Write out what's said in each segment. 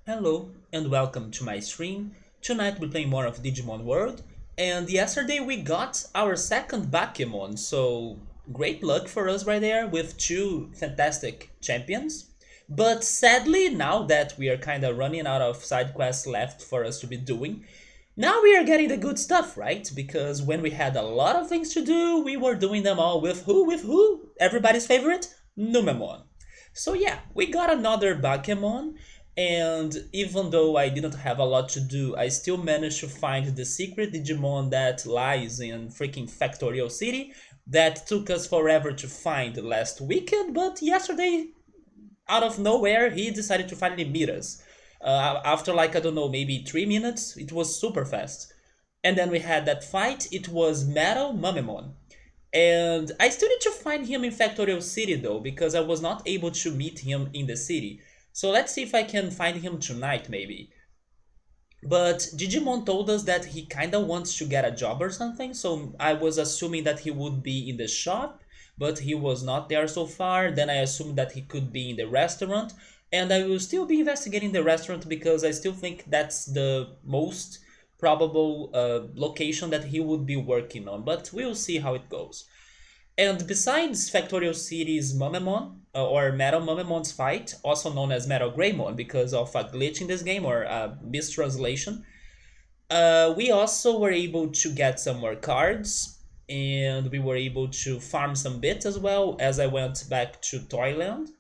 Hello and welcome to my stream. Tonight we're playing more of Digimon World, and yesterday we got our second Bakemon, so great luck for us right there with two fantastic champions. But sadly, now that we are kinda running out of side quests left for us to be doing, now we are getting the good stuff, right? Because when we had a lot of things to do, we were doing them all with who? With who? Everybody's favorite? Numemon. So yeah, we got another Bakemon, and even though I didn't have a lot to do, I still managed to find the secret Digimon that lies in freaking Factorial City that took us forever to find last weekend, but yesterday, out of nowhere, he decided to finally meet us. After like, I don't know, maybe 3 minutes, it was super fast. And then we had that fight, it was Metal Mamemon. And I still need to find him in Factorial City though, because I was not able to meet him in the city. So let's see if I can find him tonight maybe. But Digimon told us that he kinda wants to get a job or something, so I was assuming that he would be in the shop, but he was not there so far. Then I assumed that he could be in the restaurant, and I will still be investigating the restaurant because I still think that's the most probable location that he would be working on, but we'll see how it goes. And besides Factorial City's Mamemon, or Metal Mamemon's fight, also known as Metal Greymon because of a glitch in this game or a mistranslation, we also were able to get some more cards and we were able to farm some bits as well as I went back to Toyland.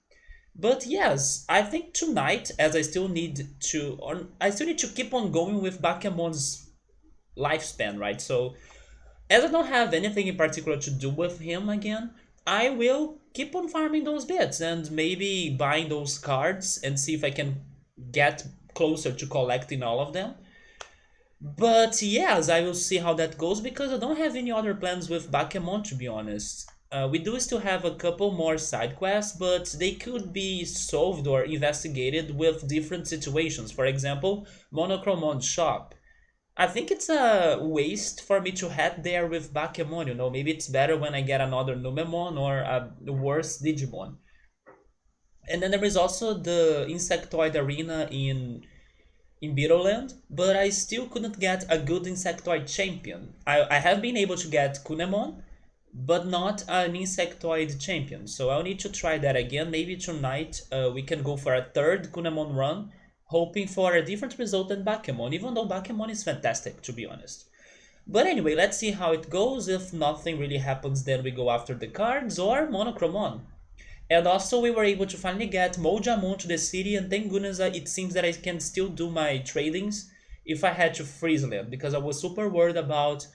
But yes, I think tonight, as I still need to keep on going with Bakemon's lifespan, right? So as I don't have anything in particular to do with him again, I will keep on farming those bits and maybe buying those cards and see if I can get closer to collecting all of them. But yes, I will see how that goes because I don't have any other plans with Bakemon to be honest. We do still have a couple more side quests, but they could be solved or investigated with different situations. For example, Monochromon shop. I think it's a waste for me to head there with Bakemon, you know. Maybe it's better when I get another Numemon or a worse Digimon. And then there is also the Insectoid Arena in Beetleland, but I still couldn't get a good Insectoid champion. I have been able to get Kunemon, but not an Insectoid champion. So I'll need to try that again. Maybe tonight we can go for a third Kunemon run, hoping for a different result than Bakemon, even though Bakemon is fantastic, to be honest. But anyway, let's see how it goes. If nothing really happens, then we go after the cards or Monochromon. And also we were able to finally get Mojamon to the city, and thank goodness it seems that I can still do my tradings if I head to Freezeland, because I was super worried about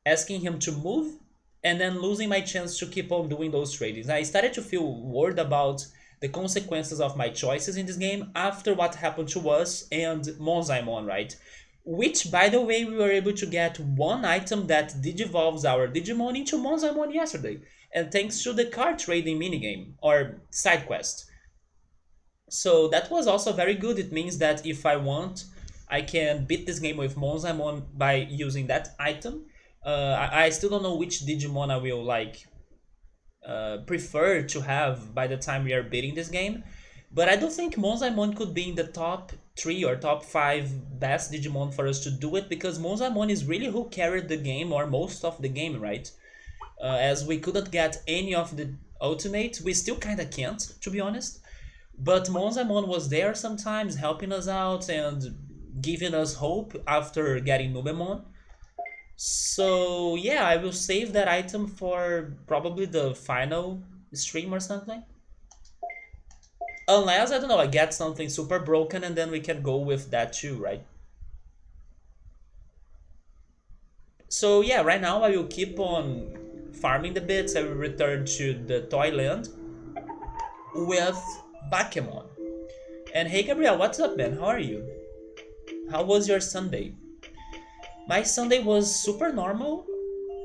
asking him to move and then losing my chance to keep on doing those tradings. I started to feel worried about the consequences of my choices in this game after what happened to us and Monzaimon, right? Which, by the way, we were able to get one item that digivolves our Digimon into Monzaimon yesterday, and thanks to the card trading minigame or side quest. So that was also very good. It means that if I want, I can beat this game with Monzaimon by using that item. I still don't know which Digimon I will prefer to have by the time we are beating this game. But I do think Monzaimon could be in the top 3 or top 5 best Digimon for us to do it because Monzaimon is really who carried the game or most of the game, right? As we couldn't get any of the ultimates, we still kinda can't, to be honest. But Monzaimon was there sometimes helping us out and giving us hope after getting Nubemon. So yeah, I will save that item for probably the final stream or something. Unless, I don't know, I get something super broken and then we can go with that too, right? So yeah, right now I will keep on farming the bits. I will return to the Toyland with Bakemon. And hey Gabriel, what's up man? How are you? How was your Sunday? My Sunday was super normal.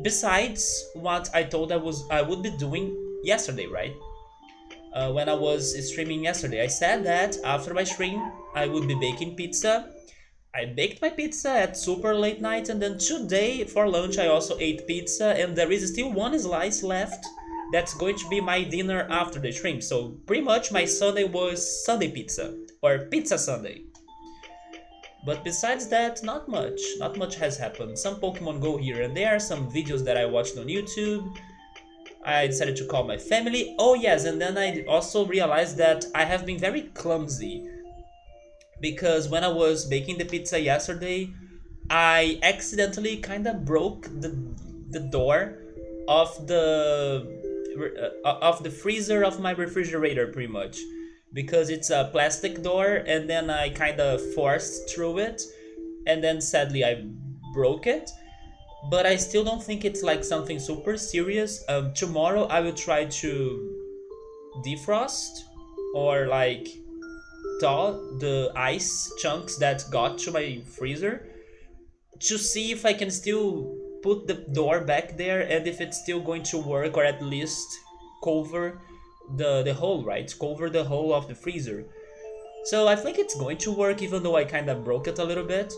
Besides what I told I would be doing yesterday, right? When I was streaming yesterday, I said that after my stream I would be baking pizza. I baked my pizza at super late night, and then today for lunch I also ate pizza, and there is still one slice left. That's going to be my dinner after the stream. So pretty much my Sunday was Sunday pizza or pizza Sunday. But besides that, not much. Not much has happened. Some Pokemon Go here and there, some videos that I watched on YouTube. I decided to call my family. Oh yes, and then I also realized that I have been very clumsy because when I was baking the pizza yesterday, I accidentally kind of broke the door of the freezer of my refrigerator pretty much because it's a plastic door, and then I kind of forced through it, and then sadly I broke it. But I still don't think it's like something super serious. Tomorrow I will try to defrost or like thaw the ice chunks that got to my freezer to see if I can still put the door back there and if it's still going to work, or at least cover the hole, right? Cover the hole of the freezer. So I think it's going to work, even though I kind of broke it a little bit.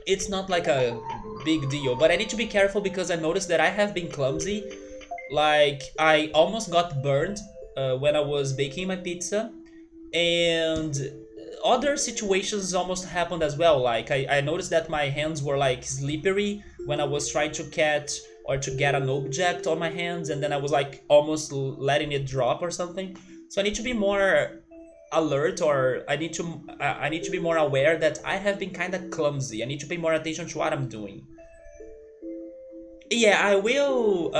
It's not like a big deal, but I need to be careful because I noticed that I have been clumsy. Like I almost got burned when I was baking my pizza, and other situations almost happened as well. Like I noticed that my hands were like slippery when I was trying to catch or to get an object on my hands, and then I was like almost letting it drop or something. So I need to be more alert, or I need to be more aware that I have been kind of clumsy. I need to pay more attention to what I'm doing. Yeah, I will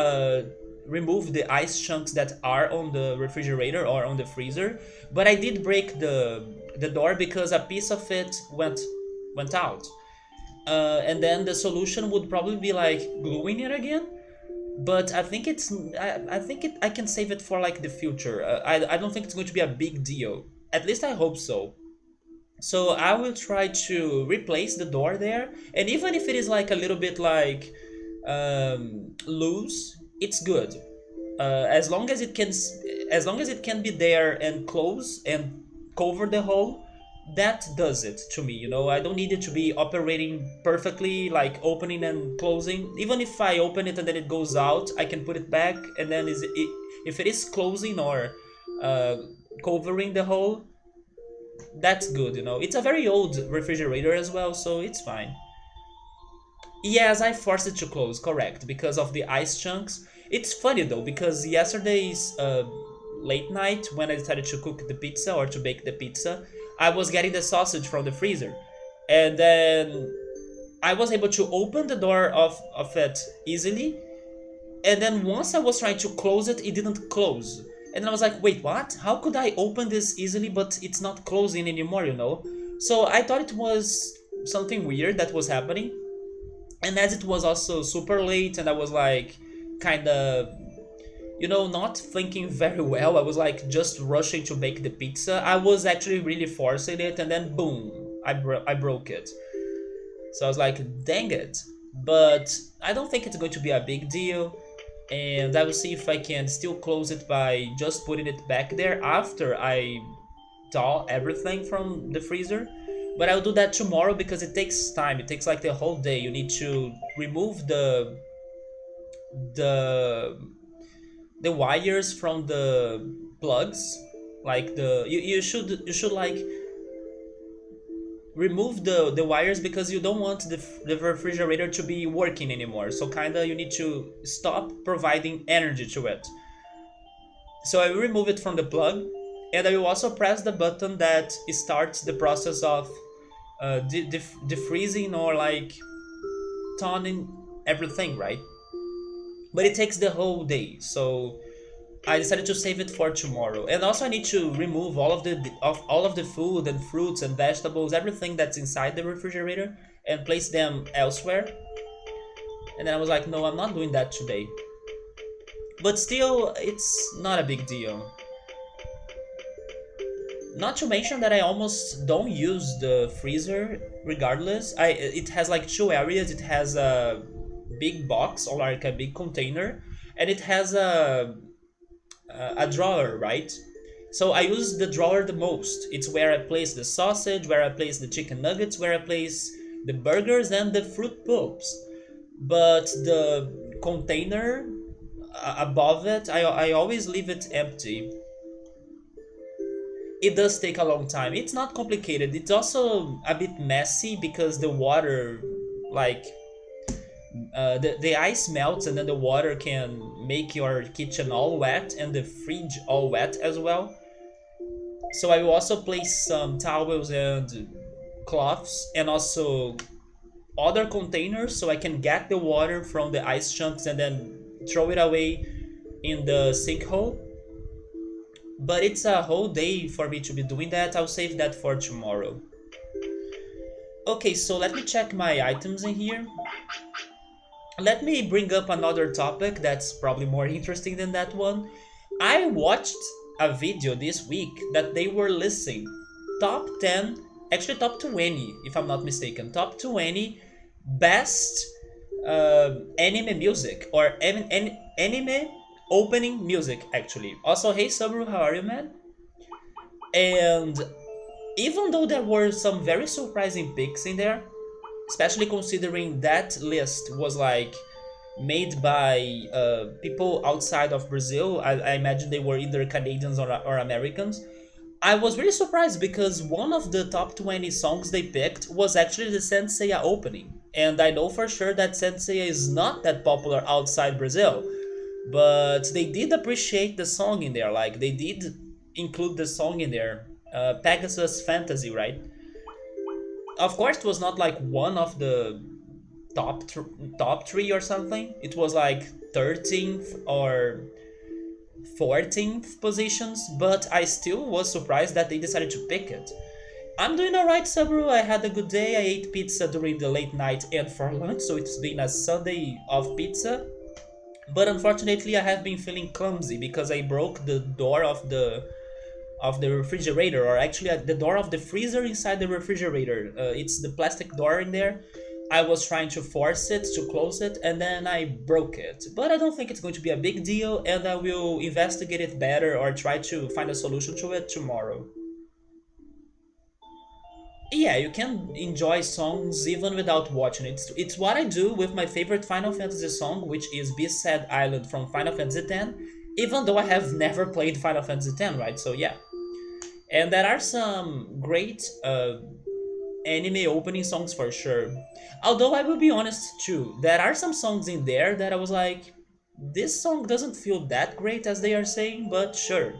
remove the ice chunks that are on the refrigerator or on the freezer, but I did break the door because a piece of it went out. And then the solution would probably be like gluing it again. But I think I can save it for like the future. I don't think it's going to be a big deal. At least I hope so. So I will try to replace the door there, and even if it is like a little bit like loose, it's good. As long as as long as it can be there and close and cover the hole, that does it to me. You know, I don't need it to be operating perfectly, like opening and closing. Even if I open it and then it goes out, I can put it back, and then if it is closing or uh, covering the hole, that's good. You know, it's a very old refrigerator as well, so it's fine. Yes, I forced it to close, correct, because of the ice chunks. It's funny though, because yesterday's late night, when I decided to cook the pizza or to bake the pizza, I was getting the sausage from the freezer. And then I was able to open the door of it easily. And then once I was trying to close it, it didn't close. And I was like, wait, what? How could I open this easily, but it's not closing anymore, you know? So I thought it was something weird that was happening, and as it was also super late and I was like kind of, you know, not thinking very well, I was like just rushing to bake the pizza. I was actually really forcing it, and then boom, I broke it. So I was like, dang it. But I don't think it's going to be a big deal, and I will see if I can still close it by just putting it back there after I thaw everything from the freezer. But I'll do that tomorrow because it takes time. It takes like the whole day. You need to remove the the wires from the plugs. Like you should like remove the wires because you don't want the refrigerator to be working anymore. So kinda you need to stop providing energy to it. So I will remove it from the plug, and I will also press the button that starts the process of defreezing or like toning everything, right? But it takes the whole day, so I decided to save it for tomorrow. And also I need to remove all of the food and fruits and vegetables, everything that's inside the refrigerator, and place them elsewhere. And then I was like, no, I'm not doing that today. But still, it's not a big deal. Not to mention that I almost don't use the freezer regardless. It has like two areas. It has a big box or like a big container, and it has a drawer, right? So I use the drawer the most. It's where I place the sausage, where I place the chicken nuggets, where I place the burgers and the fruit pulps. But the container above it, I always leave it empty. It does take a long time. It's not complicated. It's also a bit messy because the water, like the ice melts and then the water can make your kitchen all wet and the fridge all wet as well. So I will also place some towels and cloths and also other containers so I can get the water from the ice chunks and then throw it away in the sinkhole. But it's a whole day for me to be doing that. I'll save that for tomorrow. Okay, so let me check my items in here. Let me bring up another topic that's probably more interesting than that one. I watched a video this week that they were listing top 10, actually top 20, if I'm not mistaken, top 20 best anime music or anime opening music actually. Also, hey Sabru, how are you, man? And even though there were some very surprising picks in there, especially considering that list was like made by people outside of Brazil. I imagine they were either Canadians or Americans. I was really surprised because one of the top 20 songs they picked was actually the Senseiya opening. And I know for sure that Senseiya is not that popular outside Brazil, but they did appreciate the song in there. Like, they did include the song in there. Pegasus Fantasy, right? Of course, it was not like one of the top three or something. It was like 13th or 14th positions, but I still was surprised that they decided to pick it. I'm doing alright, Sabru. I had a good day. I ate pizza during the late night and for lunch, so it's been a Sunday of pizza. But unfortunately, I have been feeling clumsy because I broke the door of the refrigerator, or actually the door of the freezer inside the refrigerator. It's the plastic door in there. I was trying to force it to close it and then I broke it. But I don't think it's going to be a big deal and I will investigate it better or try to find a solution to it tomorrow. Yeah, you can enjoy songs even without watching it. It's what I do with my favorite Final Fantasy song, which is Beast Island from Final Fantasy X, even though I have never played Final Fantasy X, right? So yeah. And there are some great anime opening songs for sure. Although I will be honest too, there are some songs in there that I was like, this song doesn't feel that great as they are saying, but sure.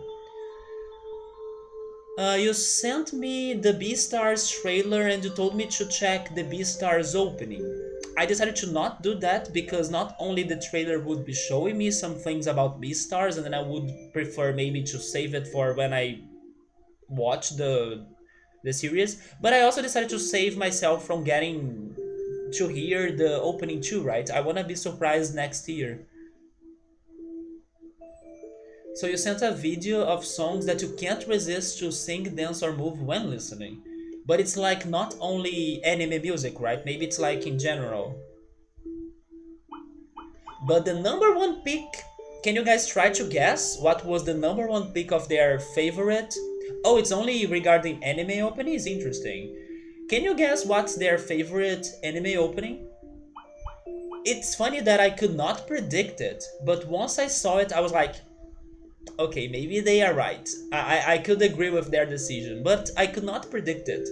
You sent me the Beastars trailer and you told me to check the Beastars opening. I decided to not do that because not only the trailer would be showing me some things about Beastars and then I would prefer maybe to save it for when I watch the series, but I also decided to save myself from getting to hear the opening too, right? I wanna be surprised next year. So you sent a video of songs that you can't resist to sing, dance, or move when listening. But it's like not only anime music, right? Maybe it's like in general. But the number one pick, can you guys try to guess what was the number one pick of their favorite? Oh, it's only regarding anime openings? Interesting. Can you guess what's their favorite anime opening? It's funny that I could not predict it, but once I saw it, I was like, okay, maybe they are right. I could agree with their decision, but I could not predict it.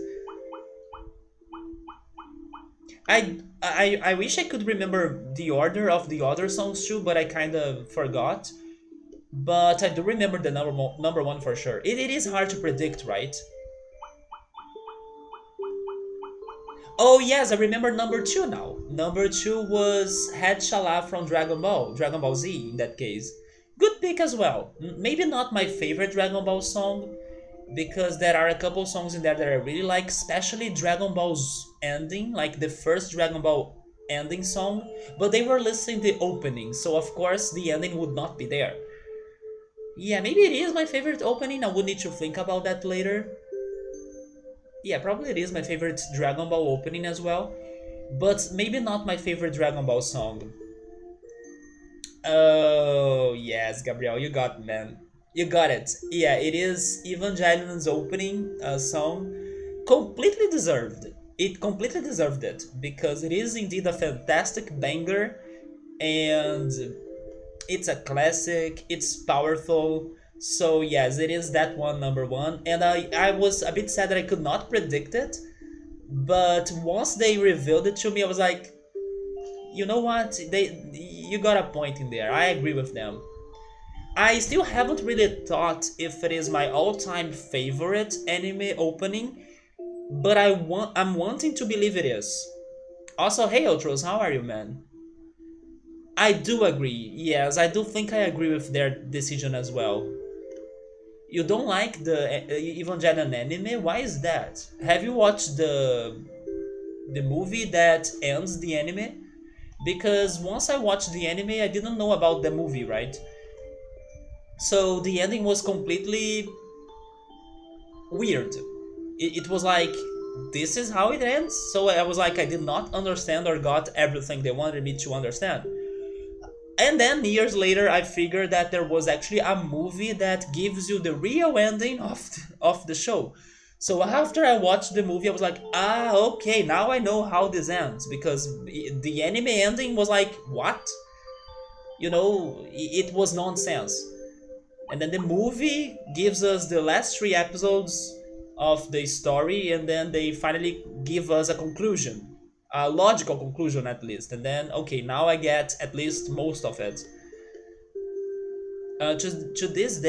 I wish I could remember the order of the other songs too, but I kind of forgot. But I do remember the number one for sure. It is hard to predict, right? Oh yes, I remember number two now. Number two was Head Shala from Dragon Ball Z in that case. Good pick as well. Maybe not my favorite Dragon Ball song, because there are a couple songs in there that I really like, especially Dragon Ball's ending, like the first Dragon Ball ending song, but they were listing the opening, so of course the ending would not be there. Yeah, maybe it is my favorite opening, I would need to think about that later. Yeah, probably it is my favorite Dragon Ball opening as well, but maybe not my favorite Dragon Ball song. Oh, yes, Gabriel, you got it, man. You got it. Yeah, it is Evangelion's opening song. Completely deserved. It completely deserved it because it is indeed a fantastic banger and it's a classic, it's powerful. So yes, it is that one, number one. And I was a bit sad that I could not predict it. But once they revealed it to me, I was like, you know what? You got a point in there. I agree with them. I still haven't really thought if it is my all-time favorite anime opening, but I'm wanting to believe it is. Also, hey Ultros, how are you, man? I do agree. Yes, I do think I agree with their decision as well. You don't like the Evangelion anime? Why is that? Have you watched the movie that ends the anime? Because once I watched the anime, I didn't know about the movie, right? So the ending was completely weird. It was like, this is how it ends? So I was like, I did not understand or got everything they wanted me to understand. And then years later, I figured that there was actually a movie that gives you the real ending of the show. So after I watched the movie, I was like, ah, okay, now I know how this ends. Because the anime ending was like, what? It was nonsense. And then the movie gives us the last three episodes of the story, and then they finally give us a conclusion, a logical conclusion at least. And then, okay, now I get at least most of it. To this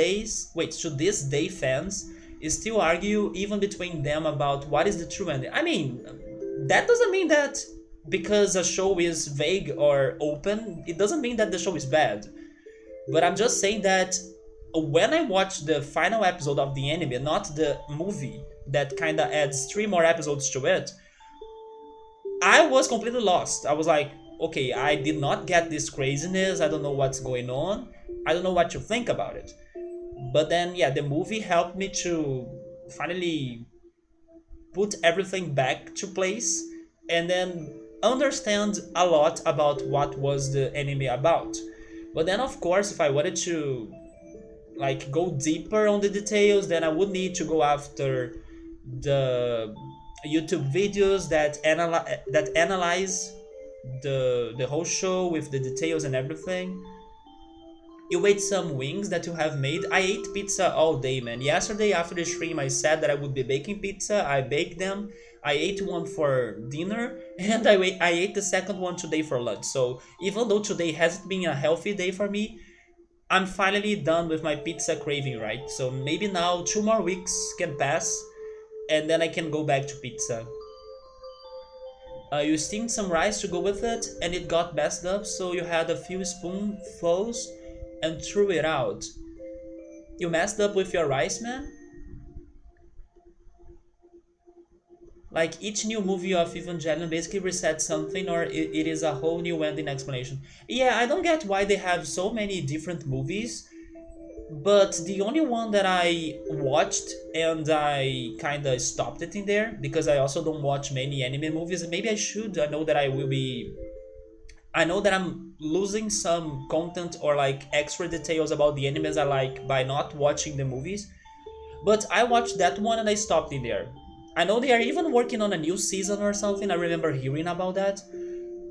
day, fans still argue even between them about what is the true ending. I mean, that doesn't mean that because a show is vague or open, it doesn't mean that the show is bad. But I'm just saying that when I watched the final episode of the anime, not the movie that kind of adds three more episodes to it, I was completely lost. I was like, okay, I did not get this craziness. I don't know what's going on. I don't know what to think about it. But then, yeah, the movie helped me to finally put everything back to place and then understand a lot about what was the anime about. But then, of course, if I wanted to like go deeper on the details, then I would need to go after the YouTube videos that analyze the whole show with the details and everything. You ate some wings that you have made. I ate pizza all day, man. Yesterday after the stream, I said that I would be baking pizza. I baked them. I ate one for dinner, and I ate the second one today for lunch. So even though today hasn't been a healthy day for me, I'm finally done with my pizza craving, right? So maybe now 2 more weeks can pass, and then I can go back to pizza. You steamed some rice to go with it, and it got messed up, so you had a few spoonfuls and threw it out. You messed up with your rice, man? Like each new movie of Evangelion basically resets something, or it is a whole new ending explanation. Yeah, I don't get why they have so many different movies, but the only one that I watched and I kind of stopped it in there because I also don't watch many anime movies, and maybe I should. I know that I will be. I know that I'm losing some content or like extra details about the animes I like by not watching the movies. But I watched that one and I stopped in there. I know they are even working on a new season or something. I remember hearing about that.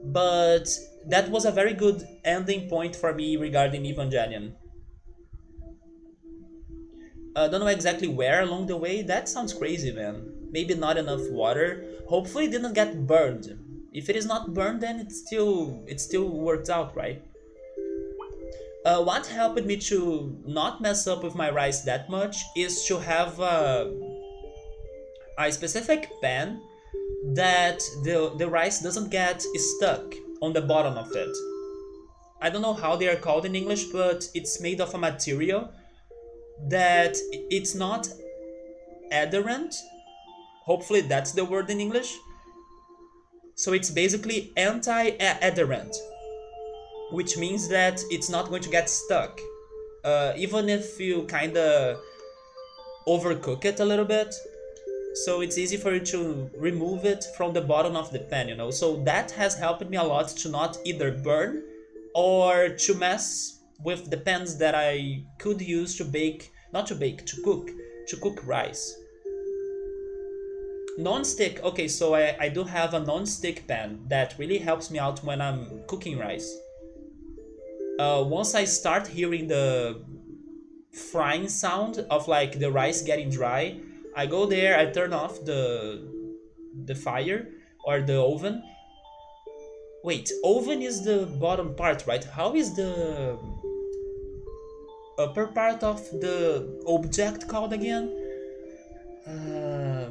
But that was a very good ending point for me regarding Evangelion. Don't know exactly where along the way. That sounds crazy, man. Maybe not enough water. Hopefully it didn't get burned. If it is not burned, then it still worked out, right? What helped me to not mess up with my rice that much is to have a specific pan that the rice doesn't get stuck on the bottom of it. I don't know how they are called in English, but it's made of a material that it's not adherent. Hopefully that's the word in English. So it's basically anti-adherent, which means that it's not going to get stuck. Even if you kind of overcook it a little bit, so it's easy for you to remove it from the bottom of the pan. So that has helped me a lot to not either burn or to mess with the pans that I could use to bake, not to bake, to cook rice. Non-stick, okay, so I do have a non-stick pan that really helps me out when I'm cooking rice. Once I start hearing the frying sound of like the rice getting dry. I go there, I turn off the fire or the oven. Wait, oven is the bottom part, right? How is the upper part of the object called again? Uh,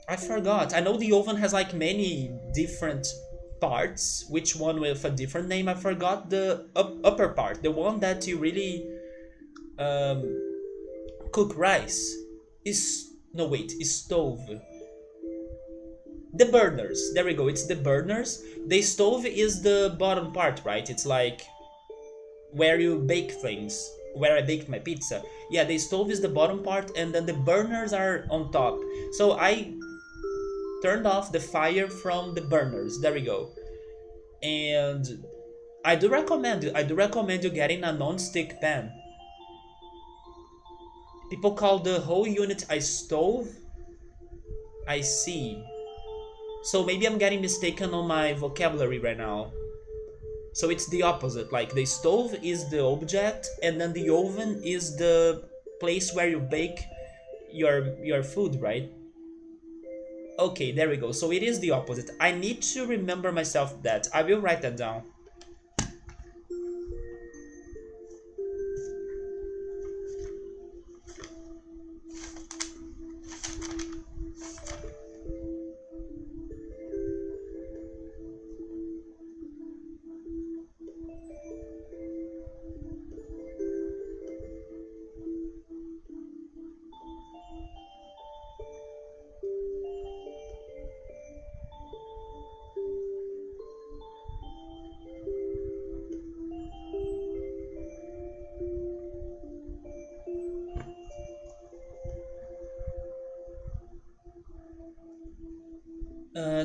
I forgot. I know the oven has like many different parts. Which one with a different name? I forgot the upper part, the one that you really um, cook rice. Is no wait, is stove. The burners. There we go. It's the burners. The stove is the bottom part, right? It's like where you bake things. Where I baked my pizza. Yeah, the stove is the bottom part, and then the burners are on top. So I turned off the fire from the burners. There we go. And I do recommend you getting a non-stick pan. People call the whole unit a stove. I see. So maybe I'm getting mistaken on my vocabulary right now. So it's the opposite. Like the stove is the object, and then the oven is the place where you bake your food, right? Okay, there we go. So it is the opposite. I need to remember myself that. I will write that down.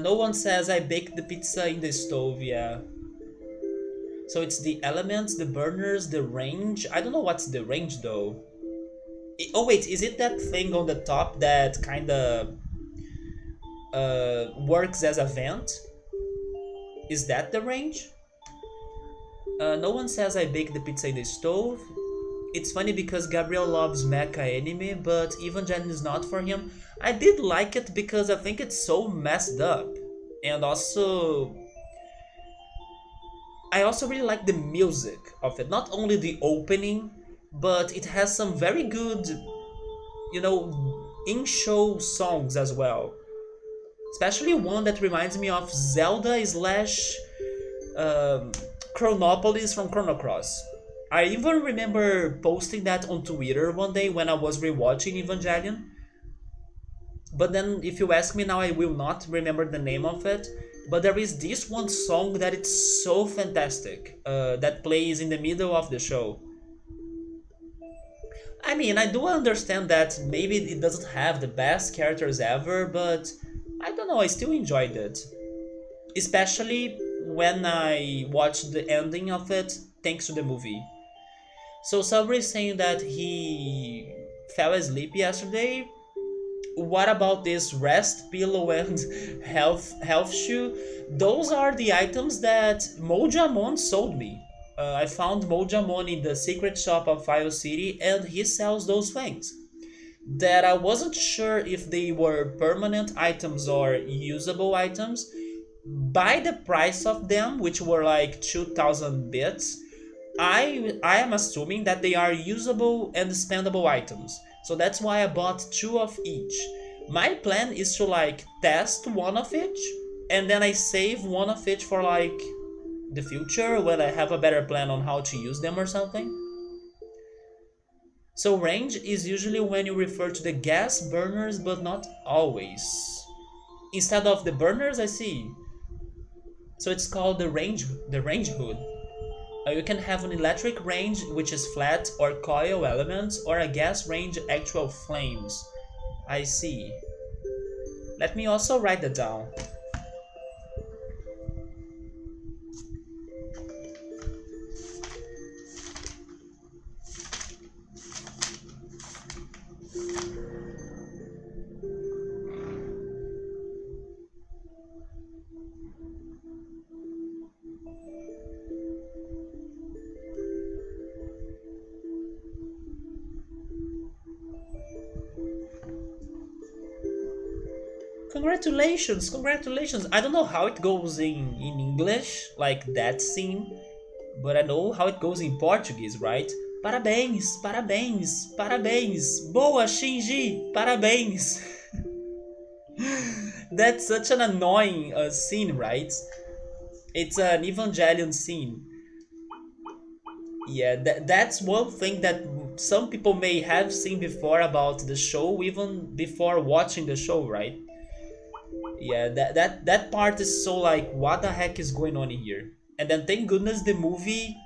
No one says I baked the pizza in the stove, yeah. So it's the elements, the burners, the range. I don't know what's the range though. Oh wait, is it that thing on the top that kinda works as a vent? Is that the range? No one says I baked the pizza in the stove. It's funny because Gabriel loves mecha anime, but Evangelion is not for him. I did like it because I think it's so messed up. And I also really like the music of it. Not only the opening, but it has some very good, in-show songs as well. Especially one that reminds me of Zelda slash um, Chronopolis from Chrono Cross. I even remember posting that on Twitter one day when I was rewatching Evangelion. But then, if you ask me now, I will not remember the name of it. But there is this one song that it's so fantastic that plays in the middle of the show. I mean, I do understand that maybe it doesn't have the best characters ever, but I don't know, I still enjoyed it. Especially when I watched the ending of it thanks to the movie. So Sabri is saying that he fell asleep yesterday. What about this rest pillow and health shoe? Those are the items that Mojamon sold me. I found Mojamon in the secret shop of File City, and he sells those things. That I wasn't sure if they were permanent items or usable items. By the price of them, which were like 2,000 bits, I am assuming that they are usable and spendable items. So that's why I bought two of each. My plan is to like test one of each and then I save one of each for like the future when I have a better plan on how to use them or something. So range is usually when you refer to the gas burners but not always. Instead of the burners, I see. So it's called the range hood. You can have an electric range, which is flat or coil elements, or a gas range, actual flames. I see. Let me also write that down. Congratulations, congratulations. I don't know how it goes in English, like that scene, but I know how it goes in Portuguese, right? Parabéns, parabéns, parabéns. Boa, Shinji, parabéns. That's such an annoying scene, right? It's an Evangelion scene. Yeah, that's one thing that some people may have seen before about the show, even before watching the show, right? Yeah, that part is so like, what the heck is going on here? And then thank goodness the movie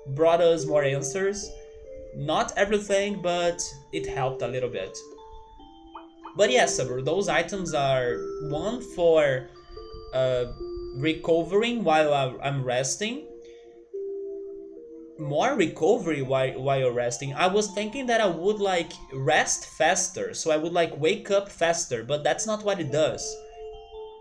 brought us more answers. Not everything, but it helped a little bit. But yes, Sabur, those items are one for uh, recovering while I'm resting, more recovery while you're resting. I was thinking that I would like rest faster, so I would like wake up faster, but that's not what it does.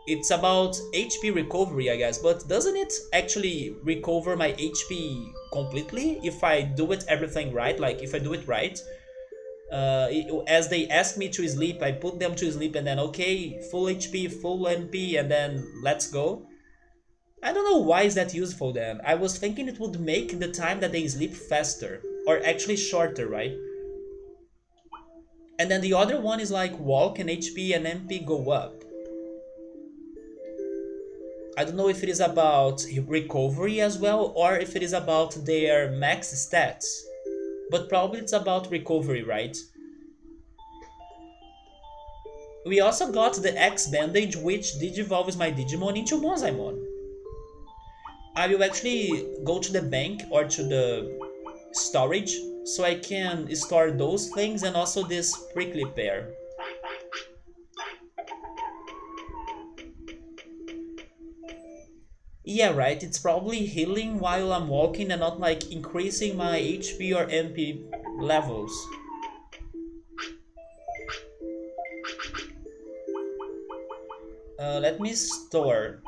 It's about HP recovery, I guess, but doesn't it actually recover my HP completely if I do it everything right? Like if I do it right, as they ask me to sleep, I put them to sleep and then okay, full HP, full MP, and then let's go. I don't know why is that useful then. I was thinking it would make the time that they sleep faster, or actually shorter, right? And then the other one is like walk and HP and MP go up. I don't know if it is about recovery as well, or if it is about their max stats. But probably it's about recovery, right? We also got the X bandage, which digivolves my Digimon into Monzaimon. I will actually go to the bank or to the storage so I can store those things and also this prickly pear. Yeah, right, it's probably healing while I'm walking and not like increasing my HP or MP levels. Let me store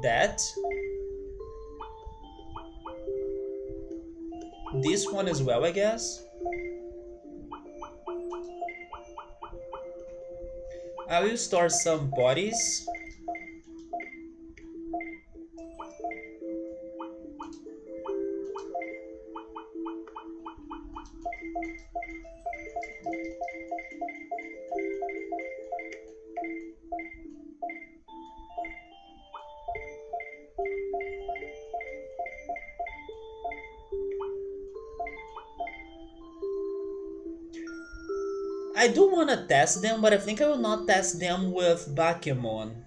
that. This one as well, I guess. I will store some bodies. I do want to test them, but I think I will not test them with Bakemon.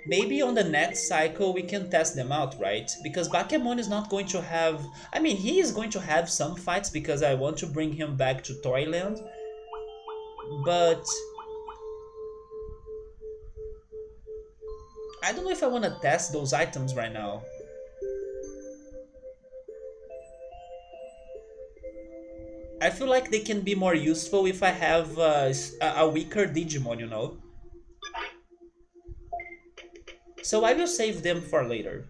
Maybe on the next cycle we can test them out, right? Because Bakemon is not going to have... I mean, he is going to have some fights because I want to bring him back to Toyland. But... I don't know if I want to test those items right now. I feel like they can be more useful if I have a weaker Digimon, you know? So I will save them for later.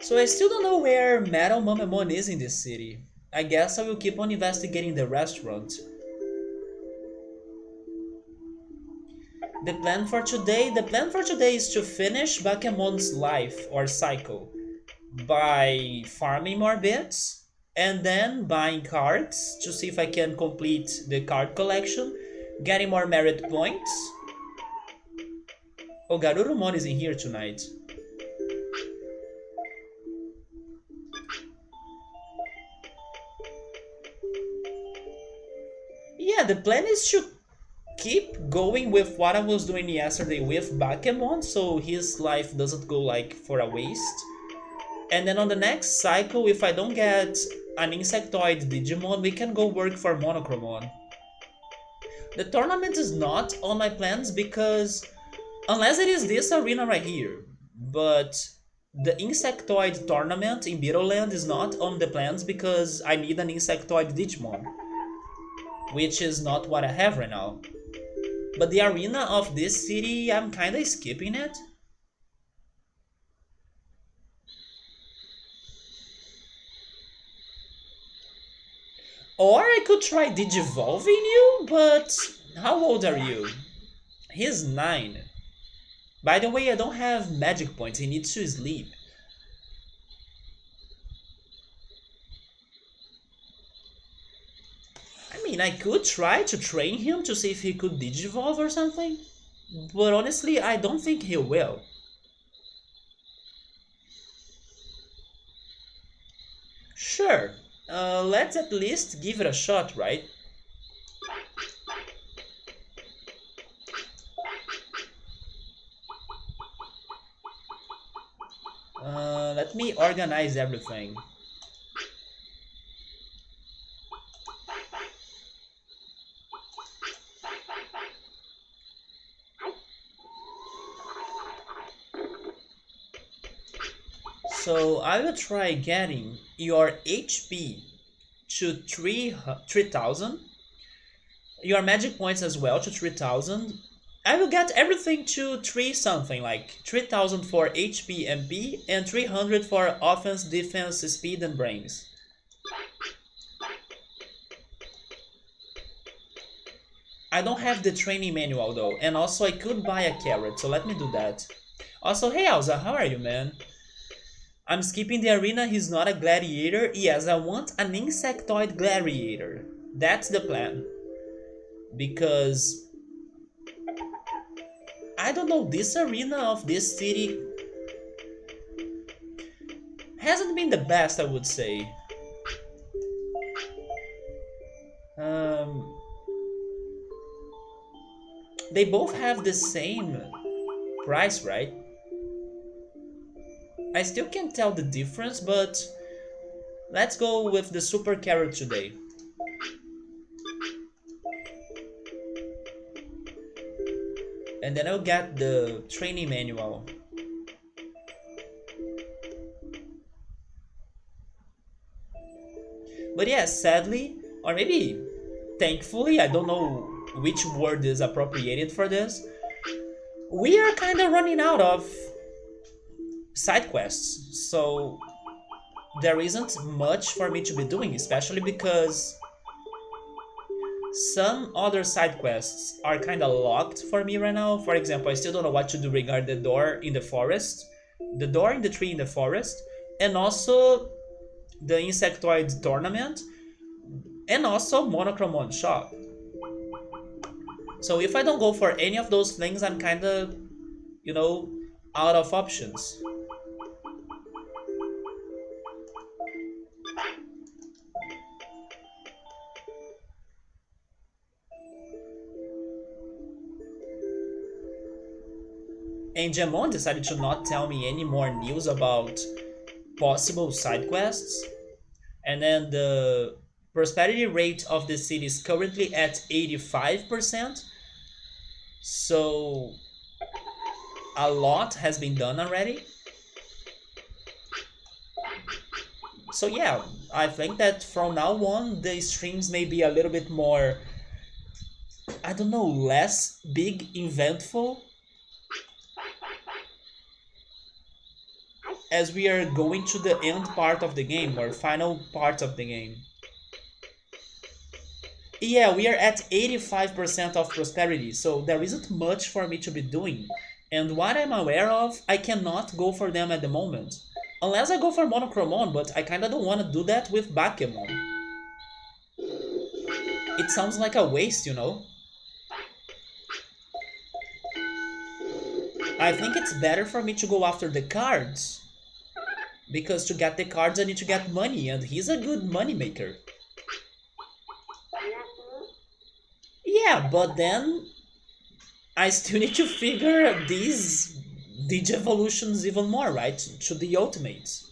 So I still don't know where Metal Mamemon is in this city. I guess I will keep on investigating the restaurant. The plan for today is to finish Bakemon's life or cycle by farming more bits and then buying cards to see if I can complete the card collection, getting more merit points. Oh, Garurumon is in here tonight. Yeah, the plan is to keep going with what I was doing yesterday with Bakemon, so his life doesn't go like for a waste. And then on the next cycle, if I don't get an Insectoid Digimon, we can go work for Monochromon. The tournament is not on my plans because Unless it is this arena right here. But the Insectoid tournament in Beetleland is not on the plans because I need an Insectoid Digimon, which is not what I have right now. But the arena of this city, I'm kinda skipping it. Or I could try digivolving you, but how old are you? He's 9. By the way, I don't have magic points, he needs to sleep. I mean, I could try to train him to see if he could digivolve or something, but honestly, I don't think he will. Sure, let's at least give it a shot, right? Let me organize everything. So I will try getting your HP to 3,000, your magic points as well to 3,000. I will get everything to 3 something, like 3,000 for HP and MP and 300 for offense, defense, speed, and brains. I don't have the training manual though, and also I could buy a carrot, so let me do that. Also, hey Elsa, how are you, man? I'm skipping the arena, he's not a gladiator. Yes, I want an insectoid gladiator. That's the plan. Because I don't know, this arena of this city hasn't been the best, I would say. Um, they both have the same price, right? I still can't tell the difference, but let's go with the super carrot today. And then I'll get the training manual. But yeah, sadly, or maybe thankfully, I don't know which word is appropriated for this, we are kind of running out of side quests. So there isn't much for me to be doing, especially because some other side quests are kind of locked for me right now. For example, I still don't know what to do regarding the door in the forest, the door in the tree in the forest, and also the insectoid tournament, and also Monochromon shop. So if I don't go for any of those things, I'm kind of, you know, out of options. And Jamon decided to not tell me any more news about possible side quests. And then the prosperity rate of the city is currently at 85%. So a lot has been done already. So yeah, I think that from now on the streams may be a little bit more, I don't know, less big eventful as we are going to the end part of the game or final part of the game. Yeah, we are at 85% of prosperity, so there isn't much for me to be doing. And what I'm aware of, I cannot go for them at the moment. Unless I go for Monochromon, but I kinda don't wanna do that with Bakemon. It sounds like a waste, you know? I think it's better for me to go after the cards. Because to get the cards I need to get money, and he's a good money maker. Yeah, but then I still need to figure these Digivolutions even more, right? To the ultimates.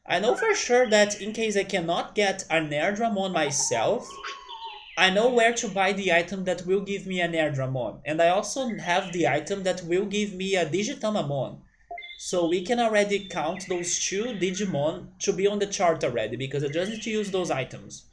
I know for sure that in case I cannot get an Airdramon myself, I know where to buy the item that will give me an Airdramon, and I also have the item that will give me a Digitamamon. So we can already count those two Digimon to be on the chart already, because I just need to use those items.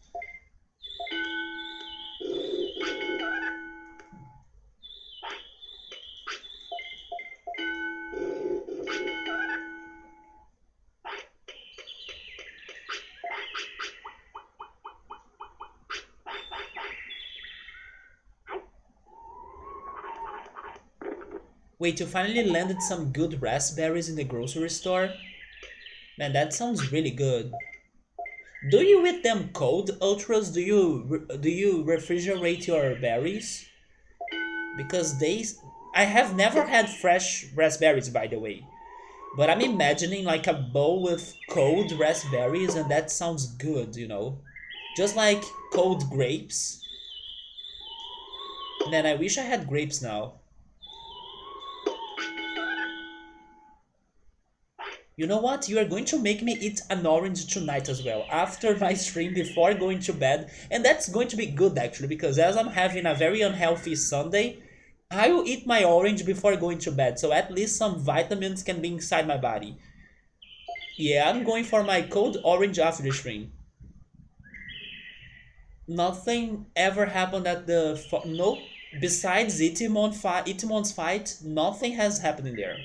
Wait, you finally landed some good raspberries in the grocery store? Man, that sounds really good. Do you eat them cold, Ultras? Do you refrigerate your berries? Because I have never had fresh raspberries, by the way. But I'm imagining like a bowl with cold raspberries, and that sounds good. Just like cold grapes. Man, I wish I had grapes now. You know what? You are going to make me eat an orange tonight as well, after my stream before going to bed. And that's going to be good actually, because as I'm having a very unhealthy Sunday, I will eat my orange before going to bed, so at least some vitamins can be inside my body. Yeah, I'm going for my cold orange after the stream. Nothing ever happened at the no. Besides Itimon's fight, nothing has happened in there.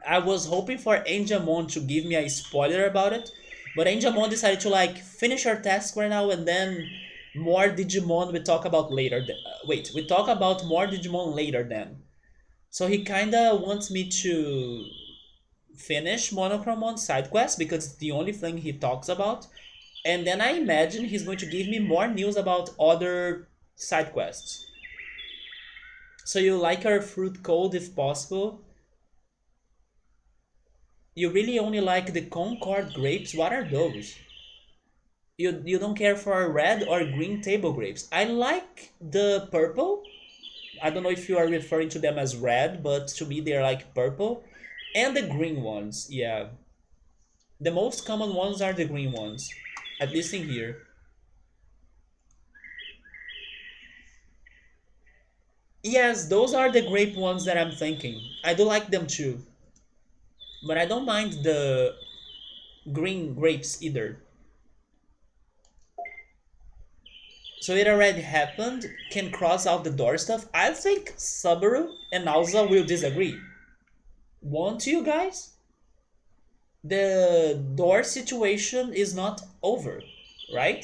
I was hoping for Angemon to give me a spoiler about it, but Angemon decided to like finish her task right now, and then more Digimon we talk about later. Wait, we talk about more Digimon later then. So he kinda wants me to finish Monochromon side quest because it's the only thing he talks about, and then I imagine he's going to give me more news about other side quests. So you like her fruit cold if possible. You really only like the Concord grapes? What are those? You don't care for red or green table grapes. I like the purple. I don't know if you are referring to them as red, but to me they're like purple. And the green ones, yeah. The most common ones are the green ones, at least in here. Yes, those are the grape ones that I'm thinking. I do like them too, but I don't mind the green grapes either. So it already happened. Can cross out the door stuff. I think Subaru and Alza will disagree. Won't you guys? The door situation is not over, right?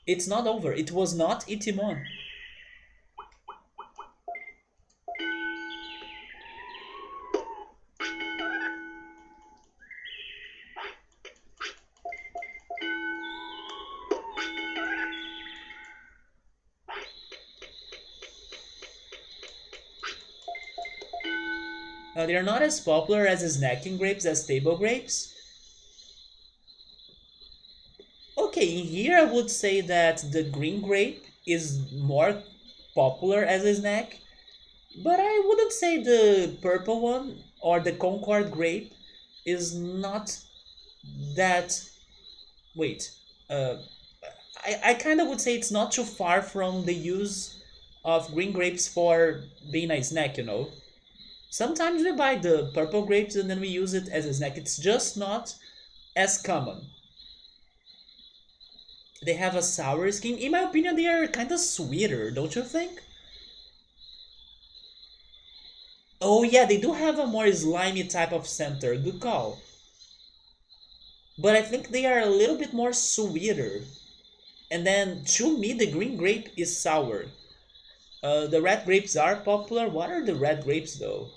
It's not over. It was not Itimon. They're not as popular as snacking grapes as table grapes. Okay, in here I would say that the green grape is more popular as a snack, but I wouldn't say the purple one or the Concord grape is not that. Wait, uh, I kind of would say it's not too far from the use of green grapes for being a snack. Sometimes we buy the purple grapes and then we use it as a snack. It's just not as common. They have a sour skin. In my opinion, they are kind of sweeter, don't you think? Oh yeah, they do have a more slimy type of center. Good call. But I think they are a little bit more sweeter. And then to me, the green grape is sour. The red grapes are popular. What are the red grapes though?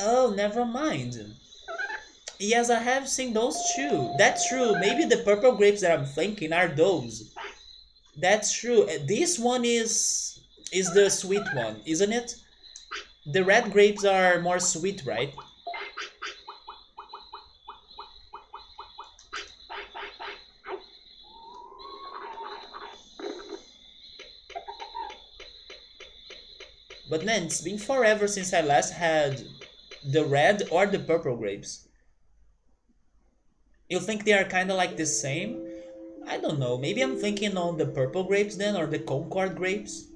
Oh, never mind. Yes, I have seen those too. That's true. Maybe the purple grapes that I'm thinking are those. That's true. This one is the sweet one, isn't it? The red grapes are more sweet, right? But man, it's been forever since I last had the red or the purple grapes. You think they are kind of like the same? I don't know. Maybe I'm thinking on the purple grapes then, or the Concord grapes.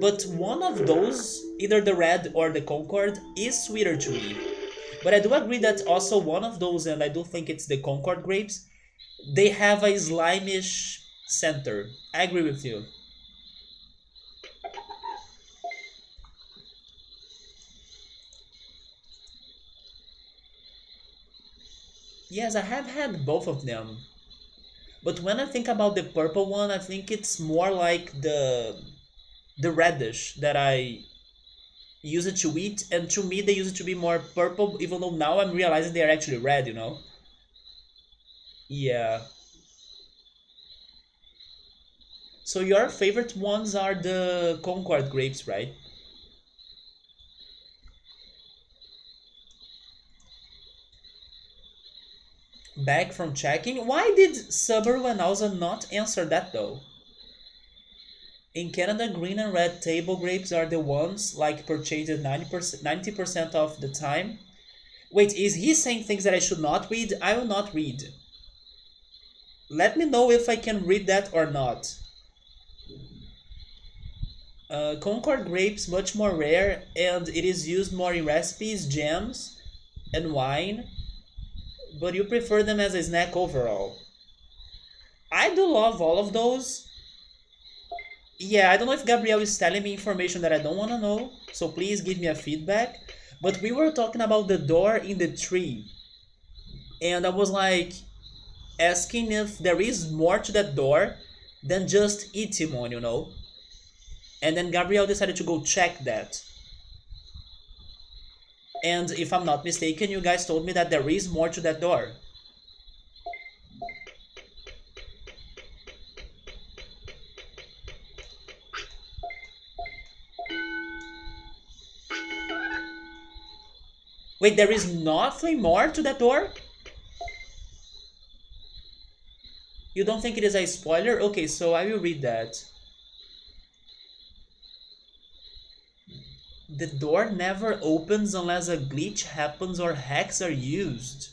But one of those, either the red or the Concord, is sweeter to me. But I do agree that also one of those, and I do think it's the Concord grapes, they have a slimish center. I agree with you. Yes, I have had both of them. But when I think about the purple one, I think it's more like the radish that I use it to eat, and to me they use it to be more purple, even though now I'm realizing they are actually red, you know? Yeah. So your favorite ones are the Concord grapes, right? Back from checking. Why did Subaru and Alza not answer that though? In Canada, green and red table grapes are the ones like purchased 90% of the time. Wait, is he saying things that I should not read? I will not read. Let me know if I can read that or not. Concord grapes much more rare and it is used more in recipes, jams, and wine, but you prefer them as a snack overall. I do love all of those. Yeah, I don't know if Gabrielle is telling me information that I don't want to know, so please give me a feedback. But we were talking about the door in the tree, and I was like asking if there is more to that door than just Itimon, you know? And then Gabrielle decided to go check that. And if I'm not mistaken, you guys told me that there is more to that door. Wait, there is nothing more to that door? You don't think it is a spoiler? Okay, so I will read that. The door never opens unless a glitch happens or hacks are used.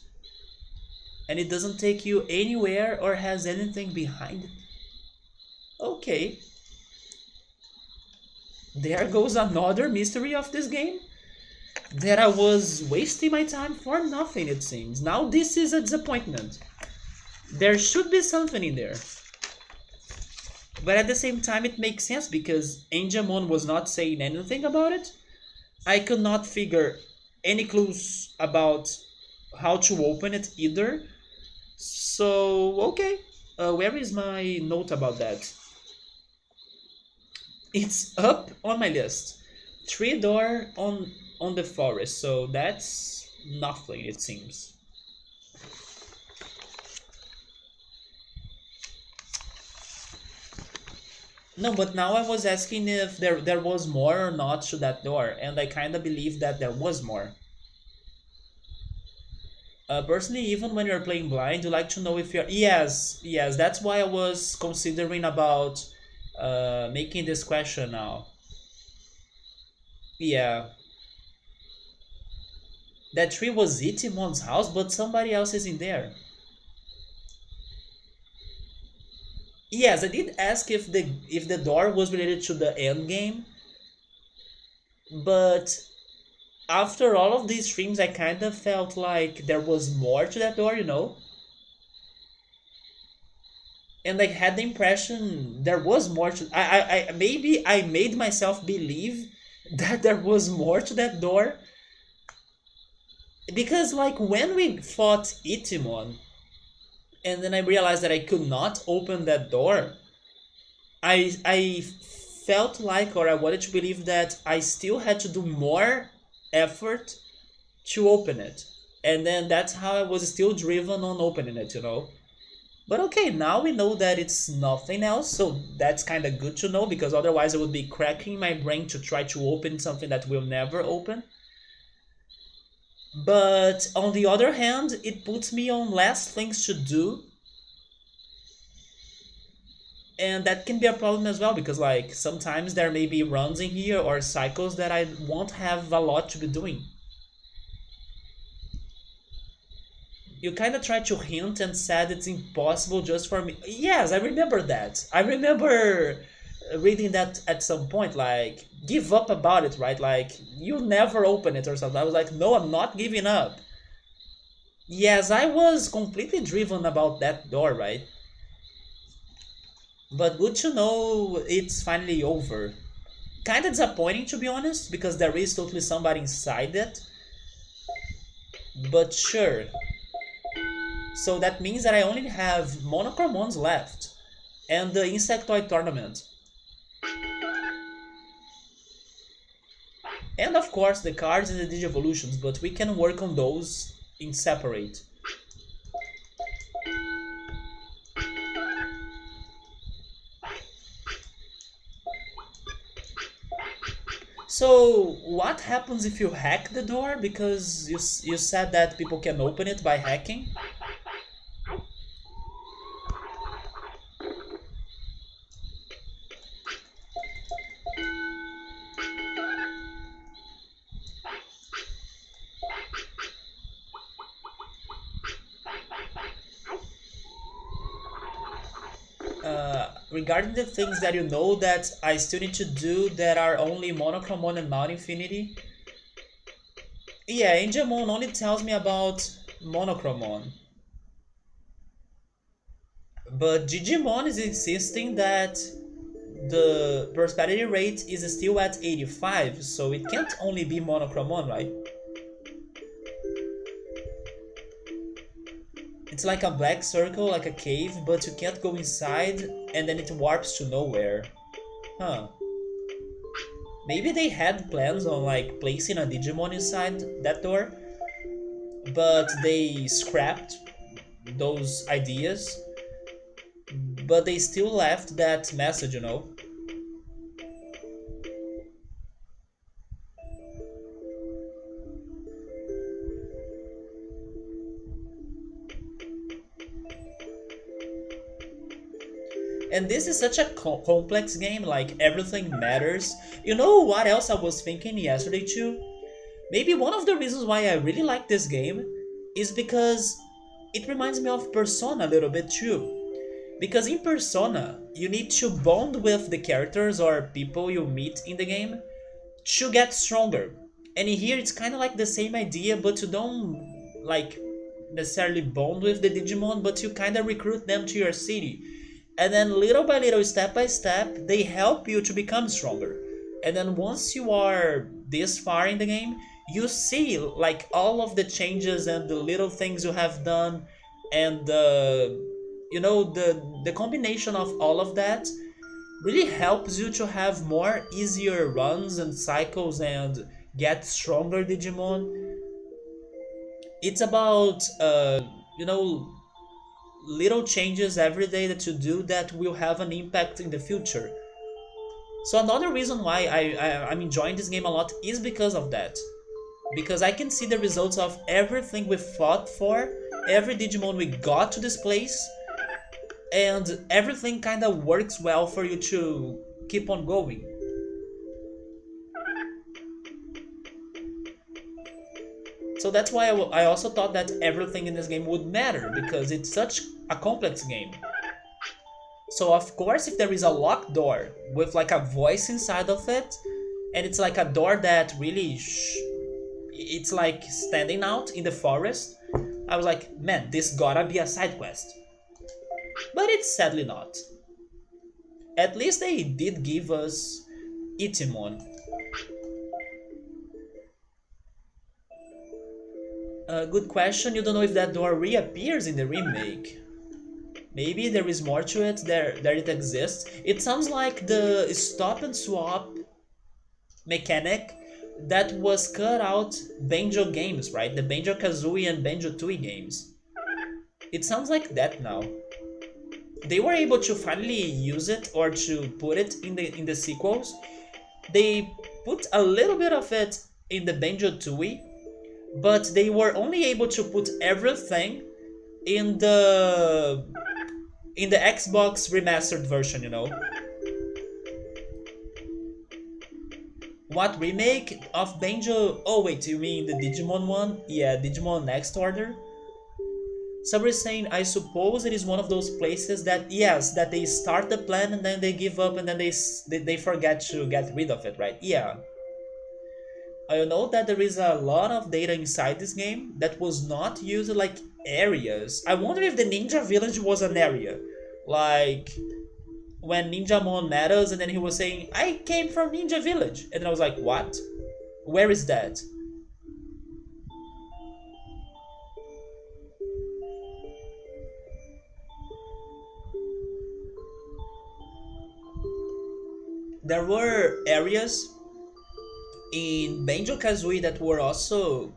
And it doesn't take you anywhere or has anything behind it. Okay. There goes another mystery of this game that I was wasting my time for nothing, it seems. Now this is a disappointment. There should be something in there. But at the same time, it makes sense because Angemon was not saying anything about it. I could not figure any clues about how to open it either. So, okay. Where is my note about that? It's up on my list. Tree door on the forest, so that's nothing it seems. No, but now I was asking if there was more or not to that door, and I kind of believe that there was more. Personally, even when you're playing blind, you like to know if you're. Yes, yes, that's why I was considering about making this question now. Yeah, that tree was Itimon's house, but somebody else is in there. Yes, I did ask if the door was related to the end game, but after all of these streams, I kind of felt like there was more to that door, you know, and I had the impression there was more to. I maybe I made myself believe that there was more to that door because like when we fought Itimon, and then I realized that I could not open that door. I felt like, or I wanted to believe that I still had to do more effort to open it. And then that's how I was still driven on opening it, you know? But okay, now we know that it's nothing else, so that's kind of good to know because otherwise I would be cracking my brain to try to open something that will never open. But on the other hand, it puts me on less things to do, and that can be a problem as well because like sometimes there may be runs in here or cycles that I won't have a lot to be doing. You kind of tried to hint and said it's impossible just for me. Yes, I remember that. I remember reading that at some point, like, give up about it, right? Like, you'll never open it or something. I was like, no, I'm not giving up. Yes, I was completely driven about that door, right? But good to know it's finally over. Kinda disappointing to be honest, because there is totally somebody inside it. But sure. So that means that I only have Monochromons left. And the Insectoid Tournament. And of course the cards and the Digivolutions, but we can work on those in separate. So what happens if you hack the door? Because you said that people can open it by hacking. Regarding the things that you know that I still need to do that are only Monochromon and not Infinity. Yeah, Angemon only tells me about Monochromon. But Digimon is insisting that the prosperity rate is still at 85, so it can't only be Monochromon, right? It's like a black circle, like a cave, but you can't go inside and then it warps to nowhere. Huh. Maybe they had plans on like placing a Digimon inside that door, but they scrapped those ideas, but they still left that message, you know? And this is such a complex game, like everything matters. You know what else I was thinking yesterday too? Maybe one of the reasons why I really like this game is because it reminds me of Persona a little bit too. Because in Persona, you need to bond with the characters or people you meet in the game to get stronger. And here it's kind of like the same idea, but you don't like necessarily bond with the Digimon, but you kind of recruit them to your city. And then little by little, step by step, they help you to become stronger. And then once you are this far in the game, you see like all of the changes and the little things you have done, and the combination of all of that really helps you to have more easier runs and cycles and get stronger Digimon. It's about little changes every day that you do that will have an impact in the future. So another reason why I'm enjoying this game a lot is because of that. Because I can see the results of everything we fought for, every Digimon we got to this place, and everything kind of works well for you to keep on going. So that's why I also thought that everything in this game would matter, because it's such a complex game. So of course, if there is a locked door with like a voice inside of it, and it's like a door that really it's like standing out in the forest, I was like, man, this gotta be a side quest. But it's sadly not. At least they did give us Itimon. Good question. You don't know if that door reappears in the remake. Maybe there is more to it. There it exists. It sounds like the stop and swap mechanic that was cut out Banjo games, right? The Banjo Kazooie and Banjo Tooie games. It sounds like that now. They were able to finally use it or to put it in the sequels. They put a little bit of it in the Banjo Tooie, but they were only able to put everything in the Xbox remastered version, you know. What remake of Banjo? Oh wait, you mean the Digimon one? Yeah, Digimon Next Order. Somebody's saying, I suppose it is one of those places that, yes, that they start the plan and then they give up and then they forget to get rid of it, right? Yeah. I know that there is a lot of data inside this game that was not used, like areas. I wonder if the Ninja Village was an area. Like when Ninjamon met us and then he was saying, I came from Ninja Village. And then I was like, what? Where is that? There were areas in Banjo Kazooie that were also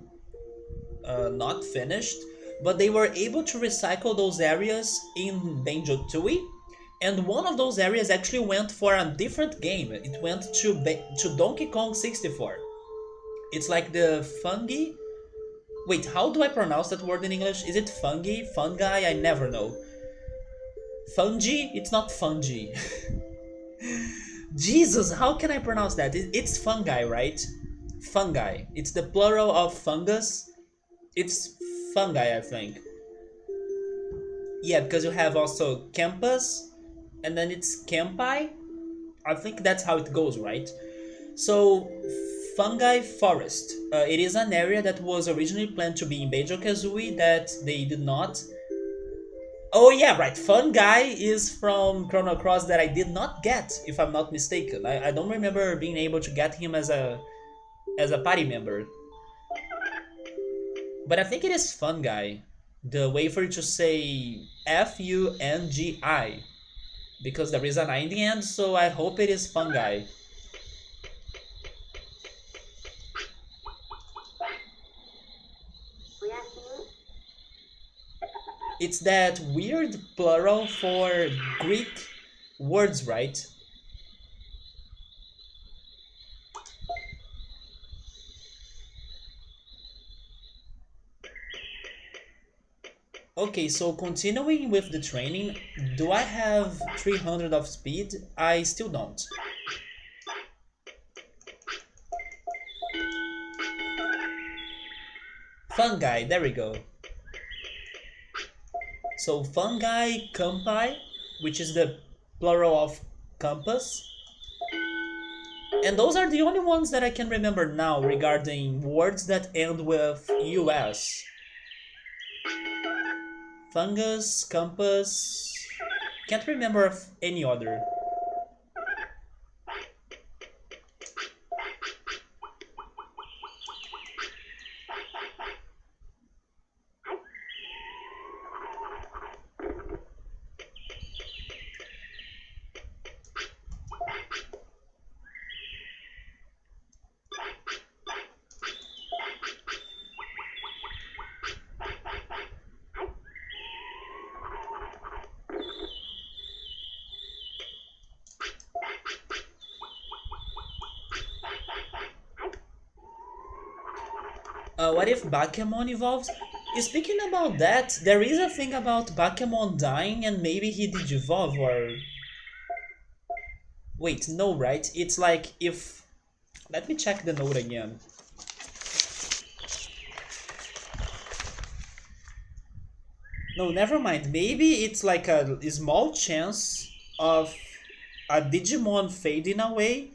not finished, but they were able to recycle those areas in Banjo Tooie. And one of those areas actually went for a different game. It went to Donkey Kong 64. It's like the fungi. Wait, how do I pronounce that word in English? Is it fungi? Fungi? I never know. Fungi? It's not fungi. Jesus, how can I pronounce that? It's fungi, right? Fungi. It's the plural of fungus. It's fungi, I think. Yeah, because you have also campus, and then it's campi. I think that's how it goes, right? So, fungi forest. It is an area that was originally planned to be in Banjo Kazooie that they did not. Oh yeah, right. Fungi is from Chrono Cross that I did not get, if I'm not mistaken. I don't remember being able to get him as a party member. But I think it is fungi. The way for you to say Fungi. Because there is an I in the end, so I hope it is fungi. It's that weird plural for Greek words, right? Okay, so continuing with the training, do I have 300 of speed? I still don't. Fungi, there we go. So fungi, campi, which is the plural of campus. And those are the only ones that I can remember now regarding words that end with US. Fungus, campus. Can't remember of any other. What if Bakemon evolves? Speaking about that, there is a thing about Bakemon dying and maybe he digivolve or... Wait, no, right? It's like if... Let me check the note again. No, never mind. Maybe it's like a small chance of a Digimon fading away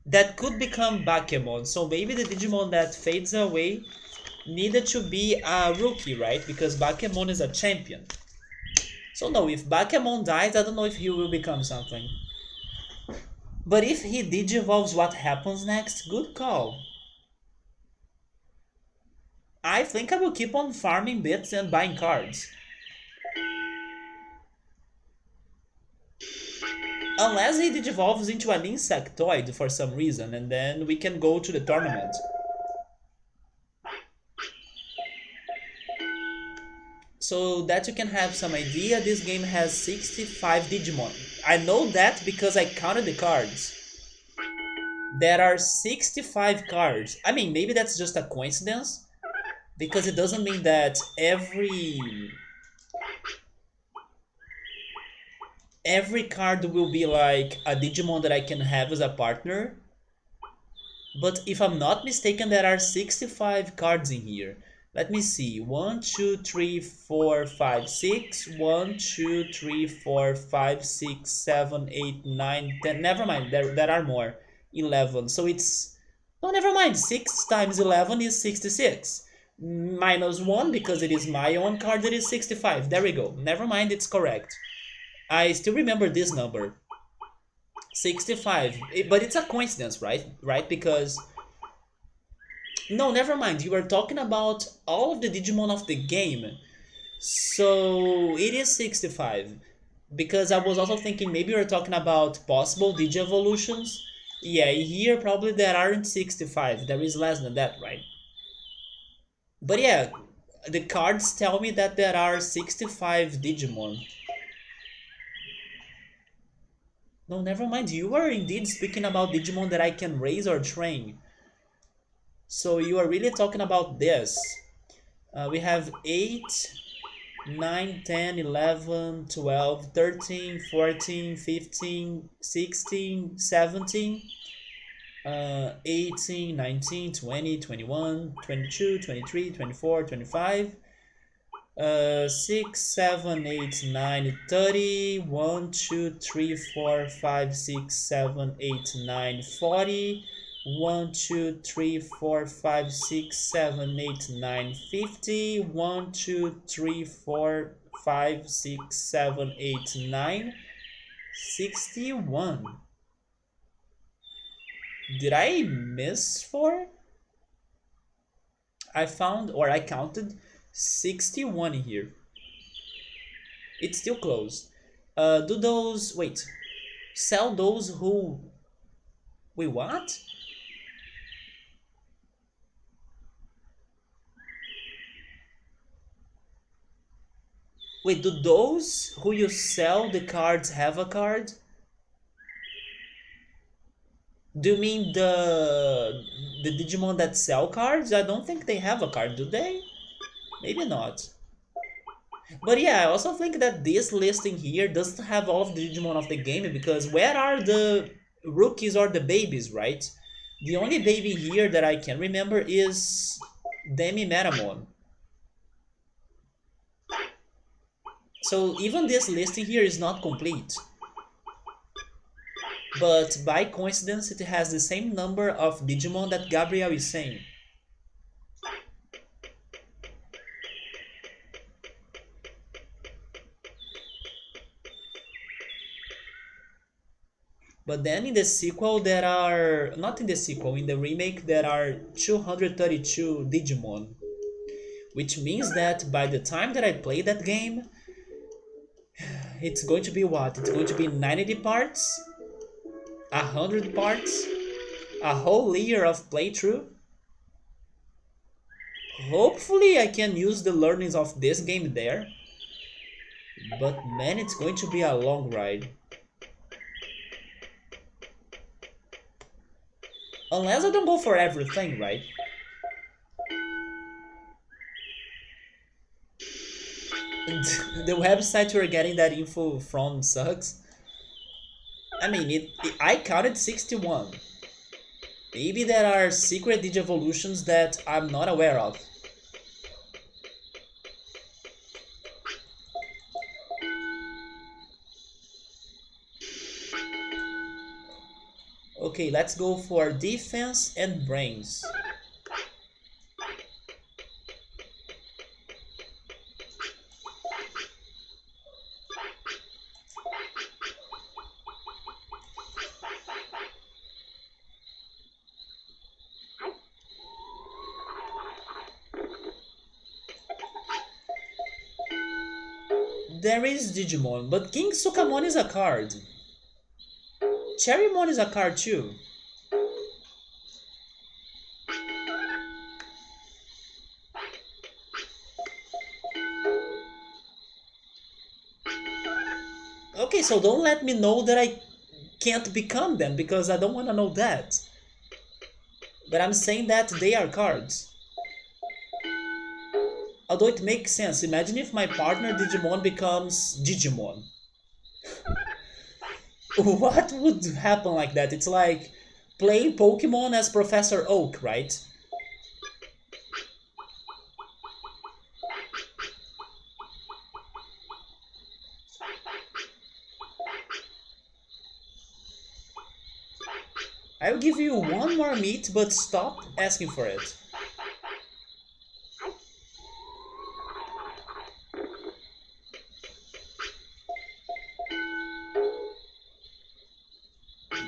that could become Bakemon. So maybe the Digimon that fades away needed to be a rookie, right? Because Bakemon is a champion. So no, if Bakemon dies, I don't know if he will become something. But if he digivolves, what happens next? Good call. I think I will keep on farming bits and buying cards. Unless he digivolves into an insectoid for some reason, and then we can go to the tournament. So that you can have some idea, this game has 65 Digimon. I know that because I counted the cards. There are 65 cards. I mean, maybe that's just a coincidence, because it doesn't mean that every card will be like a Digimon that I can have as a partner. But if I'm not mistaken, there are 65 cards in here. Let me see. 1, 2, 3, 4, 5, 6. 1, 2, 3, 4, 5, 6, 7, 8, 9, 10. Never mind. There are more. 11. So it's. No, never mind. 6 times 11 is 66. Minus 1 because it is my own card, it is 65. There we go. Never mind. It's correct. I still remember this number. 65. But it's a coincidence, right? Right? Because no, never mind. You were talking about all of the Digimon of the game. So it is 65. Because I was also thinking maybe you're talking about possible Digi-evolutions. Yeah, here probably there aren't 65. There is less than that, right? But yeah, the cards tell me that there are 65 Digimon. No, never mind. You are indeed speaking about Digimon that I can raise or train. So you are really talking about this. We have 8, 9, 10, 11, 12, 13, 14, 15, 16, 17, 18, 19, 20, 21, 22, 23, 24, 25, 6, 7, 8, 9, 30, 1, 2, 3, 4, 5, 6, 7, 8, 9, 40, 1, 2, 3, 4, 5, 6, 7, 8, 9, 50, 1, 2, 3, 4, 5, 6, 7, 8, 9, 61. Did I miss 4? I found, or I counted 61 here. It's still closed. Do those, wait, sell those who, wait, what? Wait, do those who you sell the cards have a card? Do you mean the Digimon that sell cards? I don't think they have a card, do they? Maybe not. But yeah, I also think that this listing here doesn't have all of the Digimon of the game because where are the rookies or the babies, right? The only baby here that I can remember is Demi Metamon. So even this listing here is not complete. But by coincidence, it has the same number of Digimon that Gabriel is saying. But then in the sequel there are, not in the sequel, in the remake there are 232 Digimon. Which means that by the time that I play that game, it's going to be what? It's going to be 90 parts? 100 parts? A whole year of playthrough? Hopefully I can use the learnings of this game there. But man, it's going to be a long ride. Unless I don't go for everything, right? The website you're getting that info from sucks. I mean, I counted 61. Maybe there are secret Digivolutions that I'm not aware of. Okay, let's go for defense and brains. There is Digimon, but King Sukamon is a card. Cherrymon is a card too. Okay, so don't let me know that I can't become them because I don't want to know that. But I'm saying that they are cards. Although it makes sense. Imagine if my partner Digimon becomes Digimon. What would happen like that? It's like playing Pokemon as Professor Oak, right? I will give you one more meat, but stop asking for it.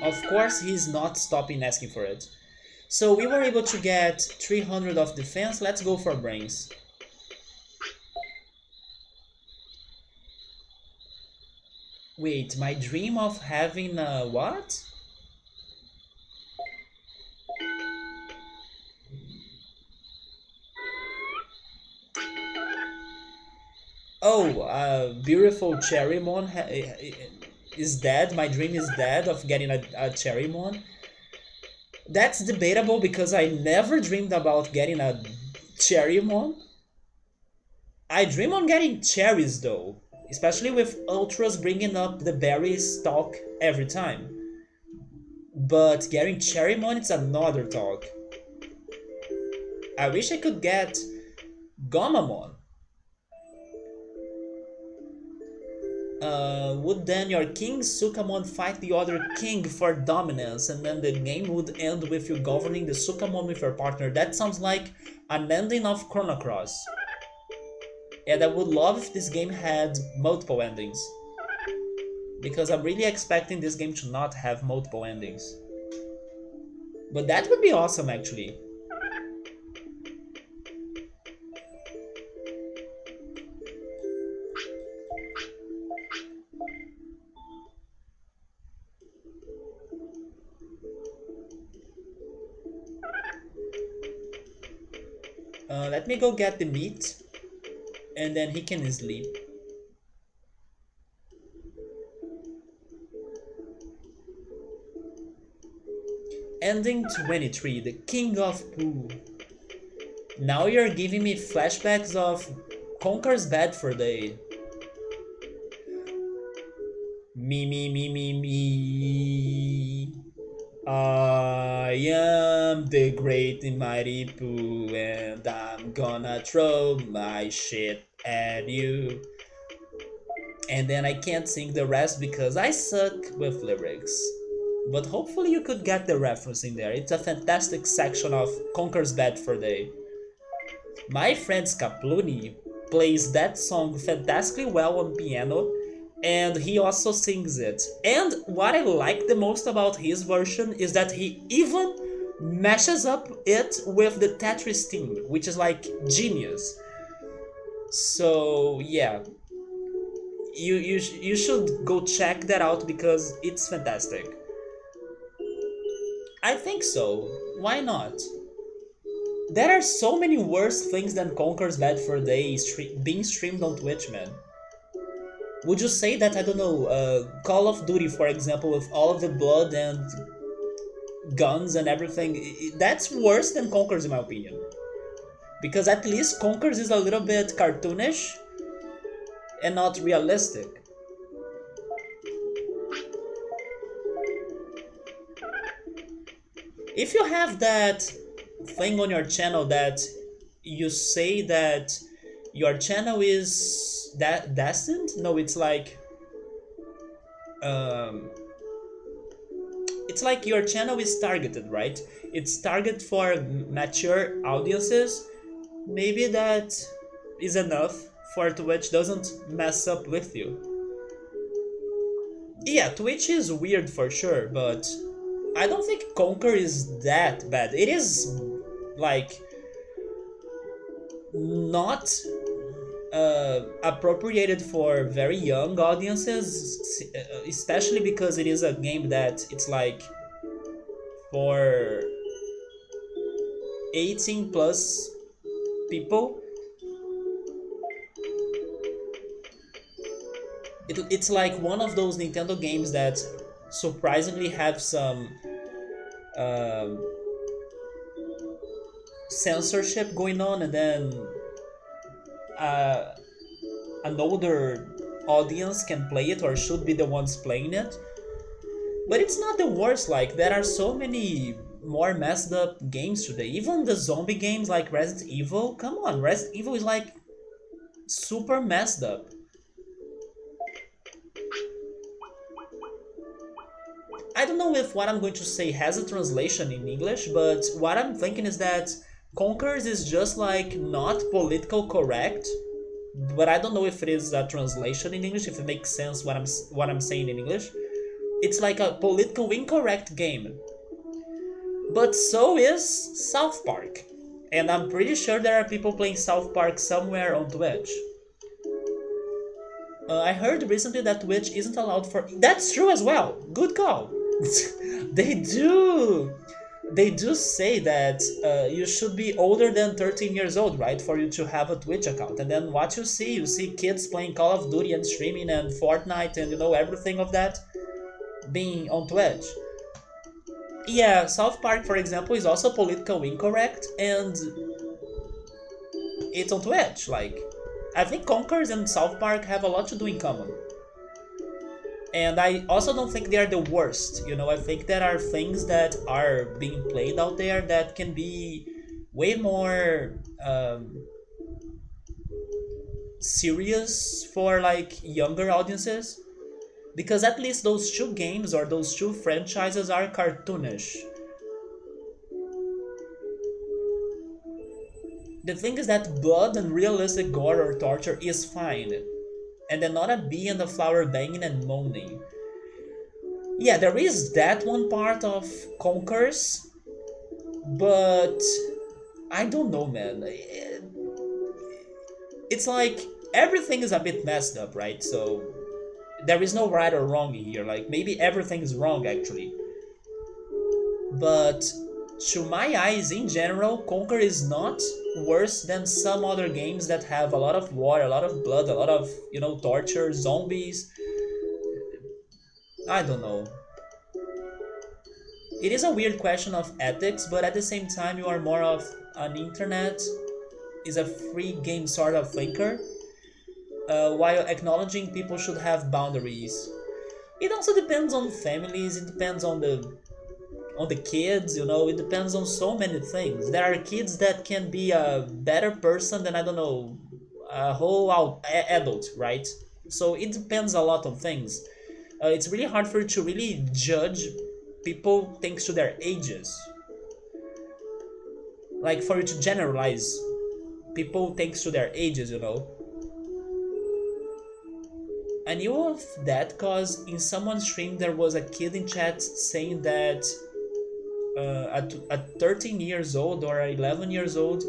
Of course, he's not stopping asking for it. So we were able to get 300 of defense. Let's go for brains. Wait, my dream of having a what? Oh, beautiful Cherrymon is dead. My dream is dead of getting a Cherrymon. That's debatable because I never dreamed about getting a Cherrymon. I dream on getting cherries though, especially with Ultras bringing up the berry stock every time. But getting Cherrymon, it's another talk. I wish I could get Gomamon. Would then your King Sukamon fight the other king for dominance, and then the game would end with you governing the Sukamon with your partner? That sounds like an ending of Chrono Cross. And I would love if this game had multiple endings. Because I'm really expecting this game to not have multiple endings. But that would be awesome actually. Let me go get the meat, and then he can sleep. Ending 23, the King of Pooh. Now you're giving me flashbacks of Conker's Bad for Day. Me. I am the great and mighty Pooh, and I'm gonna throw my shit at you. And then I can't sing the rest because I suck with lyrics. But hopefully you could get the reference in there. It's a fantastic section of Conker's Bad for Day. My friend Scapluni plays that song fantastically well on piano, and he also sings it. And what I like the most about his version is that he even mashes up it with the Tetris theme, which is like genius. So yeah, you should go check that out because it's fantastic. I think so. Why not? There are so many worse things than Conker's Bad for Day being streamed on Twitch, man. Would you say that, I don't know, Call of Duty, for example, with all of the blood and guns and everything, that's worse than Conker's in my opinion. Because at least Conker's is a little bit cartoonish and not realistic. If you have that thing on your channel that you say that your channel is destined, no, um it's like your channel is targeted, right? It's targeted for mature audiences. Maybe that is enough for Twitch doesn't mess up with you. Yeah, Twitch is weird for sure, but I don't think Conker is that bad. It is like not appropriated for very young audiences, especially because it is a game that it's like for 18 plus people. It's like one of those Nintendo games that surprisingly have some um, censorship going on, and then uh, an older audience can play it or should be the ones playing it. But it's not the worst. Like, there are so many more messed up games today. Even the zombie games like Resident Evil, come on, Resident Evil is like super messed up. I don't know if what I'm going to say has a translation in English, but what I'm thinking is that conkers is just like not political correct, but I don't know if it is a translation in English, if it makes sense what I'm saying in English. It's like a political incorrect game. But so is South Park. And I'm pretty sure there are people playing South Park somewhere on Twitch. I heard recently that Twitch isn't allowed for. That's true as well. Good call. they do. They do say that you should be older than 13 years old, right, for you to have a Twitch account. And then what you see kids playing Call of Duty and streaming and Fortnite and everything of that being on Twitch. Yeah, South Park, for example, is also political incorrect, and it's on Twitch. Like, I think Conkers and South Park have a lot to do in common. And I also don't think they are the worst. I think there are things that are being played out there that can be way more serious for like younger audiences. Because at least those two games or those two franchises are cartoonish. The thing is that blood and realistic gore or torture is fine. And then not a bee and a flower banging and moaning. Yeah, there is that one part of Conkers, but I don't know, man. It's like everything is a bit messed up, right? So there is no right or wrong here. Like, maybe everything is wrong actually. But to my eyes, in general, Conquer is not worse than some other games that have a lot of war, a lot of blood, a lot of, torture, zombies. I don't know. It is a weird question of ethics, but at the same time, you are more of an internet is a free game sort of thinker, while acknowledging people should have boundaries. It also depends on families. It depends on the kids. It depends on so many things. There are kids that can be a better person than, I don't know, a whole adult, right? So it depends a lot on things. It's really hard for you to really judge people thanks to their ages. Like, for you to generalize people thanks to their ages. I knew of that cause in someone's stream there was a kid in chat saying that at 13 years old or 11 years old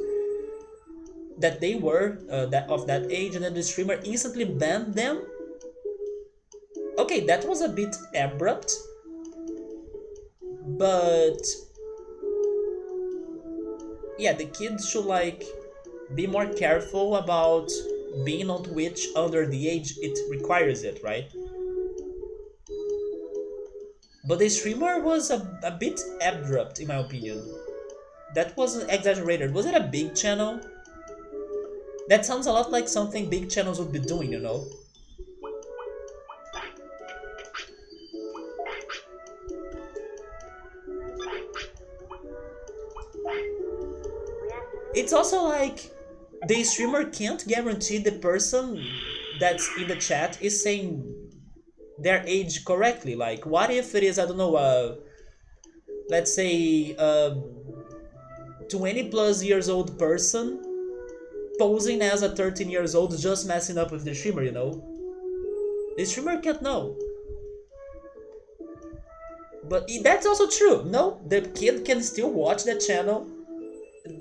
that they were that age, and then the streamer instantly banned them. Okay, that was a bit abrupt, but yeah, the kids should be more careful about being on Twitch under the age it requires it, right? But the streamer was a bit abrupt, in my opinion. That was exaggerated. Was it a big channel? That sounds a lot like something big channels would be doing. It's also like the streamer can't guarantee the person that's in the chat is saying their age correctly. Like, what if it is, I don't know, let's say 20 plus years old person posing as a 13 years old just messing up with the streamer. The streamer can't know. But that's also true. No, the kid can still watch the channel,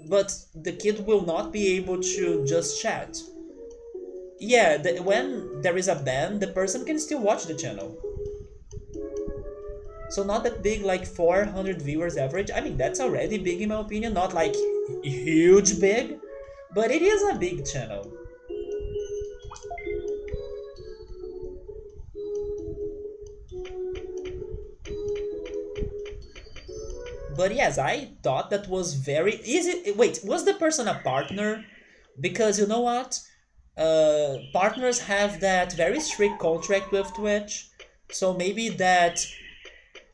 but the kid will not be able to just chat. Yeah, when there is a ban, the person can still watch the channel. So not that big, like 400 viewers average. I mean, that's already big in my opinion. Not like huge big, but it is a big channel. But yes, I thought that was very easy. Wait, was the person a partner? Because you know what? Partners have that very strict contract with Twitch. So maybe that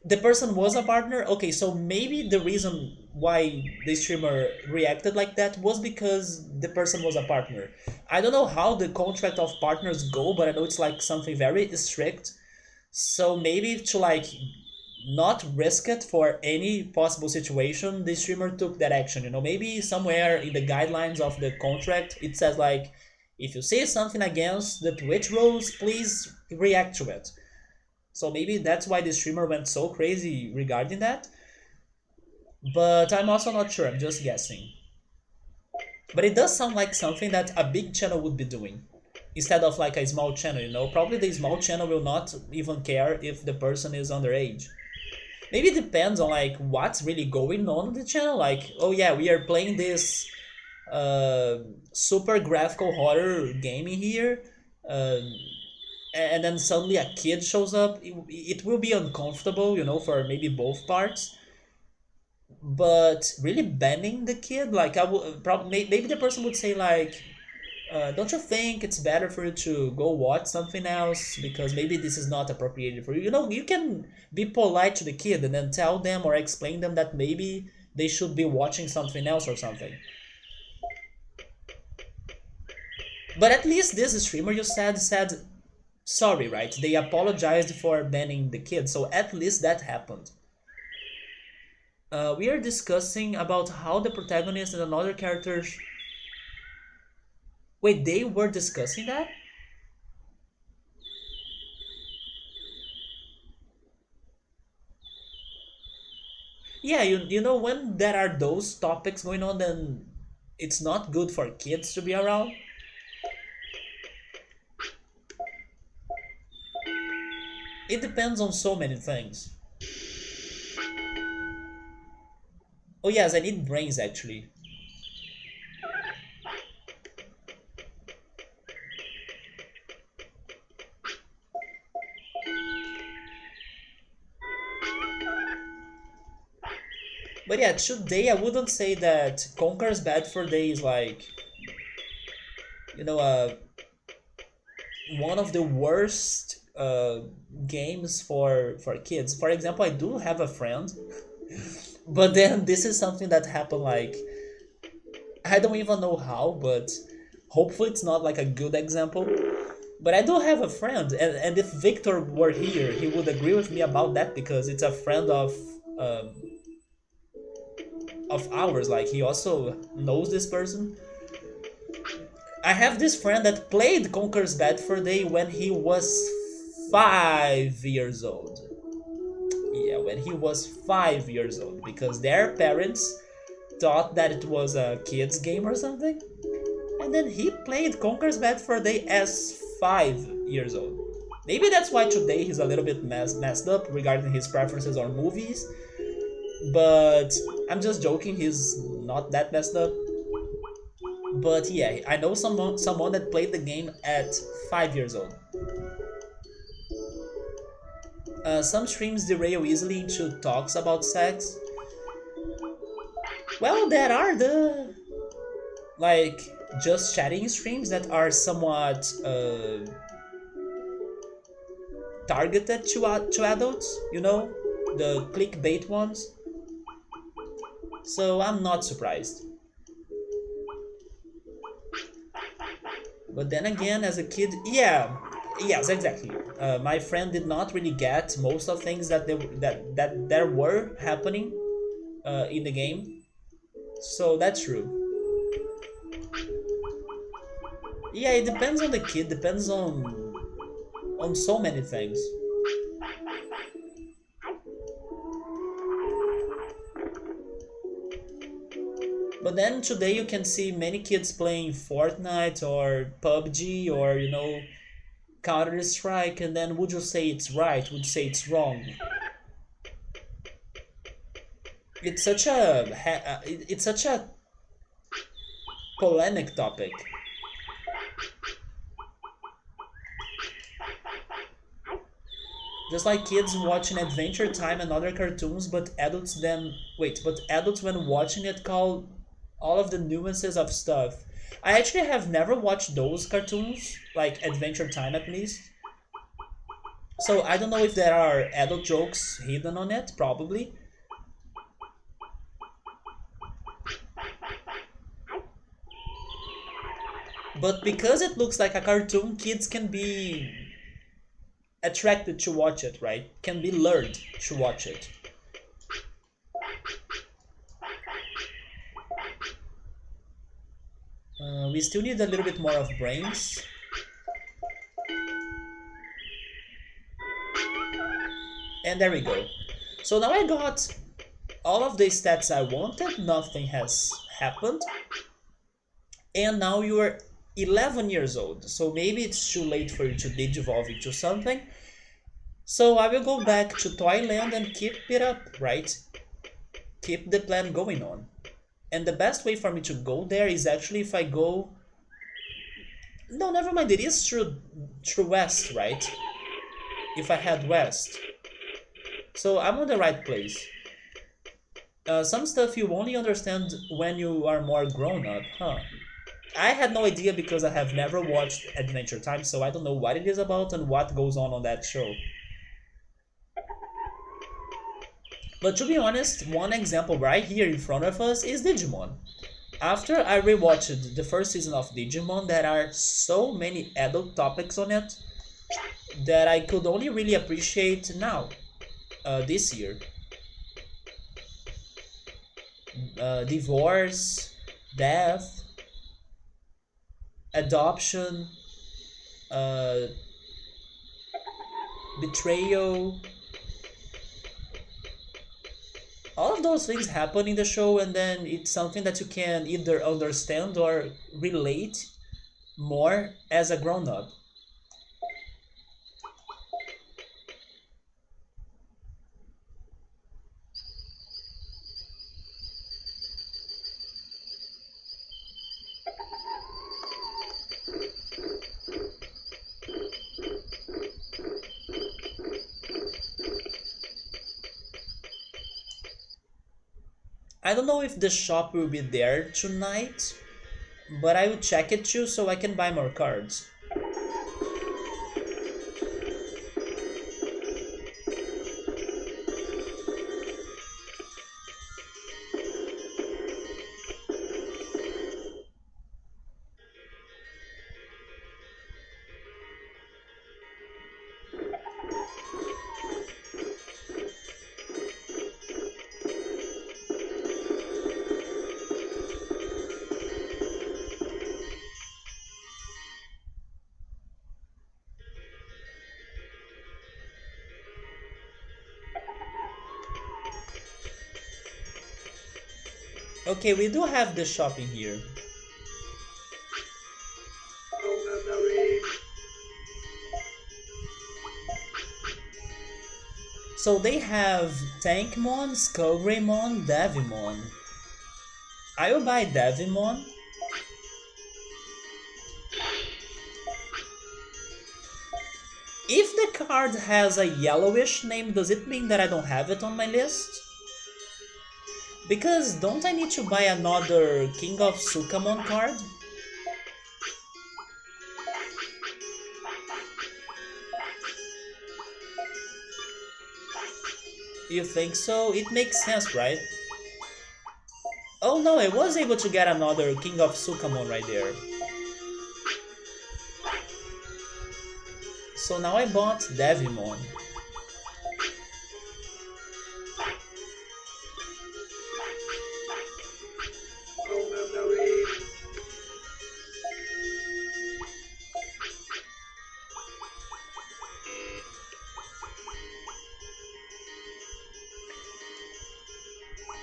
the person was a partner. Okay, so maybe the reason why the streamer reacted like that was because the person was a partner. I don't know how the contract of partners go, but I know it's like something very strict. So maybe to not risk it for any possible situation, the streamer took that action. Maybe somewhere in the guidelines of the contract it says like, if you see something against the Twitch rules, please react to it. So maybe that's why the streamer went so crazy regarding that. But I'm also not sure, I'm just guessing. But it does sound like something that a big channel would be doing instead of like a small channel. Probably the small channel will not even care if the person is underage. Maybe it depends on like what's really going on the channel. Like, oh yeah, we are playing this uh, super graphical horror game in here, uh, and then suddenly a kid shows up. It will be uncomfortable, for maybe both parts. But really banning the kid, like I would probably, maybe the person would say like, don't you think it's better for you to go watch something else because maybe this is not appropriate for you? You can be polite to the kid and then tell them or explain them that maybe they should be watching something else or something. But at least this streamer you said sorry, right? They apologized for banning the kid, so at least that happened. We are discussing about how the protagonist and another characters. Wait, they were discussing that? Yeah, when there are those topics going on, then it's not good for kids to be around. It depends on so many things. Oh yes, I need brains actually. But yeah, today I wouldn't say that Conker's Bad Fur Day is like, you know, uh, one of the worst games for kids. For example, I do have a friend, but then this is something that happened like, I don't even know how, but hopefully it's not like a good example. But I do have a friend, and if Victor were here, he would agree with me about that because it's a friend um, of ours. Like he also knows this person. I have this friend that played Conker's Bad Fur Day when he was 5 years old. Yeah, when he was 5 years old, because their parents thought that it was a kids game or something, and then he played Conker's Bad Fur Day as 5 years old. Maybe that's why today he's a little bit messed up regarding his preferences on movies, but I'm just joking. He's not that messed up. But yeah, I know someone that played the game at 5 years old. Some streams derail easily into talks about sex. Well, there are the like just chatting streams that are somewhat targeted to adults. The clickbait ones. So I'm not surprised. But then again, as a kid, yeah, yes, exactly. My friend did not really get most of things that there were happening in the game. So that's true. Yeah, it depends on the kid. Depends on so many things. But then today you can see many kids playing Fortnite or PUBG or Counter Strike, and then would you say it's right? Would you say it's wrong? It's such a polemic topic. Just like kids watching Adventure Time and other cartoons, but adults when watching it call all of the nuances of stuff. I actually have never watched those cartoons, like Adventure Time at least. So I don't know if there are adult jokes hidden on it, probably. But because it looks like a cartoon, kids can be attracted to watch it, right? Can be lured to watch it. We still need a little bit more of brains. And there we go. So now I got all of the stats I wanted, nothing has happened. And now you are 11 years old, so maybe it's too late for you to digivolve into something. So I will go back to Toyland and keep it up, right? Keep the plan going on. And the best way for me to go there is actually if I go... No, never mind, it is through west, right? If I head west. So I'm on the right place. Some stuff you only understand when you are more grown up, huh? I had no idea because I have never watched Adventure Time, so I don't know what it is about and what goes on that show. But to be honest, one example right here in front of us is Digimon. After I rewatched the first season of Digimon, there are so many adult topics on it that I could only really appreciate now, this year. Divorce, death, adoption, uh, betrayal. All of those things happen in the show, and then it's something that you can either understand or relate more as a grown up. I don't know if the shop will be there tonight, but I will check it too so I can buy more cards. Okay, we do have the shopping here. So they have Tankmon, Skullgreymon, Devimon. I will buy Devimon. If the card has a yellowish name, does it mean that I don't have it on my list? Because don't I need to buy another King of Sukamon card? You think so? It makes sense, right? Oh no, I was able to get another King of Sukamon right there. So now I bought Devimon.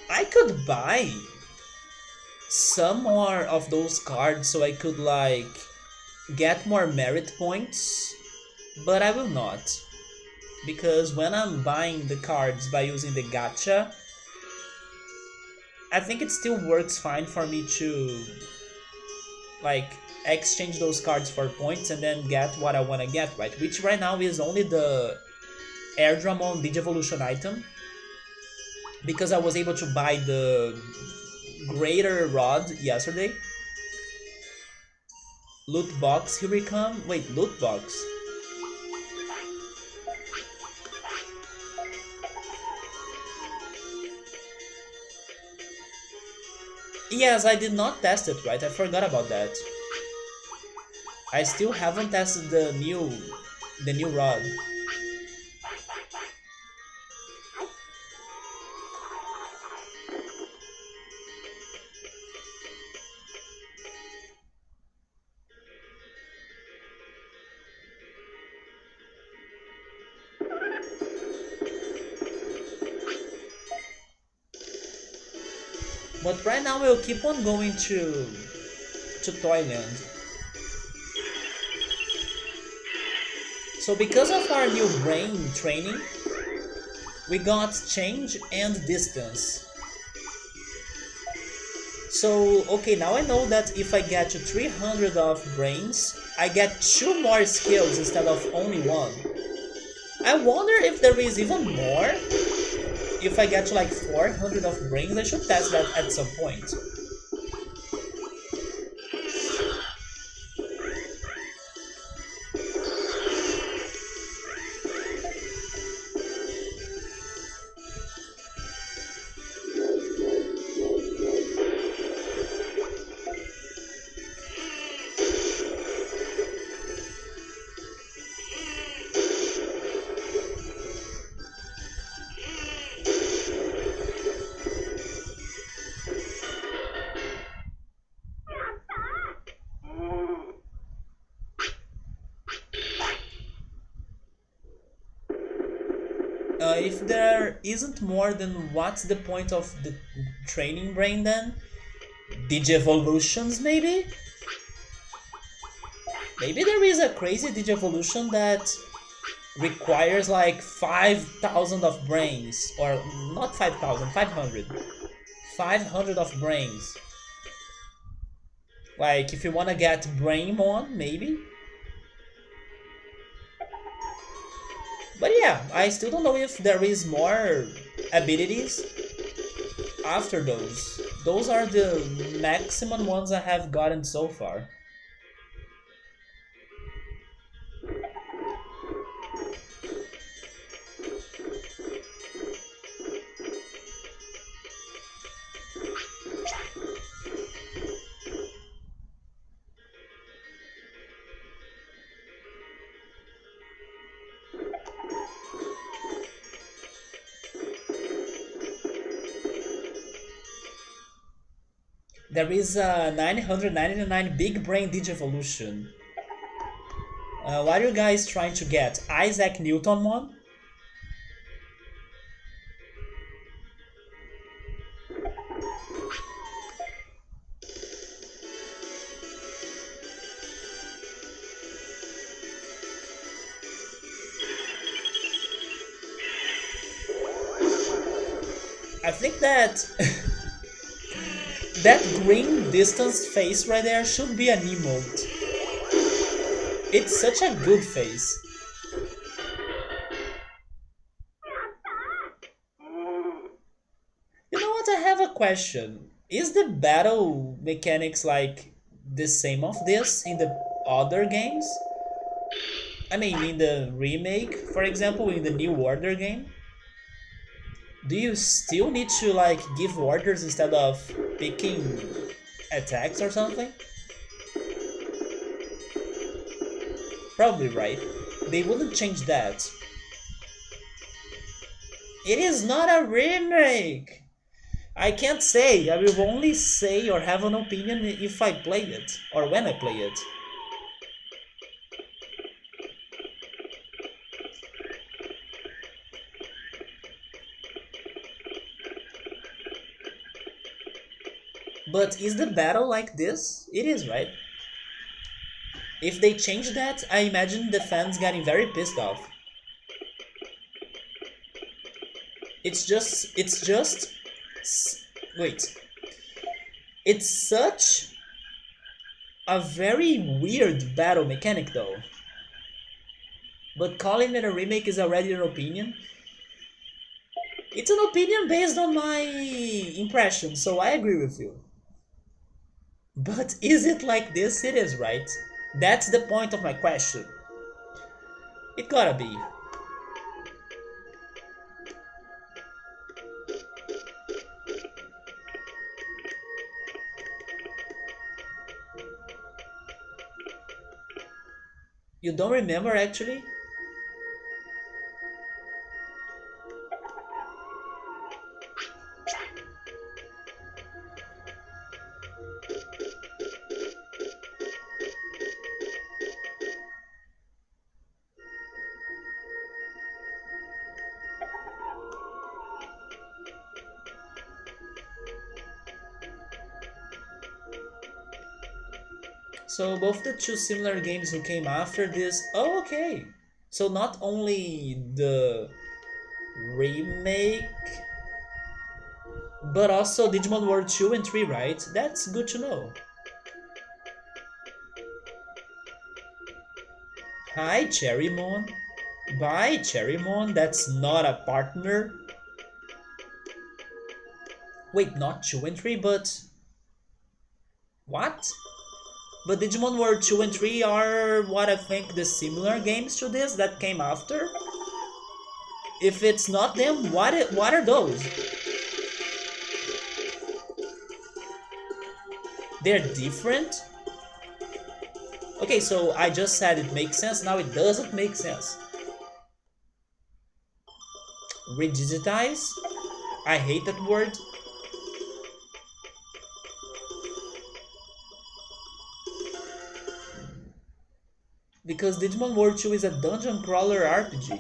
I could buy some more of those cards so I could like get more merit points, but I will not. Because when I'm buying the cards by using the gacha, I think it still works fine for me to like exchange those cards for points and then get what I want to get, right? Which right now is only the Airdramon Digivolution item, because I was able to buy the greater rod yesterday. Loot box, here we come. Wait, loot box. Yes, I did not test it, right? I forgot about that. I still haven't tested the new rod. But right now we'll keep on going to Toyland. So because of our new brain training, we got change and distance. So, okay, now I know that if I get to 300 of brains, I get 2 more skills instead of only 1. I wonder if there is even more. If I get to like 400 of brains, I should test that at some point. If there isn't more, then what's the point of the training brain then? Digivolutions, maybe? Maybe there is a crazy Digivolution that requires like 5,000 of brains. Or not 5,000, 500. 500 of brains. Like, if you wanna get Brainmon, maybe? But yeah, I still don't know if there is more abilities after those. Those are the maximum ones I have gotten so far. There is a 999 Big Brain Digivolution. What are you guys trying to get? Isaac Newtonmon? I think that that green distance face right there should be an emote. It's such a good face. You know what? I have a question. Is the battle mechanics like the same of this in the other games? I mean, in the remake, for example, in the New Order game? Do you still need to like give orders instead of picking attacks or something? Probably right. They wouldn't change that. It is not a remake! I can't say. I will only say or have an opinion if I play it, or when I play it. But is the battle like this? It is, right? If they change that, I imagine the fans getting very pissed off. It's just, wait. It's such a very weird battle mechanic though. But calling it a remake is already an opinion. It's an opinion based on my impression, so I agree with you. But is it like this? It is, right? That's the point of my question. It gotta be. You don't remember actually? So both the two similar games who came after this. Oh, okay. So not only the remake, but also Digimon World 2 and 3, right? That's good to know. Hi, Cherrymon. Bye, Cherrymon. That's not a partner. Wait, not 2 and 3, but... What? But Digimon World 2 and 3 are what I think the similar games to this that came after? If it's not them, what are those? They're different? Okay, so I just said it makes sense, now it doesn't make sense. Redigitize? I hate that word. Because Digimon World 2 is a dungeon crawler RPG.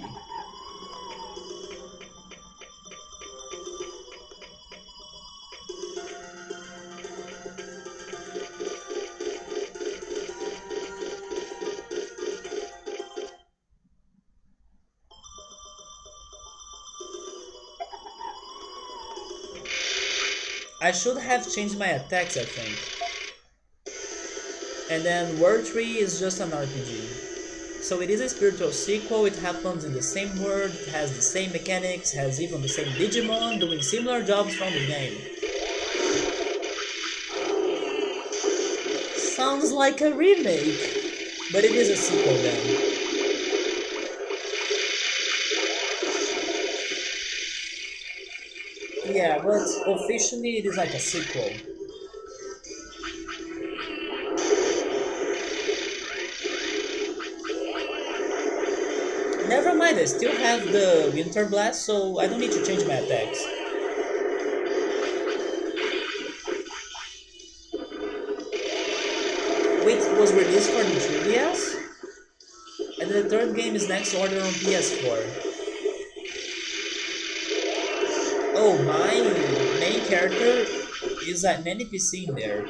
I should have changed my attacks, I think. And then World 3 is just an RPG. So it is a spiritual sequel, it happens in the same world, it has the same mechanics, has even the same Digimon doing similar jobs from the game. Sounds like a remake, but it is a sequel then. Yeah, but officially it is like a sequel. Never mind, I still have the Winter Blast, so I don't need to change my attacks. Wait, it was released for the 3DS? And the third game is next order on PS4. Oh, my main character is an NPC in there.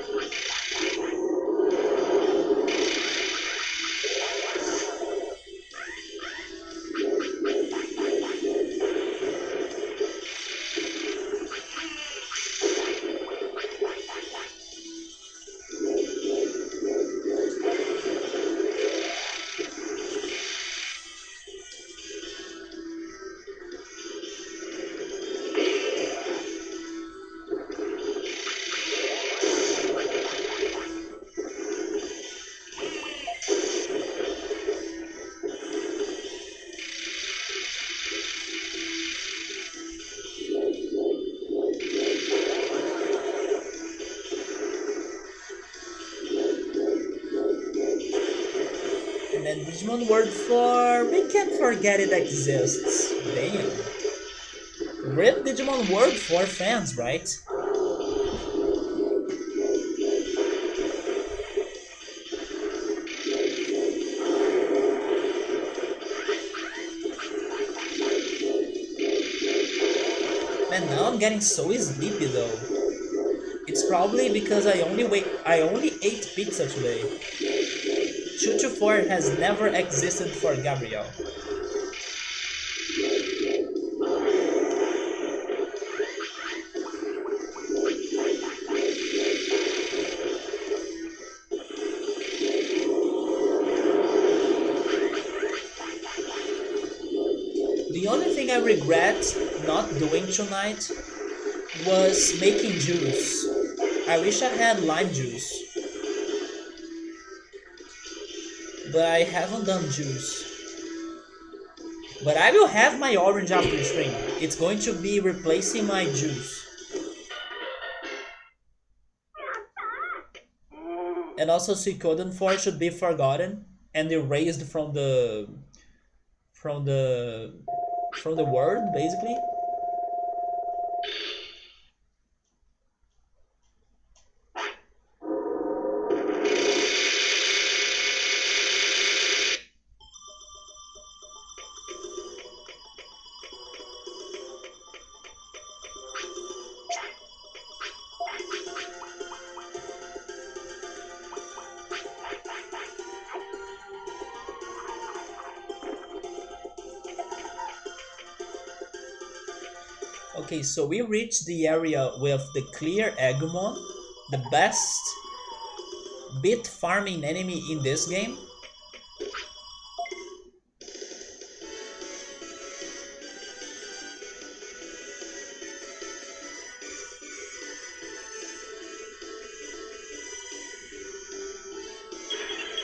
And then Digimon World 4, we can't forget it exists. Damn. RIP Digimon World 4 fans, right? Man, now I'm getting so sleepy though. It's probably because I only ate pizza today. Choo 4 has never existed for Gabriel. The only thing I regret not doing tonight was making juice. I wish I had lime juice. But I haven't done juice. But I will have my orange after stream. It's going to be replacing my juice. And also Suikoden 4 should be forgotten and erased from the from the world, basically. Okay, so we reached the area with the clear Agumon, the best bit farming enemy in this game.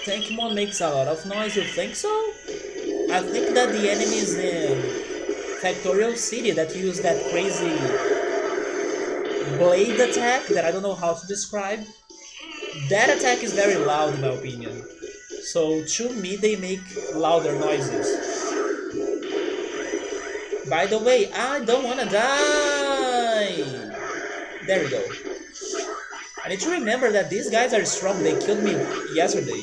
Tankmon makes a lot of noise, you think so? I think that the enemies in Factorial City that use that crazy blade attack that I don't know how to describe, that attack is very loud in my opinion. So to me they make louder noises. By the way, I don't wanna die! There we go. I need to remember that these guys are strong, they killed me yesterday.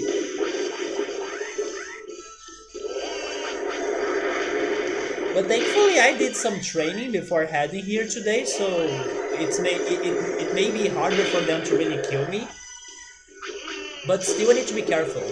But thankfully I did some training before heading here today, so it may be harder for them to really kill me. But still I need to be careful.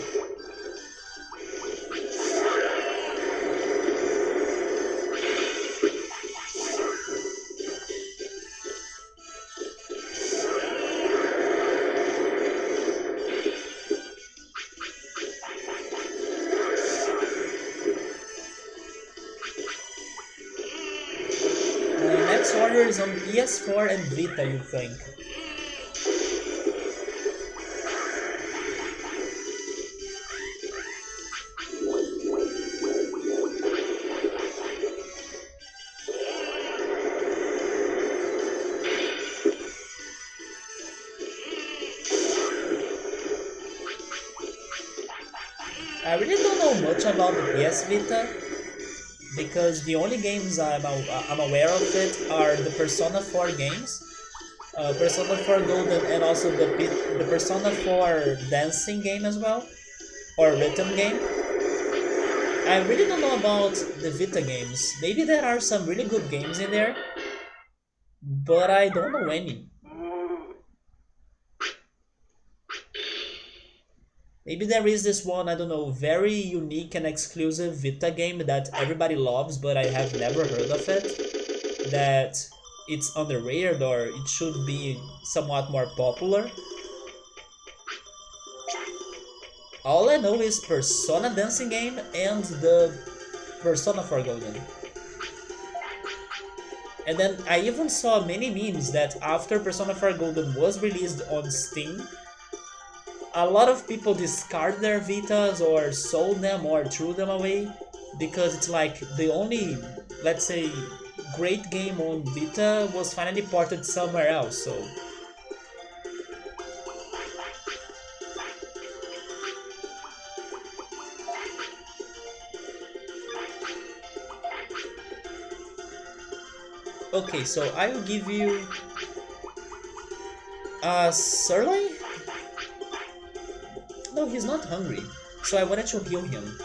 Next order is on PS4 and Vita, you think. I really don't know much about the PS Vita, because the only games I'm aware of it are the Persona 4 games, Persona 4 Golden, and also the Persona 4 dancing game as well, or rhythm game. I really don't know about the Vita games. Maybe there are some really good games in there, but I don't know any. Maybe there is this one, I don't know, very unique and exclusive Vita game that everybody loves, but I have never heard of it. That it's underrated or it should be somewhat more popular. All I know is Persona dancing game and the Persona 4 Golden. And then I even saw many memes that after Persona 4 Golden was released on Steam, a lot of people discard their Vitas or sold them or threw them away because it's like the only, let's say, great game on Vita was finally ported somewhere else, so... Okay, so I will give you... Surly? No, he's not hungry, so I wanted to heal him.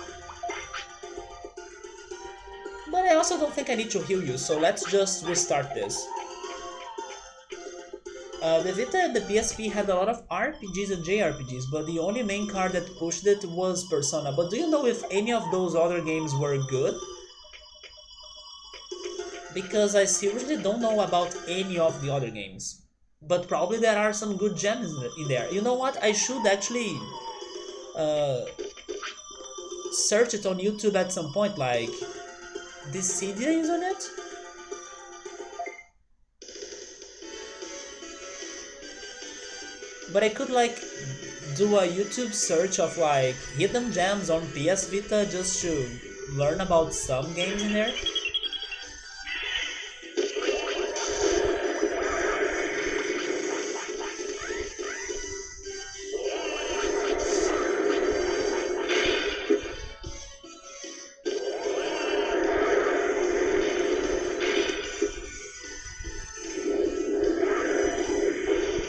But I also don't think I need to heal you, so let's just restart this. The Vita and the PSP had a lot of RPGs and JRPGs, but the only main card that pushed it was Persona. But do you know if any of those other games were good? Because I seriously don't know about any of the other games. But probably there are some good gems in there. You know what? I should actually search it on YouTube at some point, like this CD is on it. But I could like do a YouTube search of like hidden gems on PS Vita just to learn about some games in there.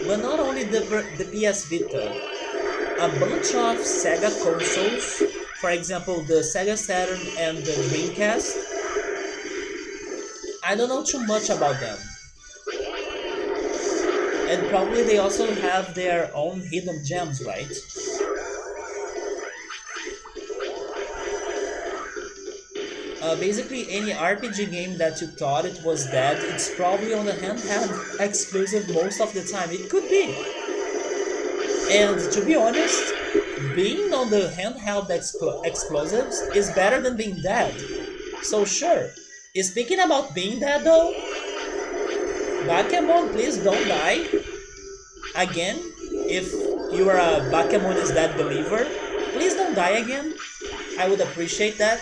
But not only the PS Vita, a bunch of Sega consoles, for example the Sega Saturn and the Dreamcast, I don't know too much about them. And probably they also have their own hidden gems, right? Basically, any RPG game that you thought it was dead, it's probably on the handheld exclusive most of the time. It could be. And to be honest, being on the handheld exclusives is better than being dead. So sure. Speaking about being dead though, Bakemon, please don't die. Again, if you are a Bakemon is dead believer, please don't die again. I would appreciate that.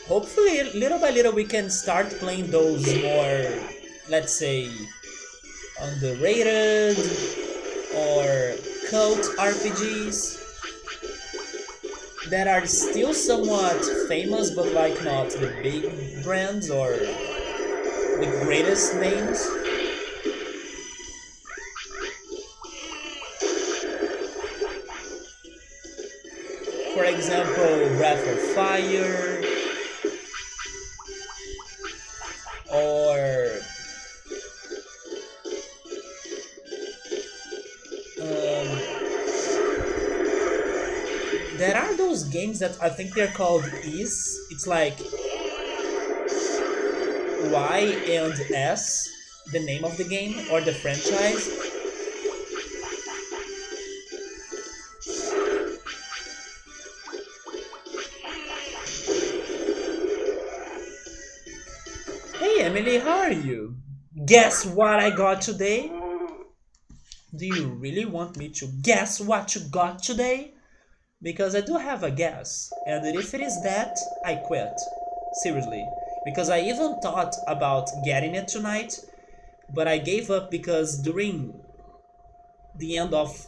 Hopefully, little by little, we can start playing those more, let's say, underrated or cult RPGs that are still somewhat famous, but like not the big brands or the greatest names. For example, Breath of Fire, or there are those games that I think they're called Is. It's like Y and S, the name of the game or the franchise. Hey Emily, how are you? Guess what I got today? Do you really want me to guess what you got today? Because I do have a guess, and if it is that, I quit. Seriously. Because I even thought about getting it tonight, but I gave up because during the end of,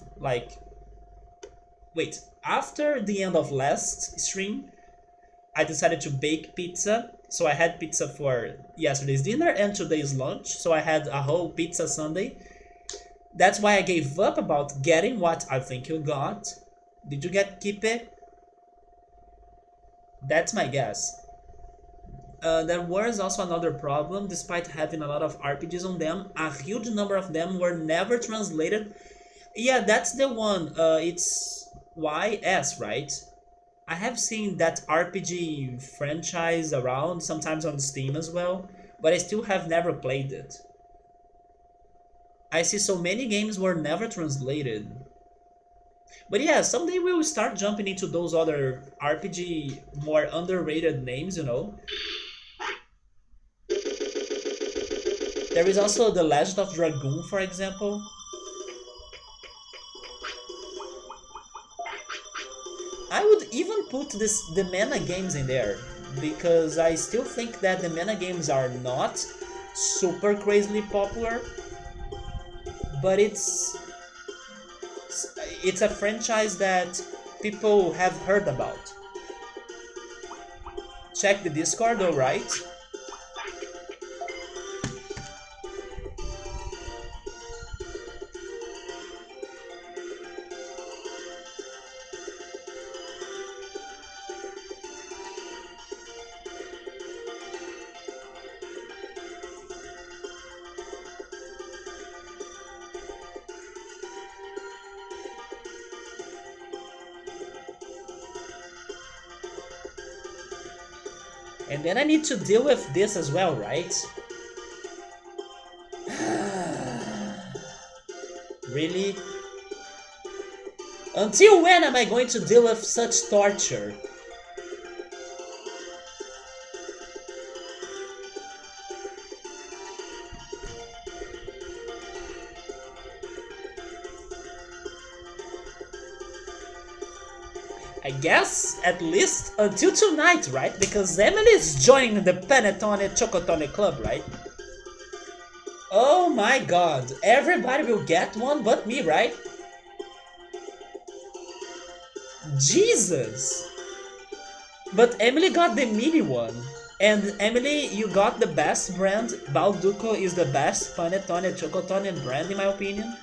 after the end of last stream, I decided to bake pizza. So I had pizza for yesterday's dinner and today's lunch, so I had a whole pizza Sunday. That's why I gave up about getting what I think you got. Did you get Kipe? That's my guess. There was also another problem. Despite having a lot of RPGs on them, a huge number of them were never translated. Yeah, that's the one. It's YS, right? I have seen that RPG franchise around, sometimes on Steam as well, but I still have never played it. I see so many games were never translated. But yeah, someday we will start jumping into those other RPG more underrated names, you know. There is also The Legend of Dragoon, for example. I would even put the mana games in there, because I still think that the mana games are not super crazily popular, but it's a franchise that people have heard about. Check the Discord, alright? And then I need to deal with this as well, right? Really? Until when am I going to deal with such torture? I guess at least until tonight, right? Because Emily is joining the Panettone Chocotone Club, right? Oh my god, everybody will get one but me, right? Jesus! But Emily got the mini one. And Emily, you got the best brand. Balduco is the best Panettone Chocotone brand in my opinion.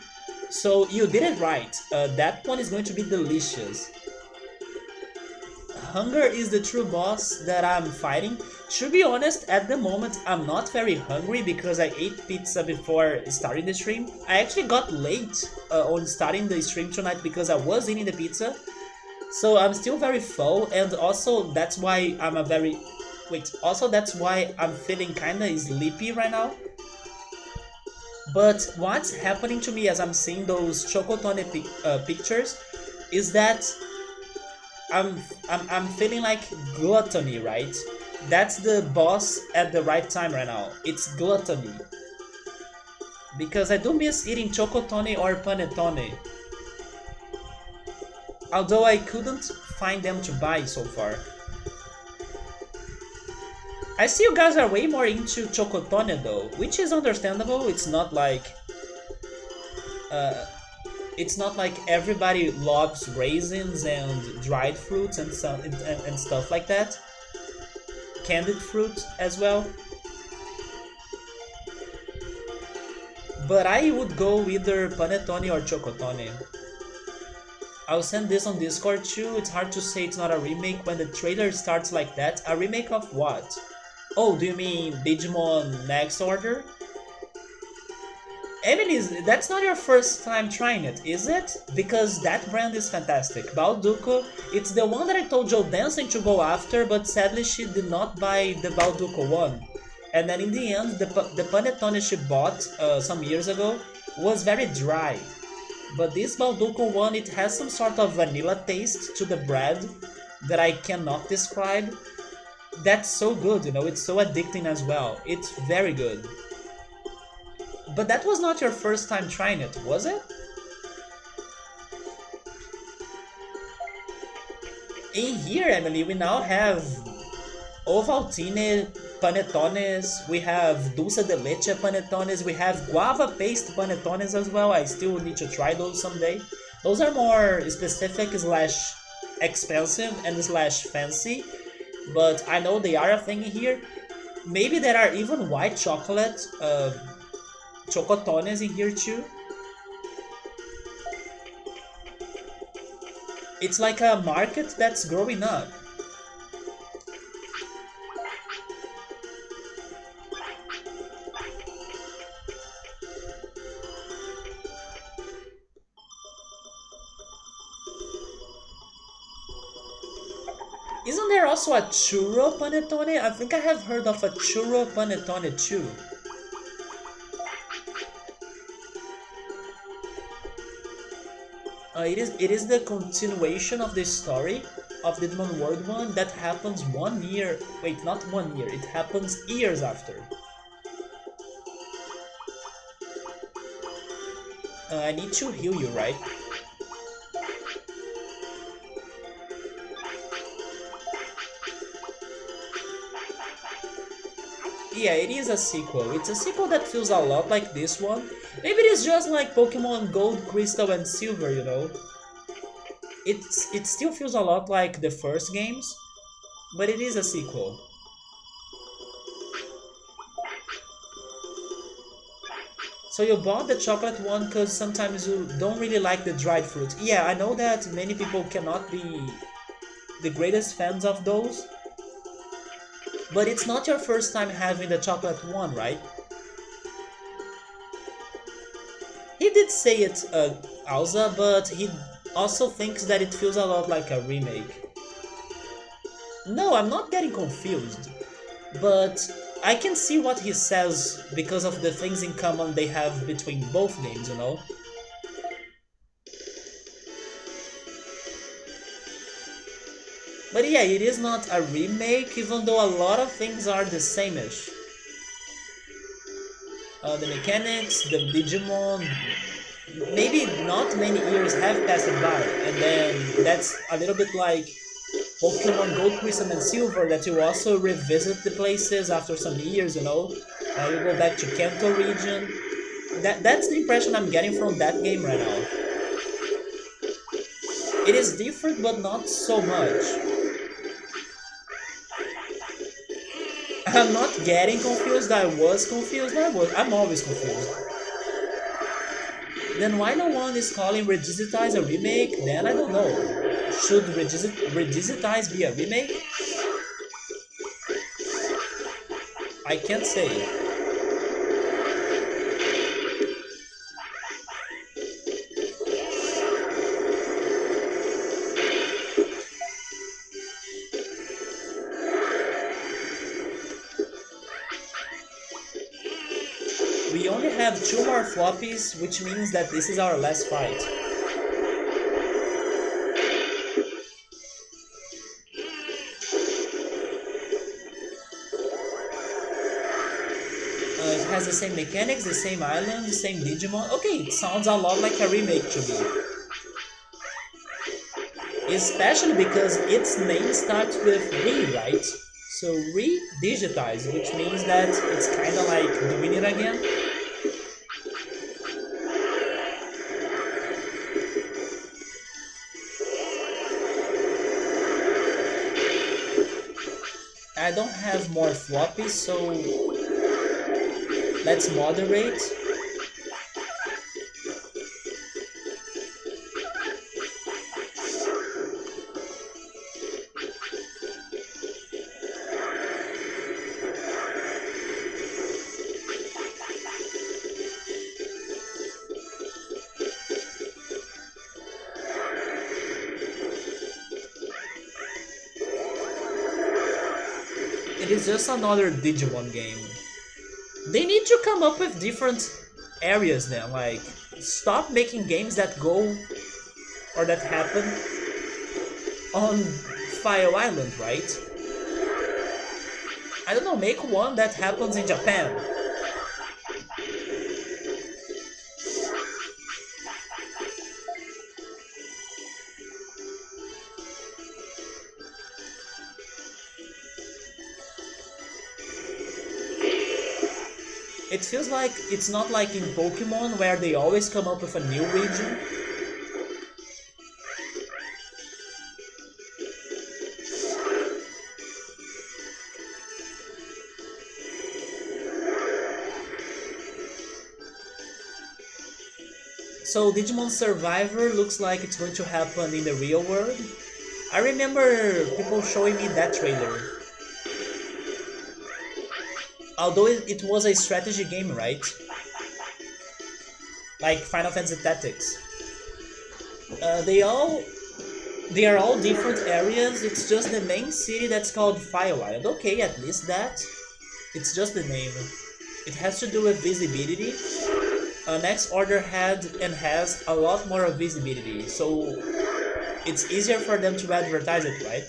So you did it right. That one is going to be delicious. hunger is the true boss that I'm fighting. To be honest, at the moment I'm not very hungry because I ate pizza before starting the stream. I actually got late on starting the stream tonight because I was eating the pizza. So I'm still very full, and also that's why I'm a very... Wait, also that's why I'm feeling kinda sleepy right now. But what's happening to me as I'm seeing those Chocotone pictures is that I'm feeling like gluttony, right? That's the boss at the right time right now. It's gluttony. Because I do miss eating Chocotone or Panettone. Although I couldn't find them to buy so far. I see you guys are way more into Chocotone though, which is understandable. It's not like everybody loves raisins and dried fruits and stuff like that. Candied fruit as well. But I would go either Panettone or Chocotone. I'll send this on Discord too. It's hard to say it's not a remake when the trailer starts like that. A remake of what? Oh, do you mean Digimon Next Order? Emily, that's not your first time trying it, is it? Because that brand is fantastic. Balduco, it's the one that I told Joe Dancing to go after, but sadly she did not buy the Balduco one. And then in the end, the Panettone she bought some years ago was very dry. But this Balduco one, it has some sort of vanilla taste to the bread that I cannot describe. That's so good, you know, it's so addicting as well. It's very good. But that was not your first time trying it, was it? In here, Emily, we now have Ovaltine panettones, we have dulce de leche panettones, we have guava paste panettones as well. I still need to try those someday. Those are more specific slash expensive and slash fancy, but I know they are a thing here. Maybe there are even white chocolate chocotones in here too. It's like a market that's growing up. Isn't there also a churro panettone? I think I have heard of a churro panettone too. It is the continuation of the story of the Digimon World one that happens 1 year. Wait, not 1 year. It happens years after. I need to heal you, right? Yeah, it is a sequel. It's a sequel that feels a lot like this one. Maybe it is just like Pokemon Gold, Crystal, and Silver, you know? It still feels a lot like the first games, but it is a sequel. So you bought the chocolate one because sometimes you don't really like the dried fruit. Yeah, I know that many people cannot be the greatest fans of those. But it's not your first time having the chocolate one, right? He did say it, Alza, but he also thinks that it feels a lot like a remake. No, I'm not getting confused, but I can see what he says because of the things in common they have between both games, you know? But yeah, it is not a remake, even though a lot of things are the same-ish. The mechanics, the Digimon, maybe not many years have passed by, and then that's a little bit like Pokemon Gold, Crystal, and Silver, that you also revisit the places after some years, you know? You go back to Kanto region. That's the impression I'm getting from that game right now. It is different, but not so much. I'm not getting confused. I was confused. I'm always confused. Then why no one is calling Redigitize a remake? Then I don't know. Should Redigitize be a remake? I can't say. We only have 2 more floppies, which means that this is our last fight. It has the same mechanics, the same island, the same Digimon. Okay, it sounds a lot like a remake to me. Especially because its name starts with Re, right? So Re-digitize, which means that it's kinda like doing it again. I don't have more floppies, so let's moderate. It is just another Digimon game. They need to come up with different areas then, like stop making games that go or that happen on Fire Island, right? I don't know, make one that happens in Japan. It feels like it's not like in Pokemon where they always come up with a new region. So Digimon Survivor looks like it's going to happen in the real world. I remember people showing me that trailer. Although it was a strategy game, right? Like Final Fantasy Tactics. They are all different areas. It's just the main city that's called Firewild. Okay, at least that. It's just the name. It has to do with visibility. Next Order had and has a lot more visibility, so it's easier for them to advertise it, right?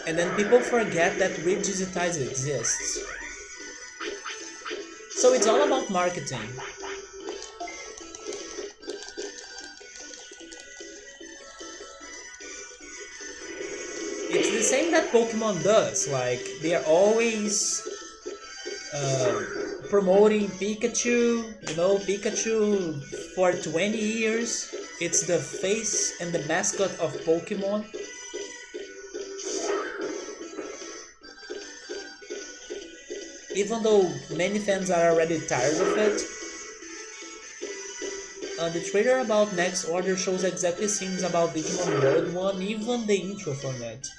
And then people forget that Redigitize exists. So it's all about marketing. It's the same that Pokemon does, like they are always promoting Pikachu, Pikachu for 20 years. It's the face and the mascot of Pokemon. Even though many fans are already tired of it, the trailer about Next Order shows exactly scenes about Digimon World 1, even the intro for it.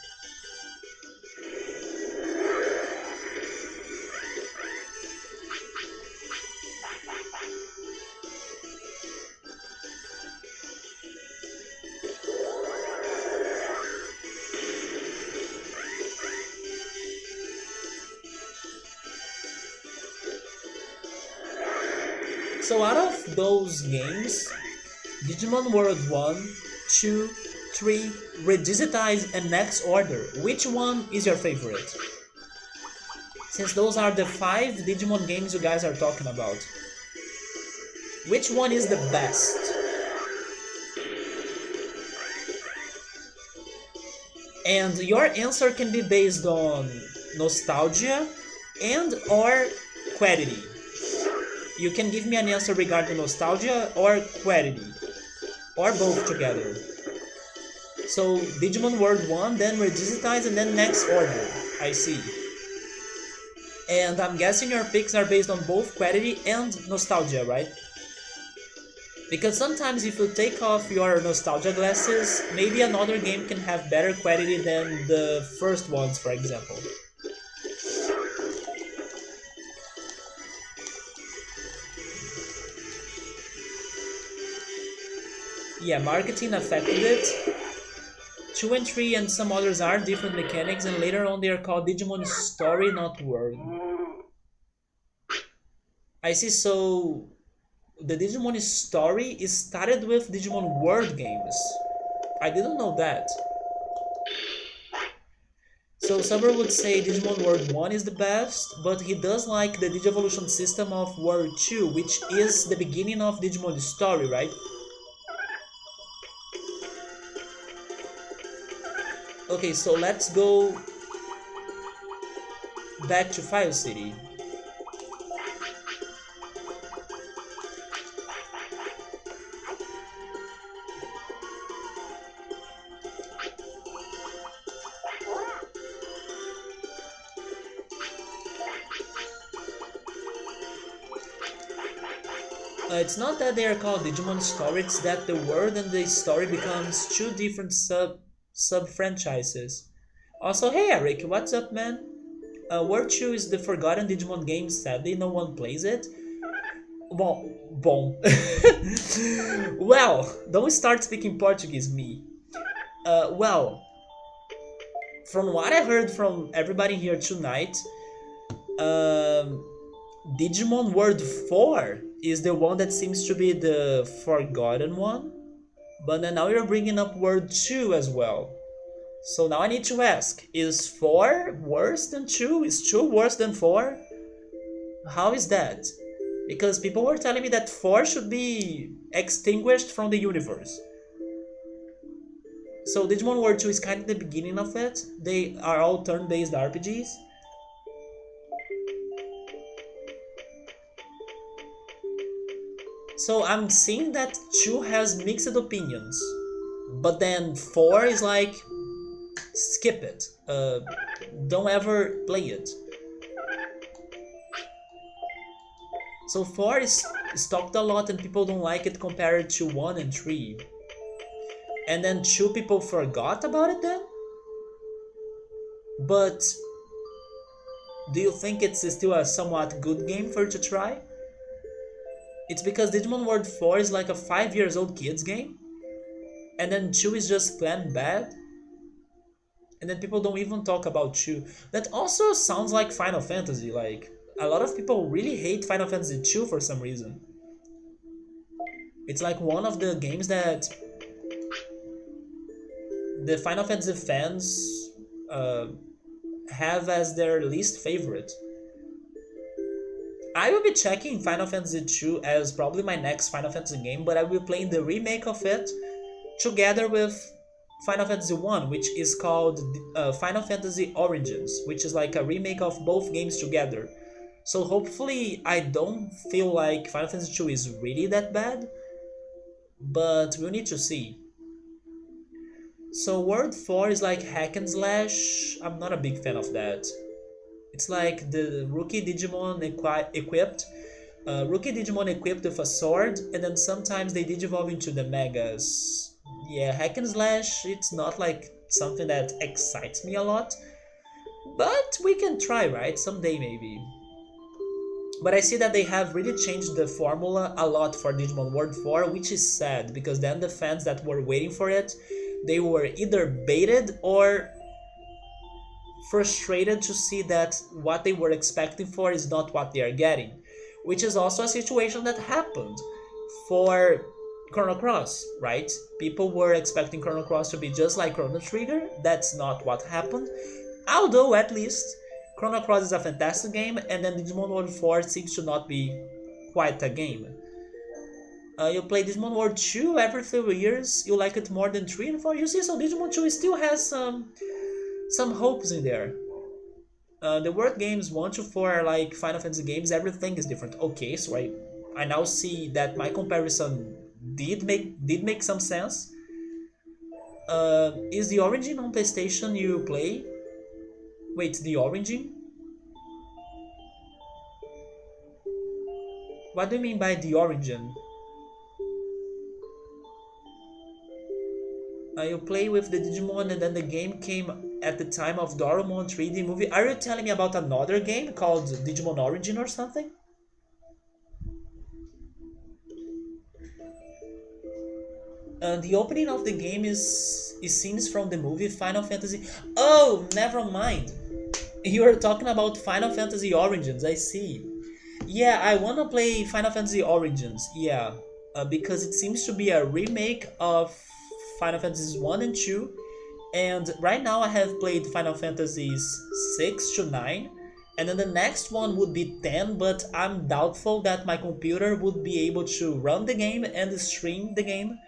So out of those games, Digimon World 1, 2, 3, Redigitize and Next Order, which one is your favorite? Since those are the 5 Digimon games you guys are talking about. Which one is the best? And your answer can be based on nostalgia and or quality. You can give me an answer regarding nostalgia or quality, or both together. So Digimon World 1, then Redigitize, and then next order. I see. And I'm guessing your picks are based on both quality and nostalgia, right? Because sometimes if you take off your nostalgia glasses, maybe another game can have better quality than the first ones, for example. Yeah, marketing affected it. 2 and 3 and some others are different mechanics, and later on they are called Digimon Story, not World. I see, so the Digimon Story is started with Digimon World games. I didn't know that. So Saber would say Digimon World 1 is the best, but he does like the Digivolution system of World 2, which is the beginning of Digimon Story, right? Okay, so let's go back to File City. It's not that they are called Digimon Story, it's that the world and the story becomes two different sub franchises. Also, hey Eric, what's up, man? World 2 is the forgotten Digimon game, sadly no one plays it. Bom. Well, don't start speaking Portuguese, me. Well, from what I heard from everybody here tonight, um, Digimon World 4 is the one that seems to be the forgotten one. But then now you're bringing up World 2 as well. So now I need to ask, is 4 worse than 2? Is 2 worse than 4? How is that? Because people were telling me that 4 should be extinguished from the universe. So Digimon World 2 is kind of the beginning of it. They are all turn-based RPGs. So I'm seeing that 2 has mixed opinions. But then 4 is like, skip it. Don't ever play it. So 4 is talked a lot and people don't like it compared to 1 and 3. And then 2 people forgot about it then? But do you think it's still a somewhat good game for you to try? It's because Digimon World 4 is like a 5 years old kids game, and then 2 is just plain bad, and then people don't even talk about 2. That also sounds like Final Fantasy, like a lot of people really hate Final Fantasy 2 for some reason. It's like one of the games that the Final Fantasy fans have as their least favorite. I will be checking Final Fantasy 2 as probably my next Final Fantasy game, but I will be playing the remake of it together with Final Fantasy 1, which is called Final Fantasy Origins, which is like a remake of both games together. So hopefully I don't feel like Final Fantasy 2 is really that bad, but we'll need to see. So World 4 is like hack and slash. I'm not a big fan of that. It's like the rookie Digimon equipped. Rookie Digimon equipped with a sword, and then sometimes they digivolve into the Megas. Yeah, hack and slash, it's not like something that excites me a lot. But we can try, right? Someday maybe. But I see that they have really changed the formula a lot for Digimon World 4, which is sad, because then the fans that were waiting for it, they were either baited or frustrated to see that what they were expecting for is not what they are getting, which is also a situation that happened for Chrono Cross, right? People were expecting Chrono Cross to be just like Chrono Trigger. That's not what happened, although at least Chrono Cross is a fantastic game, and then Digimon World 4 seems to not be quite a game. You play Digimon World 2 every few years, you like it more than 3 and 4. You see, so Digimon 2 still has some hopes in there. The word games 1 to 4 are like Final Fantasy games, everything is different. Okay, so I now see that my comparison did make some sense. Is the Origin on PlayStation you play? Wait, the Origin? What do you mean by the Origin? You play with the Digimon and then the game came at the time of Doremon 3D movie. Are you telling me about another game called Digimon Origin or something? The opening of the game is scenes from the movie Final Fantasy. Oh, never mind. You are talking about Final Fantasy Origins. I see. Yeah, I wanna play Final Fantasy Origins. Yeah, because it seems to be a remake of Final Fantasies 1 and 2. And right now I have played Final Fantasies 6 to 9. And then the next one would be 10, but I'm doubtful that my computer would be able to run the game and stream the game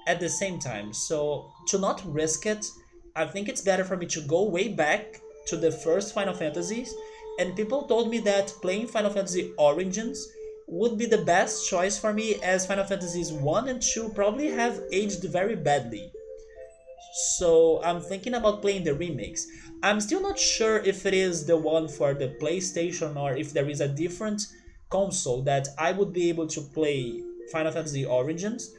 at the same time. So to not risk it, I think it's better for me to go way back to the first Final Fantasies. And people told me that playing Final Fantasy Origins would be the best choice for me, as Final Fantasies 1 and 2 probably have aged very badly. So I'm thinking about playing the remakes. I'm still not sure if it is the one for the PlayStation or if there is a different console that I would be able to play Final Fantasy Origins.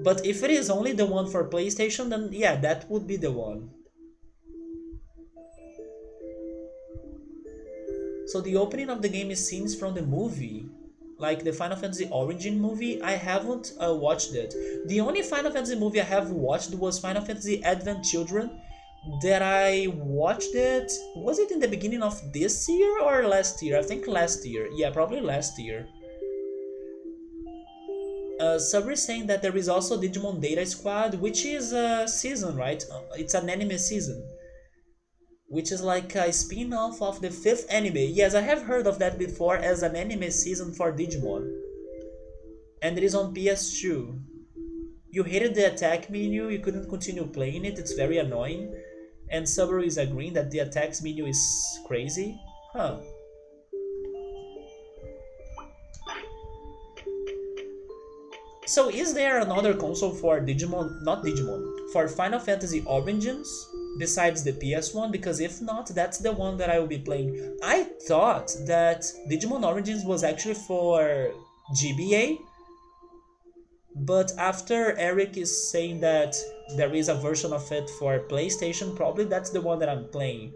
But if it is only the one for PlayStation, then yeah, that would be the one. So the opening of the game is scenes from the movie. Like the Final Fantasy Origin movie, I haven't watched it. The only Final Fantasy movie I have watched was Final Fantasy Advent Children. That I watched it. Was it in the beginning of this year or last year? I think last year. Yeah, probably last year. Sabri is saying that there is also Digimon Data Squad, which is a season, right? It's an anime season, which is like a spin-off of the fifth anime. Yes, I have heard of that before as an anime season for Digimon. And it is on PS2. You hated the attack menu, you couldn't continue playing it, it's very annoying. And Subaru is agreeing that the attacks menu is crazy. Huh. So is there another console for Digimon, not Digimon, for Final Fantasy Origins besides the PS1? Because if not, that's the one that I will be playing. I thought that Digimon Origins was actually for GBA, but after Eric is saying that there is a version of it for PlayStation, probably that's the one that I'm playing.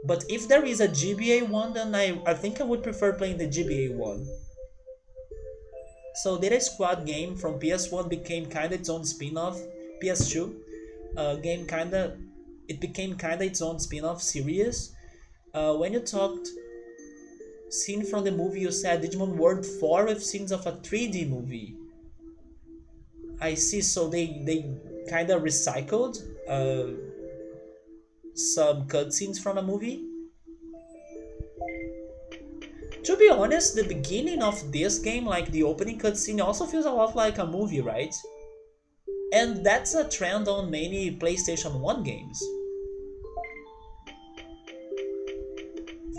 But if there is a GBA one, then I think I would prefer playing the GBA one. So Data Squad game from PS1 became kinda its own spin-off. PS2 game kinda it became kinda its own spin-off series. When you talked scene from the movie, you said Digimon World 4 with scenes of a 3D movie. I see. So they kinda recycled some cutscenes from a movie. To be honest, the beginning of this game, like the opening cutscene, also feels a lot like a movie, right? And that's a trend on many PlayStation 1 games.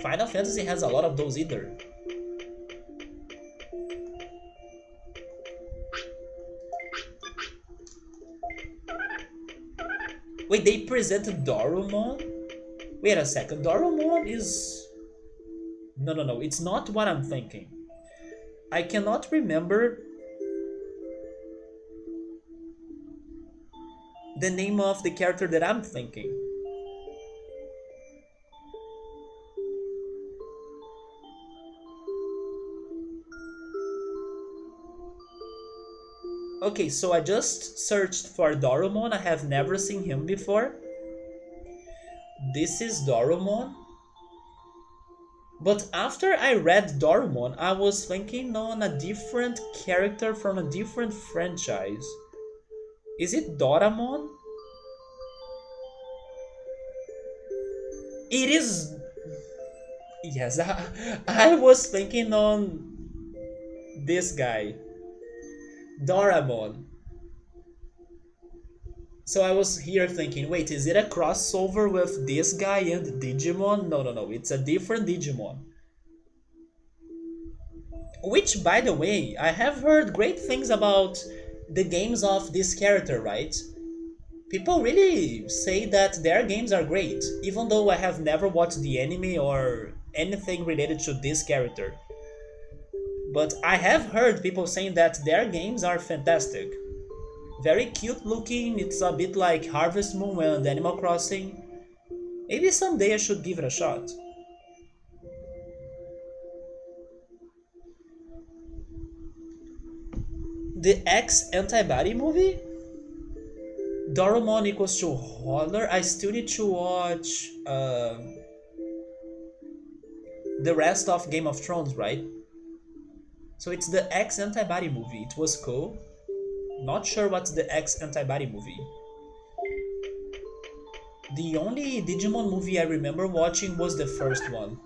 Final Fantasy has a lot of those either. Wait, they presented Dorumon? Wait a second, Dorumon is... No, it's not what I'm thinking. I cannot remember the name of the character that I'm thinking. Okay, so I just searched for Dorumon. I have never seen him before. This is Dorumon. But after I read Dorumon, I was thinking on a different character from a different franchise. Is it Doramon? It is... Yes, I was thinking on this guy. Doramon. So I was here thinking, wait, is it a crossover with this guy and Digimon? No, no, no, it's a different Digimon. Which, by the way, I have heard great things about the games of this character, right? People really say that their games are great, even though I have never watched the anime or anything related to this character. But I have heard people saying that their games are fantastic. Very cute looking, it's a bit like Harvest Moon and Animal Crossing. Maybe someday I should give it a shot. The X Antibody movie? Dorumon equals to horror. I still need to watch the rest of Game of Thrones, right? So it's the X Antibody movie. It was cool. Not sure what's the X Antibody movie. The only Digimon movie I remember watching was the first one.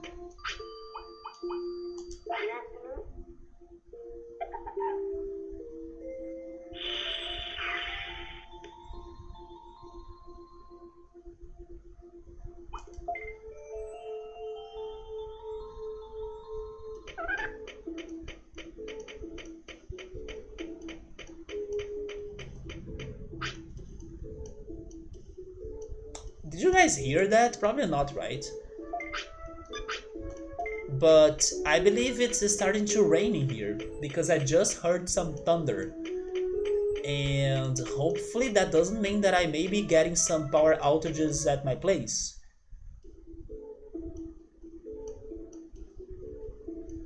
Did you guys hear that? Probably not, right? But I believe it's starting to rain in here because I just heard some thunder. And hopefully that doesn't mean that I may be getting some power outages at my place.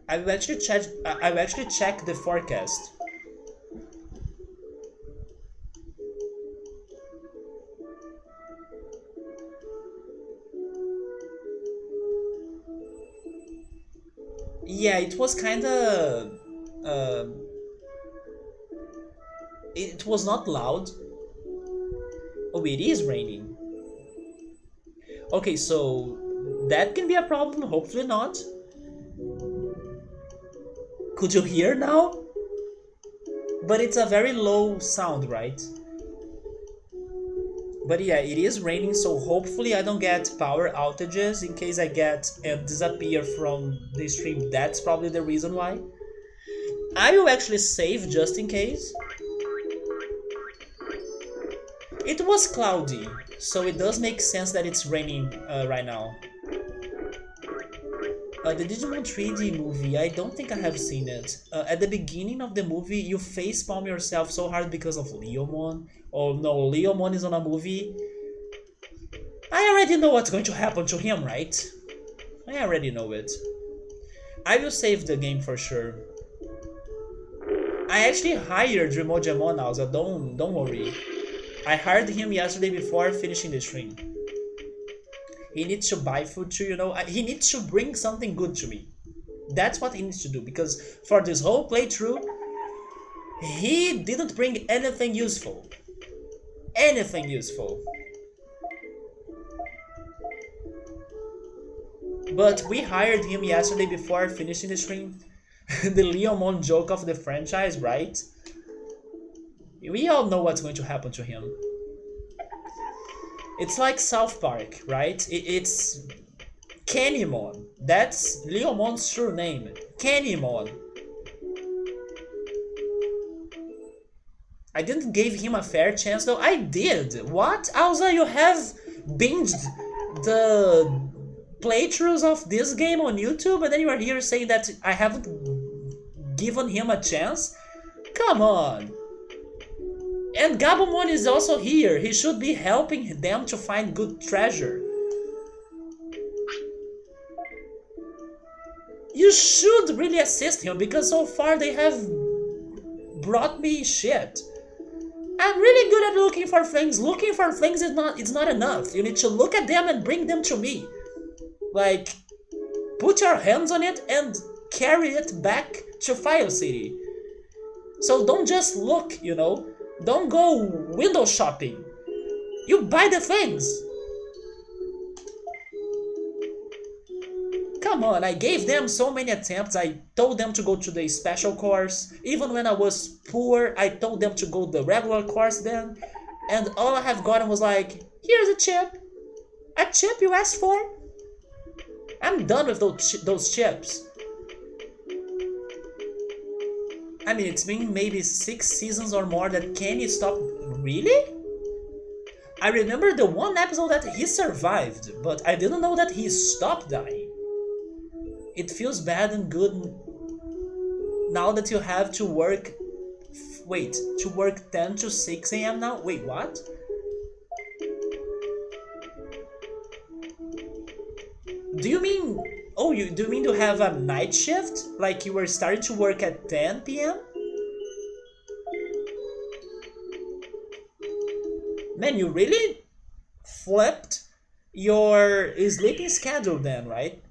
I will actually check the forecast. Yeah, it was kinda. Uh, it was not loud. Oh, it is raining. Okay, so that can be a problem. Hopefully not. Could you hear now? But it's a very low sound, right? But yeah, it is raining, so hopefully I don't get power outages in case I get and disappear from the stream. That's probably the reason why. I will actually save just in case. It was cloudy, so it does make sense that it's raining right now. The Digimon 3D movie, I don't think I have seen it. At the beginning of the movie, you facepalm yourself so hard because of Leomon. Oh no, Leomon is on a movie. I already know what's going to happen to him, right? I already know it. I will save the game for sure. I actually hired Remojamon now, so don't worry. I hired him yesterday before finishing the stream. He needs to buy food too, you know. He needs to bring something good to me. That's what he needs to do, because for this whole playthrough, he didn't bring anything useful. Anything useful. But we hired him yesterday before finishing the stream. The Leomon joke of the franchise, right? We all know what's going to happen to him. It's like South Park, right? It's Kunemon. That's Leomon's true name. Kunemon. I didn't give him a fair chance though. I did. What? Alza, you have binged the playthroughs of this game on YouTube and then you are here saying that I haven't given him a chance? Come on. And Gabumon is also here. He should be helping them to find good treasure. You should really assist him because so far they have brought me shit. I'm really good at looking for things. Looking for things is not enough. You need to look at them and bring them to me. Like, put your hands on it and carry it back to File City. So don't just look, you know. Don't go window shopping. You buy the things. Come on, I gave them so many attempts. I told them to go to the special course. Even when I was poor, I told them to go the regular course then. and all I have gotten was like, here's a chip you asked for. I'm done with those chips. I mean, it's been maybe 6 seasons or more that Kenny stopped. Really? I remember the one episode that he survived, but I didn't know that he stopped dying. It feels bad and good now that you have to work. Wait, to work 10 to 6 a.m. now? Wait, what? Do you mean. Oh, you do you mean to have a night shift? Like you were starting to work at 10 p.m.? Man, you really flipped your sleeping schedule then, right?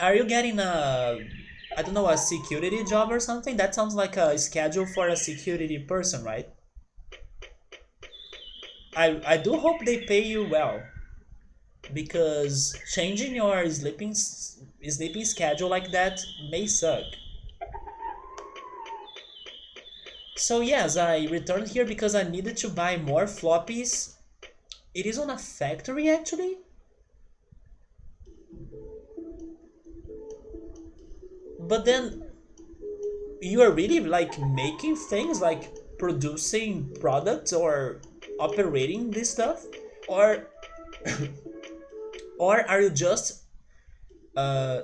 Are you getting I don't know, a security job or something? That sounds like a schedule for a security person, right? I do hope they pay you well because changing your sleeping schedule like that may suck. So yes, I returned here because I needed to buy more floppies. It is on a factory actually. But then you are really like making things like producing products or operating this stuff, or or are you just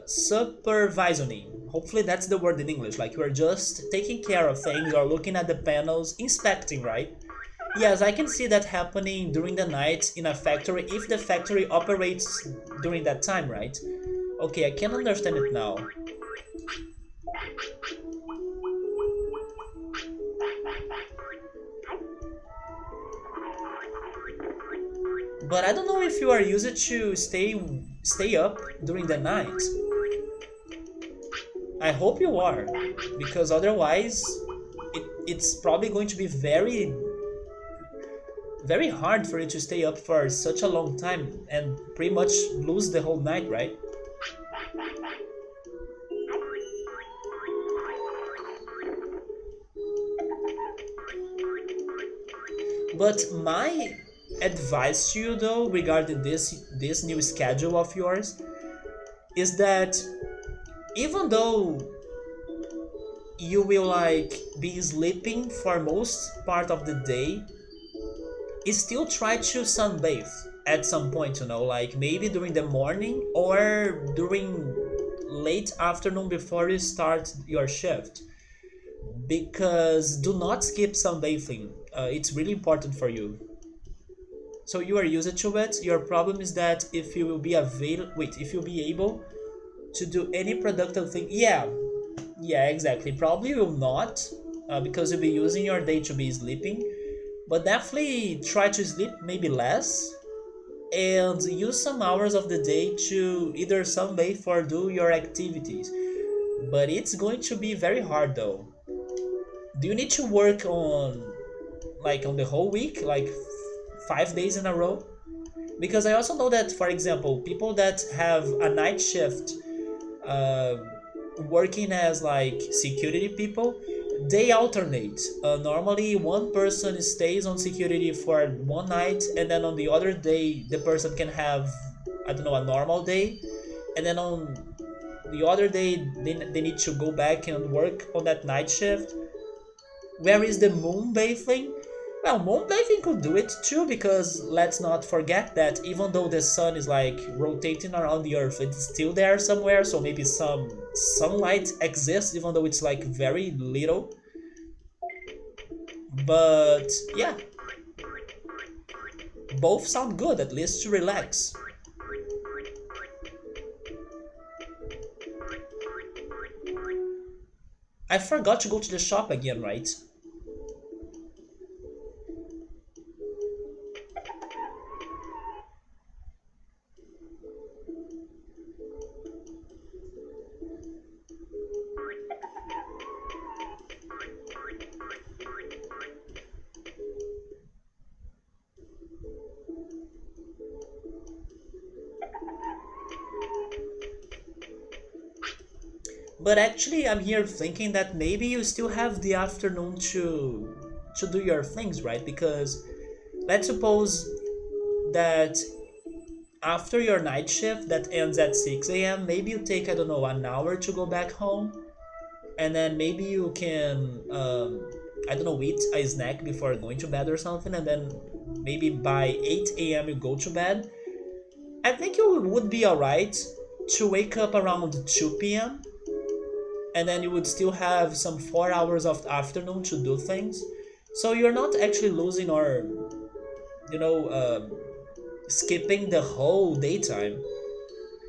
supervising? Hopefully that's the word in English. Like you are just taking care of things or looking at the panels, inspecting, right? Yes, I can see that happening during the night in a factory if the factory operates during that time, right? Okay, I can understand it now. But I don't know if you are used to stay up during the night. I hope you are, because otherwise it's probably going to be very hard for you to stay up for such a long time and pretty much lose the whole night, right? But my advice to you though regarding this new schedule of yours is that even though you will like be sleeping for most part of the day, still try to sunbathe at some point, like maybe during the morning or during late afternoon before you start your shift, because do not skip sunbathing. It's really important for you. So you are used to it. Your problem is that if you will be if you'll be able to do any productive thing. Yeah, yeah, exactly. Probably will not, because you'll be using your day to be sleeping. But definitely try to sleep maybe less and use some hours of the day to either sunbathe or do your activities. But it's going to be very hard though. Do you need to work on the whole week, like 5 days in a row? Because I also know that, for example, people that have a night shift, uh, working as like security people, they alternate. Normally, one person stays on security for one night, and then on the other day, the person can have, I don't know, a normal day, and then on the other day, they need to go back and work on that night shift. Where is the moon bathing? Well, moon bathing could do it too, because let's not forget that even though the sun is like rotating around the earth, it's still there somewhere, so maybe some sunlight exists even though it's like very little. But yeah, both sound good, at least to relax. I forgot to go to the shop again, right? But actually, I'm here thinking that maybe you still have the afternoon to do your things, right? Because let's suppose that after your night shift that ends at 6 a.m., maybe you take, I don't know, an hour to go back home, and then maybe you can, I don't know, eat a snack before going to bed or something, and then maybe by 8 a.m. you go to bed. I think you would be alright to wake up around 2 p.m. and then you would still have some 4 hours of afternoon to do things. So you're not actually losing or, you know, skipping the whole daytime.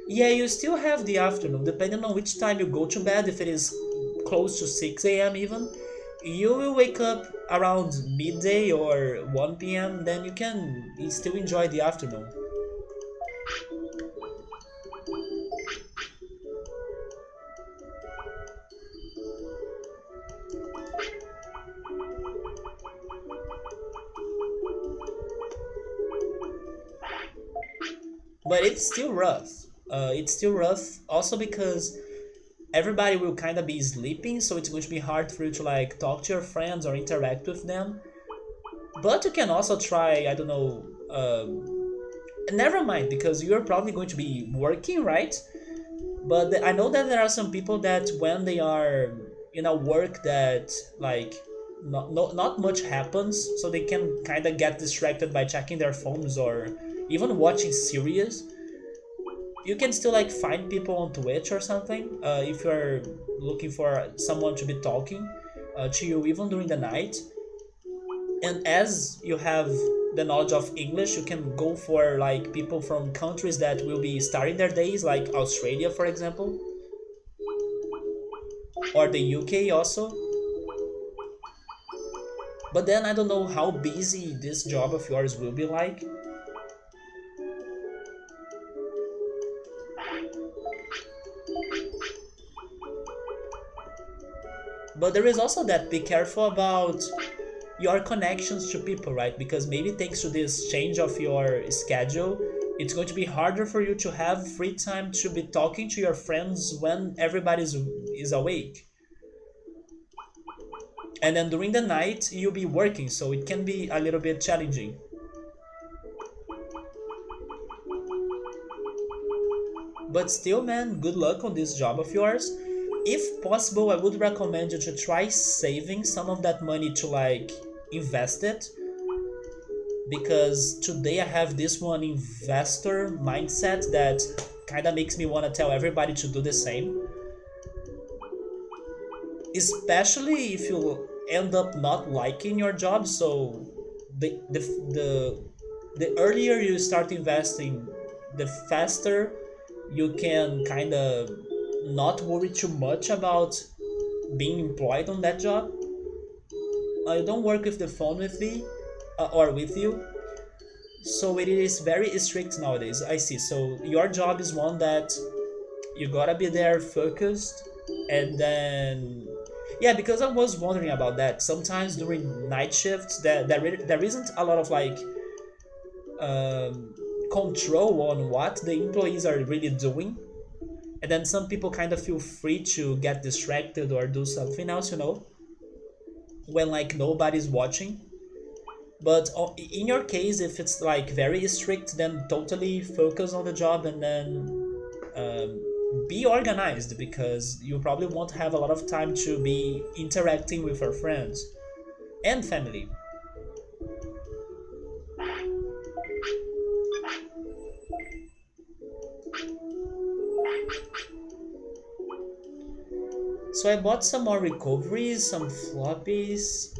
Yeah, you still have the afternoon, depending on which time you go to bed. If it is close to 6 a.m. even, you will wake up around midday or 1 p.m., then you can still enjoy the afternoon. But it's still rough. It's still rough also because everybody will kind of be sleeping, so it's going to be hard for you to like talk to your friends or interact with them. But you can also try, I don't know, never mind, because you're probably going to be working, right? But I know that there are some people that when they are in a work that like not much happens, so they can kind of get distracted by checking their phones or even watching series. You can still like find people on Twitch or something if you're looking for someone to be talking to you even during the night. And as you have the knowledge of English, you can go for like people from countries that will be starting their days, like Australia, for example, or the UK also. But then I don't know how busy this job of yours will be like. But there is also that be careful about your connections to people, right? Because maybe thanks to this change of your schedule, it's going to be harder for you to have free time to be talking to your friends when is awake. And then during the night, you'll be working, so it can be a little bit challenging. But still, man, good luck on this job of yours. If possible, I would recommend you to try saving some of that money to like invest it, because today I have this one investor mindset that kind of makes me want to tell everybody to do the same, especially if you end up not liking your job. So the the the, the earlier you start investing, the faster you can kind of not worry too much about being employed on that job. I don't work with the phone with me or with you, so it is very strict nowadays. I see. So your job is one that you gotta be there focused, and then yeah, because I was wondering about that. Sometimes during night shifts, there isn't a lot of like um, control on what the employees are really doing, and then some people kind of feel free to get distracted or do something else, when like nobody's watching. But in your case, if it's like very strict, then totally focus on the job, and then be organized, because you probably won't have a lot of time to be interacting with your friends and family. So I bought some more recoveries, some floppies.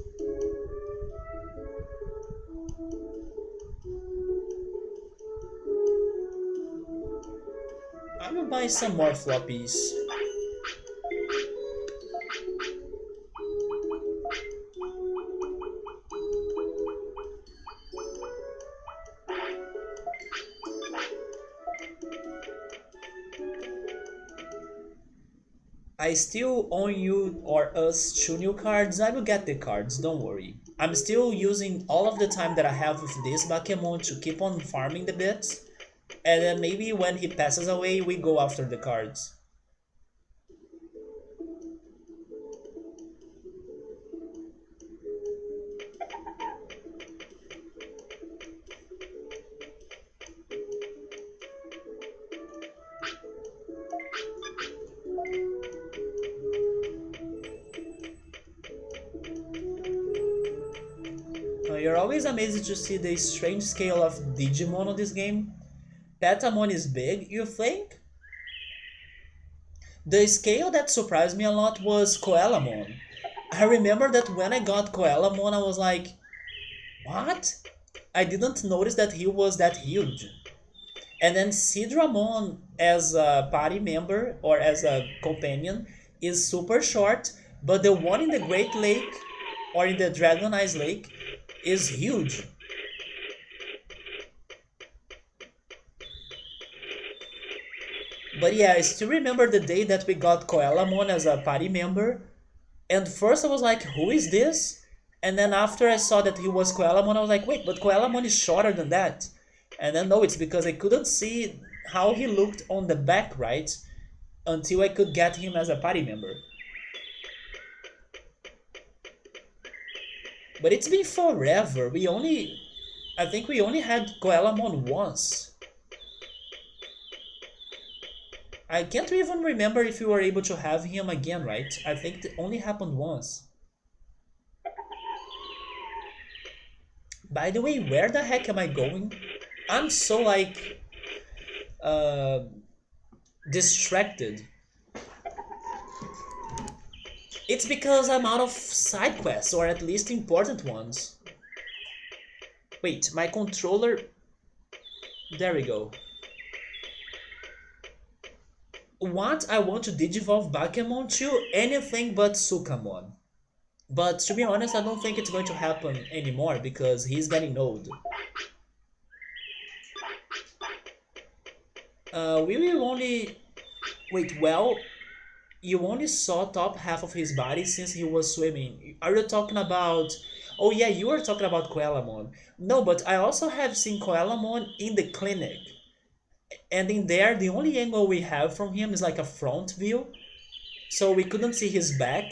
I will buy some more floppies. I still own you or us 2 new cards. I will get the cards, don't worry. I'm still using all of the time that I have with this Bakemon to keep on farming the bits. And then maybe when he passes away, we go after the cards. you're always amazed to see the strange scale of Digimon on this game. Patamon is big, you think? The scale that surprised me a lot was Coelamon. I remember that when I got Coelamon, I was like, what? I didn't notice that he was that huge. And then Sidramon as a party member or as a companion is super short, but the one in the Great Lake or in the Dragon Eyes Lake is huge. But yeah, I still remember the day that we got Coelamon as a party member. And first I was like, who is this? And then after I saw that he was Coelamon, I was like, wait, but Coelamon is shorter than that. And then no, it's because I couldn't see how he looked on the back, right? Until I could get him as a party member. But it's been forever. I think we only had Coelamon once. I can't even remember if we were able to have him again, right? I think it only happened once. By the way, where the heck am I going? I'm so like uh distracted. It's because I'm out of side quests, or at least important ones. Wait, my controller... There we go. What I want to digivolve Bakemon to anything but Sukamon. But to be honest, I don't think it's going to happen anymore because he's getting old. We will only... Wait, well, you only saw top half of his body since he was swimming. Are you talking about... Oh yeah, you were talking about Coelamon. No, but I also have seen Coelamon in the clinic. And in there, the only angle we have from him is like a front view. So we couldn't see his back.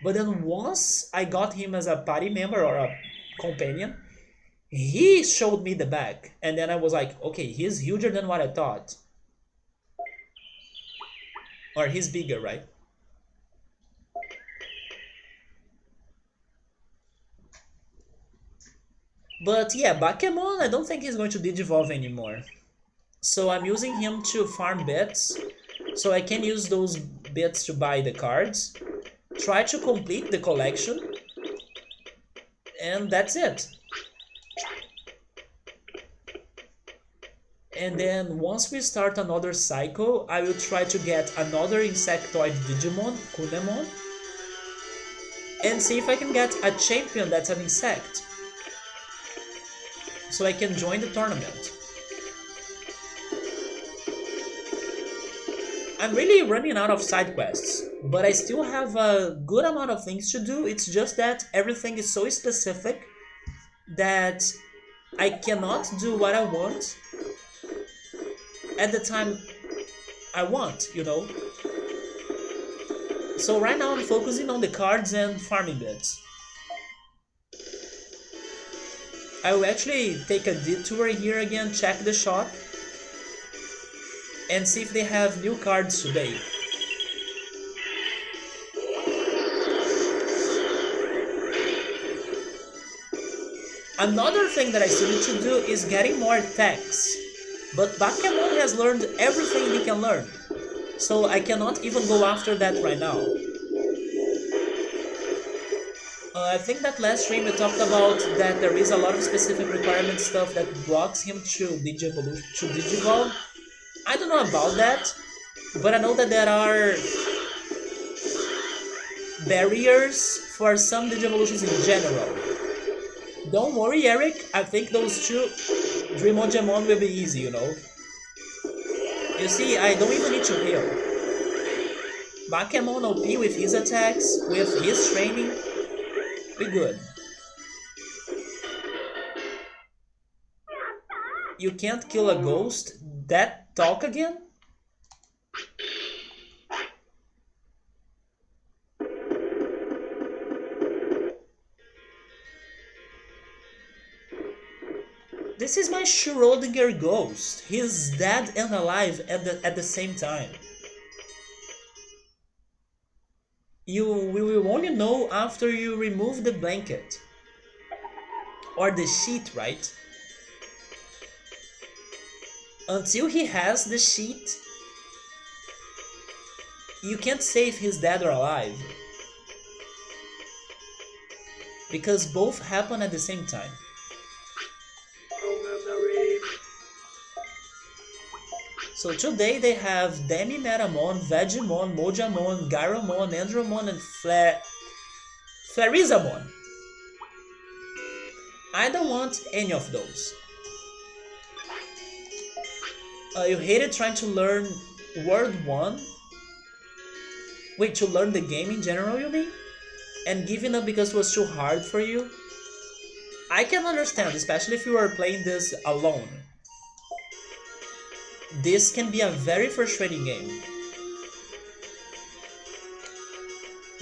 But then once I got him as a party member or a companion, he showed me the back. And then I was like, okay, he's huger than what I thought. Or he's bigger, right? But yeah, Bakemon, I don't think he's going to digivolve anymore. So I'm using him to farm bits. So I can use those bits to buy the cards. Try to complete the collection. And that's it. And then once we start another cycle, I will try to get another insectoid Digimon, Kunemon. And see if I can get a champion that's an insect. So I can join the tournament. I'm really running out of side quests, but I still have a good amount of things to do. It's just that everything is so specific that I cannot do what I want at the time I want, you know? So right now I'm focusing on the cards and farming bits. I will actually take a detour here again, check the shop, and see if they have new cards today. Another thing that I still need to do is getting more attacks. But Bakemon has learned everything he can learn. So I cannot even go after that right now. I think that last stream we talked about that there is a lot of specific requirement stuff that blocks him to Digivolve. I don't know about that, but I know that there are barriers for some Digivolutions in general. Don't worry, Eric, I think those two Dreamojamon will be easy, you know. You see, I don't even need to heal. Bakemon OP with his attacks, with his training, we good. You can't kill a ghost? That talk again? This is my Schrodinger ghost. He's dead and alive at the same time. We will only know after you remove the blanket. or the sheet, right? Until he has the sheet, you can't say if he's dead or alive. Because both happen at the same time. So today they have Demi-Metamon, Vegemon, Mojamon, Gyromon, Andromon, and Flarizamon. I don't want any of those. You hated trying to learn Word 1? Wait, to learn the game in general, you mean? And giving up because it was too hard for you? I can understand, especially if you are playing this alone. This can be a very frustrating game.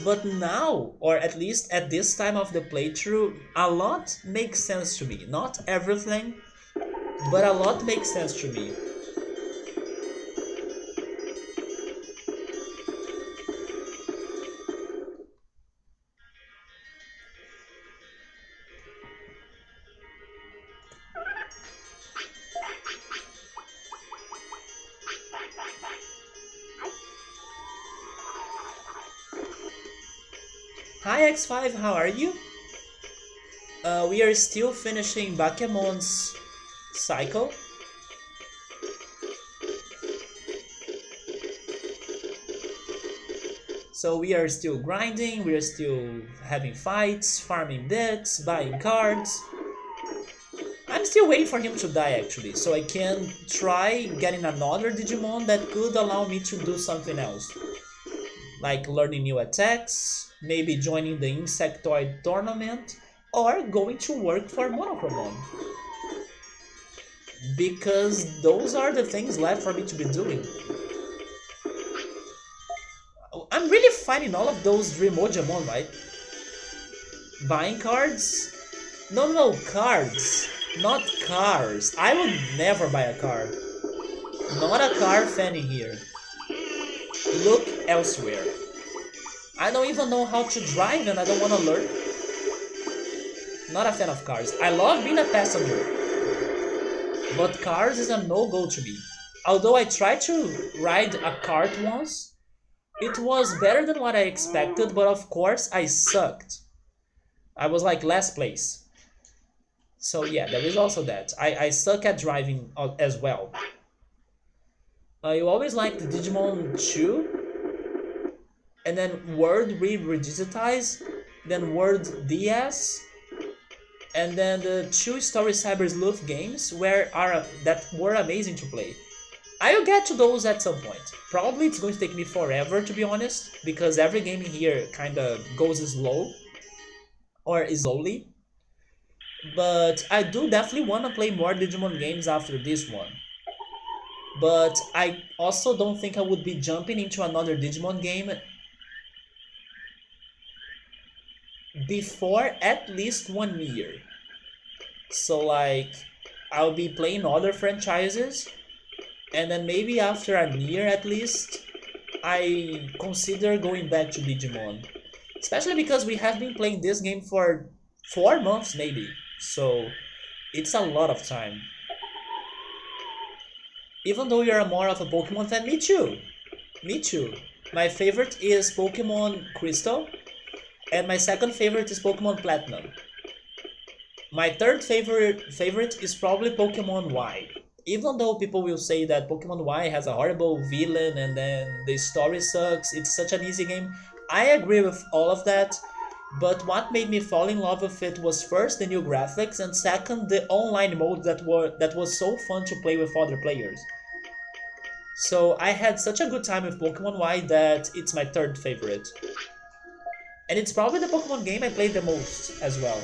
But now, or at least at this time of the playthrough, a lot makes sense to me. Not everything, but a lot makes sense to me. Hi X5, how are you? We are still finishing Bakemon's cycle. So we are still grinding, we are still having fights, farming bits, buying cards. I'm still waiting for him to die actually, so I can try getting another Digimon that could allow me to do something else. Like learning new attacks, maybe joining the Insectoid tournament, or going to work for Monochromon. Because those are the things left for me to be doing. I'm really finding all of those Dreamojamon, right? Buying cards? No, cards. Not cars. I would never buy a car. Not a car fan in here. Look elsewhere. I don't even know how to drive and I don't want to learn. Not a fan of cars. I love being a passenger. But cars is a no-go to me. Although I tried to ride a kart once, it was better than what I expected, but of course I sucked. I was like last place. So yeah, there is also that. I suck at driving as well. You always like the Digimon 2, and then World re-digitized, then World DS, and then the 2 Story Cyber Sleuth games that were amazing to play. I'll get to those at some point. Probably it's going to take me forever to be honest, because every game in here kinda goes slow, or slowly. But I do definitely want to play more Digimon games after this one. But I also don't think I would be jumping into another Digimon game before at least 1 year. So like, I'll be playing other franchises, and then maybe after a year at least, I consider going back to Digimon. Especially because we have been playing this game for 4 months maybe, so it's a lot of time. Even though you're more of a Pokemon fan, me too. Me too. My favorite is Pokemon Crystal, and my second favorite is Pokemon Platinum. My third favorite is probably Pokemon Y. Even though people will say that Pokemon Y has a horrible villain and then the story sucks, it's such an easy game, I agree with all of that. But what made me fall in love with it was first the new graphics, and second the online mode that was so fun to play with other players. So I had such a good time with Pokemon Y that it's my third favorite. And it's probably the Pokemon game I played the most as well.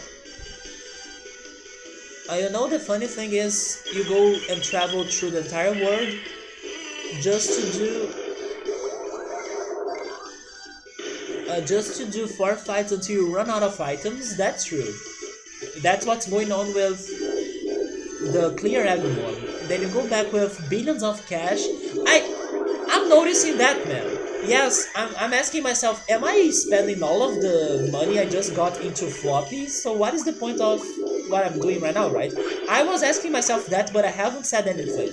You know, the funny thing is, you go and travel through the entire world just to do 4 fights until you run out of items. That's true. That's what's going on with the Clear Agumon. Then you go back with billions of cash. I'm noticing that, man. Yes, I'm asking myself, am I spending all of the money I just got into floppies? So what is the point of what I'm doing right now, right? I was asking myself that, but I haven't said anything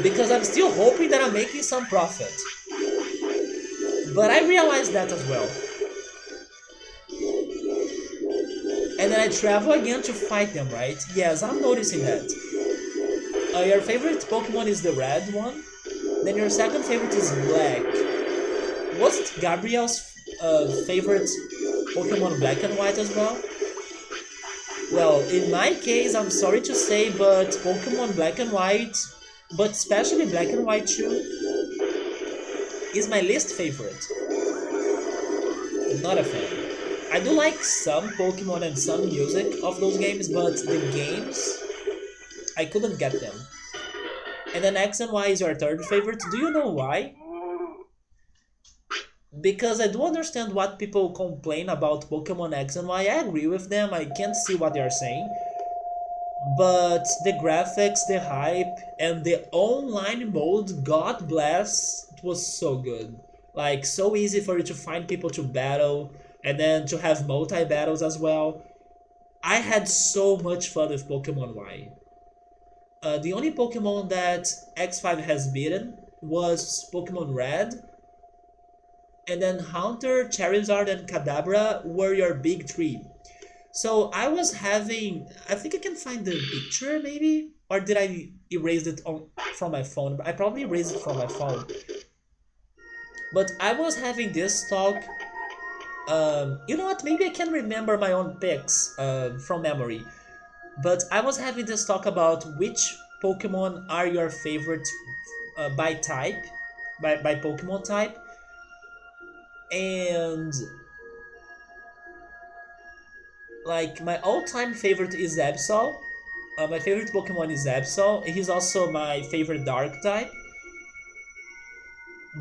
because I'm still hoping that I'm making some profit. But I realized that as well. And then I travel again to fight them, right? Yes, I'm noticing that. Your favorite Pokemon is the red one. Then your second favorite is black. Was Gabriel's favorite Pokemon black and white as well? Well, in my case, I'm sorry to say, but Pokemon black and white, but especially black and white too, is my least favorite. Not a fan. I do like some Pokemon and some music of those games, but the games, I couldn't get them. And then X and Y is your third favorite. Do you know why? Because I do understand what people complain about Pokemon X and Y. I agree with them. I can't see what they are saying. But the graphics, the hype, and the online mode, God bless, it was so good. Like, so easy for you to find people to battle, and then to have multi battles as well. I had so much fun with Pokemon Y. The only Pokemon that X5 has beaten was Pokemon Red, and then Haunter, Charizard, and Kadabra were your big three. So I was having, I think I can find the picture maybe, or did I erase it from my phone? I probably erased it from my phone. But I was having this talk. You know what? Maybe I can remember my own picks from memory. But I was having this talk about which Pokemon are your favorite by type, by Pokemon type, and like my all-time favorite is Absol. My favorite Pokemon is Absol. He's also my favorite Dark type.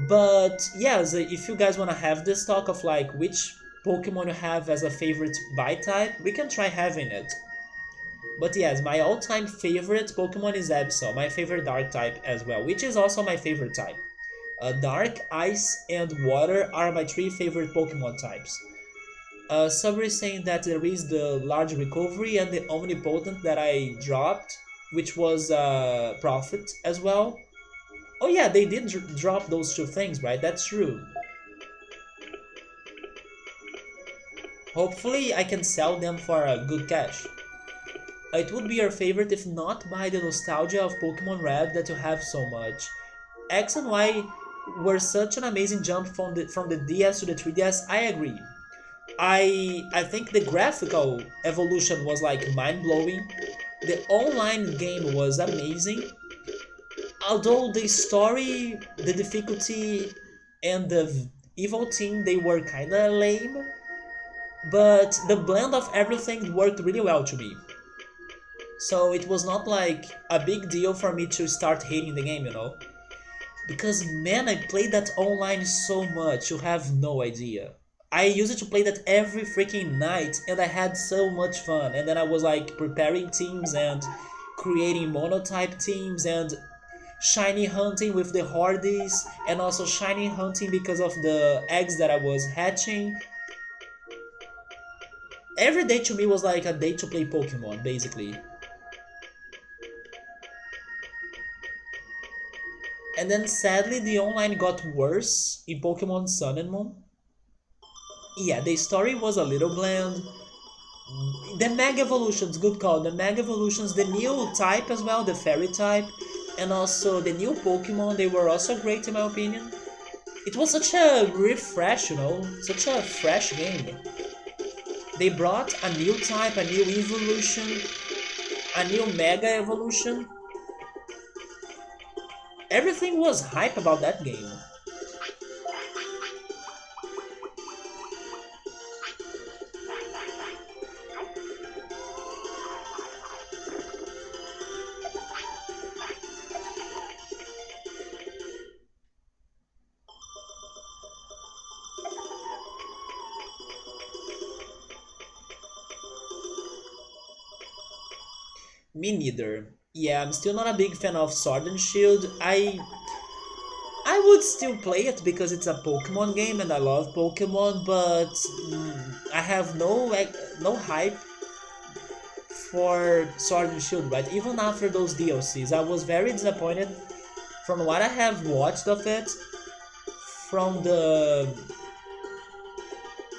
But yeah, if you guys wanna have this talk of like which Pokemon you have as a favorite by type, we can try having it. But yes, my all-time favorite Pokemon is Absol, my favorite Dark type as well, which is also my favorite type. Dark, Ice, and Water are my three favorite Pokemon types. Subway is saying that there is the large recovery and the omnipotent that I dropped, which was profit as well. Oh yeah, they did drop those two things, right? That's true. Hopefully I can sell them for a good cash. It would be your favorite if not by the nostalgia of Pokemon Red that you have so much. X and Y were such an amazing jump from the DS to the 3DS, I agree. I think the graphical evolution was like mind-blowing. The online game was amazing. Although the story, the difficulty, and the evil team, they were kinda lame. But the blend of everything worked really well to me. So it was not like a big deal for me to start hating the game, you know? Because man, I played that online so much, you have no idea. I used to play that every freaking night and I had so much fun. And then I was like preparing teams and creating monotype teams and shiny hunting with the Hordes and also shiny hunting because of the eggs that I was hatching. Every day to me was like a day to play Pokemon, basically. And then sadly the online got worse in Pokemon Sun and Moon. Yeah, the story was a little bland. The Mega Evolutions, good call. The Mega Evolutions, the new type as well, the Fairy type, and also the new Pokemon, they were also great in my opinion. It was such a refresh, you know, such a fresh game. They brought a new type, a new evolution, a new Mega Evolution. Everything was hype about that game. Me neither. Yeah, I'm still not a big fan of Sword and Shield. I would still play it because it's a Pokemon game and I love Pokemon, but I have no hype for Sword and Shield, right? Even after those DLCs, I was very disappointed from what I have watched of it, from the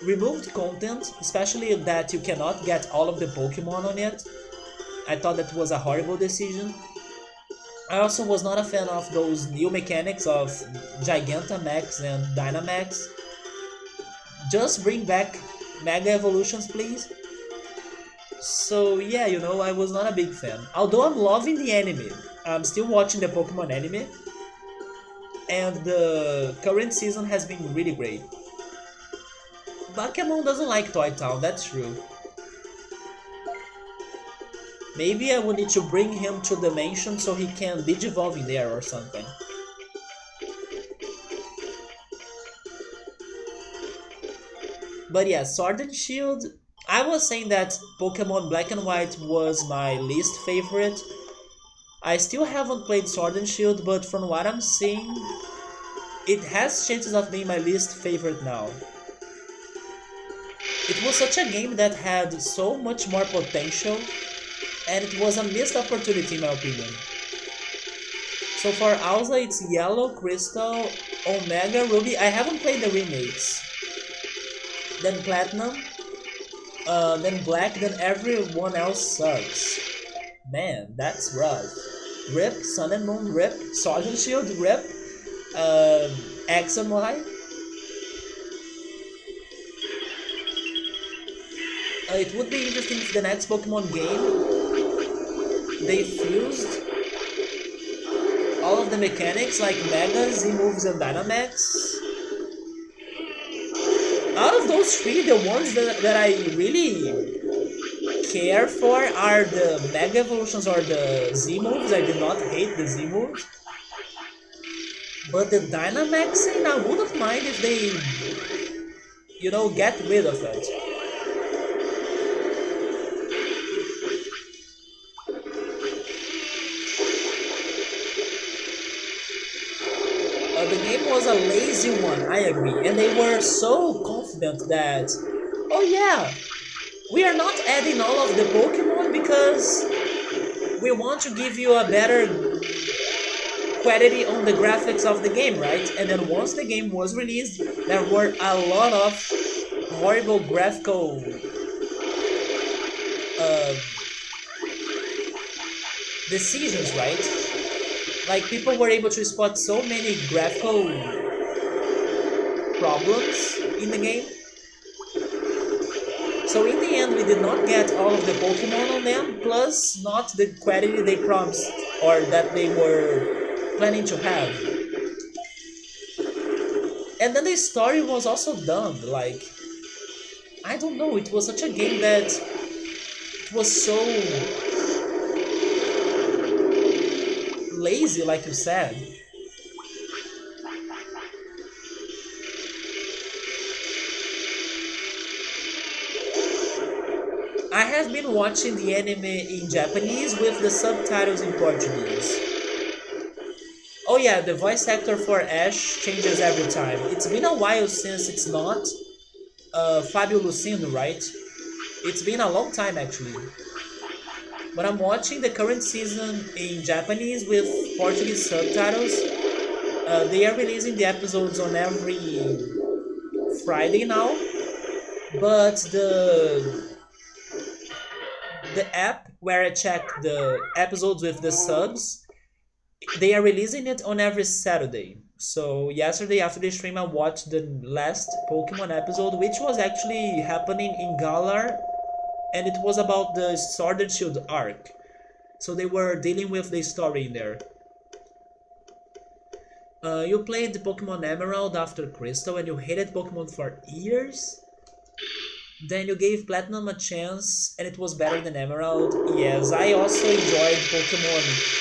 removed content, especially that you cannot get all of the Pokemon on it. I thought that was a horrible decision. I also was not a fan of those new mechanics of Gigantamax and Dynamax. Just bring back Mega Evolutions, please. So yeah, I was not a big fan. Although I'm loving the anime. I'm still watching the Pokemon anime. And the current season has been really great. Bakemon doesn't like Toy Town, that's true. Maybe I would need to bring him to the mansion so he can digivolve in there or something. But yeah, Sword and Shield, I was saying that Pokemon Black and White was my least favorite. I still haven't played Sword and Shield, but from what I'm seeing, it has chances of being my least favorite now. It was such a game that had so much more potential, and it was a missed opportunity in my opinion. So for Alza, it's Yellow, Crystal, Omega, Ruby. I haven't played the remakes. Then Platinum, then Black, then everyone else sucks. Man, that's rough. Rip, Sun and Moon, Rip, Sword and Shield, Rip, X and Y. It would be interesting if the next Pokemon game they fused all of the mechanics like Mega, Z-moves and Dynamax. Out of those three, the ones that I really care for are the Mega Evolutions or the Z-moves. I do not hate the Z-moves. But the Dynamaxing, I wouldn't mind if they, get rid of it. The game was a lazy one, I agree, and they were so confident that, oh yeah, we are not adding all of the Pokemon because we want to give you a better quality on the graphics of the game, right? And then once the game was released, there were a lot of horrible graphical decisions, right? Like, people were able to spot so many graphical problems in the game. So in the end, we did not get all of the Pokemon on them, plus not the quality they promised or that they were planning to have. And then the story was also dumb. Like, I don't know, it was such a game that it was so lazy, like you said. I have been watching the anime in Japanese with the subtitles in Portuguese. Oh yeah, the voice actor for Ash changes every time. It's been a while since it's not Fábio Lucindo, right? It's been a long time actually. But I'm watching the current season in Japanese with Portuguese subtitles. They are releasing the episodes on every Friday now. But the app where I check the episodes with the subs, they are releasing it on every Saturday. So yesterday after the stream I watched the last Pokemon episode, which was actually happening in Galar, and it was about the Sword and Shield arc. So they were dealing with the story in there. You played Pokemon Emerald after Crystal and you hated Pokemon for years? Then you gave Platinum a chance and it was better than Emerald? Yes, I also enjoyed Pokemon.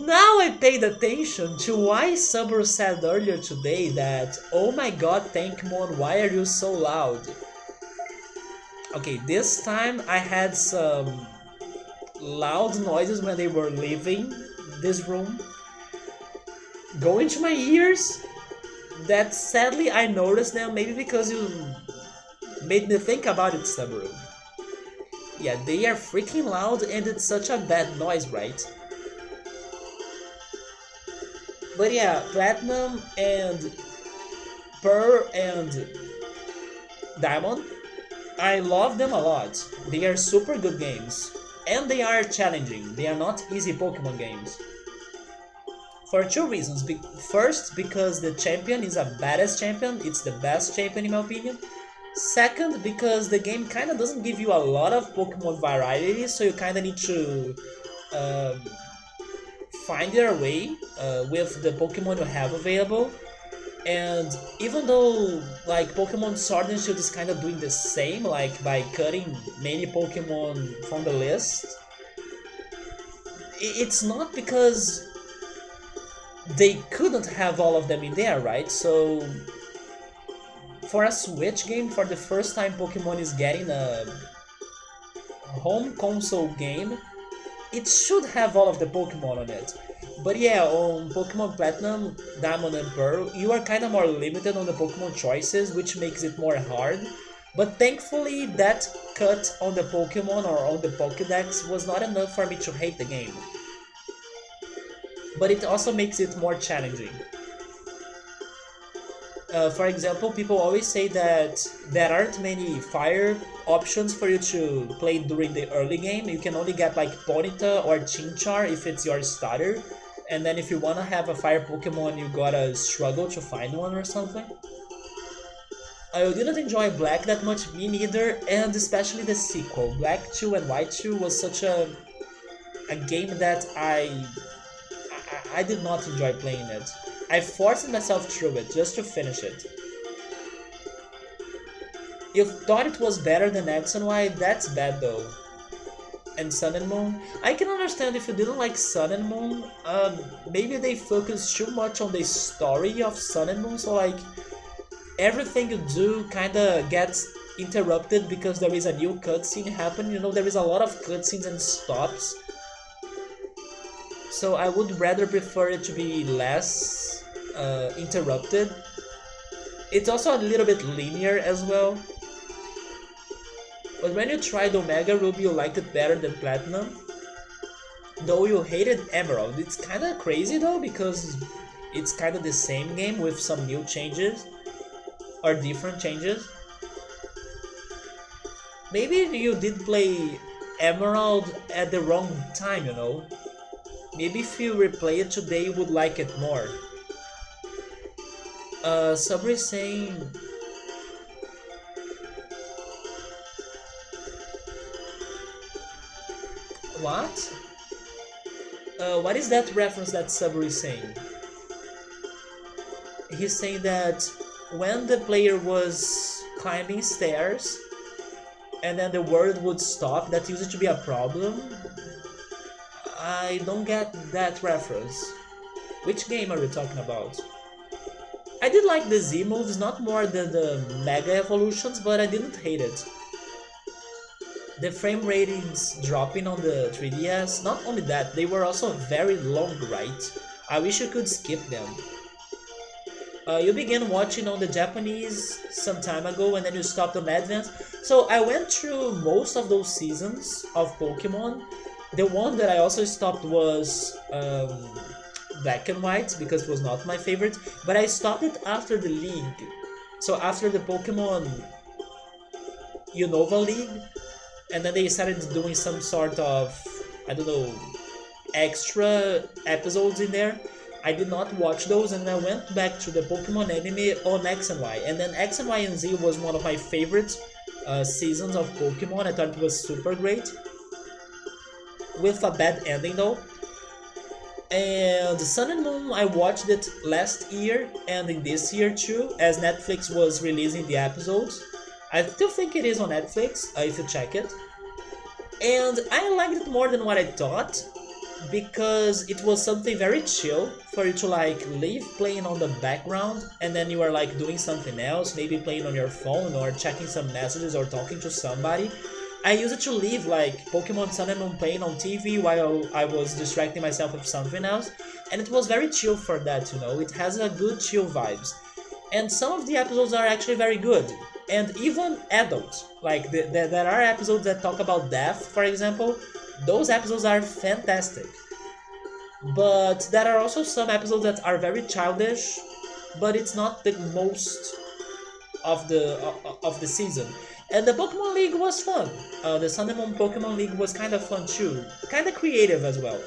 Now I paid attention to why Saburo said earlier today that, oh my god, Tankmon, why are you so loud? Okay, this time I had some loud noises when they were leaving this room, going to my ears, that sadly I noticed them, maybe because you made me think about it, Subaru. Yeah, they are freaking loud and it's such a bad noise, right? But yeah, Platinum and Pearl and Diamond, I love them a lot. They are super good games. And they are challenging, they are not easy Pokemon games. For two reasons. First, because the champion is a badass champion, it's the best champion in my opinion. Second, because the game kinda doesn't give you a lot of Pokemon variety, so you kinda need to um, find your way with the Pokemon you have available. And even though like Pokemon Sword and Shield is kind of doing the same, like by cutting many Pokemon from the list, it's not because they couldn't have all of them in there, right? So for a Switch game, for the first time Pokemon is getting a home console game, it should have all of the Pokemon on it. But yeah, on Pokemon Platinum, Diamond and Pearl, you are kind of more limited on the Pokemon choices, which makes it more hard. But thankfully, that cut on the Pokemon or on the Pokédex was not enough for me to hate the game. But it also makes it more challenging. For example, people always say that there aren't many fire options for you to play during the early game. You can only get like Ponyta or Chinchar if it's your starter. And then if you wanna have a fire Pokemon, you gotta struggle to find one or something. I didn't enjoy Black that much, me neither, and especially the sequel. Black 2 and White 2 was such a game that I did not enjoy playing it. I forced myself through it just to finish it. You thought it was better than X and Y, that's bad though. And Sun and Moon, I can understand if you didn't like Sun and Moon, maybe they focused too much on the story of Sun and Moon, so like everything you do kinda gets interrupted because there is a new cutscene happening. You know, there is a lot of cutscenes and stops. So I would rather prefer it to be less interrupted. It's also a little bit linear as well. But when you tried Omega Ruby, you liked it better than Platinum. Though you hated Emerald. It's kinda crazy though, because it's kinda the same game with some new changes. Or different changes. Maybe you did play Emerald at the wrong time, you know? Maybe if you replay it today, you would like it more. Sabri is saying... What? What is that reference that Sabri is saying? He's saying that when the player was climbing stairs and then the world would stop, that used to be a problem. I don't get that reference. Which game are we talking about? I did like the Z moves, not more than the Mega Evolutions, but I didn't hate it. The frame ratings dropping on the 3DS, not only that, they were also very long, right? I wish you could skip them. You began watching on the Japanese some time ago and then you stopped on Advance. So I went through most of those seasons of Pokemon. The one that I also stopped was Black and White because it was not my favorite, but I stopped it after the League. So after the Pokemon Unova League, and then they started doing some sort of, I don't know, extra episodes in there. I did not watch those and I went back to the Pokemon anime on X and Y. And then X and Y and Z was one of my favorite seasons of Pokemon. I thought it was super great. With a bad ending though. And Sun and Moon, I watched it last year and in this year too, as Netflix was releasing the episodes. I still think it is on Netflix, if you check it. And I liked it more than what I thought, because it was something very chill for you to like leave playing on the background and then you are like doing something else, maybe playing on your phone or checking some messages or talking to somebody. I used to leave like Pokemon Sun and Moon playing on TV while I was distracting myself with something else, and it was very chill for that, you know, it has a good chill vibes. and some of the episodes are actually very good, and even adult. Like there are episodes that talk about death, for example. Those episodes are fantastic. But there are also some episodes that are very childish, but it's not the most of the season. And the Pokemon League was fun. The Sun and Moon Pokemon League was kind of fun too, kind of creative as well.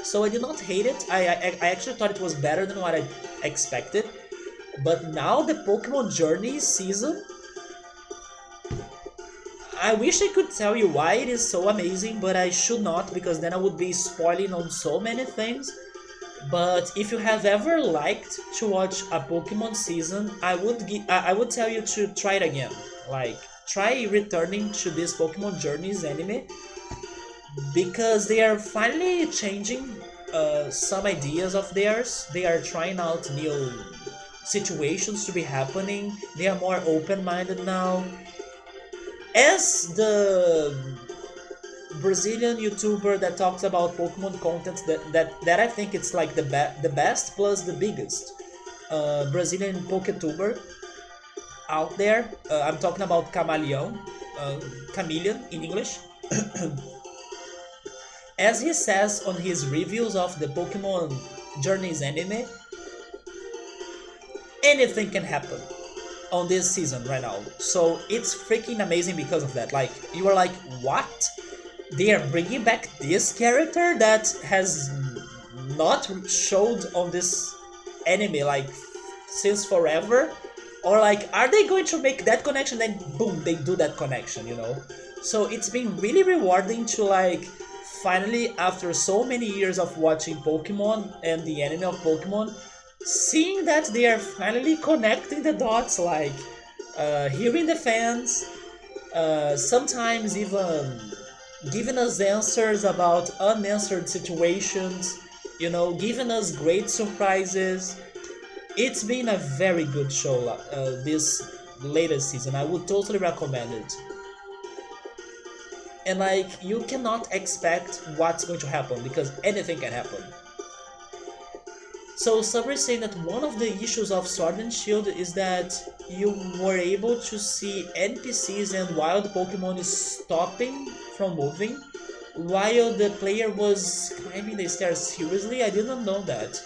So I did not hate it. I actually thought it was better than what I expected. But now the Pokemon Journey season, I wish I could tell you why it is so amazing, but I should not because then I would be spoiling on so many things. But if you have ever liked to watch a Pokemon season, I would tell you to try it again. Like try returning to this Pokemon Journeys anime because they are finally changing some ideas of theirs. They are trying out new situations to be happening. They are more open-minded now. As the Brazilian YouTuber that talks about Pokemon content, that I think it's like the best plus the biggest Brazilian PokeTuber out there. I'm talking about Chameleon in English. As he says on his reviews of the Pokemon Journeys anime, anything can happen on this season right now. So it's freaking amazing because of that. Like, you are like, what? They are bringing back this character that has not showed on this anime like since forever? Or like, are they going to make that connection, then boom, they do that connection, you know? So it's been really rewarding to like finally, after so many years of watching Pokemon and the anime of Pokemon, seeing that they are finally connecting the dots, like hearing the fans, sometimes even giving us answers about unanswered situations, you know, giving us great surprises. It's been a very good show this latest season. I would totally recommend it. And like, you cannot expect what's going to happen because anything can happen. So Sabri is saying that one of the issues of Sword and Shield is that you were able to see NPCs and wild Pokemon stopping from moving while the player was climbing the stairs. Seriously, I didn't know that.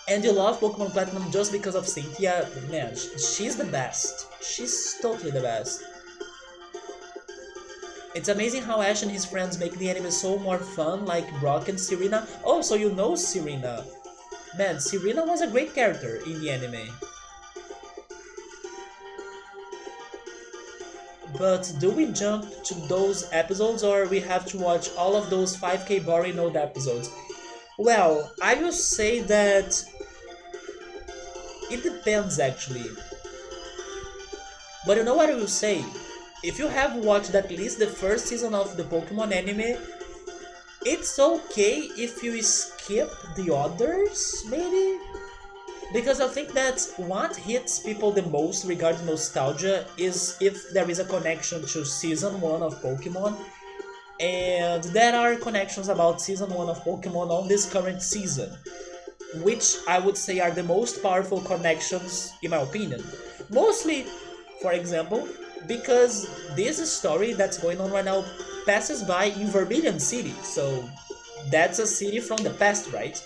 And you love Pokemon Platinum just because of Cynthia? Man, she's the best. She's totally the best. It's amazing how Ash and his friends make the anime so more fun, like Brock and Serena. Oh, so you know Serena. Man, Serena was a great character in the anime. But do we jump to those episodes or we have to watch all of those 5k boring old episodes? Well, I will say that it depends actually. But you know what I will say? If you have watched at least the first season of the Pokemon anime, it's okay if you skip the others, maybe? Because I think that what hits people the most regarding nostalgia is if there is a connection to Season 1 of Pokemon, and there are connections about Season 1 of Pokemon on this current season, which I would say are the most powerful connections, in my opinion. Mostly, for example, because this story that's going on right now passes by in Vermilion City, so that's a city from the past, right?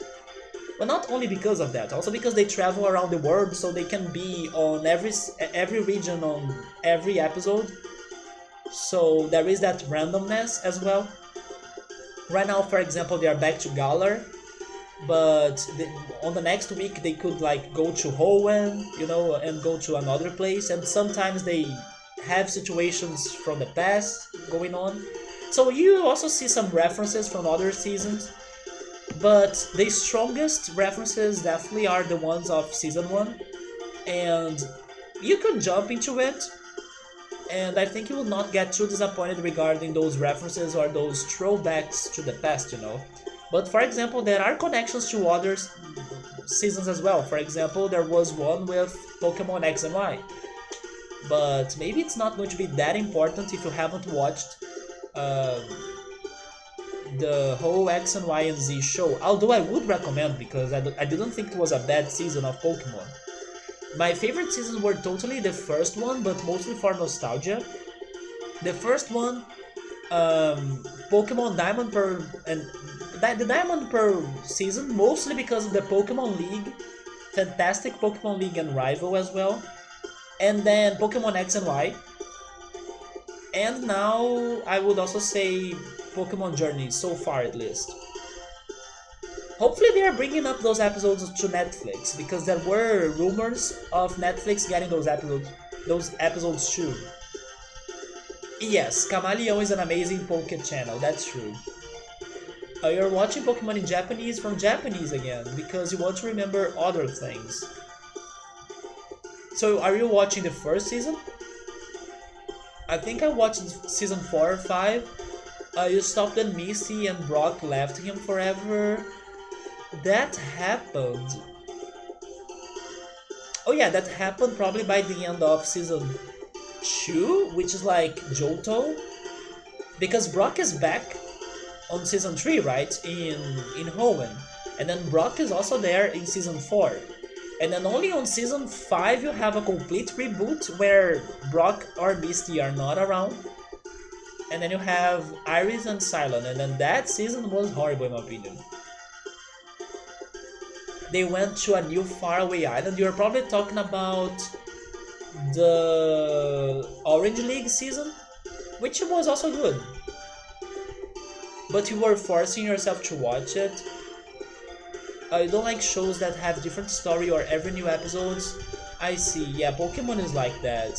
But not only because of that, also because they travel around the world, so they can be on every region on every episode. So there is that randomness as well. Right now, for example, they are back to Galar, but on the next week they could like go to Hoenn, you know, and go to another place, and sometimes they have situations from the past going on. So you also see some references from other seasons, but the strongest references definitely are the ones of Season 1, and you could jump into it, and I think you will not get too disappointed regarding those references or those throwbacks to the past, you know. But for example, there are connections to other seasons as well. For example, there was one with Pokemon X and Y. But maybe it's not going to be that important if you haven't watched the whole X and Y and Z show. Although I would recommend because I didn't think it was a bad season of Pokemon. My favorite seasons were totally the first one, but mostly for nostalgia. The first one, Pokemon Diamond Pearl, and the Diamond Pearl season, mostly because of the Pokemon League, fantastic Pokemon League and Rival as well, and then Pokemon X and Y, and now I would also say Pokemon Journey so far at least. Hopefully they are bringing up those episodes to Netflix because there were rumors of Netflix getting those episodes too. Yes, Kamaleon is an amazing Poke channel, that's true. You're watching Pokemon in Japanese from Japanese again because you want to remember other things. So, are you watching the first season? I think I watched season 4 or 5. You stopped when Misty and Brock left him forever. That happened. Oh yeah, that happened probably by the end of season 2, which is like Johto. Because Brock is back on season 3, right? In Hoenn. And then Brock is also there in season 4. And then only on season 5 you have a complete reboot where Brock or Misty are not around. And then you have Iris and Cylon, and then that season was horrible in my opinion. They went to a new faraway island. You're probably talking about the Orange League season, which was also good. But you were forcing yourself to watch it. You don't like shows that have different story or every new episodes. I see, yeah, Pokemon is like that.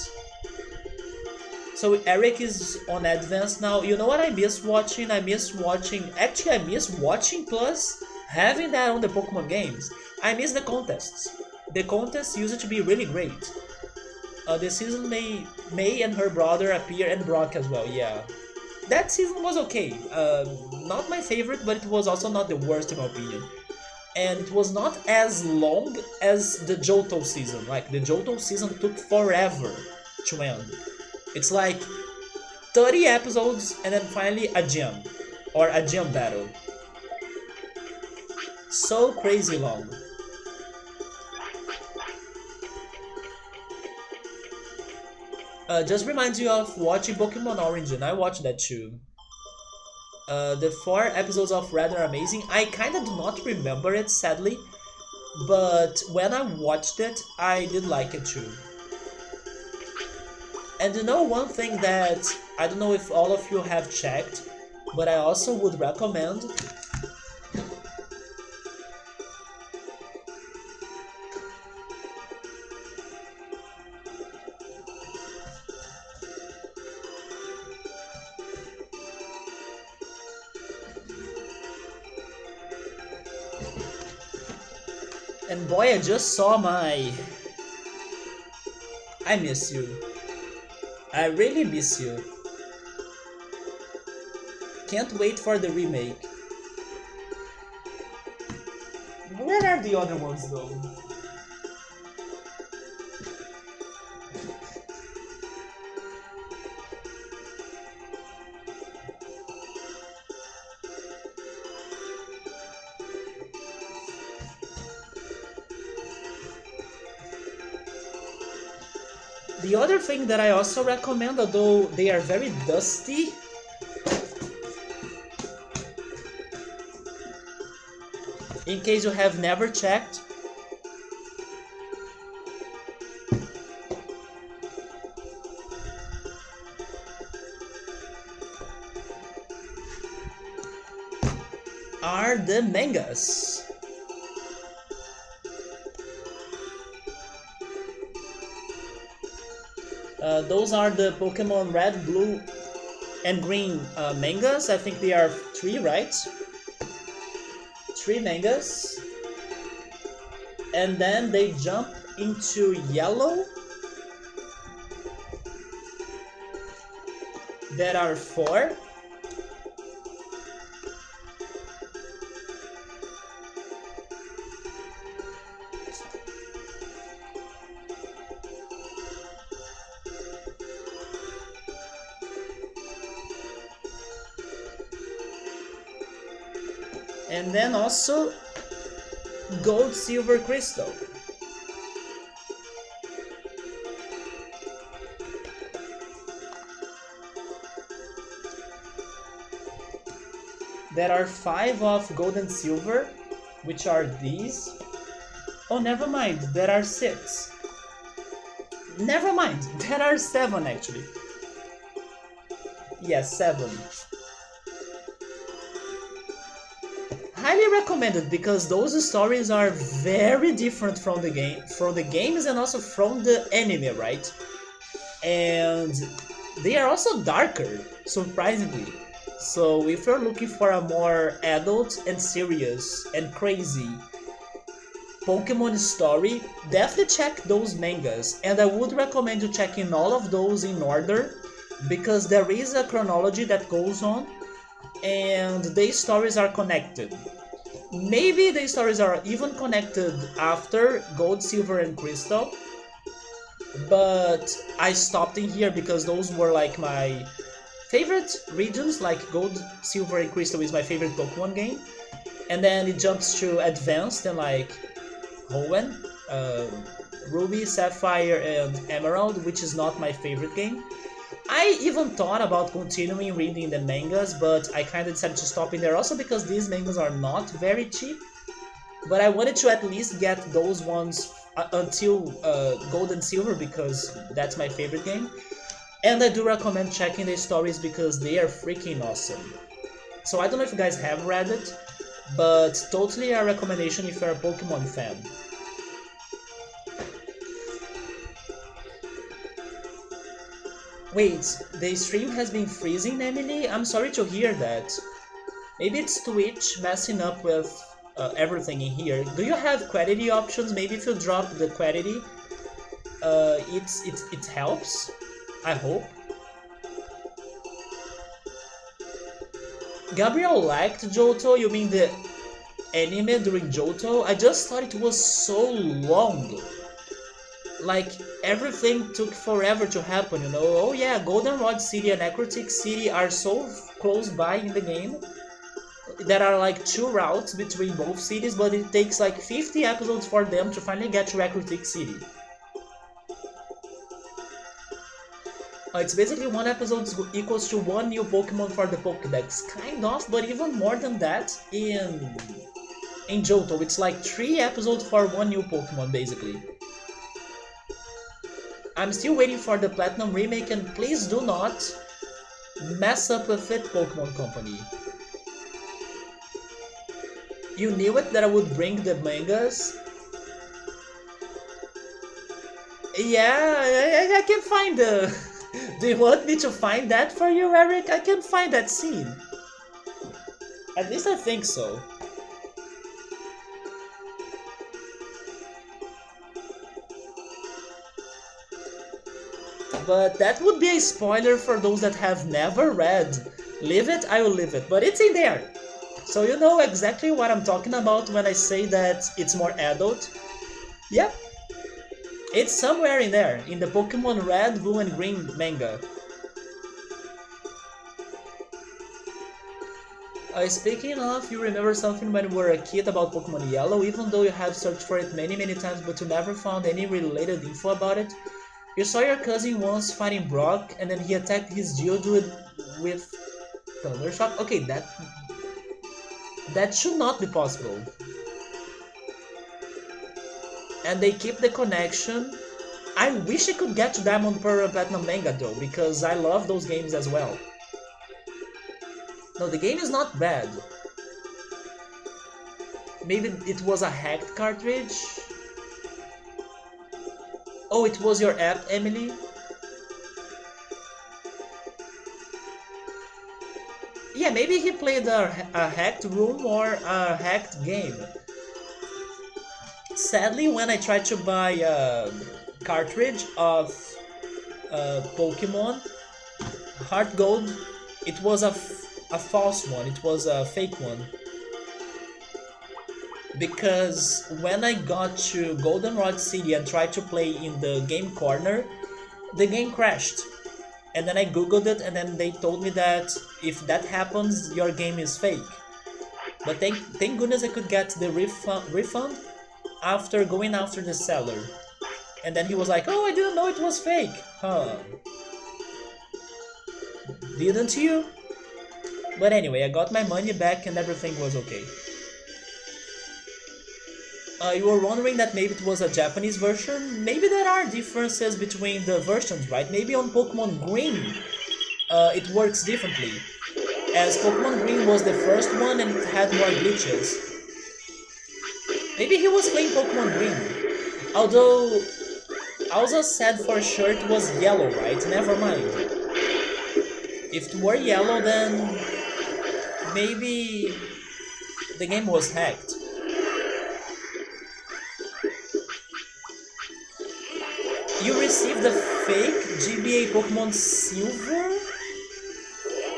So Eric is on Advance now. You know what I miss watching? Actually, I miss watching plus having that on the Pokemon games. I miss the contests. The contests used to be really great. The season May and her brother appear, and Brock as well, yeah. That season was okay. Not my favorite, but it was also not the worst in my opinion. And it was not as long as the Johto season. Like, the Johto season took forever to end. It's like 30 episodes and then finally a gym. Or a gym battle. So crazy long. Just reminds you of watching Pokemon Orange, and I watched that too. The 4 episodes of Rather Amazing, I kinda do not remember it sadly, but when I watched it, I did like it too. And you know one thing that I don't know if all of you have checked, but I also would recommend. And boy, I just saw my... I miss you. I really miss you. Can't wait for the remake. Where are the other ones though? The other thing that I also recommend, although they are very dusty, in case you have never checked, are the mangas. Those are the Pokemon Red, Blue, and Green mangas. I think they are 3, right? 3 mangas. And then they jump into Yellow. There are 4. And then also gold, silver, crystal. There are 5 of gold and silver, which are these. Oh, never mind, there are 6. Never mind, there are 7 actually. Yes, 7. Highly recommended because those stories are very different from the games and also from the anime, right? And they are also darker, surprisingly. So if you're looking for a more adult and serious and crazy Pokemon story, definitely check those mangas. And I would recommend you checking all of those in order because there is a chronology that goes on and the stories are connected. Maybe the stories are even connected after Gold, Silver, and Crystal, but I stopped in here because those were like my favorite regions, like Gold, Silver, and Crystal is my favorite Pokemon game, and then it jumps to Advanced and like Hoenn, Ruby, Sapphire, and Emerald, which is not my favorite game. I even thought about continuing reading the mangas, but I kind of decided to stop in there also because these mangas are not very cheap. But I wanted to at least get those ones until Gold and Silver because that's my favorite game. And I do recommend checking the stories because they are freaking awesome. So I don't know if you guys have read it, but totally a recommendation if you're a Pokemon fan. Wait, the stream has been freezing, Emily? I'm sorry to hear that. Maybe it's Twitch messing up with everything in here. Do you have quality options? Maybe if you drop the quality, it helps. I hope. Gabriel liked Johto. You mean the anime during Johto? I just thought it was so long. Like everything took forever to happen, you know. Oh yeah, Goldenrod City and Necrotic City are so close by in the game. There are like 2 routes between both cities, but it takes like 50 episodes for them to finally get to Necrotic City. It's basically 1 episode equals to 1 new Pokemon for the Pokédex, kind of, but even more than that in Johto. It's like 3 episodes for 1 new Pokemon, basically. I'm still waiting for the Platinum remake, and please do not mess up with it, Pokemon Company. You knew it that I would bring the mangas. Yeah, I can find the... Do you want me to find that for you, Eric? I can find that scene. At least I think so. But that would be a spoiler for those that have never read. Leave it, I will leave it. But it's in there. So you know exactly what I'm talking about when I say that it's more adult. Yep. It's somewhere in there, in the Pokemon Red, Blue, and Green manga. Speaking of, you remember something when you were a kid about Pokemon Yellow, even though you have searched for it many times but you never found any related info about it? You saw your cousin once fighting Brock and then he attacked his Geodude with Thundershock? Okay, that should not be possible. And they keep the connection. I wish I could get to Diamond, Pearl, and Platinum manga though, because I love those games as well. No, the game is not bad. Maybe it was a hacked cartridge? Oh, it was your app, Emily? Yeah, maybe he played a hacked room or a hacked game. Sadly, when I tried to buy a cartridge of Pokemon Heart Gold, it was a false one, it was a fake one. Because when I got to Goldenrod City and tried to play in the game corner, the game crashed. And then I googled it and then they told me that if that happens, your game is fake. But thank goodness I could get the refund after going after the seller. And then he was like, "Oh, I didn't know it was fake." Huh. Didn't you? But anyway, I got my money back and everything was okay. You were wondering that maybe it was a Japanese version? Maybe there are differences between the versions, right? Maybe on Pokemon Green, it works differently. As Pokemon Green was the first one and it had more glitches. Maybe he was playing Pokemon Green. Although, I also said for sure it was yellow, right? Never mind. If it were yellow, then maybe the game was hacked. You received a fake GBA Pokemon Silver?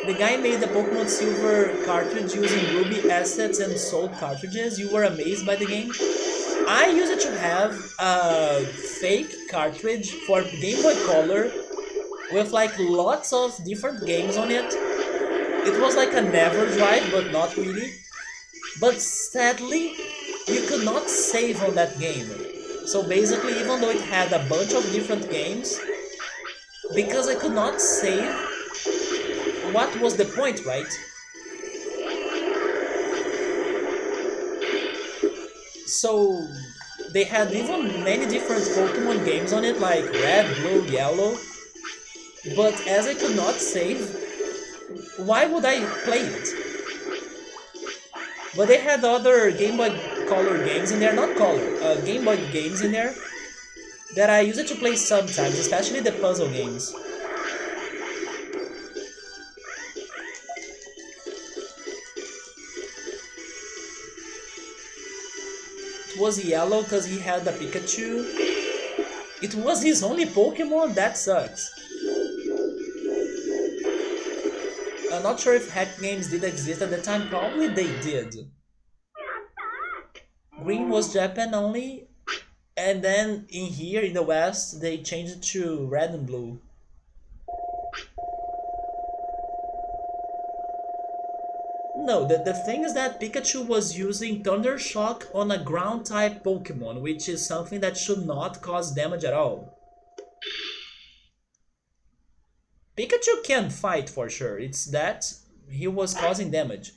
The guy made the Pokemon Silver cartridge using Ruby assets and sold cartridges. You were amazed by the game? I used to have a fake cartridge for Game Boy Color with like lots of different games on it. It was like a Never Drive, but not really. But sadly, you could not save on that game. So basically, even though it had a bunch of different games, because I could not save, what was the point, right? So they had even many different Pokemon games on it, like Red, Blue, Yellow. But as I could not save, why would I play it? But they had other Game Boy Color games in there, not Color, Game Boy games in there that I used to play sometimes, especially the puzzle games. It was yellow because he had a Pikachu. It was his only Pokemon? That sucks. I'm not sure if hack games did exist at the time, probably they did. Green was Japan only, and then in here in the West they changed it to red and blue. No, the thing is that Pikachu was using Thunder Shock on a ground type Pokemon, which is something that should not cause damage at all. Pikachu can fight for sure, it's that he was causing damage.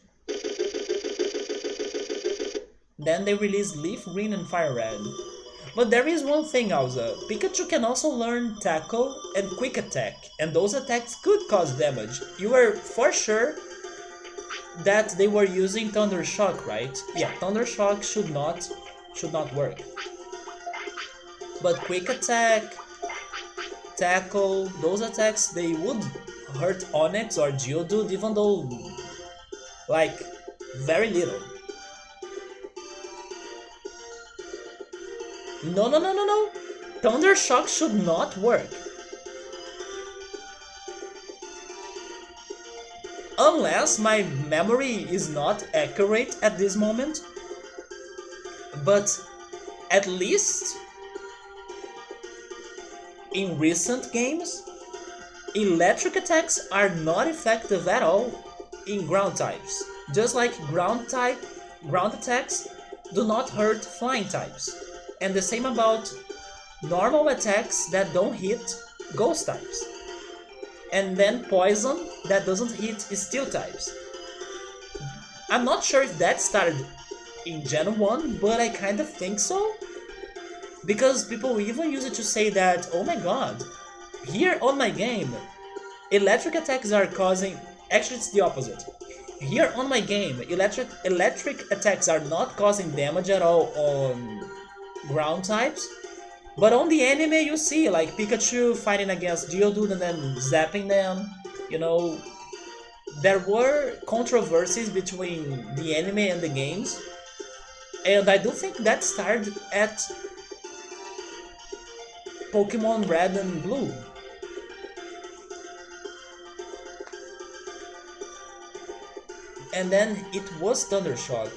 Then they released Leaf Green and Fire Red. But there is one thing also, Pikachu can also learn Tackle and Quick Attack, and those attacks could cause damage. You were for sure that they were using Thunder Shock, right? Yeah, Thunder Shock should not work. But Quick Attack, Tackle, those attacks, they would hurt Onix or Geodude, even though, like, very little. No. Thunder Shock should not work. Unless my memory is not accurate at this moment. But at least in recent games, electric attacks are not effective at all in ground types. Just like ground attacks do not hurt flying types. And the same about normal attacks that don't hit ghost types. And then poison that doesn't hit steel types. I'm not sure if that started in Gen 1, but I kind of think so. Because people even use it to say that, oh my god, here on my game, electric attacks are causing... Actually, it's the opposite. Here on my game, electric attacks are not causing damage at all on ground types. But on the anime you see like Pikachu fighting against Geodude and then zapping them. You know, there were controversies between the anime and the games. And I do think that started at Pokemon Red and Blue. And then it was Thunder Shock.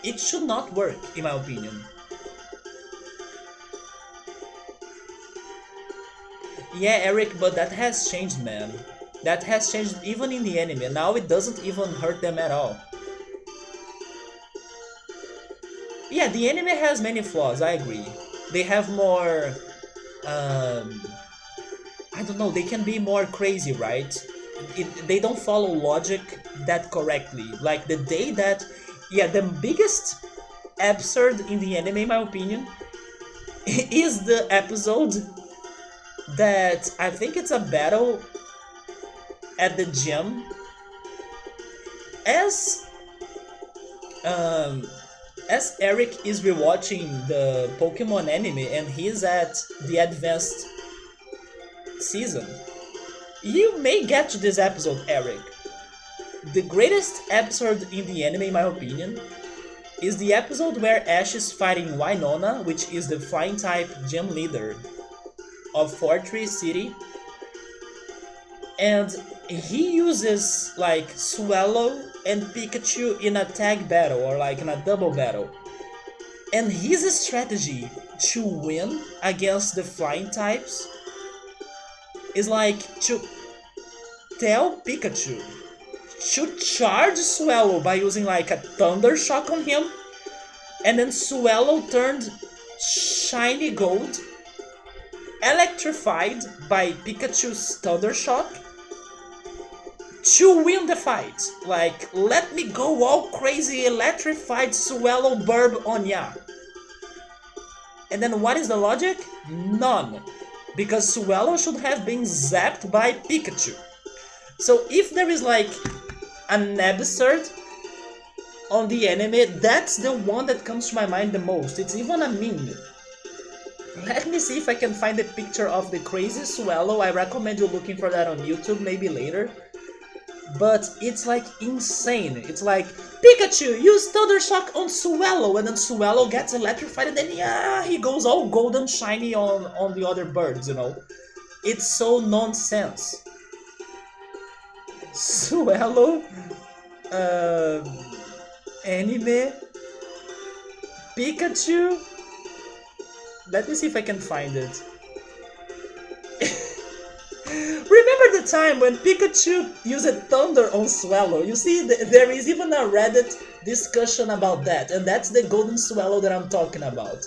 It should not work, in my opinion. Yeah, Eric, but that has changed, man. That has changed even in the anime. Now it doesn't even hurt them at all. Yeah, the anime has many flaws, I agree. They have more um I don't know, they can be more crazy, right? They don't follow logic that correctly. Like the day that, yeah, the biggest absurd in the anime, in my opinion, is the episode that I think it's a battle at the gym as um, as Eric is rewatching the Pokemon anime and he's at the advanced season. You may get to this episode, Eric. The greatest episode in the anime, in my opinion, is the episode where Ash is fighting Winona, which is the flying type gym leader of Fortress City, and he uses like Swallow and Pikachu in a tag battle or like in a double battle. And his strategy to win against the flying types is like to tell Pikachu to charge Swallow by using like a Thunder Shock on him, and then Swallow turned shiny gold, electrified by Pikachu's Thunder Shock to win the fight. Like, let me go all crazy, electrified Swallow Burb on ya. And then what is the logic? None. Because Swallow should have been zapped by Pikachu. So if there is like an absurd on the anime, that's the one that comes to my mind the most. It's even a meme. Let me see if I can find a picture of the crazy Swallow. I recommend you looking for that on YouTube, maybe later. But it's like insane. It's like, Pikachu, use Thunder Shock on Swallow, and then Swallow gets electrified, and then yeah, he goes all golden shiny on the other birds, you know? It's so nonsense. Swallow, uh, anime, Pikachu. Let me see if I can find it. Remember the time when Pikachu used Thunder on Swallow? You see, there is even a Reddit discussion about that, and that's the Golden Swallow that I'm talking about.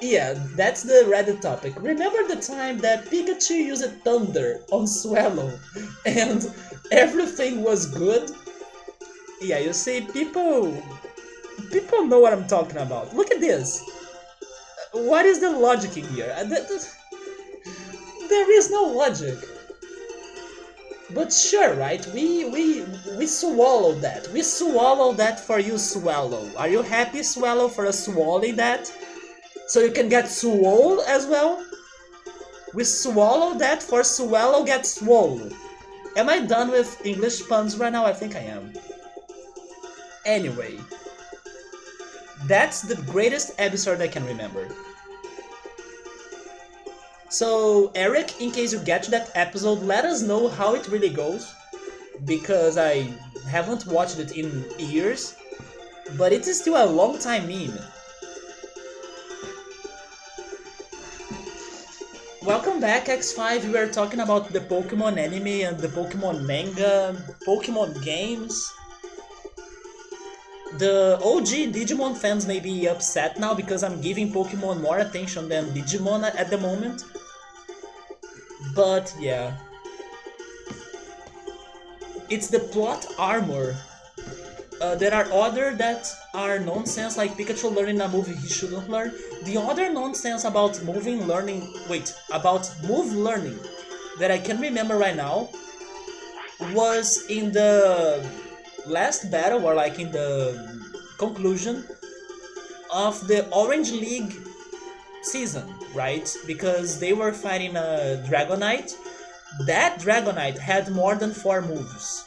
Yeah, that's the Reddit topic. Remember the time that Pikachu used Thunder on Swallow, and everything was good? Yeah, you see, people know what I'm talking about. Look at this. What is the logic in here? There is no logic. But sure, right? We swallow that. We swallow that for you, Swallow. Are you happy, Swallow, for us swallowing that? So you can get swole as well? We swallow that for Swallow get swole. Am I done with English puns right now? I think I am. Anyway, that's the greatest episode I can remember. So, Eric, in case you get to that episode, let us know how it really goes, because I haven't watched it in years, but it is still a long time meme. Welcome back, X5. We were talking about the Pokemon anime and the Pokemon manga, Pokemon games. The OG Digimon fans may be upset now because I'm giving Pokemon more attention than Digimon at the moment. But yeah, it's the plot armor. There are other that are nonsense, like Pikachu learning a move he shouldn't learn. The other nonsense about about move learning that I can remember right now was in the last battle, or like in the conclusion of the Orange League season, right? Because they were fighting a Dragonite. That Dragonite had more than 4 moves.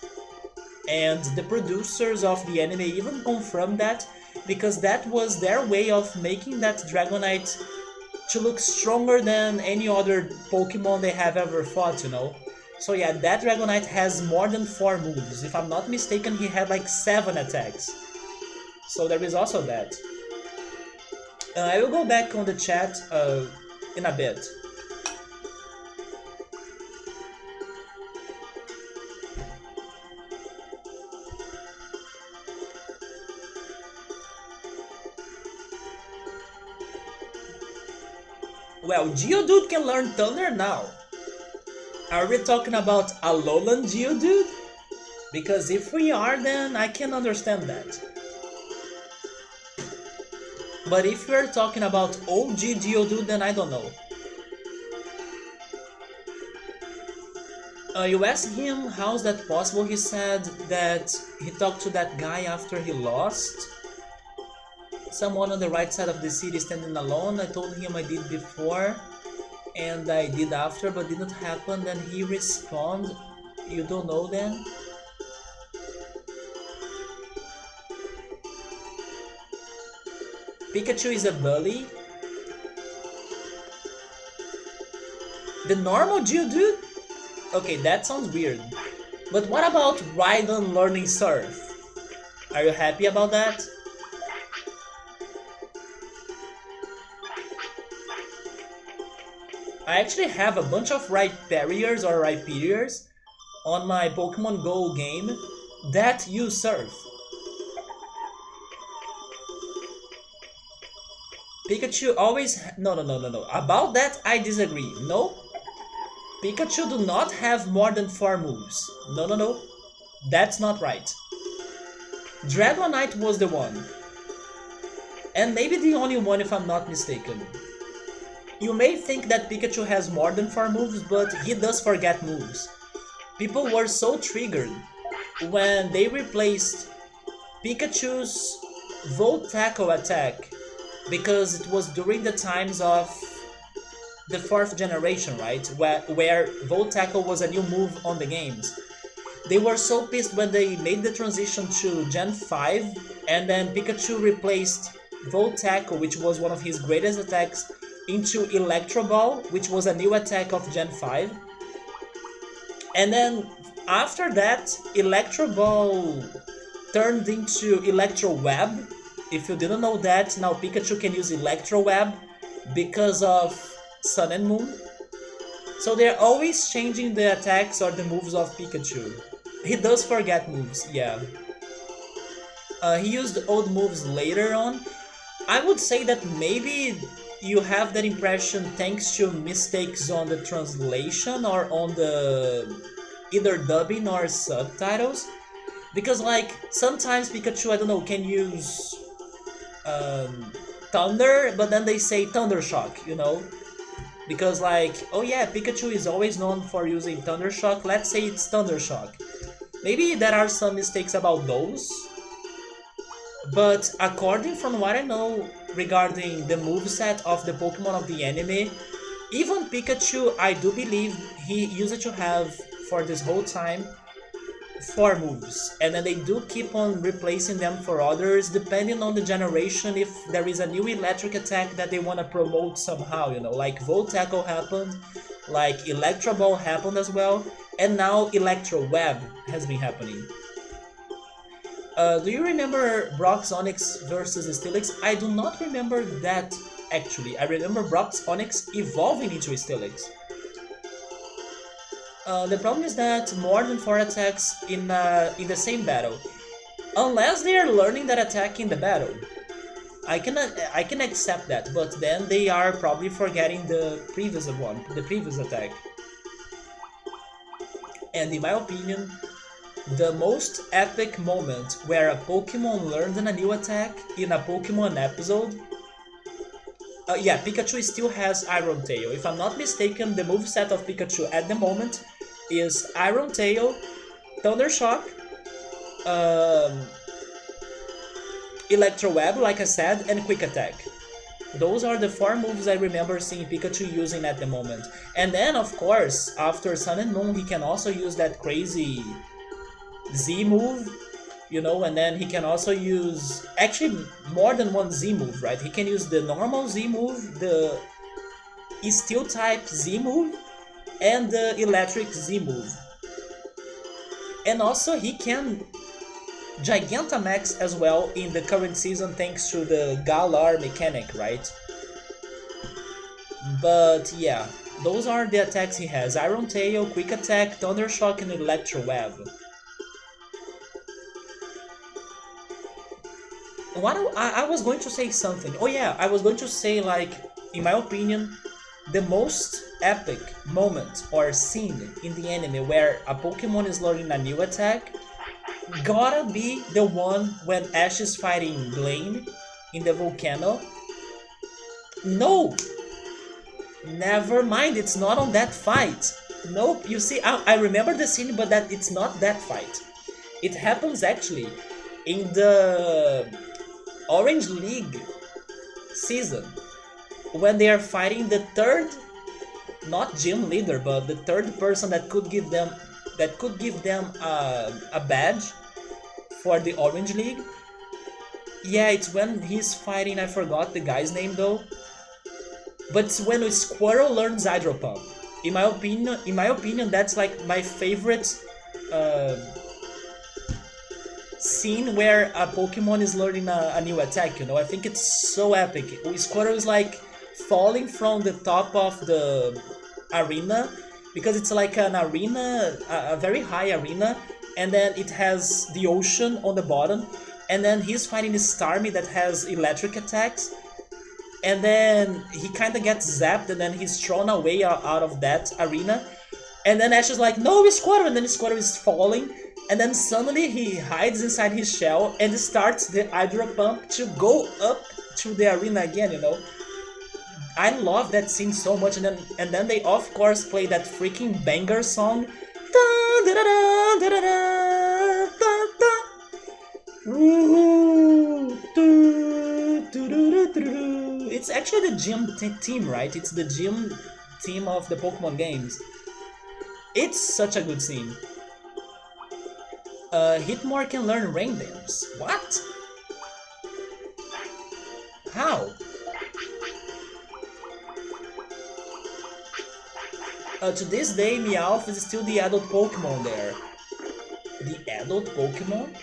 And the producers of the anime even confirmed that, because that was their way of making that Dragonite to look stronger than any other Pokemon they have ever fought, you know? So yeah, that Dragonite has more than 4 moves. If I'm not mistaken, he had like 7 attacks. So there is also that. I will go back on the chat in a bit. Well, Geodude can learn Thunder now. Are we talking about a Alolan Geodude? Because if we are, then I can understand that. But if we're talking about OG Geodude, then I don't know. You asked him how's that possible. He said that he talked to that guy after he lost. Someone on the right side of the city standing alone. I told him I did before and I did after, but didn't happen. Then he responded, you don't know then? Pikachu is a bully. The normal Geodude? Okay, that sounds weird. But what about Rhydon learning Surf? Are you happy about that? I actually have a bunch of Rhyperiors or Rhyperiors on my Pokemon Go game that use Surf. Pikachu always... No. About that, I disagree. No. Pikachu do not have more than 4 moves. No. That's not right. Dragonite was the one. And maybe the only one if I'm not mistaken. You may think that Pikachu has more than 4 moves, but he does forget moves. People were so triggered when they replaced Pikachu's Volt Tackle attack because it was during the times of the 4th generation, right? Where Volt Tackle was a new move on the games. They were so pissed when they made the transition to Gen 5 and then Pikachu replaced Volt Tackle, which was one of his greatest attacks, into Electro Ball, which was a new attack of Gen 5. And then after that, Electro Ball turned into Electro Web. If you didn't know that, now Pikachu can use Electro Web because of Sun and Moon. So they're always changing the attacks or the moves of Pikachu. He does forget moves, yeah. He used old moves later on. I would say that maybe you have that impression thanks to mistakes on the translation or on the either dubbing or subtitles. Because like sometimes Pikachu, I don't know, can use Thunder, but then they say Thunder Shock, you know? Because like, oh yeah, Pikachu is always known for using Thunder Shock, let's say it's Thunder Shock. Maybe there are some mistakes about those, but according from what I know regarding the moveset of the Pokemon of the anime, even Pikachu, I do believe he used to have, for this whole time, 4 moves, and then they do keep on replacing them for others depending on the generation. If there is a new electric attack that they want to promote somehow, you know, like Volt Tackle happened, like Electro Ball happened as well, and now Electro Web has been happening. Do you remember Brock's Onix versus Steelix? I do not remember that actually. I remember Brock's Onix evolving into Steelix. The problem is that more than 4 attacks in the same battle, unless they are learning that attack in the battle, I can accept that. But then they are probably forgetting the previous one, the previous attack. And in my opinion, the most epic moment where a Pokemon learned a new attack in a Pokemon episode. Yeah, Pikachu still has Iron Tail. If I'm not mistaken, the moveset of Pikachu at the moment is Iron Tail, Thunder Shock, Electro Web, like I said, and Quick Attack. Those are the 4 moves I remember seeing Pikachu using at the moment. And then, of course, after Sun and Moon, he can also use that crazy Z move, you know, and then he can also use actually more than one Z move, right? He can use the normal Z move, the Steel type Z move, and the electric Z move. And also he can Gigantamax as well in the current season thanks to the Galar mechanic, right? But yeah, those are the attacks he has: Iron Tail, Quick Attack, Thunder Shock, and Electro Web. I was going to say something. Oh yeah, I was going to say, like, in my opinion, the most epic moment or scene in the anime where a Pokemon is learning a new attack gotta be the one when Ash is fighting Blaine in the volcano. No, never mind. It's not on that fight. Nope. You see, I remember the scene, but that it's not that fight. It happens actually in the Orange League season when they are fighting the third, not gym leader, but the third person that could give them a badge for the Orange League. Yeah, it's when he's fighting. I forgot the guy's name though. But it's when a Squirrel learns Hydro Pump. In my opinion, that's like my favorite uh, scene where a Pokemon is learning a new attack. I think it's so epic. Squirtle is like falling from the top of the arena because it's like an arena, a very high arena, and then it has the ocean on the bottom, and then he's fighting this Starmie that has electric attacks, and then he kind of gets zapped, and then he's thrown away out of that arena, and then Ash is like, no, Squirtle, and then Squirtle is falling, and then suddenly he hides inside his shell and starts the Hydro Pump to go up to the arena again. I love that scene so much, and then they of course play that freaking banger song. It's actually the gym team, right? It's the gym team of the Pokemon games. It's such a good scene. Hitmore can learn Rain Dance. What? How? To this day, Meowth is still the adult Pokemon there. The adult Pokemon?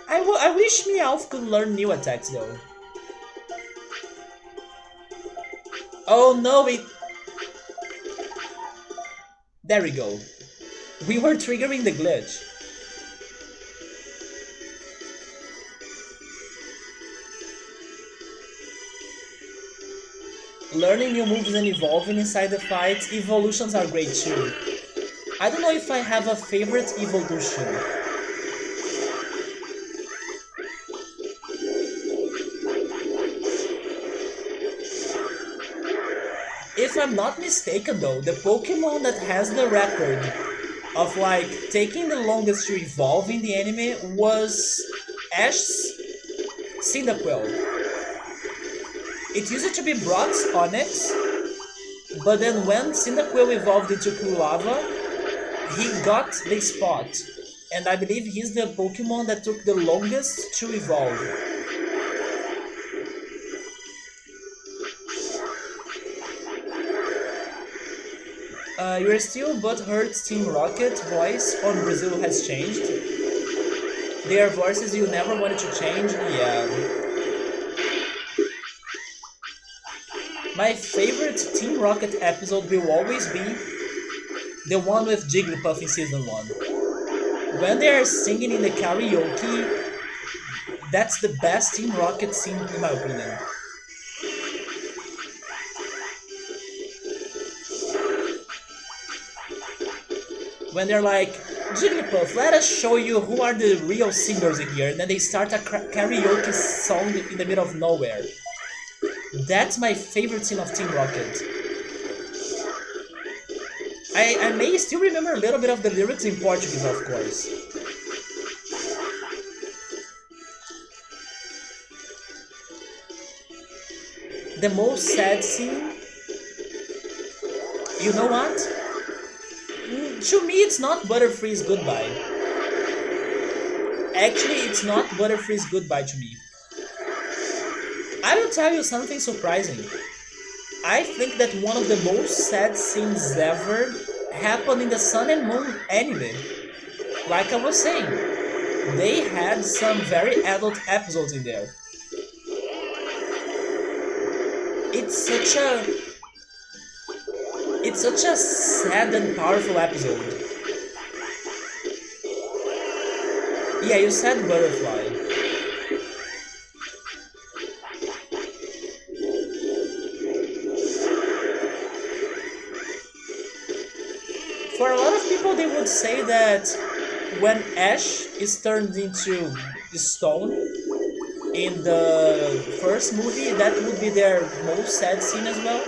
I wish Meowth could learn new attacks though. Oh no, There we go. We were triggering the glitch. Learning new moves and evolving inside the fight, evolutions are great too. I don't know if I have a favorite evolution. If I'm not mistaken though, the Pokemon that has the record of like taking the longest to evolve in the anime was Ash's Cyndaquil. It used to be Brock's Onix, but then when Cyndaquil evolved into Kulava, he got the spot. And I believe he's the Pokemon that took the longest to evolve. You're still butthurt Team Rocket voice on Brazil has changed. They are voices you never wanted to change, yeah. My favorite Team Rocket episode will always be the one with Jigglypuff in Season 1. When they are singing in the karaoke, that's the best Team Rocket scene in my opinion. When they're like, Jigglypuff, let us show you who are the real singers in here, and then they start a karaoke song in the middle of nowhere. That's my favorite scene of Team Rocket. I may still remember a little bit of the lyrics in Portuguese, of course. The most sad scene? You know what? To me, it's not Butterfree's goodbye. Actually, it's not Butterfree's goodbye to me. I will tell you something surprising. I think that one of the most sad scenes ever happened in the Sun and Moon anime. Like I was saying, they had some very adult episodes in there. It's such a sad and powerful episode. Yeah, you said Butterfly. people they would say that when Ash is turned into stone in the first movie, that would be their most sad scene as well.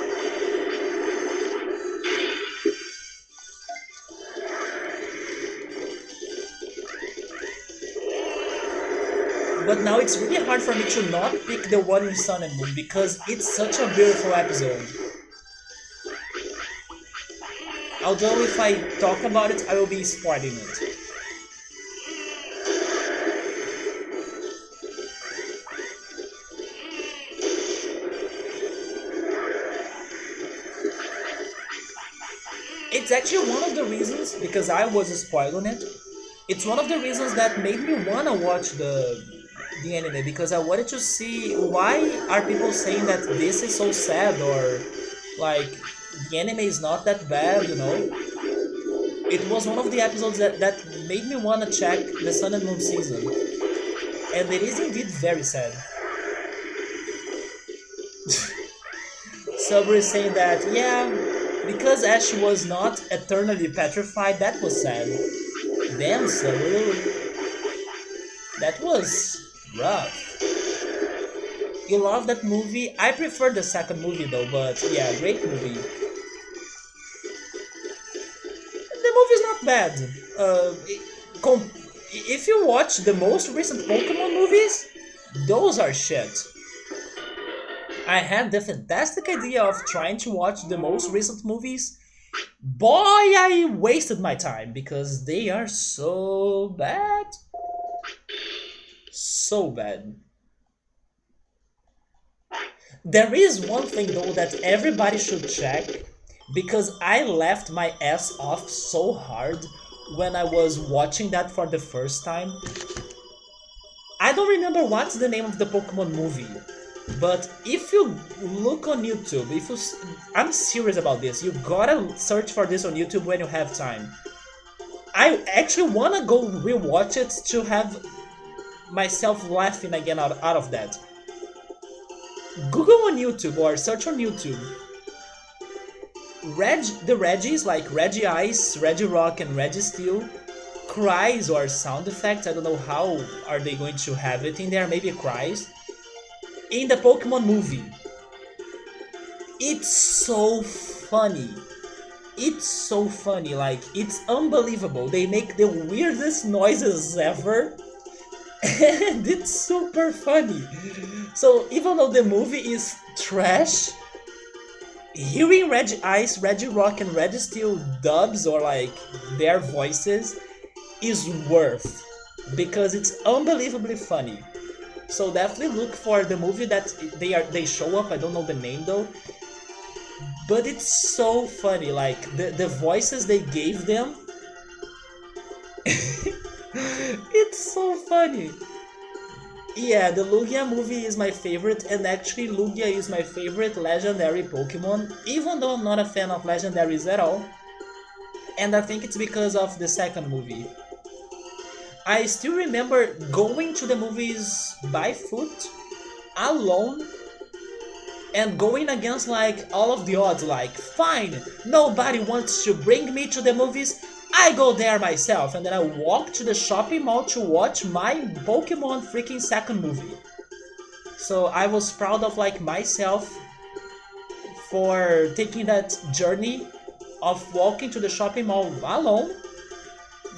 But now it's really hard for me to not pick the one in Sun and Moon because it's such a beautiful episode. Although if I talk about it, I will be spoiling it. It's actually one of the reasons, because I was spoiled on it, it's one of the reasons that made me wanna watch the anime because I wanted to see why are people saying that this is so sad or like the anime is not that bad, you know? It was one of the episodes that made me wanna check the Sun and Moon season. And it is indeed very sad. Subru is saying that, yeah, because Ash was not eternally petrified, that was sad. Damn, Subru. That was rough. You love that movie? I prefer the second movie though, but yeah, great movie. The movie's not bad. If you watch the most recent Pokemon movies, those are shit. I had the fantastic idea of trying to watch the most recent movies. Boy, I wasted my time because they are so bad. So bad. There is one thing though that everybody should check because I left my ass off so hard when I was watching that for the first time. I don't remember what's the name of the Pokemon movie, but if you look on YouTube, I'm serious about this, you gotta search for this on YouTube when you have time. I actually wanna go rewatch it to have myself laughing again out of that. Google on YouTube or search on YouTube. The Reggies, like Reggie Ice, Reggie Rock, and Reggie Steel, cries or sound effects, I don't know how are they going to have it in there, maybe cries, in the Pokemon movie. It's so funny. It's so funny, like, it's unbelievable. They make the weirdest noises ever. And it's super funny. So even though the movie is trash, hearing Reggie Ice, Reggie Rock, and Reggie Steel dubs or like their voices is worth because it's unbelievably funny. So definitely look for the movie that they show up. I don't know the name though, but it's so funny. Like the voices they gave them. It's so funny. Yeah, the Lugia movie is my favorite, and actually Lugia is my favorite legendary Pokemon, even though I'm not a fan of legendaries at all. And I think it's because of the second movie. I still remember going to the movies by foot, alone, and going against like all of the odds, like, fine, nobody wants to bring me to the movies, I go there myself, and then I walk to the shopping mall to watch my Pokemon freaking second movie. So I was proud of like myself for taking that journey of walking to the shopping mall alone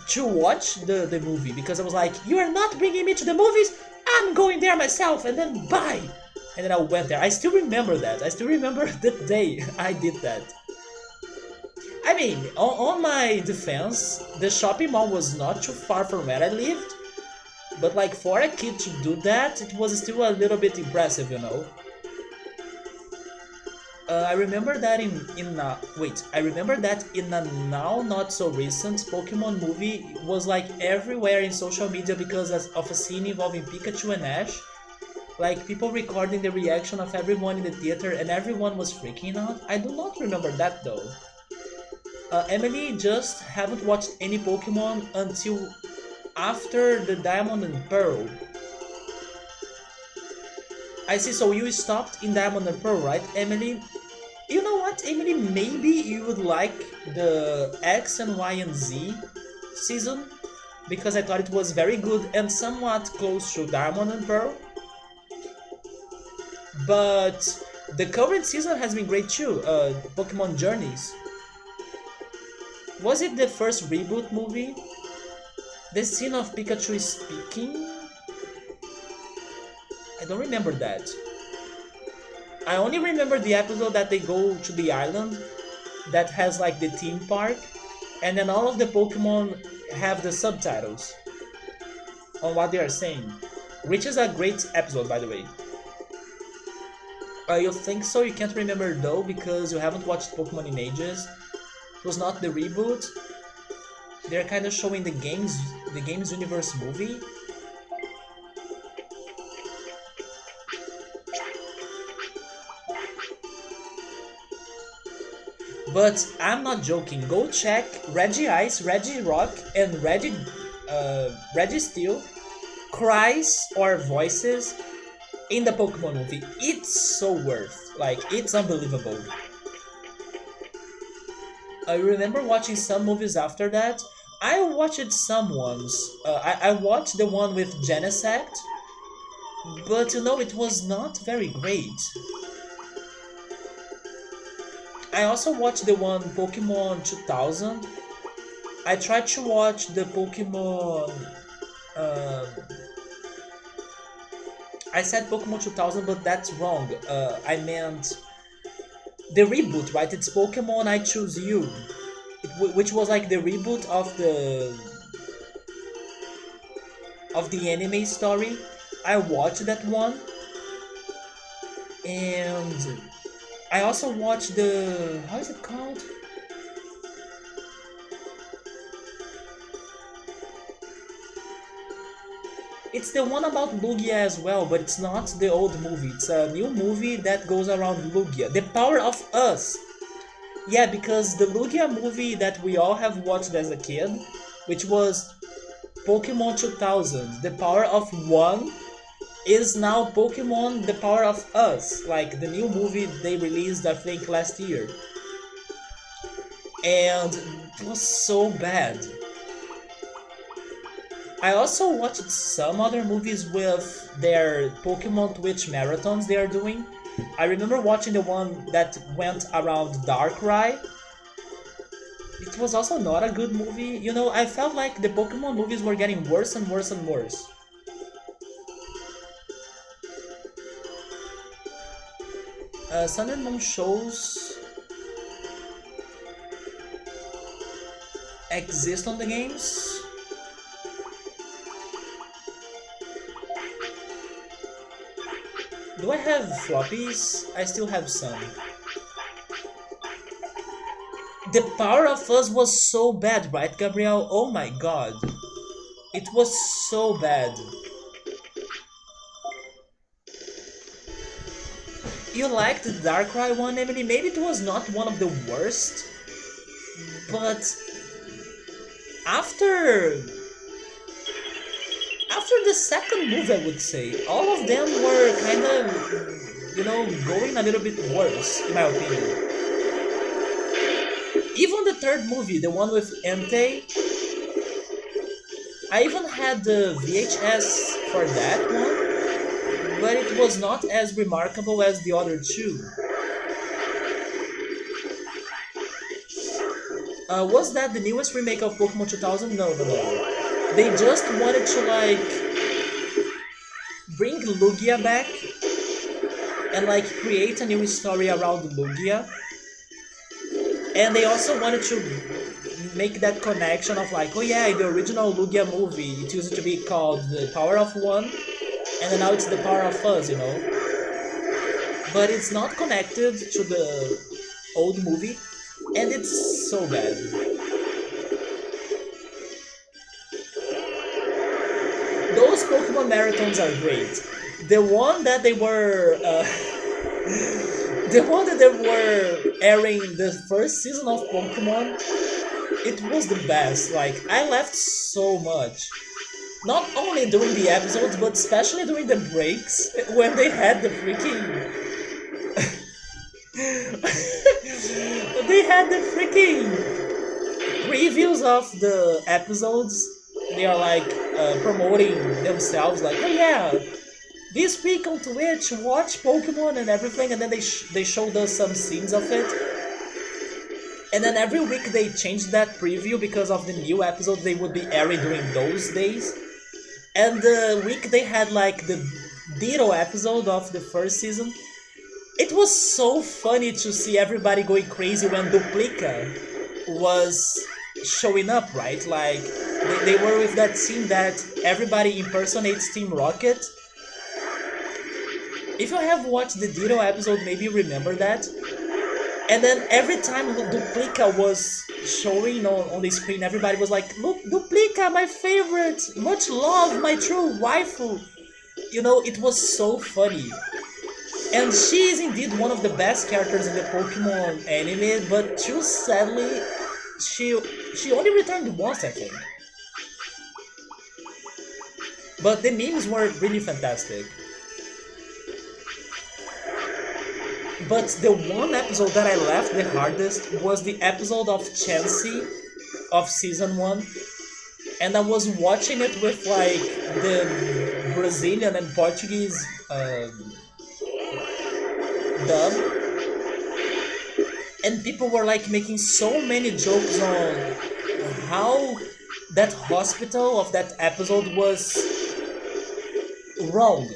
to watch the movie, because I was like, you are not bringing me to the movies, I'm going there myself, and then bye! And then I went there. I still remember that. I still remember the day I did that. I mean, on my defense, the shopping mall was not too far from where I lived, but like for a kid to do that, it was still a little bit impressive, you know. I remember that I remember that in a now not so recent Pokemon movie was like everywhere in social media because of a scene involving Pikachu and Ash. Like people recording the reaction of everyone in the theater and everyone was freaking out. I do not remember that though. Emily just haven't watched any Pokemon until after the Diamond and Pearl. I see, so you stopped in Diamond and Pearl, right, Emily? You know what, Emily, maybe you would like the X and Y and Z season because I thought it was very good and somewhat close to Diamond and Pearl. But the current season has been great too. Pokemon Journeys. Was it the first reboot movie? The scene of Pikachu speaking? I don't remember that. I only remember the episode that they go to the island that has like the theme park, and then all of the Pokemon have the subtitles on what they are saying, which is a great episode, by the way. You think so? You can't remember though because you haven't watched Pokemon in ages. It was not the reboot. They're kind of showing the games universe movie. But I'm not joking. Go check Reggie Ice, Reggie Rock, and Reggie Steel cries or voices in the Pokemon movie. It's so worth. Like, it's unbelievable. I remember watching some movies after that. I watched some ones. I watched the one with Genesect, but you know, it was not very great. I also watched the one Pokemon 2000. I tried to watch the Pokemon. I said Pokemon 2000, but that's wrong. I meant the reboot, right? It's Pokemon I Choose You, which was like the reboot of the anime story. I watched that one, and I also watched the, how is it called? It's the one about Lugia as well, but it's not the old movie. It's a new movie that goes around Lugia. The Power of Us. Yeah, because the Lugia movie that we all have watched as a kid, which was Pokemon 2000, The Power of One, is now Pokemon The Power of Us, like the new movie they released I think last year. And it was so bad. I also watched some other movies with their Pokemon Twitch marathons they are doing. I remember watching the one that went around Darkrai. It was also not a good movie. You know, I felt like the Pokemon movies were getting worse and worse and worse. Sun and Moon shows exist on the games. Do I have floppies? I still have some. The Power of Us was so bad, right, Gabriel? Oh my god. It was so bad. You liked the Darkrai one, Emily? Maybe it was not one of the worst, but after the second movie, I would say, all of them were kind of, you know, going a little bit worse, in my opinion. Even the third movie, the one with Entei, I even had the VHS for that one, but it was not as remarkable as the other two. Was that the newest remake of Pokemon 2000? No, no, no. They just wanted to, like, bring Lugia back and, like, create a new story around Lugia. And they also wanted to make that connection of, like, oh yeah, the original Lugia movie, it used to be called The Power of One, and then now it's The Power of Us, you know? But it's not connected to the old movie, and it's so bad. Those Pokemon marathons are great. The one that they were the one that they were airing the first season of Pokemon, it was the best. Like, I laughed so much. Not only during the episodes, but especially during the breaks when they had the freaking They had the freaking previews of the episodes. They are like promoting themselves, like, oh yeah, this week on Twitch, watch Pokemon and everything, and then they showed us some scenes of it. And then every week they changed that preview because of the new episode they would be airing during those days. And the week they had like the Ditto episode of the first season, it was so funny to see everybody going crazy when Duplica was showing up, right? Like, they were with that scene that everybody impersonates Team Rocket. If you have watched the Ditto episode, maybe you remember that. And then every time Duplica was showing on the screen, everybody was like, look, Duplica, my favorite! Much love, my true waifu! You know, it was so funny. And she is indeed one of the best characters in the Pokemon anime, but too sadly, she only returned once, I think. But the memes were really fantastic. But the one episode that I laughed the hardest was the episode of Chansey of season 1. And I was watching it with like the Brazilian and Portuguese dub. And people were like making so many jokes on how that hospital of that episode was wrong.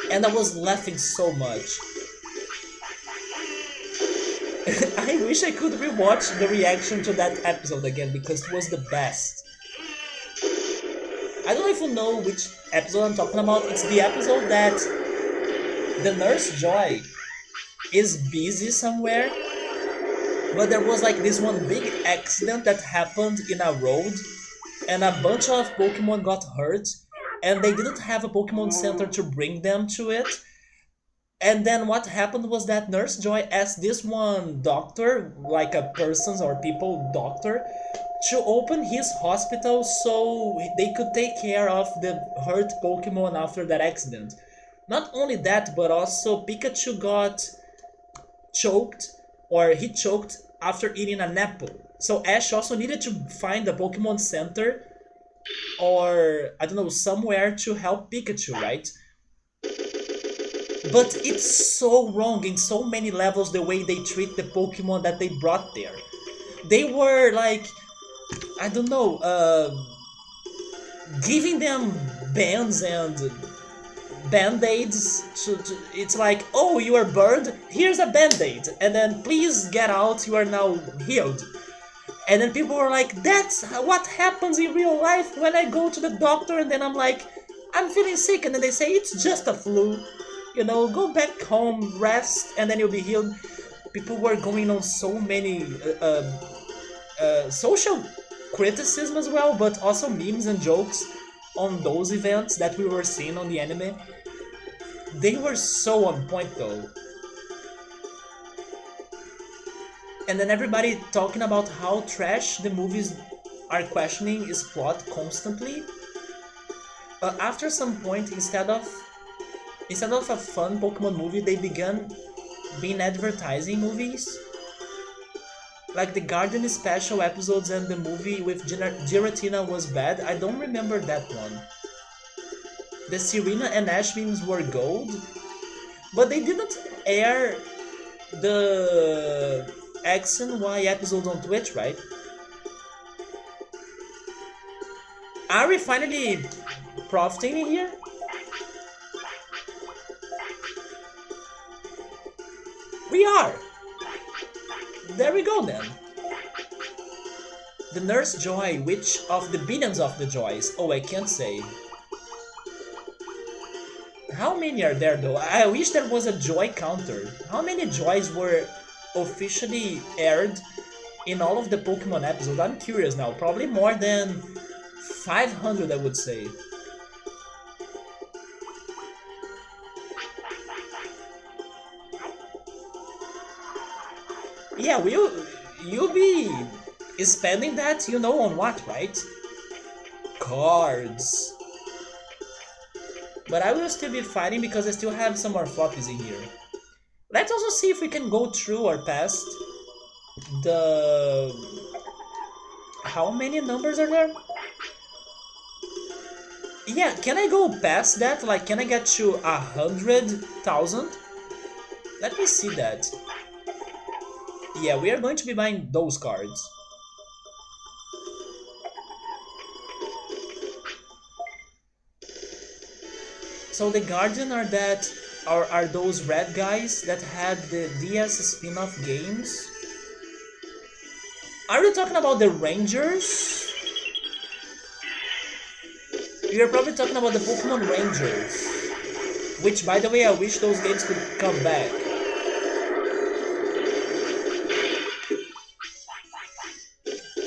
And I was laughing so much. I wish I could rewatch the reaction to that episode again because it was the best. I don't know if you know which episode I'm talking about. It's the episode that the Nurse Joy is busy somewhere, but there was like this one big accident that happened in a road and a bunch of Pokemon got hurt and they didn't have a Pokemon Center to bring them to it. And then what happened was that Nurse Joy asked this one doctor, like a person's or people doctor, to open his hospital so they could take care of the hurt Pokemon after that accident. Not only that, but also Pikachu got choked, or he choked after eating an apple. So Ash also needed to find a Pokemon Center, or I don't know, somewhere to help Pikachu, right? But it's so wrong in so many levels the way they treat the Pokemon that they brought there. They were like, I don't know, giving them bands and band-aids. It's like, oh, you are burned? Here's a band-aid. And then please get out, you are now healed. And then people were like, that's what happens in real life when I go to the doctor and then I'm like, I'm feeling sick. And then they say, it's just a flu. You know, go back home, rest, and then you'll be healed. People were going on so many social criticism as well, but also memes and jokes on those events that we were seeing on the anime. They were so on point though. And then everybody talking about how trash the movies are questioning its plot constantly. After some point, instead of a fun Pokemon movie, they began being advertising movies. Like the Guardian special episodes and the movie with Giratina was bad. I don't remember that one. The Serena and Ash memes were gold, but they didn't air the X and Y episodes on Twitch, right? Are we finally profiting in here? We are! There we go then. The Nurse Joy, which of the billions of the joys? Oh, I can't say. How many are there though? I wish there was a joy counter. How many joys were officially aired in all of the Pokemon episodes? I'm curious now. Probably more than 500, I would say. Yeah, you'll be spending that, you know, on what, right? Cards. But I will still be fighting because I still have some more floppies in here. Let's also see if we can go through our past The how many numbers are there? Yeah, can I go past that? Like, can I get to 100,000? Let me see that. Yeah, we are going to be buying those cards. So the Guardian are those red guys that had the DS spin-off games? Are you talking about the Rangers? You're probably talking about the Pokemon Rangers. Which, by the way, I wish those games could come back.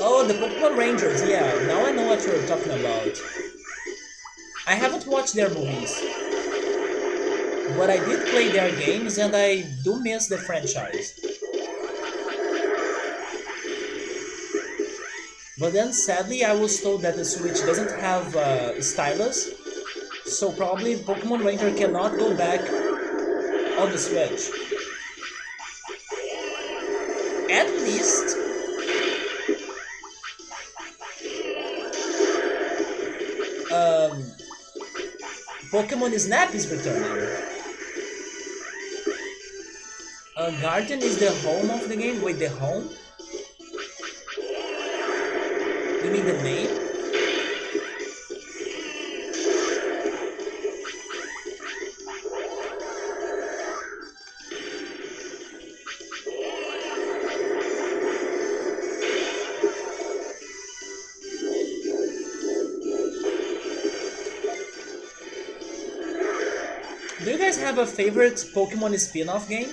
Oh, the Pokemon Rangers, yeah, now I know what you're talking about. I haven't watched their movies, but I did play their games and I do miss the franchise. But then sadly I was told that the Switch doesn't have stylus, so probably Pokemon Ranger cannot go back on the Switch. At least um, Pokemon Snap is returning. Garden is the home of the game. Wait, the home? You mean the name? Do you guys have a favorite Pokemon spin-off game?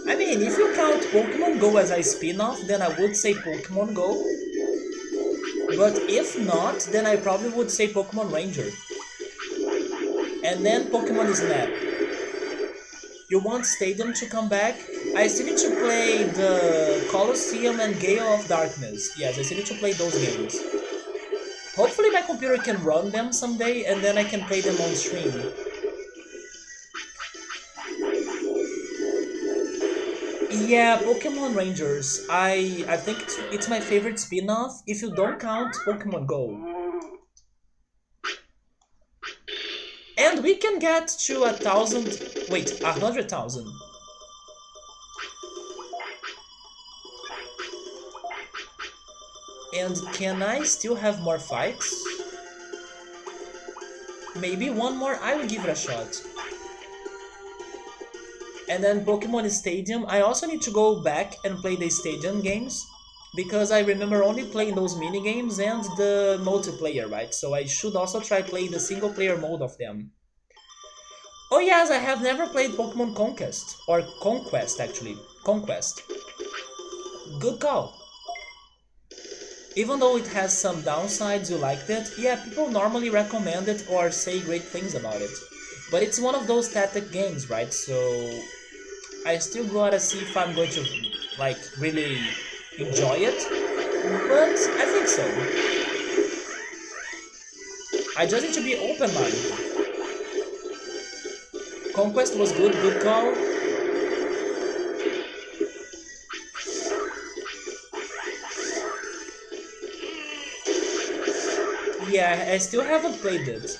I mean, if you count Pokemon Go as a spin-off, then I would say Pokemon Go. But if not, then I probably would say Pokemon Ranger. And then Pokemon Snap. You want Stadium to come back? I still need to play the Colosseum and Gale of Darkness. Yes, I still need to play those games. Hopefully my computer can run them someday and then I can play them on stream. Yeah, Pokemon Rangers. I think it's my favorite spin-off if you don't count Pokemon Go. And we can get to 1,000. Wait, 100,000. And can I still have more fights? Maybe one more. I will give it a shot. And then Pokemon Stadium, I also need to go back and play the Stadium games because I remember only playing those mini games and the multiplayer, right? So I should also try playing the single player mode of them. Oh yes, I have never played Pokemon Conquest, or Conquest actually, Conquest. Good call. Even though it has some downsides, you liked it. Yeah, people normally recommend it or say great things about it. But it's one of those static games, right? So I still gotta see if I'm going to like really enjoy it, but I think so. I just need to be open-minded. Conquest was good, good call. Yeah, I still haven't played it.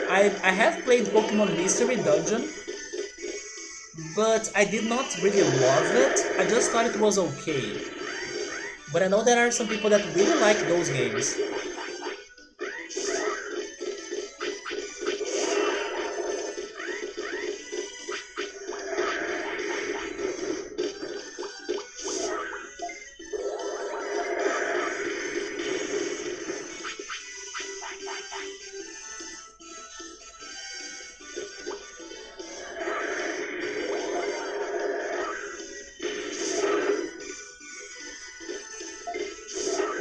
I have played Pokemon Mystery Dungeon, but I did not really love it. I just thought it was okay. But I know there are some people that really like those games.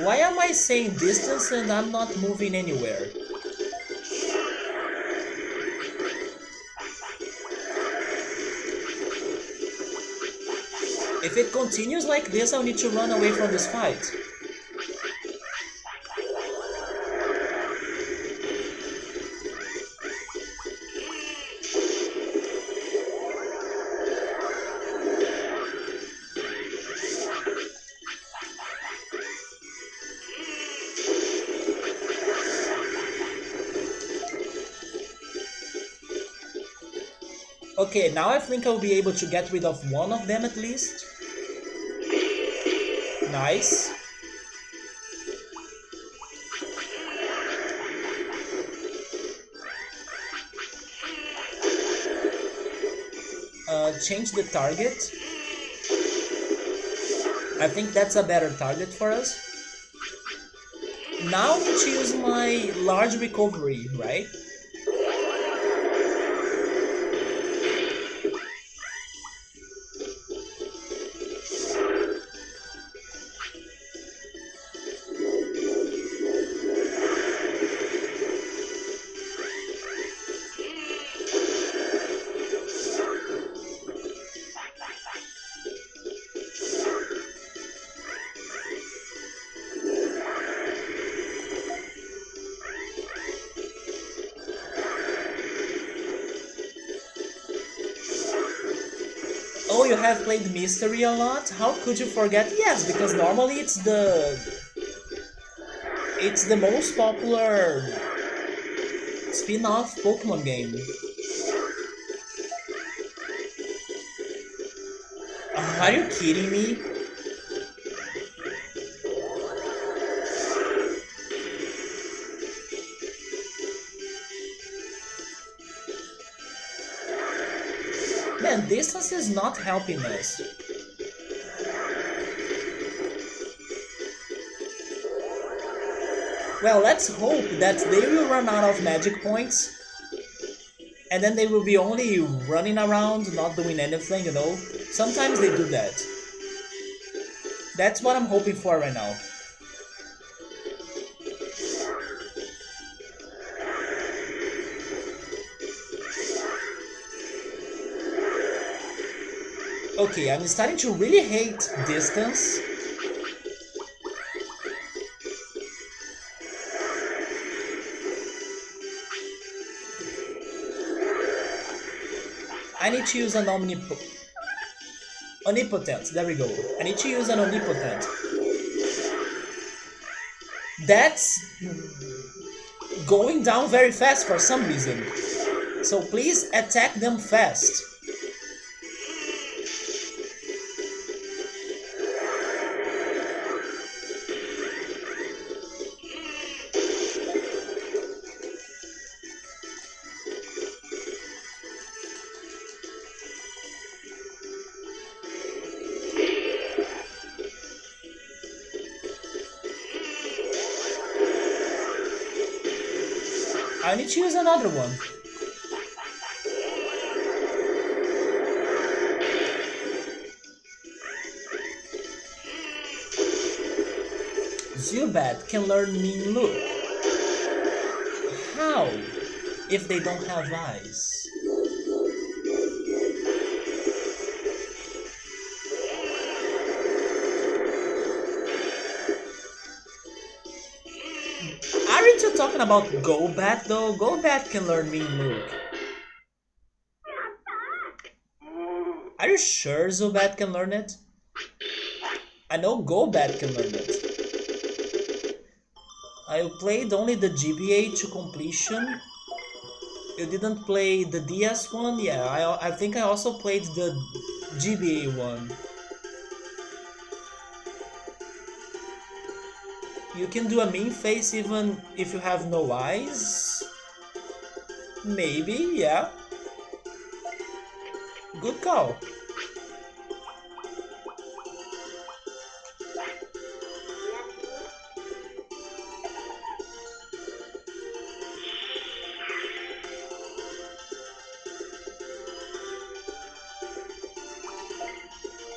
Why am I saying distance and I'm not moving anywhere? If it continues like this, I'll need to run away from this fight. Okay, now I think I'll be able to get rid of one of them at least. Nice. Change the target. I think that's a better target for us. Now I need to use my large recovery, right? Oh, you have played Mystery a lot? How could you forget? Yes, because normally it's the most popular spin-off Pokemon game. Are you kidding me? Man, distance is not helping us. Well, let's hope that they will run out of magic points and then they will be only running around, not doing anything, you know? Sometimes they do that. That's what I'm hoping for right now. Okay, I'm starting to really hate distance. I need to use an omnipotent. There we go. I need to use an omnipotent. That's going down very fast for some reason. So please attack them fast. I need to use another one. Zubat can learn Mean Look. How? If they don't have eyes? Aren't you talking about Golbat though? Golbat can learn Mean Look. Are you sure Zubat can learn it? I know Golbat can learn it. I played only the GBA to completion. You didn't play the DS one? Yeah, I think I also played the GBA one. You can do a mean face even if you have no eyes? Maybe, yeah. Good call.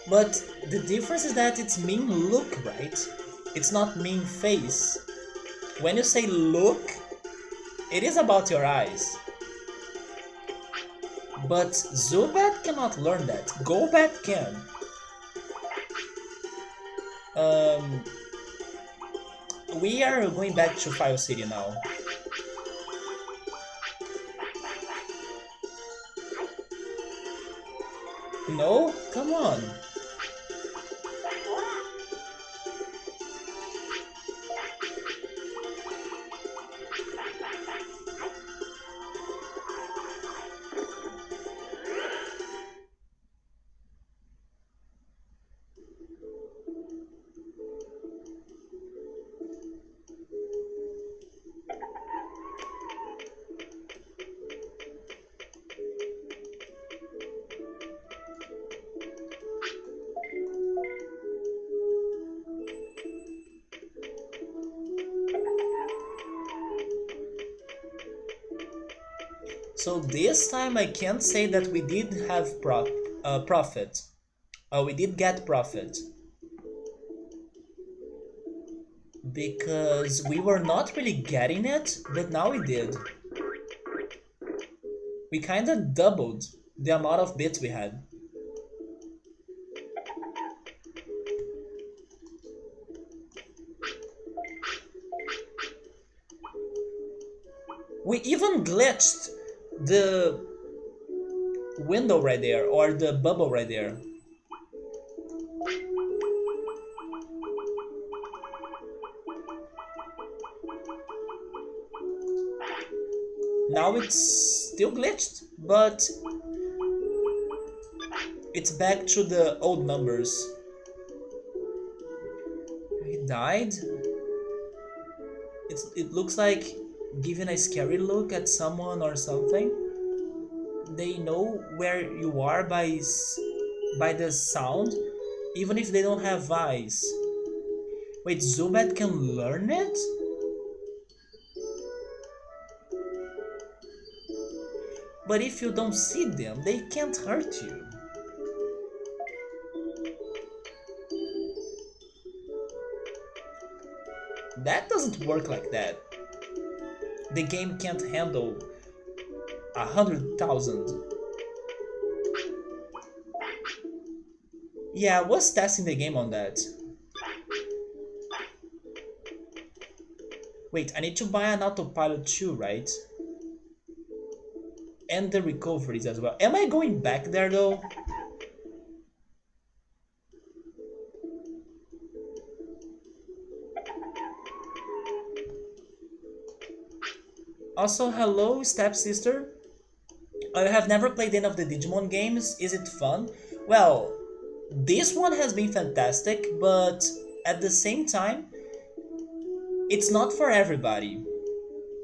But the difference is that it's mean look, right? It's not mean face. When you say look, it is about your eyes. But Zubat cannot learn that. Golbat can. Um, we are going back to File City now. No? Come on. So this time I can't say that we did have profit. We did get profit. Because we were not really getting it, but now we did. We kinda doubled the amount of bits we had. We even glitched the window right there, or the bubble right there. Now it's still glitched, but it's back to the old numbers. He died? It looks like giving a scary look at someone or something. They know where you are by the sound, even if they don't have eyes. Wait, Zubat can learn it? But if you don't see them, they can't hurt you. That doesn't work like that. The game can't handle 100,000. Yeah, I was testing the game on that. Wait, I need to buy an autopilot too, right? And the recoveries as well. Am I going back there though? Also, hello, stepsister. I have never played any of the Digimon games. Is it fun? Well, this one has been fantastic, but at the same time, it's not for everybody.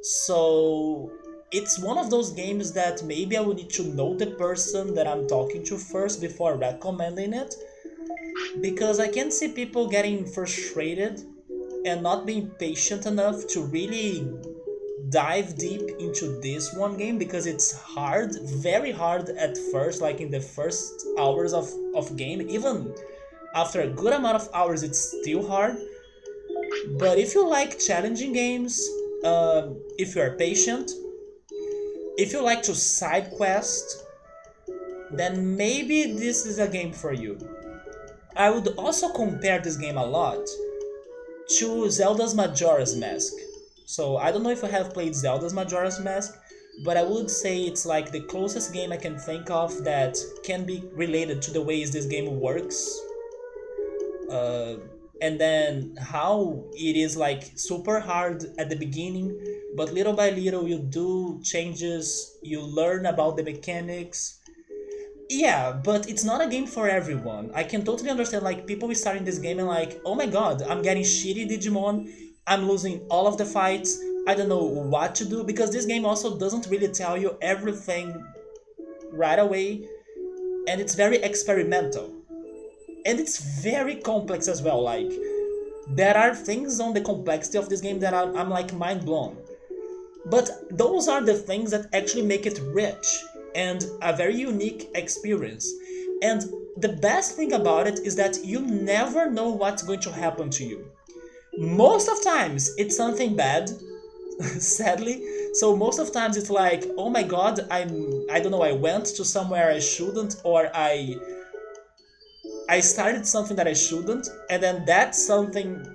So, it's one of those games that maybe I would need to know the person that I'm talking to first before recommending it. Because I can see people getting frustrated and not being patient enough to really dive deep into this one game because it's hard, very hard at first, like in the first hours of game. Even after a good amount of hours, it's still hard. But if you like challenging games, if you are patient, if you like to side quest, then maybe this is a game for you. I would also compare this game a lot to Zelda's Majora's Mask. So I don't know if you have played Zelda's Majora's Mask, but I would say it's like the closest game I can think of that can be related to the ways this game works. And then how it is like super hard at the beginning, but little by little you do changes, you learn about the mechanics. Yeah, but it's not a game for everyone. I can totally understand like people starting this game and like, oh my god, I'm getting shitty Digimon, I'm losing all of the fights, I don't know what to do, because this game also doesn't really tell you everything right away, and it's very experimental. And it's very complex as well, like, there are things on the complexity of this game that I'm like mind blown. But those are the things that actually make it rich and a very unique experience. And the best thing about it is that you never know what's going to happen to you. Most of times it's something bad, sadly. So most of times it's like, oh my god, I don't know, I went to somewhere I shouldn't, or I started something that I shouldn't, and then that something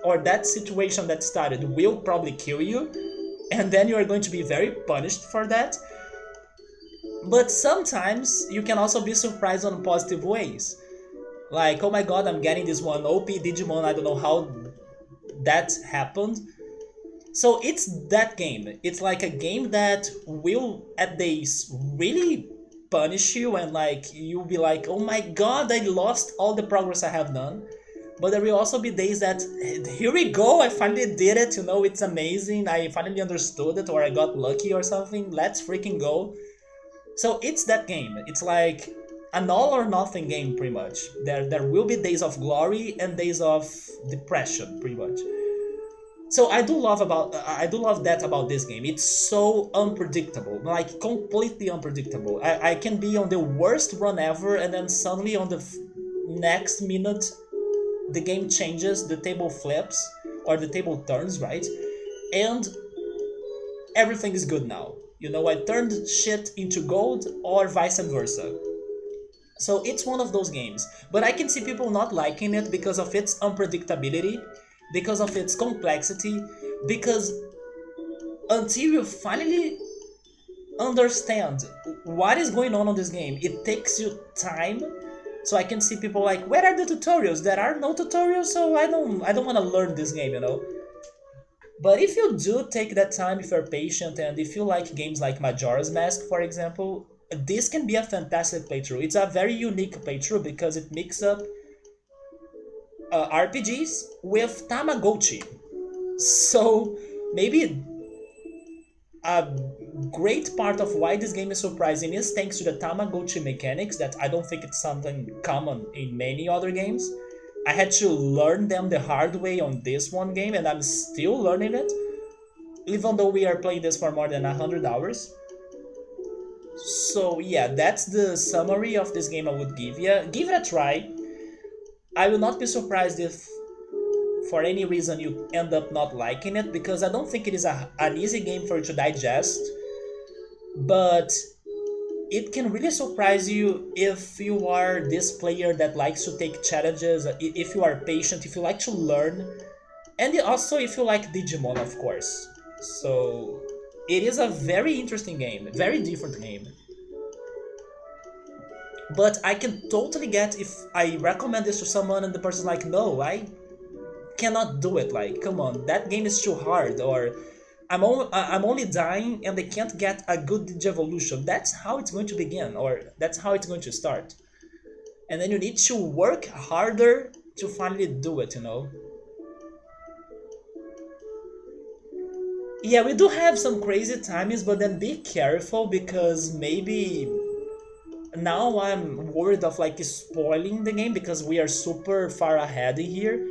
or that situation that started will probably kill you, and then you are going to be very punished for that. But sometimes you can also be surprised on positive ways. Like, oh my god, I'm getting this one OP Digimon, I don't know how that happened. So it's that game. It's like a game that will at days really punish you, and like you'll be like, oh my god, I lost all the progress I have done. But there will also be days that here we go, I finally did it, it's amazing, I finally understood it, or I got lucky or something, let's freaking go. So it's that game. It's like an all or nothing game pretty much. There will be days of glory and days of depression pretty much. So I do love that about this game. It's so unpredictable, like completely unpredictable. I can be on the worst run ever, and then suddenly on the next minute the game changes, the table flips or the table turns, right? And everything is good now. I turned shit into gold or vice versa. So it's one of those games. But I can see people not liking it because of its unpredictability, because of its complexity, because until you finally understand what is going on this game, it takes you time. So I can see people like, where are the tutorials? There are no tutorials, so I don't want to learn this game. But if you do take that time, if you're patient, and if you like games like Majora's Mask, for example, this can be a fantastic playthrough. It's a very unique playthrough because it mixes up RPGs with Tamagotchi. So maybe a great part of why this game is surprising is thanks to the Tamagotchi mechanics that I don't think it's something common in many other games. I had to learn them the hard way on this one game, and I'm still learning it, even though we are playing this for more than 100 hours. So yeah, that's the summary of this game I would give you. Give it a try. I will not be surprised if for any reason you end up not liking it, because I don't think it is an easy game for you to digest, but it can really surprise you if you are this player that likes to take challenges, if you are patient, if you like to learn, and also if you like Digimon, of course. So it is a very interesting game, very different game. But I can totally get if I recommend this to someone and the person's like, no, I cannot do it. Like, come on, that game is too hard, or I'm only dying and they can't get a good Digivolution. That's how it's going to begin, or that's how it's going to start. And then you need to work harder to finally do it. Yeah, we do have some crazy timings, but then be careful because maybe now I'm worried of like spoiling the game because we are super far ahead in here.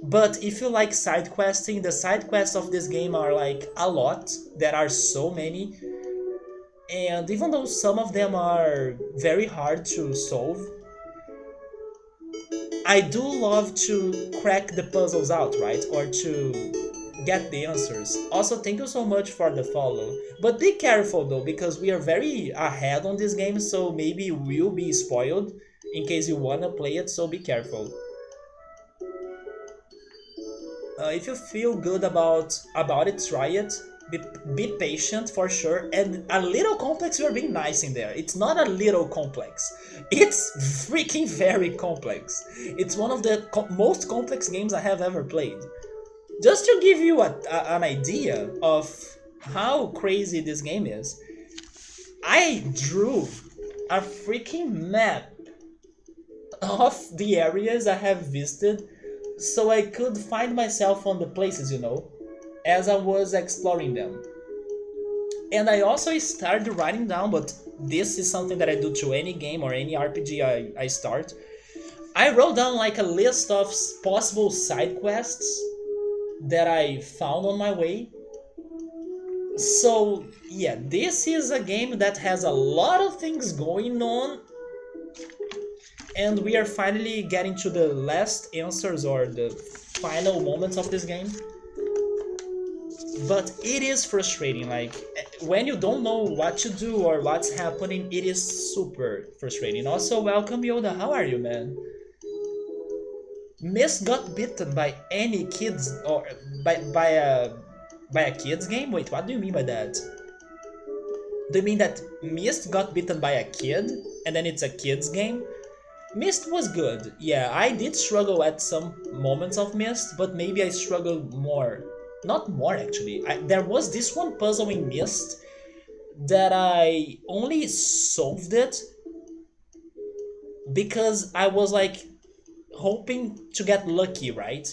But if you like side questing, the side quests of this game are like a lot. There are so many. And even though some of them are very hard to solve, I do love to crack the puzzles out, right? Or to get the answers. Also, thank you so much for the follow. But be careful though, because we are very ahead on this game, so maybe we'll be spoiled in case you wanna play it, so be careful. If you feel good about it, try it. Be patient for sure, and a little complex. You're being nice in there. It's not a little complex. It's freaking very complex. It's one of the most complex games I have ever played. Just to give you an idea of how crazy this game is, I drew a freaking map of the areas I have visited so I could find myself on the places, as I was exploring them. And I also started writing down, but this is something that I do to any game or any RPG I start. I wrote down like a list of possible side quests that I found on my way. So yeah, this is a game that has a lot of things going on, and we are finally getting to the last answers or the final moments of this game. But it is frustrating, like, when you don't know what to do or what's happening, it is super frustrating. Also, welcome Yoda. How are you, man? Miss got bitten by any kids or by a kids game? Wait, what do you mean by that? Do you mean that Mist got bitten by a kid and then it's a kids game? Mist was good. Yeah, I did struggle at some moments of Mist, but maybe I struggled more. Not more actually. There was this one puzzle in Mist that I only solved it because I was like hoping to get lucky, right?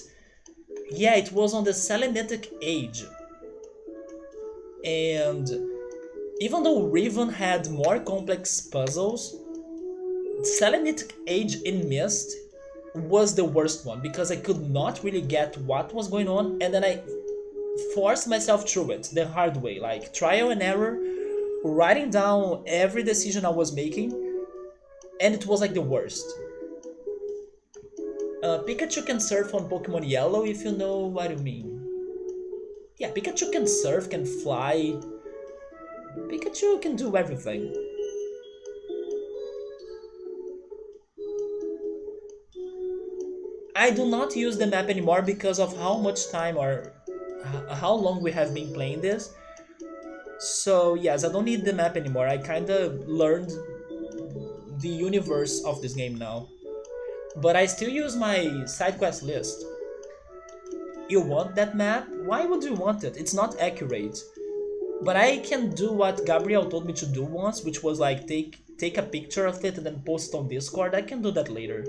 Yeah, it was on the Selenitic Age. And even though Riven had more complex puzzles, Selenitic Age in Mist was the worst one because I could not really get what was going on, and then I forced myself through it the hard way, like trial and error, writing down every decision I was making, and it was like the worst. Pikachu can surf on Pokemon Yellow if you know what I mean. Yeah, Pikachu can surf, can fly. Pikachu can do everything. I do not use the map anymore because of how much time or how long we have been playing this. So yes, I don't need the map anymore. I kinda learned the universe of this game now. But I still use my side quest list. You want that map? Why would you want it? It's not accurate. But I can do what Gabriel told me to do once, which was like take a picture of it and then post it on Discord. I can do that later.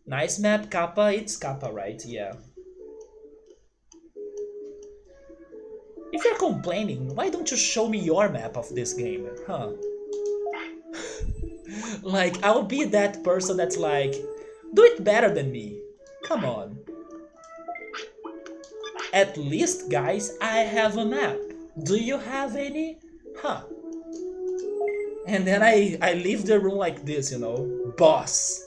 Nice map, Kappa. It's Kappa, right? Yeah. If you're complaining, why don't you show me your map of this game? Huh? Like, I'll be that person that's like, do it better than me. Come on. At least, guys, I have a map. Do you have any? Huh. And then I leave the room like this, you know, boss.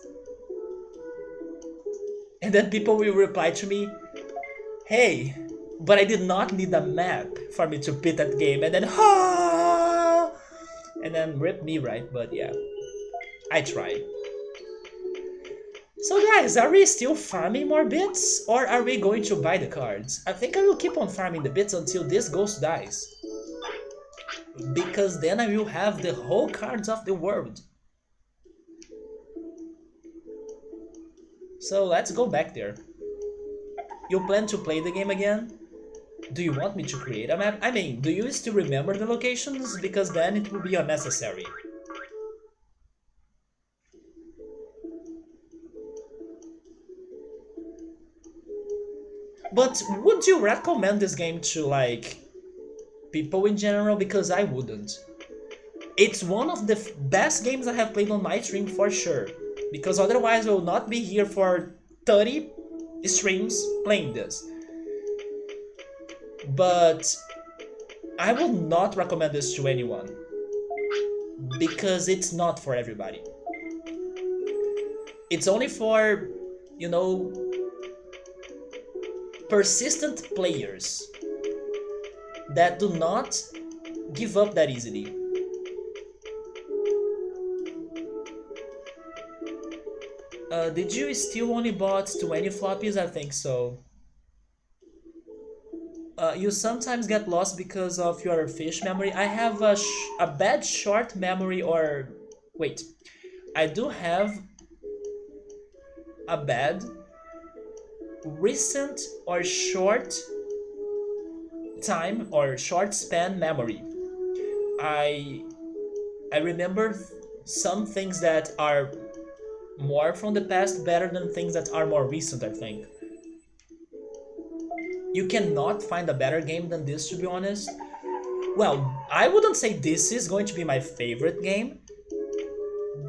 And then people will reply to me, hey, but I did not need a map for me to beat that game. And then, ha! And then rip me, right? But yeah, I tried. So guys, are we still farming more bits? Or are we going to buy the cards? I think I will keep on farming the bits until this ghost dies. Because then I will have the whole cards of the world. So let's go back there. You plan to play the game again? Do you want me to create a map? I mean, do you still remember the locations? Because then it will be unnecessary. But would you recommend this game to, like, people in general? Because I wouldn't. It's one of the best games I have played on my stream for sure. Because otherwise I will not be here for 30 streams playing this. But I would not recommend this to anyone. Because it's not for everybody. It's only for, you know, persistent players that do not give up that easily. Did you still only bought 20 floppies? I think so. You sometimes get lost because of your fish memory. I have a bad short memory, or wait, I do have a bad recent or short time or short span memory. I remember some things that are more from the past better than things that are more recent, I think. You cannot find a better game than this, to be honest. Well, I wouldn't say this is going to be my favorite game,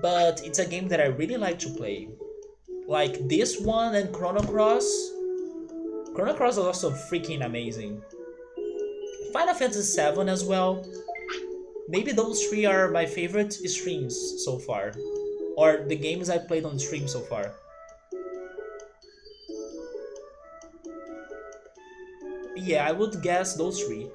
but it's a game that I really like to play. Like this one and Chrono Cross. Chrono Cross is also freaking amazing. Final Fantasy VII as well. Maybe those three are my favorite streams so far. Or the games I played on stream so far. Yeah, I would guess those three.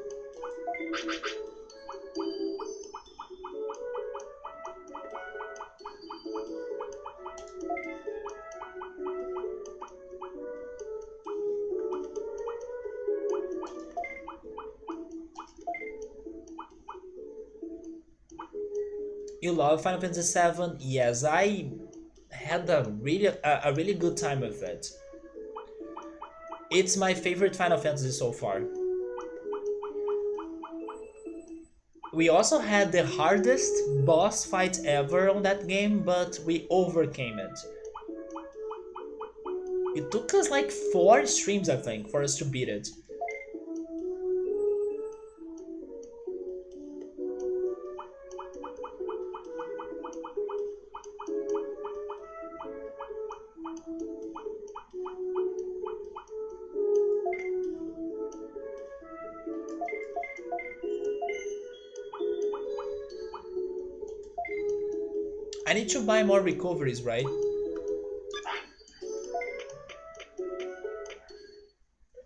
You love Final Fantasy VII? Yes, I had a really good time with it. It's my favorite Final Fantasy so far. We also had the hardest boss fight ever on that game, but we overcame it. It took us like 4 streams, I think, for us to beat it. I need to buy more recoveries, right?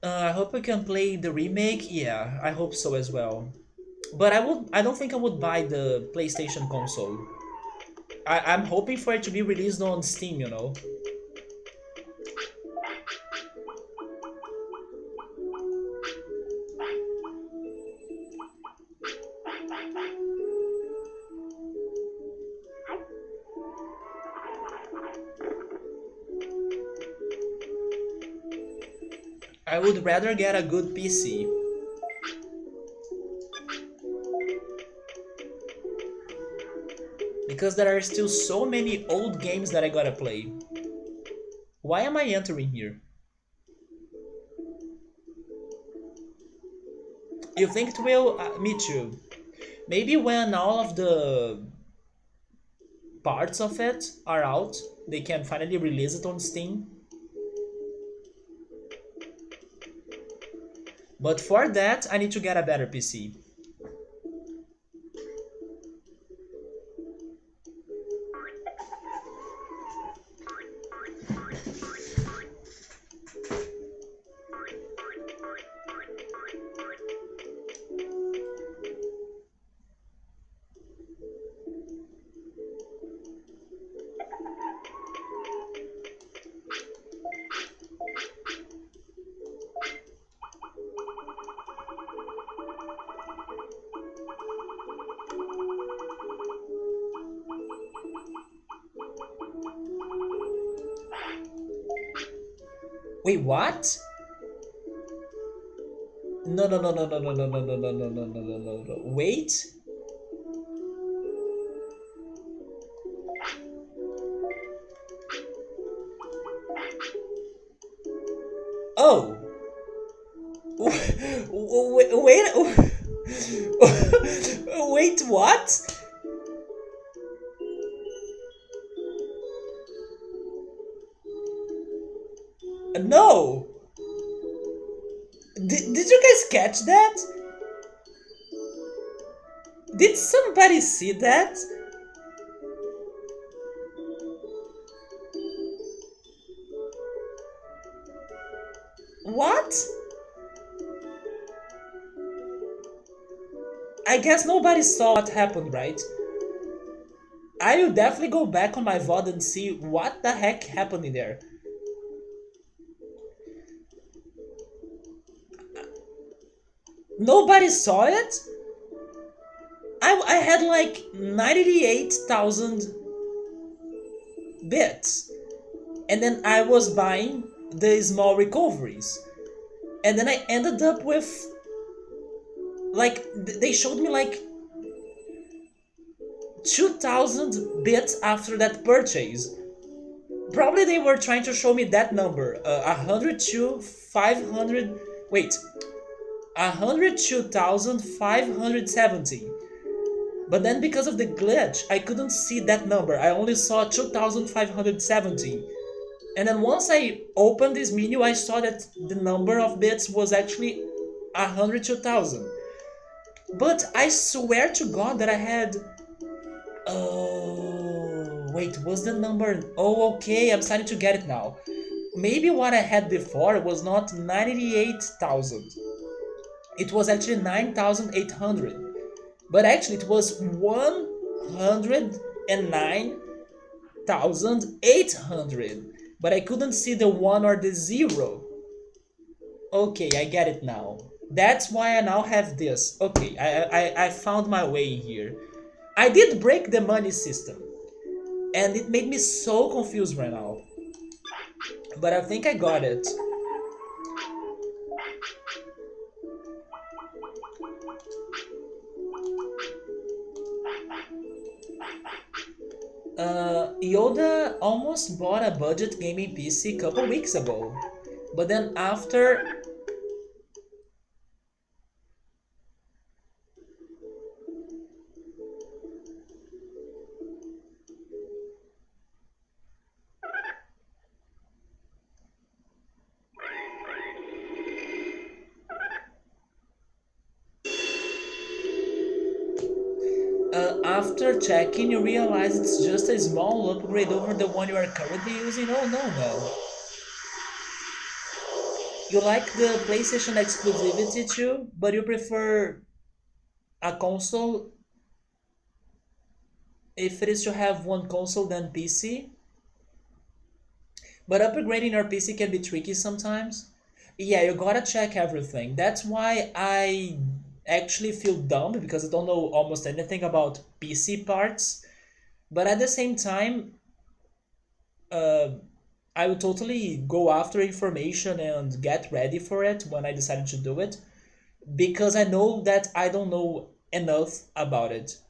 I hope we can play the remake. Yeah, I hope so as well. But I don't think I would buy the PlayStation console. I'm hoping for it to be released on Steam, you know. I would rather get a good PC. Because there are still so many old games that I gotta play. Why am I entering here? You think it will? Me too. Maybe when all of the parts of it are out, they can finally release it on Steam. But for that, I need to get a better PC. Wait, what? No, no, no, no, no, no, no, no, no, no, no, no, no, no, no, no. Wait. Oh. Wait. Wait, what? No. Did you guys catch that? Did somebody see that? What? I guess nobody saw what happened, right? I will definitely go back on my VOD and see what the heck happened in there. Nobody saw it? I had like 98,000 bits. And then I was buying the small recoveries. And then I ended up with like they showed me like 2,000 bits after that purchase. Probably they were trying to show me that number, 102 500. Wait, 102,570. But then because of the glitch, I couldn't see that number. I only saw 2,570. And then once I opened this menu, I saw that the number of bits was actually 102,000. But I swear to God that I had... Oh, wait, was the number... Oh, okay, I'm starting to get it now. Maybe what I had before was not 98,000. It was actually 9,800. But actually it was 109,800. But I couldn't see the 1 or the 0. Okay, I get it now. That's why I now have this. Okay, I found my way here. I did break the money system, and it made me so confused right now. But I think I got it. Yoda almost bought a budget gaming PC a couple weeks ago. But then after checking, you realize it's just a small upgrade over the one you are currently using. Oh no, no. You like the PlayStation exclusivity too, but you prefer a console if it is to have one console than PC. But upgrading your PC can be tricky sometimes. Yeah, you gotta check everything. That's why I actually feel dumb because I don't know almost anything about PC parts. But at the same time, uh, I would totally go after information and get ready for it when I decided to do it because I know that I don't know enough about it.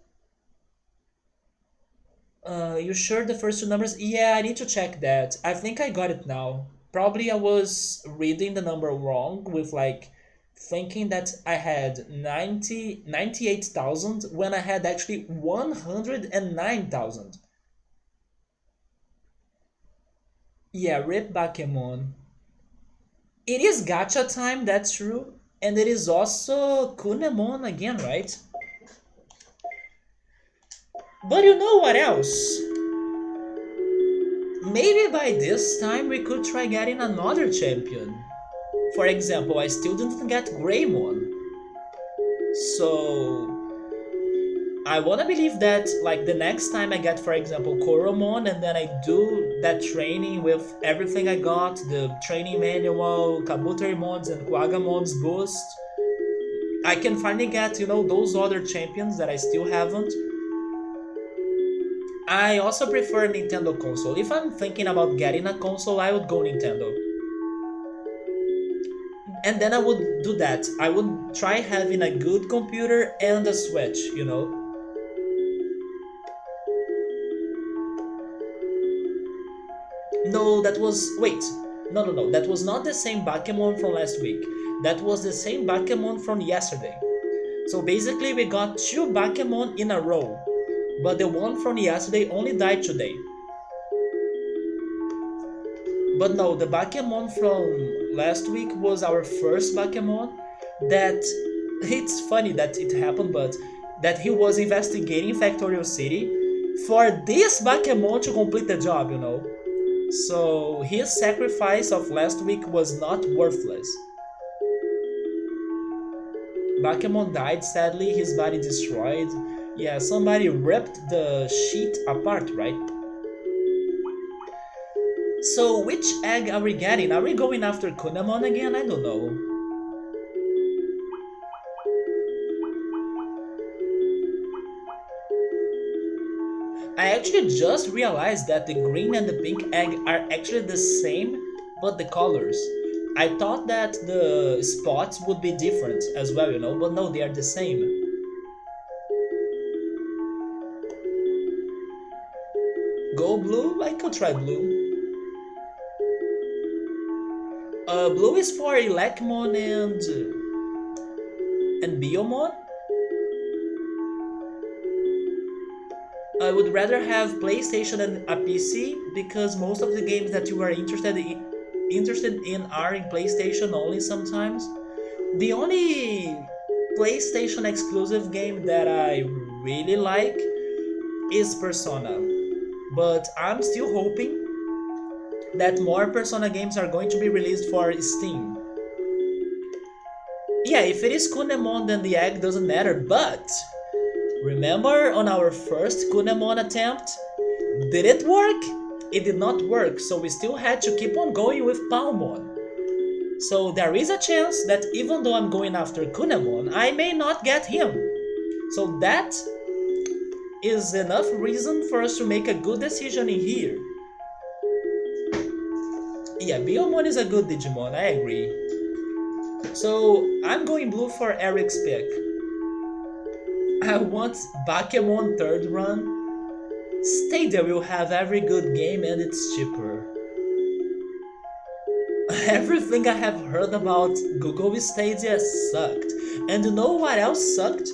You sure the first two numbers? Yeah, I need to check that. I think I got it now. Probably I was reading the number wrong with like thinking that I had 98,000 when I had actually 109,000. Yeah, rip Bakemon. It is gacha time, that's true. And it is also Kunemon again, right? But you know what else? Maybe by this time we could try getting another champion. For example, I still didn't get Greymon. So I wanna believe that like the next time I get, for example, Koromon, and then I do that training with everything I got, the training manual, Kabuterimons and Quagamons boost, I can finally get, those other champions that I still haven't. I also prefer Nintendo console. If I'm thinking about getting a console, I would go Nintendo. And then I would do that. I would try having a good computer and a Switch. No, that was. Wait. No, no, no. That was not the same Bakemon from last week. That was the same Bakemon from yesterday. So basically, we got two Bakemon in a row. But the one from yesterday only died today. But no, the Bakemon from last week was our first Bakemon. That it's funny that it happened, but that he was investigating Factorial City for this Bakemon to complete the job. So his sacrifice of last week was not worthless. Bakemon died sadly, his body destroyed. Yeah, somebody ripped the sheet apart, right? So which egg are we getting? Are we going after Kunemon again? I don't know. I actually just realized that the green and the pink egg are actually the same, but the colors. I thought that the spots would be different as well, but no, they are the same. Go blue? I could try blue. Blue is for Elecmon and Biomon. I would rather have PlayStation than a PC because most of the games that you are interested in are in PlayStation only sometimes. The only PlayStation exclusive game that I really like is Persona. But I'm still hoping that more Persona games are going to be released for Steam. Yeah, if it is Kunemon, then the egg doesn't matter, but remember on our first Kunemon attempt? Did it work? It did not work, so we still had to keep on going with Palmon. So there is a chance that even though I'm going after Kunemon, I may not get him. So that is enough reason for us to make a good decision in here. Yeah, Biomon is a good Digimon, I agree. So I'm going blue for Eric's pick. I want Bakemon third run. Stadia will have every good game and it's cheaper. Everything I have heard about Google Stadia sucked. And you know what else sucked?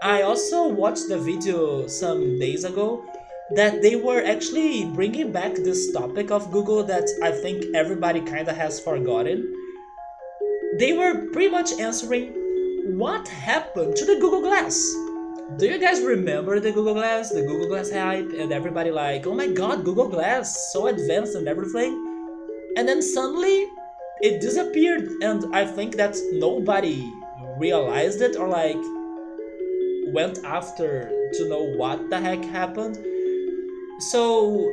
I also watched the video some days ago that they were actually bringing back this topic of Google that I think everybody kinda has forgotten. They were pretty much answering what happened to the Google Glass. Do you guys remember the Google Glass? The Google Glass hype and everybody like, oh my god, Google Glass, so advanced and everything. And then suddenly it disappeared and I think that nobody realized it or like went after to know what the heck happened. So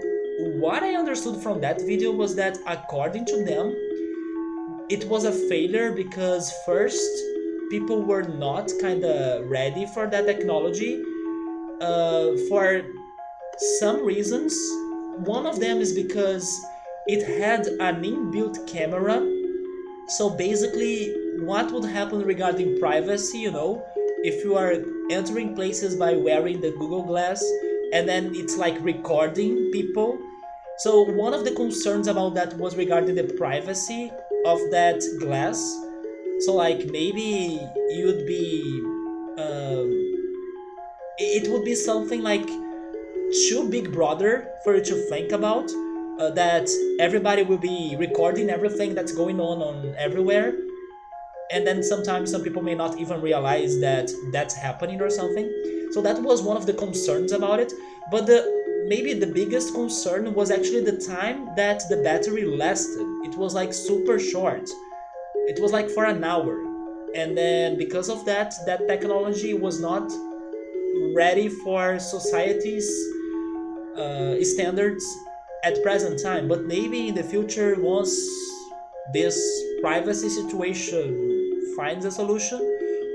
what I understood from that video was that according to them, it was a failure because first people were not kind of ready for that technology for some reasons. One of them is because it had an inbuilt camera. So basically what would happen regarding privacy, you know, if you are entering places by wearing the Google Glass and then it's like recording people. So one of the concerns about that was regarding the privacy of that glass. So like maybe you'd be it would be something like too big brother for you to think about, that everybody will be recording everything that's going on everywhere, and then sometimes some people may not even realize that that's happening or something. So that was one of the concerns about it. But maybe the biggest concern was actually the time that the battery lasted. It was like super short. It was like for an hour. And then because of that, that technology was not ready for society's standards at present time. But maybe in the future, once this privacy situation finds a solution,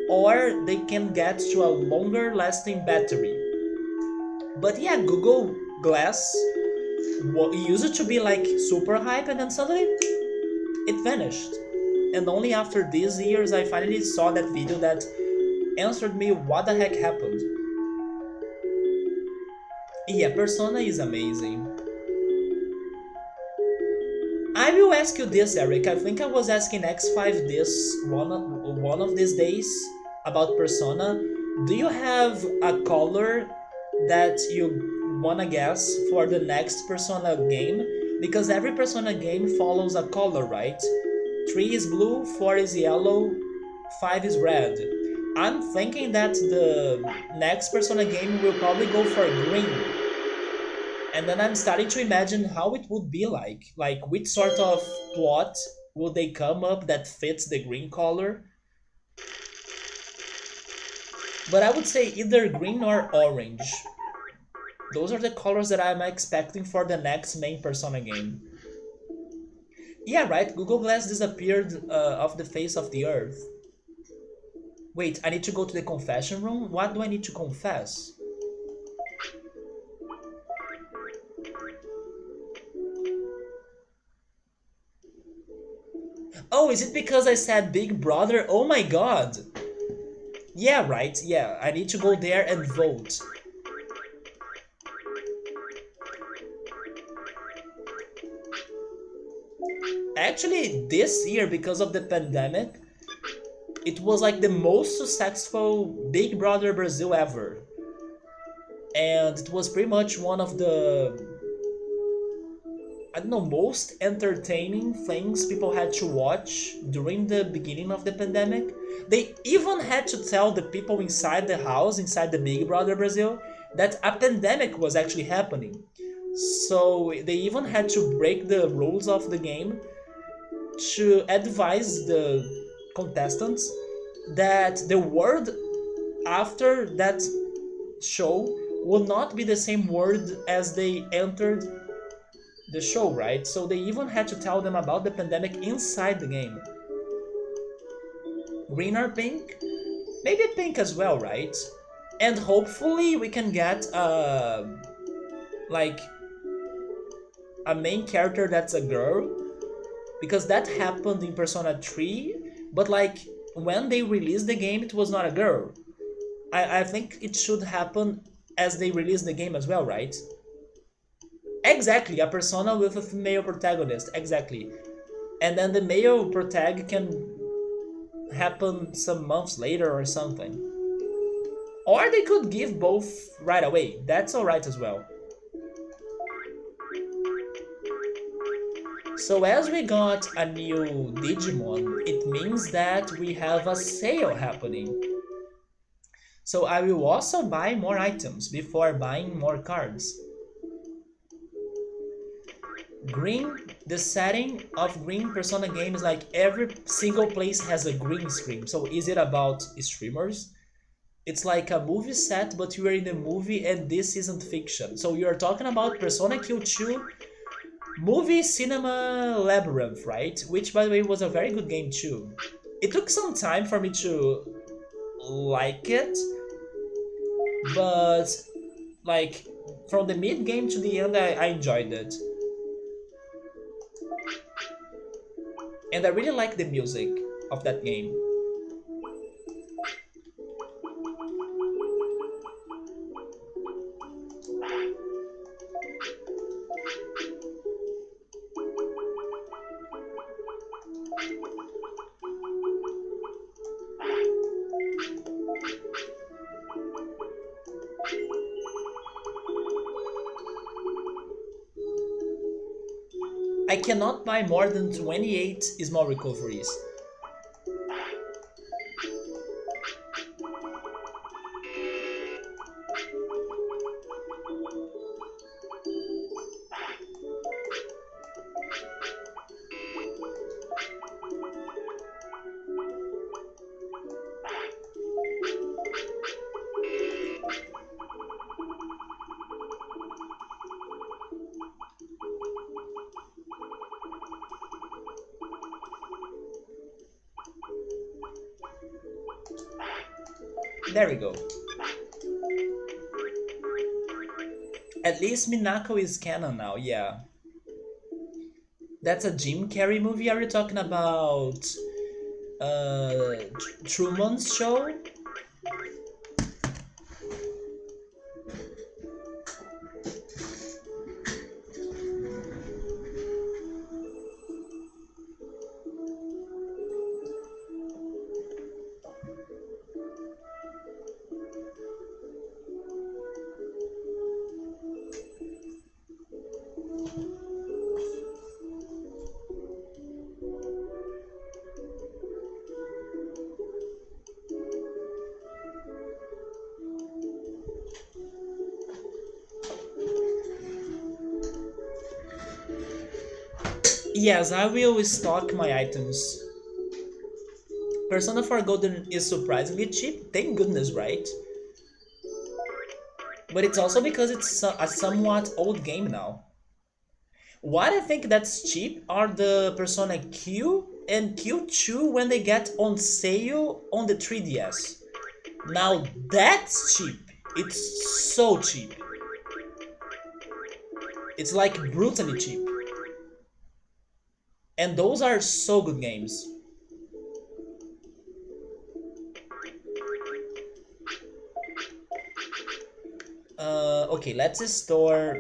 or they can get to a longer lasting battery. But yeah, Google Glass used to be like super hype and then suddenly it vanished. And only after these years I finally saw that video that answered me what the heck happened. Yeah, Persona is amazing. I will ask you this, Eric. I think I was asking X5 this one of these days about Persona. Do you have a color that you wanna guess for the next Persona game? Because every Persona game follows a color, right? 3 is blue, 4 is yellow, 5 is red. I'm thinking that the next Persona game will probably go for green. And then I'm starting to imagine how it would be like. Like, which sort of plot would they come up that fits the green color? But I would say either green or orange. Those are the colors that I'm expecting for the next main Persona game. Yeah, right, Google Glass disappeared off the face of the earth. Wait, I need to go to the confession room? What do I need to confess? Oh, is it because I said Big Brother? Oh my god! Yeah, right, yeah, I need to go there and vote. Actually, this year, because of the pandemic, it was like the most successful Big Brother Brazil ever. And it was pretty much one of the, I don't know, most entertaining things people had to watch during the beginning of the pandemic. They even had to tell the people inside the house, inside the Big Brother Brazil, that a pandemic was actually happening. So they even had to break the rules of the game to advise the contestants that the word after that show would not be the same word as they entered the show, right? So they even had to tell them about the pandemic inside the game. Green or pink? Maybe pink as well, right? And hopefully we can get like a main character that's a girl, because that happened in Persona 3, but like when they released the game it was not a girl. I think it should happen as they release the game as well, right? Exactly, a persona with a female protagonist, exactly. And then the male protag can happen some months later or something. Or they could give both right away. That's alright as well. So as we got a new Digimon, it means that we have a sale happening. So I will also buy more items before buying more cards. Green, the setting of green Persona game is like every single place has a green screen. So is it about streamers? It's like a movie set, but you are in the movie and this isn't fiction. So you are talking about Persona Q2 movie cinema labyrinth, right? Which by the way was a very good game too. It took some time for me to like it, but like from the mid game to the end I enjoyed it. And I really like the music of that game. I cannot buy more than 28 small recoveries. There we go. At least Minako is canon now, yeah. That's a Jim Carrey movie. Are you talking about Truman's Show? Yes, I will stock my items. Persona 4 Golden is surprisingly cheap, thank goodness, right? But it's also because it's a somewhat old game now. What I think that's cheap are the Persona Q and Q2 when they get on sale on the 3DS. Now that's cheap. It's so cheap. It's like brutally cheap. And those are so good games. Okay, let's store.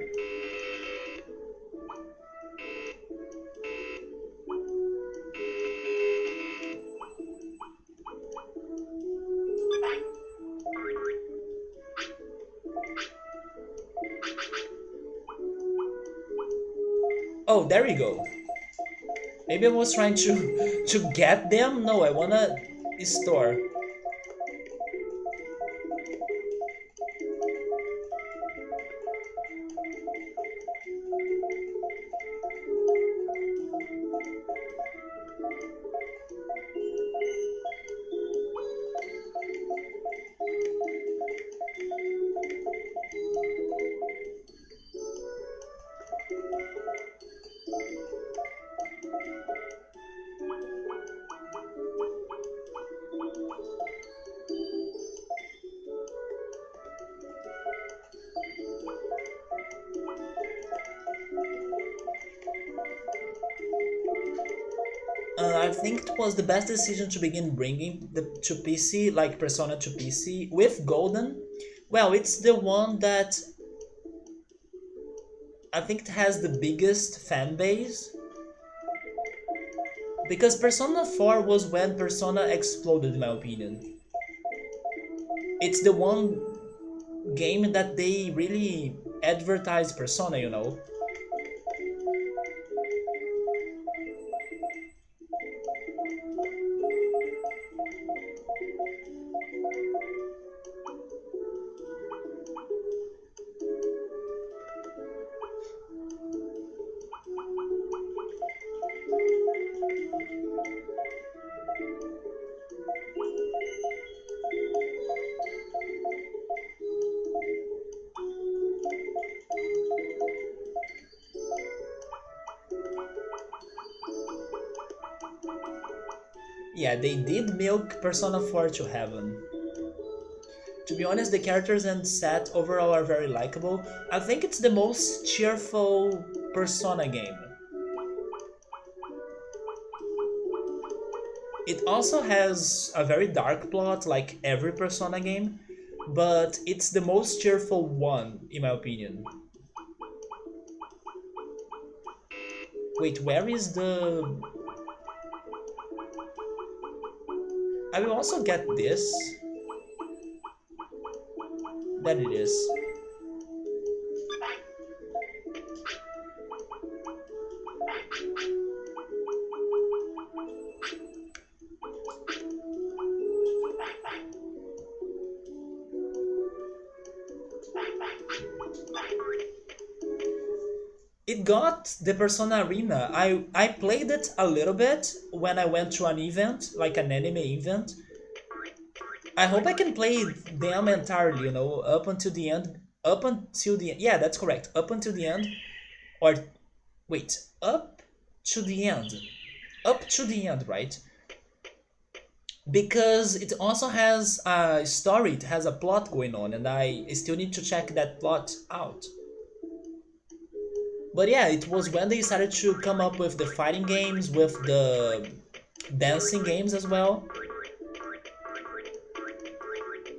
Oh, there we go. Maybe I was trying to get them. No, I wanna store. I think it was the best decision to begin bringing the to PC, like Persona to PC with Golden. Well, it's the one that I think it has the biggest fan base because Persona 4 was when Persona exploded, in my opinion. It's the one game that they really advertise Persona, you know. Yeah, they did milk Persona 4 to heaven. To be honest, the characters and set overall are very likable. I think it's the most cheerful Persona game. It also has a very dark plot, like every Persona game, but it's the most cheerful one, in my opinion. Wait, where is the... I will also get this. That it is. It got the Persona Arena. I played it a little bit when I went to an event, like an anime event. I hope I can play them entirely, you know, up until the end. Up until the end. Yeah, that's correct. Up until the end. Or, wait, up to the end. Up to the end, right? Because it also has a story, it has a plot going on, and I still need to check that plot out. But yeah, it was when they started to come up with the fighting games, with the dancing games as well.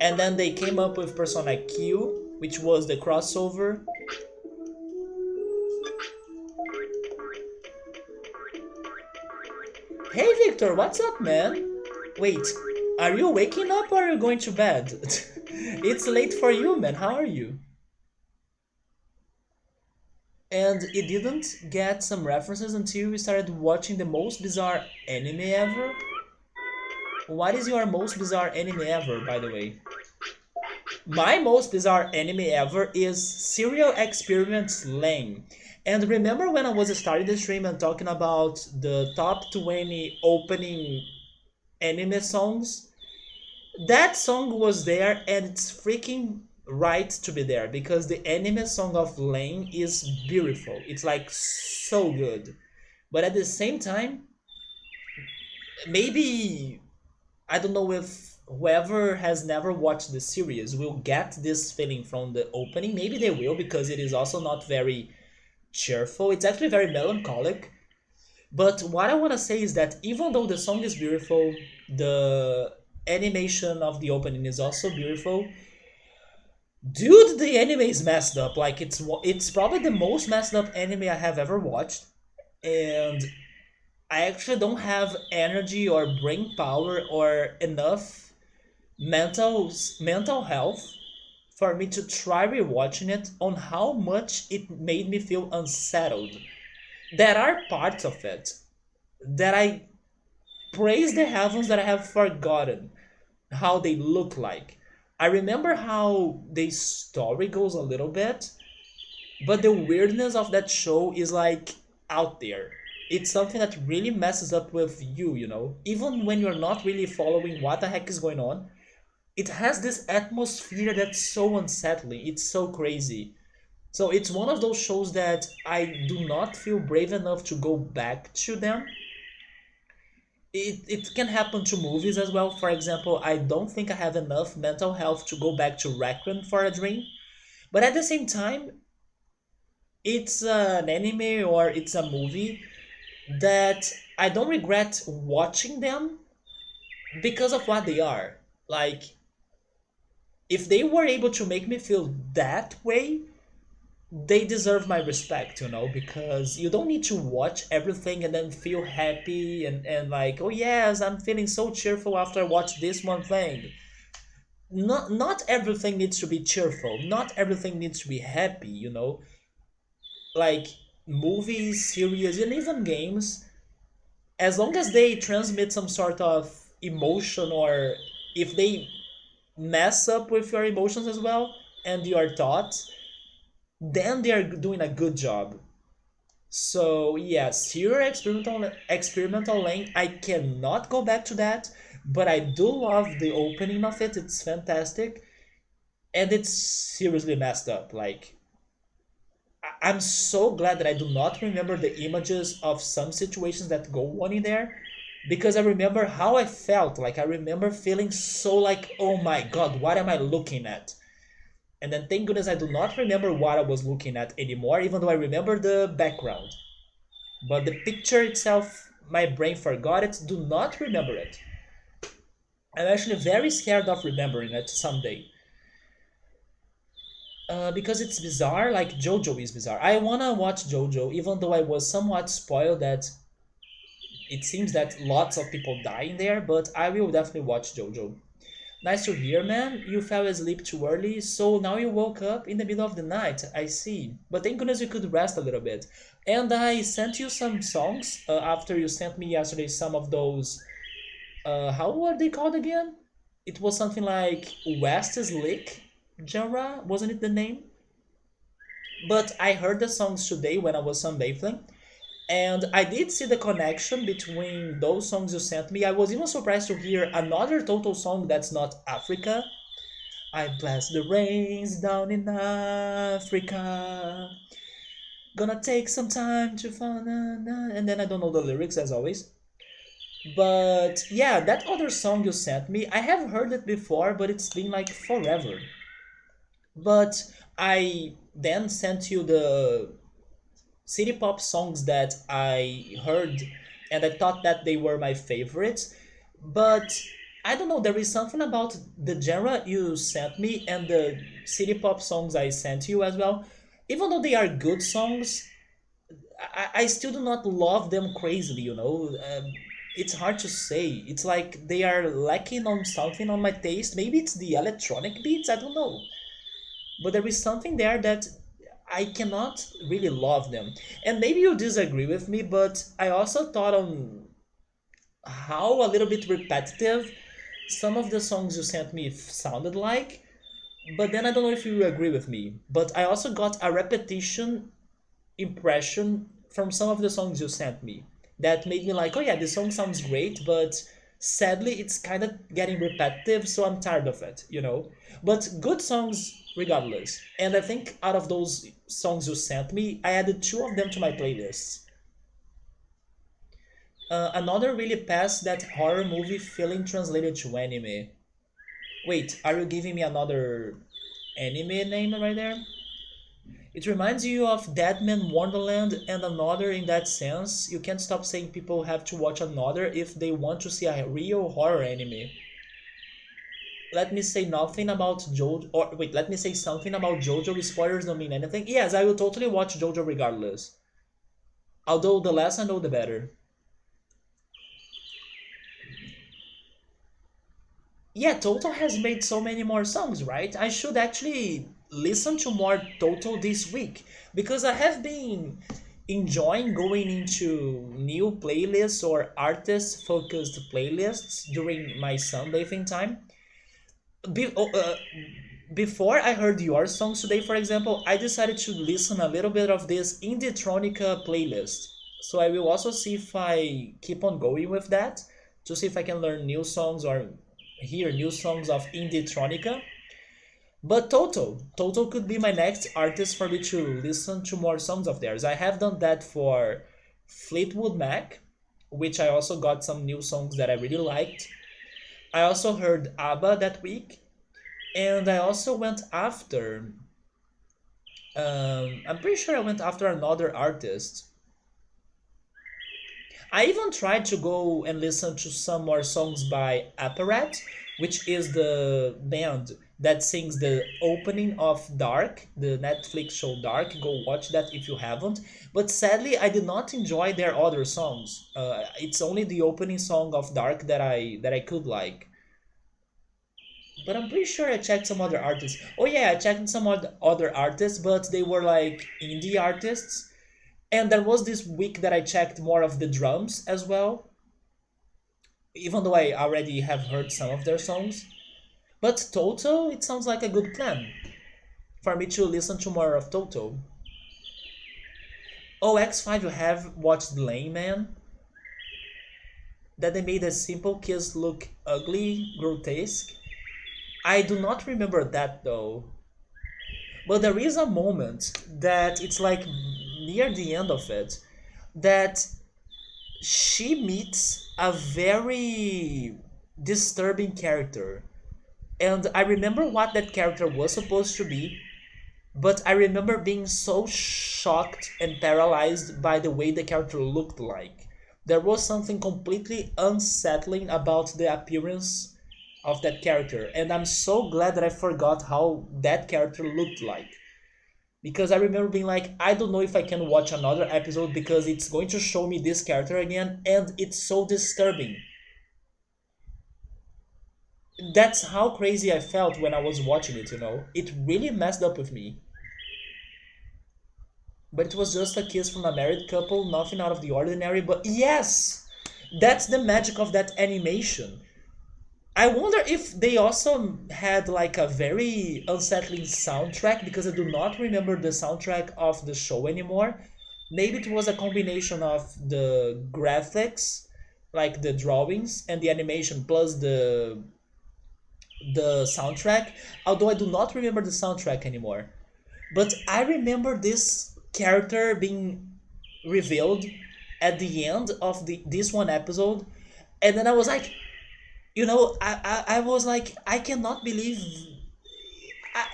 And then they came up with Persona Q, which was the crossover. Hey Victor, what's up, man? Wait, are you waking up or are you going to bed? It's late for you, man. How are you? And it didn't get some references until we started watching the most bizarre anime ever. What is your most bizarre anime ever, by the way? My most bizarre anime ever is Serial Experiments Lane. And remember when I was starting the stream and talking about the top 20 opening anime songs? That song was there and it's freaking right to be there because the anime song of Lane is beautiful. It's like so good. But at the same time, maybe I don't know if whoever has never watched the series will get this feeling from the opening. Maybe they will because it is also not very cheerful. It's actually very melancholic. But what I want to say is that even though the song is beautiful, the animation of the opening is also beautiful. Dude, the anime is messed up. Like it's probably the most messed up anime I have ever watched, and I actually don't have energy or brain power or enough mental health for me to try rewatching it on how much it made me feel unsettled. There are parts of it that I praise the heavens that I have forgotten how they look like. I remember how the story goes a little bit, but the weirdness of that show is like out there. It's something that really messes up with you, you know? Even when you're not really following what the heck is going on, it has this atmosphere that's so unsettling. It's so crazy. So it's one of those shows that I do not feel brave enough to go back to them. It can happen to movies as well. For example, I don't think I have enough mental health to go back to Requiem for a Dream. But at the same time, it's an anime or it's a movie that I don't regret watching them because of what they are. Like, if they were able to make me feel that way, they deserve my respect, because you don't need to watch everything and then feel happy and like, oh yes, I'm feeling so cheerful after I watch this one thing. Not everything needs to be cheerful. Not everything needs to be happy. Like movies, series, and even games, as long as they transmit some sort of emotion, or if they mess up with your emotions as well and your thoughts, then they are doing a good job. So yes, your experimental lane, I cannot go back to that, but I do love the opening of it. It's fantastic, and it's seriously messed up. Like I'm so glad that I do not remember the images of some situations that go on in there, because I remember how I felt. Like I remember feeling so like, oh my god, what am I looking at? And then thank goodness I do not remember what I was looking at anymore, even though I remember the background. But the picture itself, my brain forgot it, do not remember it. I'm actually very scared of remembering it someday. Because it's bizarre, like JoJo is bizarre. I wanna watch JoJo, even though I was somewhat spoiled that it seems that lots of people die in there, but I will definitely watch JoJo. Nice to hear, man. You fell asleep too early, so now you woke up in the middle of the night. I see. But thank goodness you could rest a little bit. And I sent you some songs after you sent me yesterday some of those. How were they called again? It was something like West is Lick genre, wasn't it the name? But I heard the songs today when I was sunbathing, and I did see the connection between those songs you sent me. I was even surprised to hear another total song that's not Africa. I bless the rains down in Africa. Gonna take some time to find. And then I don't know the lyrics as always. But yeah, that other song you sent me, I have heard it before, but it's been like forever. But I then sent you the city pop songs that I heard, and I thought that they were my favorites. But I don't know, there is something about the genre you sent me and the city pop songs I sent you as well. Even though they are good songs, I still do not love them crazily. It's hard to say. It's like they are lacking on something on my taste. Maybe it's the electronic beats, I don't know. But there is something there that I cannot really love them. And maybe you disagree with me, but I also thought on how a little bit repetitive some of the songs you sent me sounded like. But then I don't know if you agree with me. But I also got a repetition impression from some of the songs you sent me that made me like, oh yeah, this song sounds great, but sadly it's kind of getting repetitive, so I'm tired of it. But good songs regardless. And I think out of those songs you sent me, I added two of them to my playlists. Another really past that horror movie feeling translated to anime. Wait, are you giving me another anime name right there? It reminds you of Deadman Wonderland and another in that sense. You can't stop saying people have to watch another if they want to see a real horror anime. Let me say nothing about JoJo. Or wait, let me say something about JoJo. Spoilers don't mean anything. Yes, I will totally watch JoJo regardless. Although the less I know, the better. Yeah, Toto has made so many more songs, right? I should actually listen to more Toto this week because I have been enjoying going into new playlists or artist focused playlists during my sunbathing time. Be- oh, uh, Before I heard your songs today, for example, I decided to listen a little bit of this Indietronica playlist. So I will also see if I keep on going with that to see if I can learn new songs or hear new songs of Indietronica. But Toto could be my next artist for me to listen to more songs of theirs. I have done that for Fleetwood Mac, which I also got some new songs that I really liked. I also heard ABBA that week, and I also went after. I'm pretty sure I went after another artist. I even tried to go and listen to some more songs by Apparat, which is the band that sings the opening of Dark, the Netflix show Dark. Go watch that if you haven't. But sadly, I did not enjoy their other songs. It's only the opening song of Dark that I could like. But I'm pretty sure I checked some other artists. Oh yeah, I checked some other artists, but they were like indie artists. And there was this week that I checked more of the drums as well, even though I already have heard some of their songs. But Toto, it sounds like a good plan for me to listen to more of Toto. Oh, X5, you have watched Lane Man? That they made a simple kiss look ugly, grotesque? I do not remember that though. But there is a moment that it's like near the end of it that she meets a very disturbing character. And I remember what that character was supposed to be, but I remember being so shocked and paralyzed by the way the character looked like. There was something completely unsettling about the appearance of that character, and I'm so glad that I forgot how that character looked like. Because I remember being like, I don't know if I can watch another episode because it's going to show me this character again, and it's so disturbing. That's how crazy I felt when I was watching it. It really messed up with me. But it was just a kiss from a married couple, nothing out of the ordinary. But yes, that's the magic of that animation. I wonder if they also had like a very unsettling soundtrack because I do not remember the soundtrack of the show anymore. Maybe it was a combination of the graphics, like the drawings and the animation plus the soundtrack, although I do not remember the soundtrack anymore. But I remember this character being revealed at the end of this one episode, and then I was like, I was like, I cannot believe.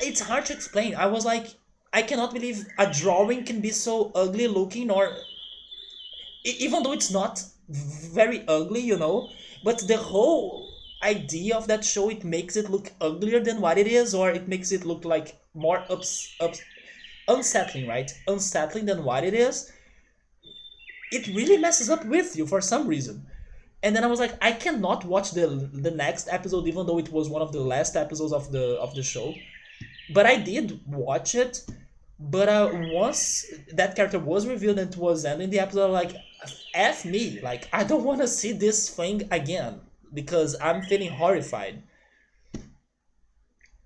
It's hard to explain. I was like, I cannot believe a drawing can be so ugly looking, or even though it's not very ugly. But the whole idea of that show, it makes it look uglier than what it is, or it makes it look like more unsettling, right? Unsettling than what it is. It really messes up with you for some reason. And then I was like, I cannot watch the next episode, even though it was one of the last episodes of the show. But I did watch it. But once that character was revealed and it was ending the episode, I'm like, F me. Like, I don't want to see this thing again because I'm feeling horrified.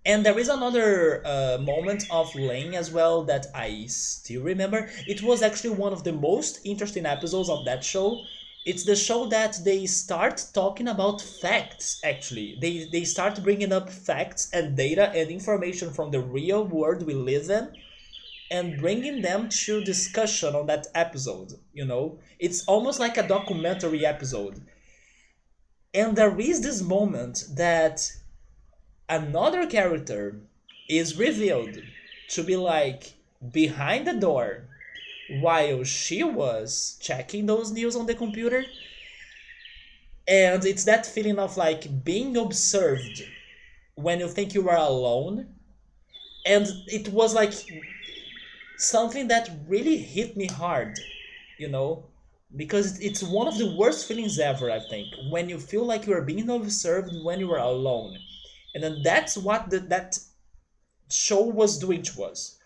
And there is another moment of Lane as well that I still remember. It was actually one of the most interesting episodes of that show. It's the show that they start talking about facts, actually. They start bringing up facts and data and information from the real world we live in and bringing them to discussion on that episode. It's almost like a documentary episode. And there is this moment that another character is revealed to be like behind the door while she was checking those news on the computer. And it's that feeling of like being observed when you think you are alone. And it was like something that really hit me hard, you know, because it's one of the worst feelings ever, I think, when you feel like you are being observed when you are alone. And then that's what that show was doing to us.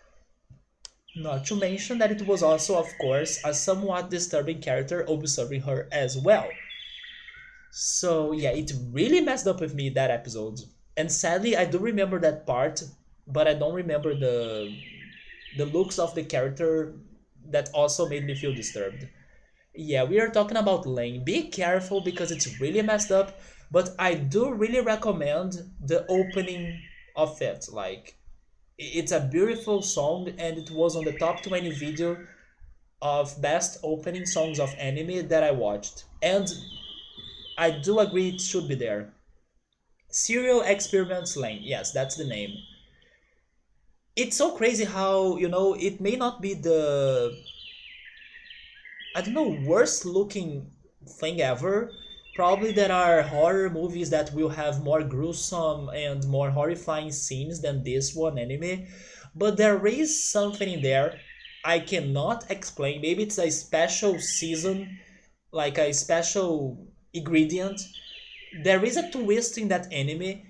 Not to mention that it was also, of course, a somewhat disturbing character observing her as well. So yeah, it really messed up with me that episode. And sadly, I do remember that part, but I don't remember the looks of the character that also made me feel disturbed. Yeah, we are talking about Lane. Be careful because it's really messed up, but I do really recommend the opening of it. Like, it's a beautiful song and it was on the top 20 video of best opening songs of anime that I watched. And I do agree it should be there. Serial Experiments Lane. Yes, that's the name. It's so crazy how, it may not be the, I don't know, worst looking thing ever. Probably there are horror movies that will have more gruesome and more horrifying scenes than this one anime, but there is something in there I cannot explain. Maybe it's a special season, like a special ingredient. There is a twist in that anime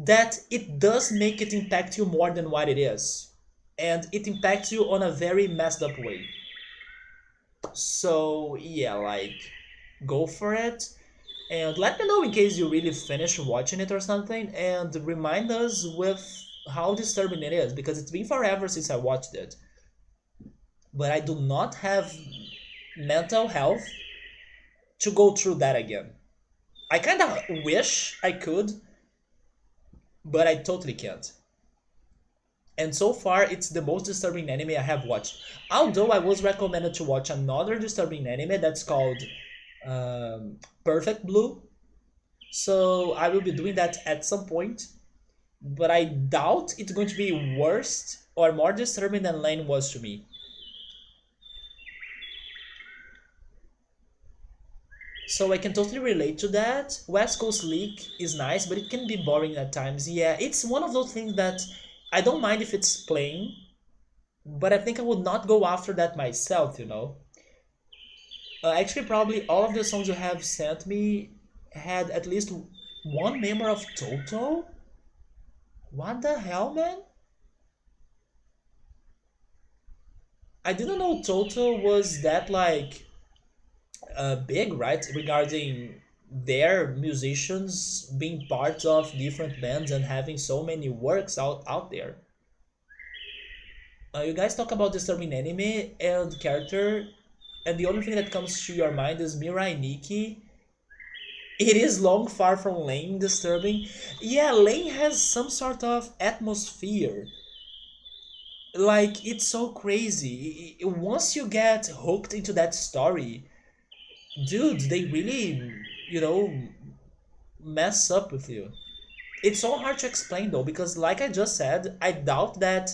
that it does make it impact you more than what it is. And it impacts you on a very messed up way. So, yeah, like, go for it. And let me know in case you really finish watching it or something. And remind us with how disturbing it is. Because it's been forever since I watched it. But I do not have mental health to go through that again. I kind of wish I could, but I totally can't. And so far, it's the most disturbing anime I have watched. Although I was recommended to watch another disturbing anime that's called Perfect Blue. So I will be doing that at some point. But I doubt it's going to be worse or more disturbing than Lane was to me. So I can totally relate to that. West Coast League is nice, but it can be boring at times. Yeah, it's one of those things that I don't mind if it's plain, but I think I would not go after that myself, you know? Actually, probably all of the songs you have sent me had at least one member of Toto? What the hell, man? I didn't know Toto was that, like, big, right? Regarding their musicians being part of different bands and having so many works out there. You guys talk about disturbing anime and character, and the only thing that comes to your mind is Mirai Nikki. It is long far from Lane disturbing. Yeah, Lane has some sort of atmosphere. Like, it's so crazy. Once you get hooked into that story, dude, they really, you know, mess up with you. It's so hard to explain though, because like I just said, I doubt that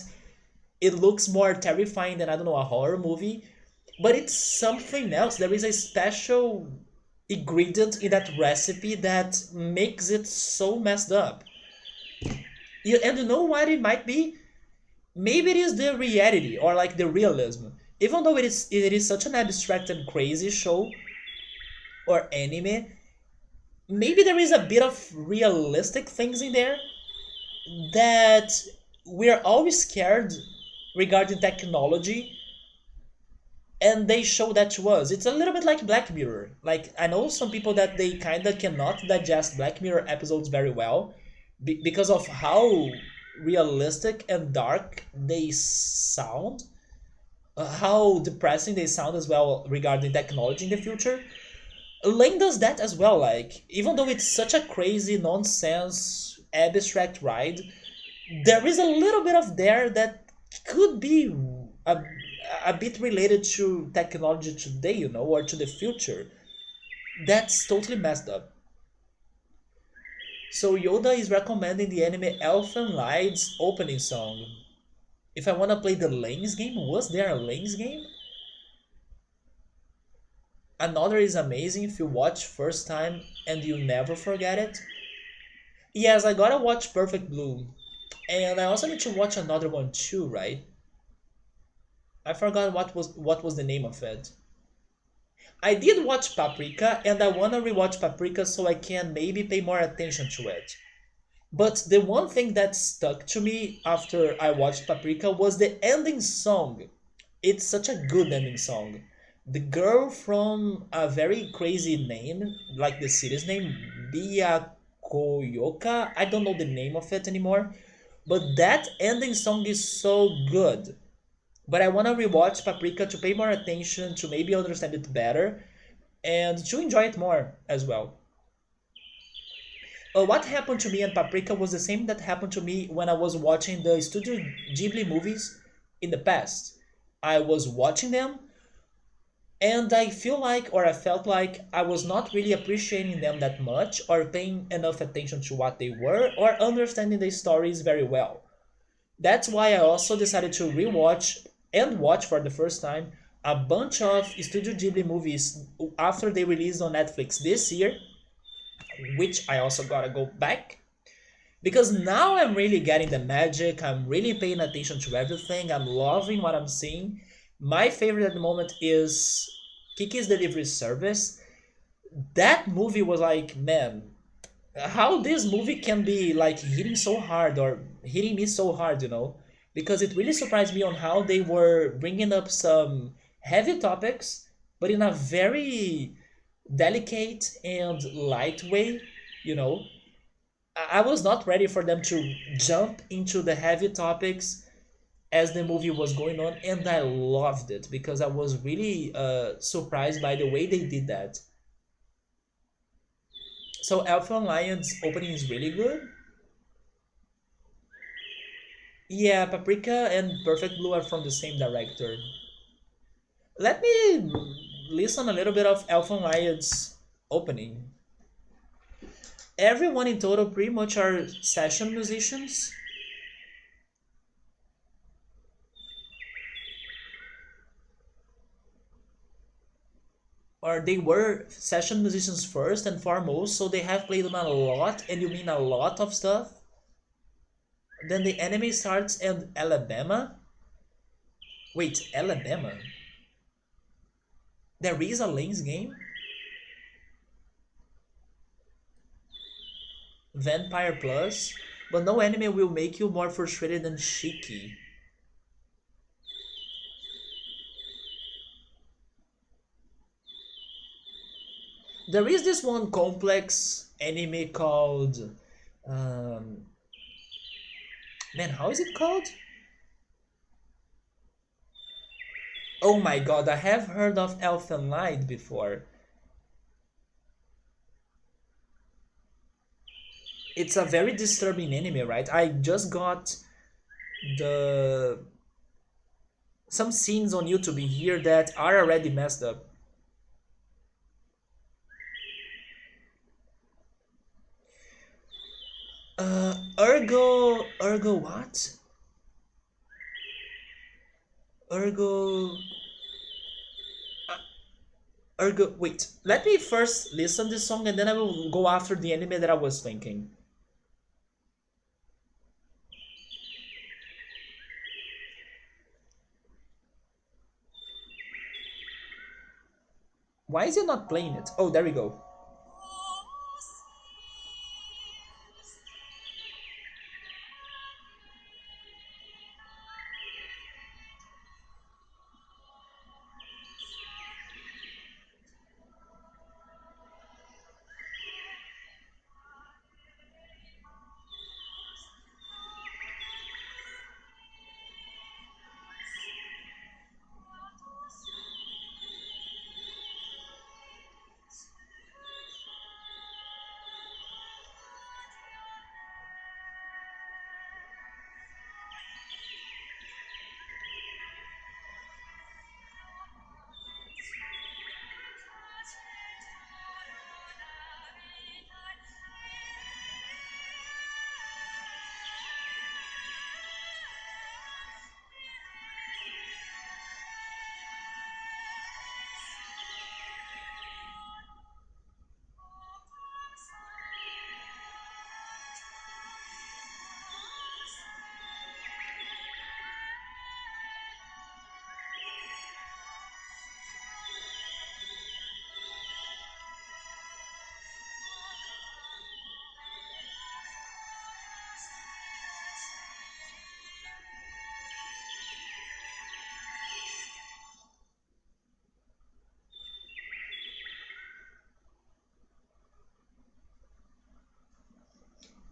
it looks more terrifying than, I don't know, a horror movie, but it's something else. There is a special ingredient in that recipe that makes it so messed up. And you know what it might be? Maybe it is the reality or like the realism. Even though it is such an abstract and crazy show or anime, maybe there is a bit of realistic things in there that we're always scared regarding technology, and they show that to us. It's a little bit like Black Mirror. Like, I know some people that they kind of cannot digest Black Mirror episodes very well because of how realistic and dark they sound, how depressing they sound as well regarding technology in the future. Lane does that as well. Like, even though it's such a crazy nonsense abstract ride, there is a little bit of there that could be a, a bit related to technology today, you know, or to the future. That's totally messed up. So Yoda is recommending the anime Elfen Lied's opening song. If I want to play the Lanes game, was there a Lanes game? Another is amazing if you watch first time and you never forget it. Yes, I gotta watch Perfect Blue. And I also need to watch another one too, right? I forgot what was the name of it. I did watch Paprika and I wanna rewatch Paprika so I can maybe pay more attention to it. But the one thing that stuck to me after I watched Paprika was the ending song. It's such a good ending song. The girl from a very crazy name, like the city's name, Biakoyoka. I don't know the name of it anymore. But that ending song is so good. But I want to rewatch Paprika to pay more attention, to maybe understand it better, and to enjoy it more as well. What happened to me and Paprika was the same that happened to me when I was watching the Studio Ghibli movies in the past. I was watching them, and I feel like, or I felt like, I was not really appreciating them that much, or paying enough attention to what they were, or understanding the stories very well. That's why I also decided to rewatch and watch for the first time a bunch of Studio Ghibli movies after they released on Netflix this year, which I also gotta go back because now I'm really getting the magic. I'm really paying attention to everything. I'm loving what I'm seeing. My favorite at the moment is Kiki's Delivery Service. That movie was like, man, how this movie can be like hitting so hard or hitting me so hard, because it really surprised me on how they were bringing up some heavy topics, but in a very delicate and light way, you know. I was not ready for them to jump into the heavy topics as the movie was going on, and I loved it because I was really surprised by the way they did that. So Alpha and Lion's opening is really good. Yeah, Paprika and Perfect Blue are from the same director. Let me listen a little bit of Alpha and Lion's opening. Everyone in total pretty much are session musicians, or they were session musicians first and foremost, so they have played on a lot, and you mean a lot of stuff. Then the anime starts and Alabama. Wait, Alabama? There is a Lane's game? Vampire Plus? But no anime will make you more frustrated than Shiki. There is this one complex anime called. Um, man, how is it called? Oh my god, I have heard of Elfen Light before. It's a very disturbing anime, right? I just got the some scenes on YouTube in here that are already messed up. Ergo what? Ergo, wait. Let me first listen this song and then I will go after the anime that I was thinking. Why is it not playing it? Oh, there we go.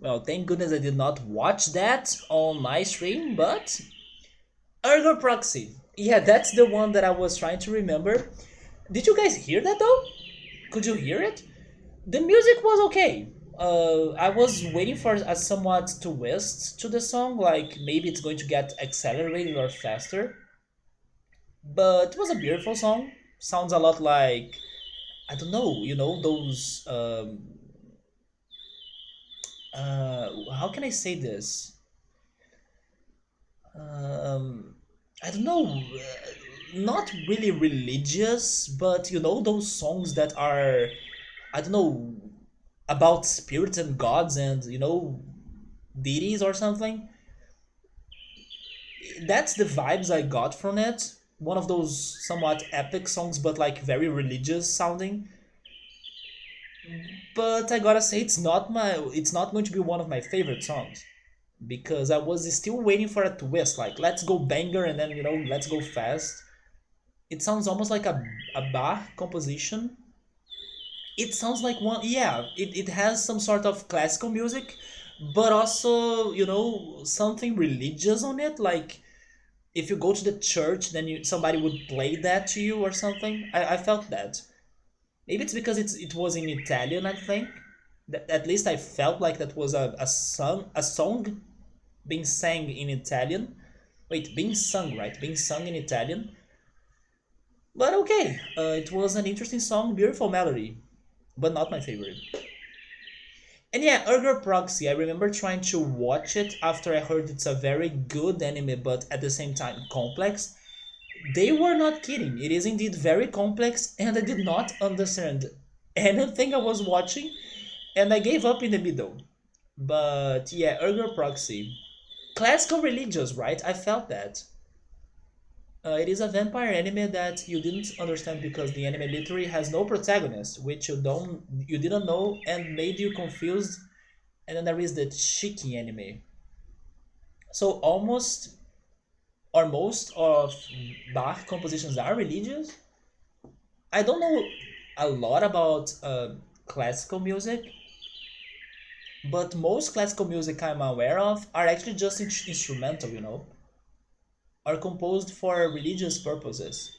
Well, thank goodness I did not watch that on my stream, but Ergo Proxy. Yeah, that's the one that I was trying to remember. Did you guys hear that though? Could you hear it? The music was okay. I was waiting for a somewhat twist to the song, like maybe it's going to get accelerated or faster. But it was a beautiful song. Sounds a lot like I don't know, those how can I say this? I don't know. not really religious, but you know those songs that are, I don't know, about spirits and gods and deities or something. That's the vibes I got from it. One of those somewhat epic songs, but like very religious sounding. But I gotta say, it's not going to be one of my favorite songs because I was still waiting for a twist. Like, let's go banger and then let's go fast. It sounds almost like a Bach composition. It sounds like one, yeah. It has some sort of classical music, but also something religious on it. Like if you go to the church, then somebody would play that to you or something. I felt that. Maybe it's because it was in Italian. I think that at least I felt like that was a song being sang in Italian. Wait, being sung, right? Being sung in Italian. But okay, it was an interesting song, beautiful melody, but not my favorite. And yeah, Urger Proxy, I remember trying to watch it after I heard it's a very good anime, but at the same time complex. They were not kidding. It is indeed very complex, and I did not understand anything I was watching, and I gave up in the middle. But yeah, Urger Proxy. Classical religious, right? I felt that. It is a vampire anime that you didn't understand because the anime literally has no protagonist, which you didn't know and made you confused. And then there is the Shiki anime. So almost or most of Bach compositions are religious. I don't know a lot about classical music, but most classical music I'm aware of are actually just instrumental, are composed for religious purposes.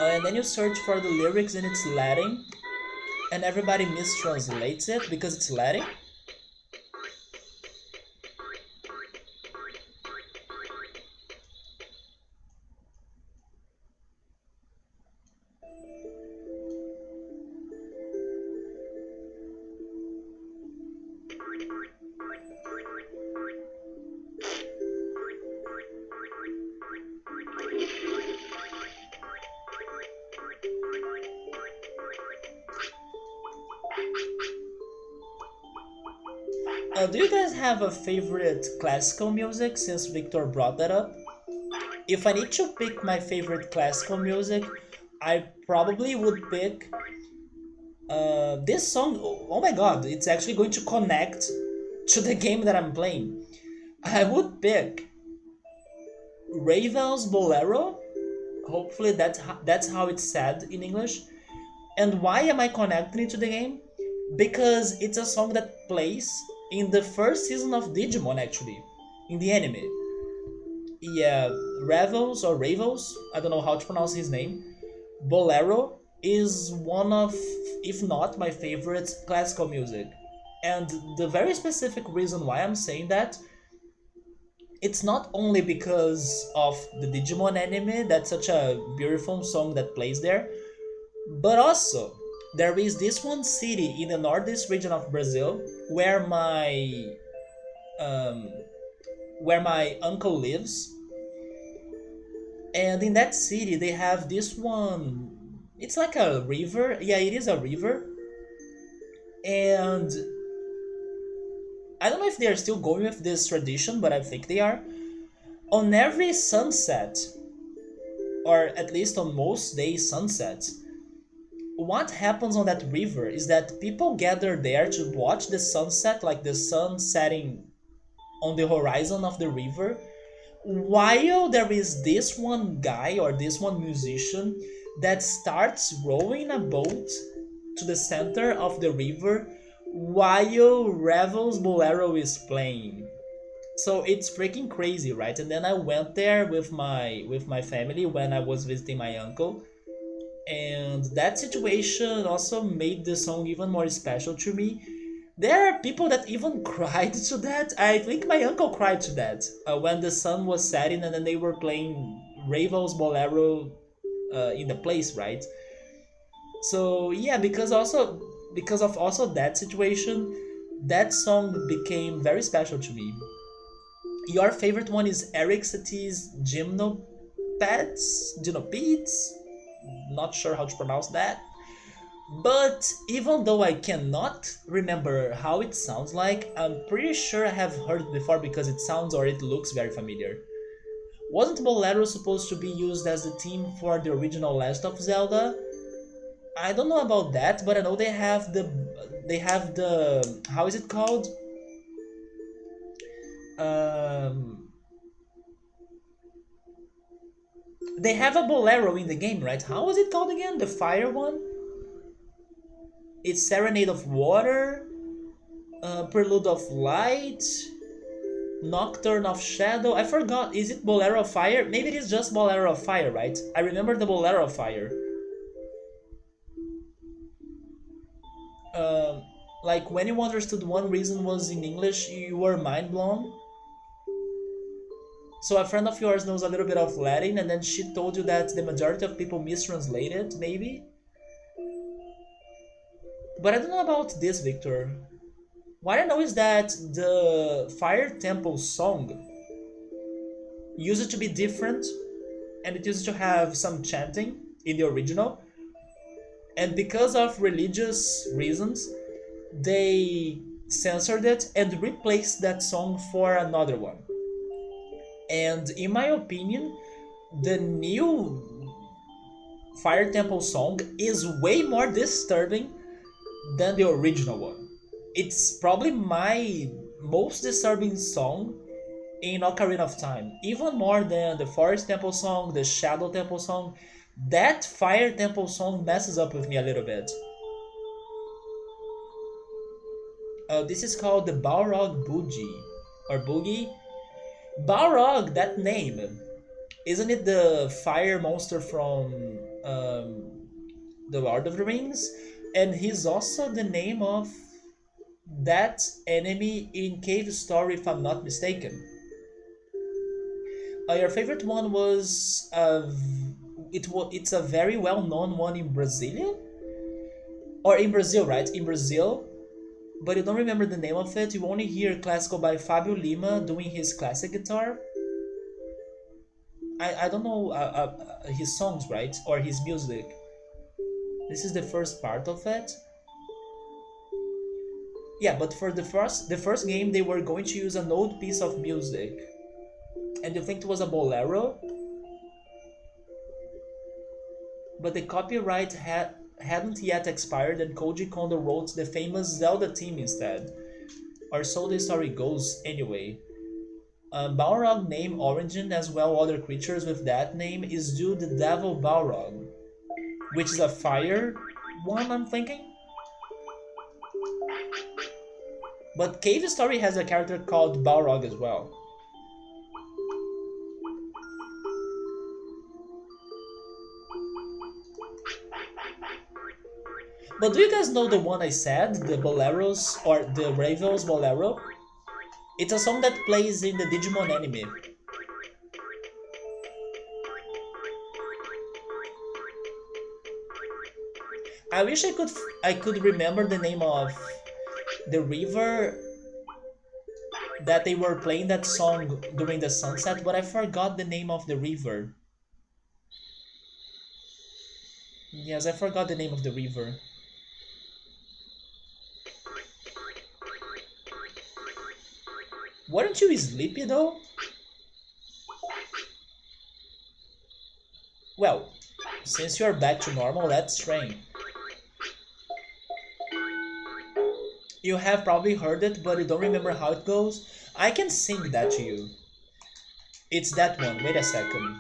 And then you search for the lyrics and it's Latin, and everybody mistranslates it because it's Latin. Do you guys have a favorite classical music since Victor brought that up? If I need to pick my favorite classical music, I probably would pick this song. Oh my god, it's actually going to connect to the game that I'm playing. I would pick Ravel's Bolero. Hopefully that's how it's said in English. And why am I connecting it to the game? Because it's a song that plays in the first season of Digimon actually, in the anime. Yeah, Ravels, I don't know how to pronounce his name. Bolero is one of, if not my favorite classical music. And the very specific reason why I'm saying that, it's not only because of the Digimon anime, that's such a beautiful song that plays there, but also there is this one city in the northeast region of Brazil where um, my uncle lives, and in that city they have this one. It's like a river. Yeah, it is a river, and I don't know if they are still going with this tradition, but I think they are. On every sunset, or at least on most days sunsets, what happens on that river is that people gather there to watch the sunset, like the sun setting on the horizon of the river, while there is this one guy or this one musician that starts rowing a boat to the center of the river while Revel's Bolero is playing. So it's freaking crazy, right? And then I went there with my family when I was visiting my uncle, And that situation also made the song even more special to me. There are people that even cried to that. I think my uncle cried to that when the sun was setting and then they were playing Ravel's Bolero in the place, right? So yeah, because of also that situation, that song became very special to me. Your favorite one is Eric Satie's Gymnopeds. Not sure how to pronounce that. But even though I cannot remember how it sounds like, I'm pretty sure I have heard it before because it sounds or it looks very familiar. Wasn't Bolero supposed to be used as the theme for the original Last of Zelda? I don't know about that, but I know they have the how is it called? Um, they have a bolero in the game, right? How was it called again? The fire one? It's Serenade of Water, Prelude of Light, Nocturne of Shadow. I forgot. Is it Bolero of Fire? Maybe it is just Bolero of Fire, right? I remember the Bolero of Fire. Um, like when you understood one reason was in English, you were mind blown. So a friend of yours knows a little bit of Latin, and then she told you that the majority of people mistranslate it, maybe. But I don't know about this, Victor. What I know is that the Fire Temple song used to be different, and it used to have some chanting in the original. And because of religious reasons, they censored it and replaced that song for another one. And in my opinion, the new Fire Temple song is way more disturbing than the original one. It's probably my most disturbing song in Ocarina of Time, even more than the Forest Temple song, the Shadow Temple song. That Fire Temple song messes up with me a little bit. This is called the Balrog Boogie or Boogie. Balrog, that name, isn't it the fire monster from the Lord of the Rings? And he's also the name of that enemy in Cave Story, if I'm not mistaken. Your favorite one was it's a very well known one in Brazilian or in Brazil, right? In Brazil, but you don't remember the name of it. You only hear classical by Fabio Lima doing his classic guitar. I don't know his songs, right, or his music. This is the first part of it. Yeah, but for the first game, they were going to use an old piece of music, and you think it was a bolero, but the copyright hadn't yet expired, and Koji Kondo wrote the famous Zelda theme instead, or so the story goes anyway. Balrog name origin, as well other creatures with that name, is due to the devil Balrog, which is a fire one, I'm thinking. But Cave Story has a character called Balrog as well. But do you guys know the one I said, the Boleros or the Ravel's Bolero? It's a song that plays in the Digimon anime. I wish I could remember the name of the river that they were playing that song during the sunset, but I forgot the name of the river. Yes, I forgot the name of the river. Weren't you sleepy though? Well, since you're back to normal, let's train. You have probably heard it, but you don't remember how it goes. I can sing that to you. It's that one. Wait a second.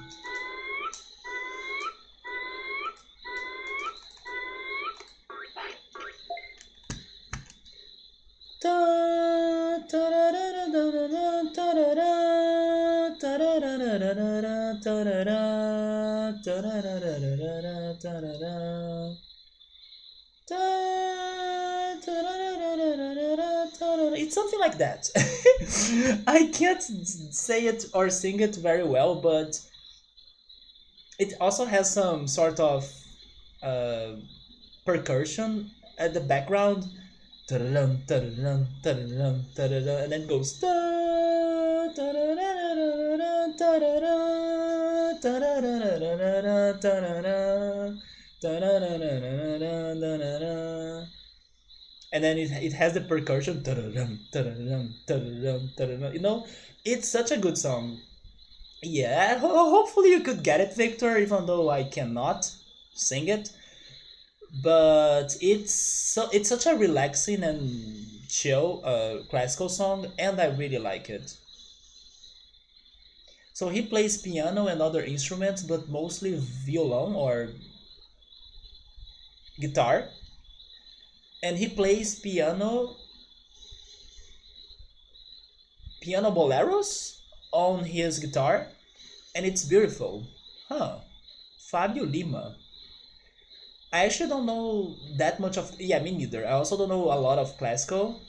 It's something like that. I can't say it or sing it very well, but it also has some sort of uh, percussion at the background. And then goes. And then it has the percussion. You know, it's such a good song. Yeah, hopefully you could get it, Victor, even though I cannot sing it. But it's such a relaxing and chill classical song, and I really like it. So he plays piano and other instruments, but mostly violon or guitar, and he plays piano boleros on his guitar, and it's beautiful. Huh. Fabio Lima. I actually don't know that much of. Yeah, me neither. I also don't know a lot of classical,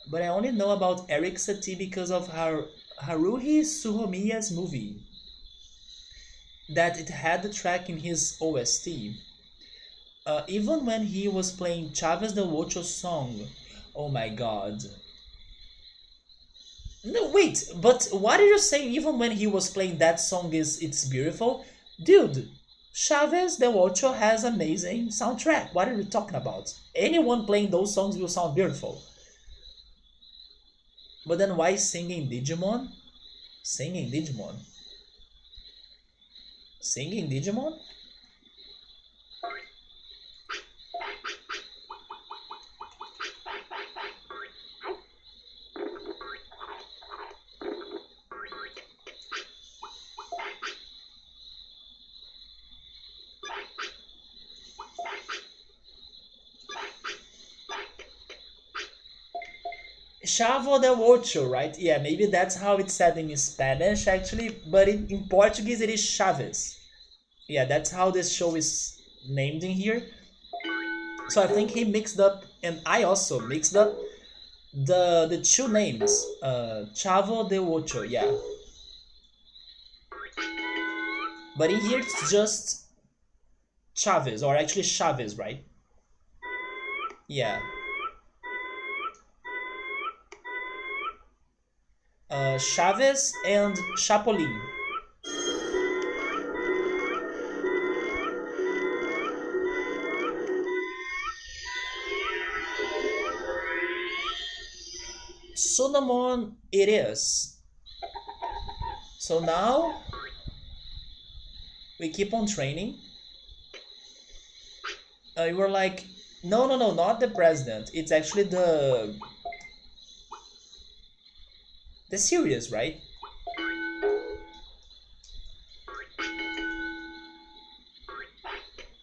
but I only know about Eric Satie because of Haruhi Suhomiya's movie. That it had the track in his OST. Even when he was playing Chavez del Ocho's song. Oh my god. No, wait, but what are you saying? Even when he was playing that song, it's beautiful, dude. Chavez del Ocho has amazing soundtrack. What are you talking about? Anyone playing those songs will sound beautiful. But then why singing Digimon? Singing Digimon? Singing Digimon? Chavo del Ocho, right? Yeah, maybe that's how it's said in Spanish actually, but in Portuguese it is Chaves. Yeah, that's how this show is named in here. So I think he mixed up, and I also mixed up the two names. Chavo del Ocho, yeah. But in here it's just Chaves, or actually Chaves, right? Yeah. Chaves and Chapolin. Kunemon it is. So now we keep on training. You were like, no, no, no, not the president. It's actually the series, right?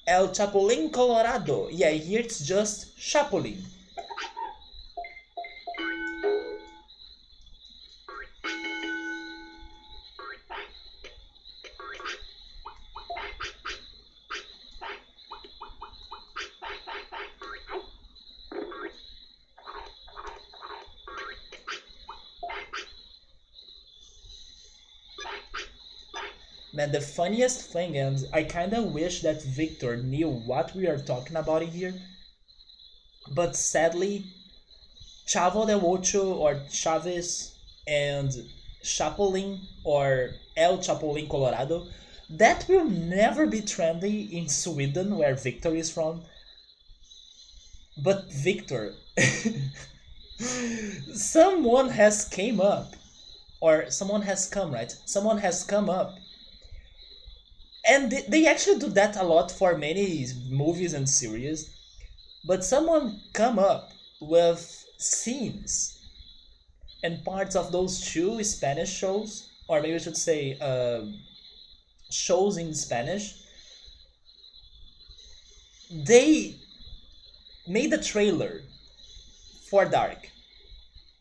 El Chapulín Colorado. Yeah, here it's just Chapulín. Man, the funniest thing, and I kinda wish that Victor knew what we are talking about in here, but sadly, Chavo del Ocho or Chaves and Chapulín or El Chapulín Colorado, that will never be trendy in Sweden, where Victor is from. But Victor, someone has came up, or someone has come, right? Someone has come up, and they actually do that a lot for many movies and series. But someone come up with scenes and parts of those two Spanish shows, or maybe I should say shows in Spanish. They made a trailer for Dark,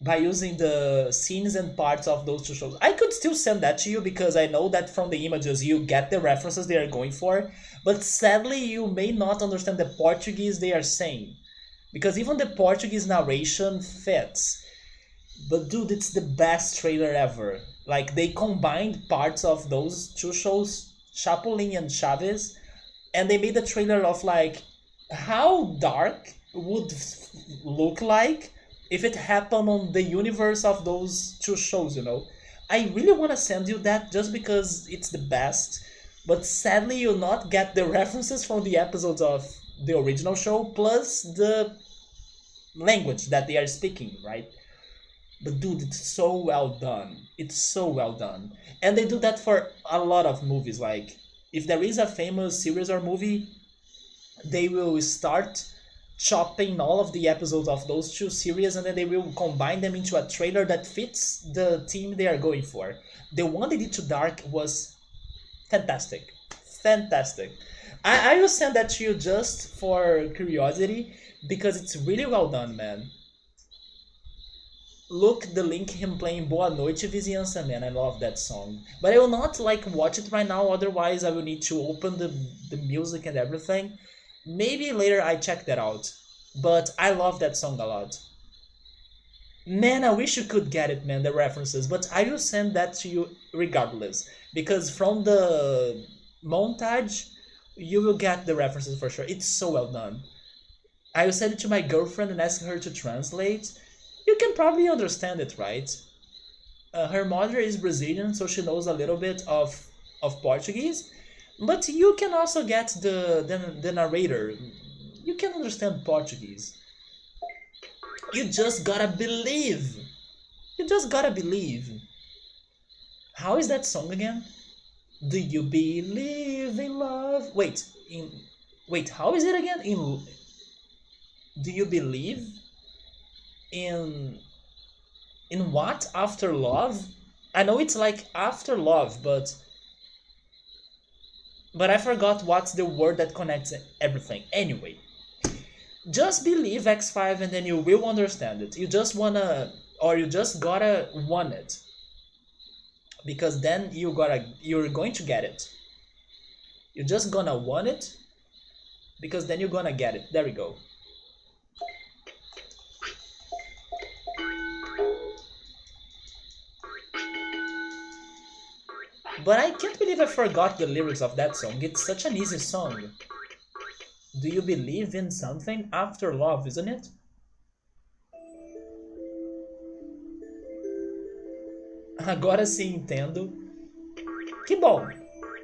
by using the scenes and parts of those two shows. I could still send that to you because I know that from the images you get the references they are going for, but sadly you may not understand the Portuguese they are saying. Because even the Portuguese narration fits. But dude, it's the best trailer ever. Like they combined parts of those two shows, Chapulin and Chaves, and they made a trailer of like how dark would look like if it happened on the universe of those two shows, you know. I really want to send you that just because it's the best, but sadly you'll not get the references from the episodes of the original show plus the language that they are speaking, right? But dude, it's so well done. It's so well done. And they do that for a lot of movies. Like, if there is a famous series or movie, they will start chopping all of the episodes of those two series and then they will combine them into a trailer that fits the theme they are going for. The one they did to Dark was fantastic. Fantastic. I will send that to you just for curiosity because it's really well done, man. Look the link him playing Boa Noite Vizinhança, man. I love that song. But I will not like watch it right now, otherwise I will need to open the music and everything. Maybe later I check that out. But I love that song a lot. Man, I wish you could get it, man, the references. But I will send that to you regardless. Because from the montage, you will get the references for sure. It's so well done. I will send it to my girlfriend and ask her to translate. You can probably understand it, right? Her mother is Brazilian, so she knows a little bit of Portuguese. But you can also get the narrator. You can understand Portuguese. You just gotta believe. You just gotta believe. How is that song again? Do you believe in love? Wait, how is it again? Do you believe in what after love? I know it's like after love, but I forgot what's the word that connects everything. Anyway, just believe X5 and then you will understand it. You just wanna, or you just gotta want it, because then you're going to get it. You're just gonna want it because then you're gonna get it. There we go. But I can't believe I forgot the lyrics of that song. It's such an easy song. Do you believe in something after love, isn't it? Agora sim entendo. Que bom,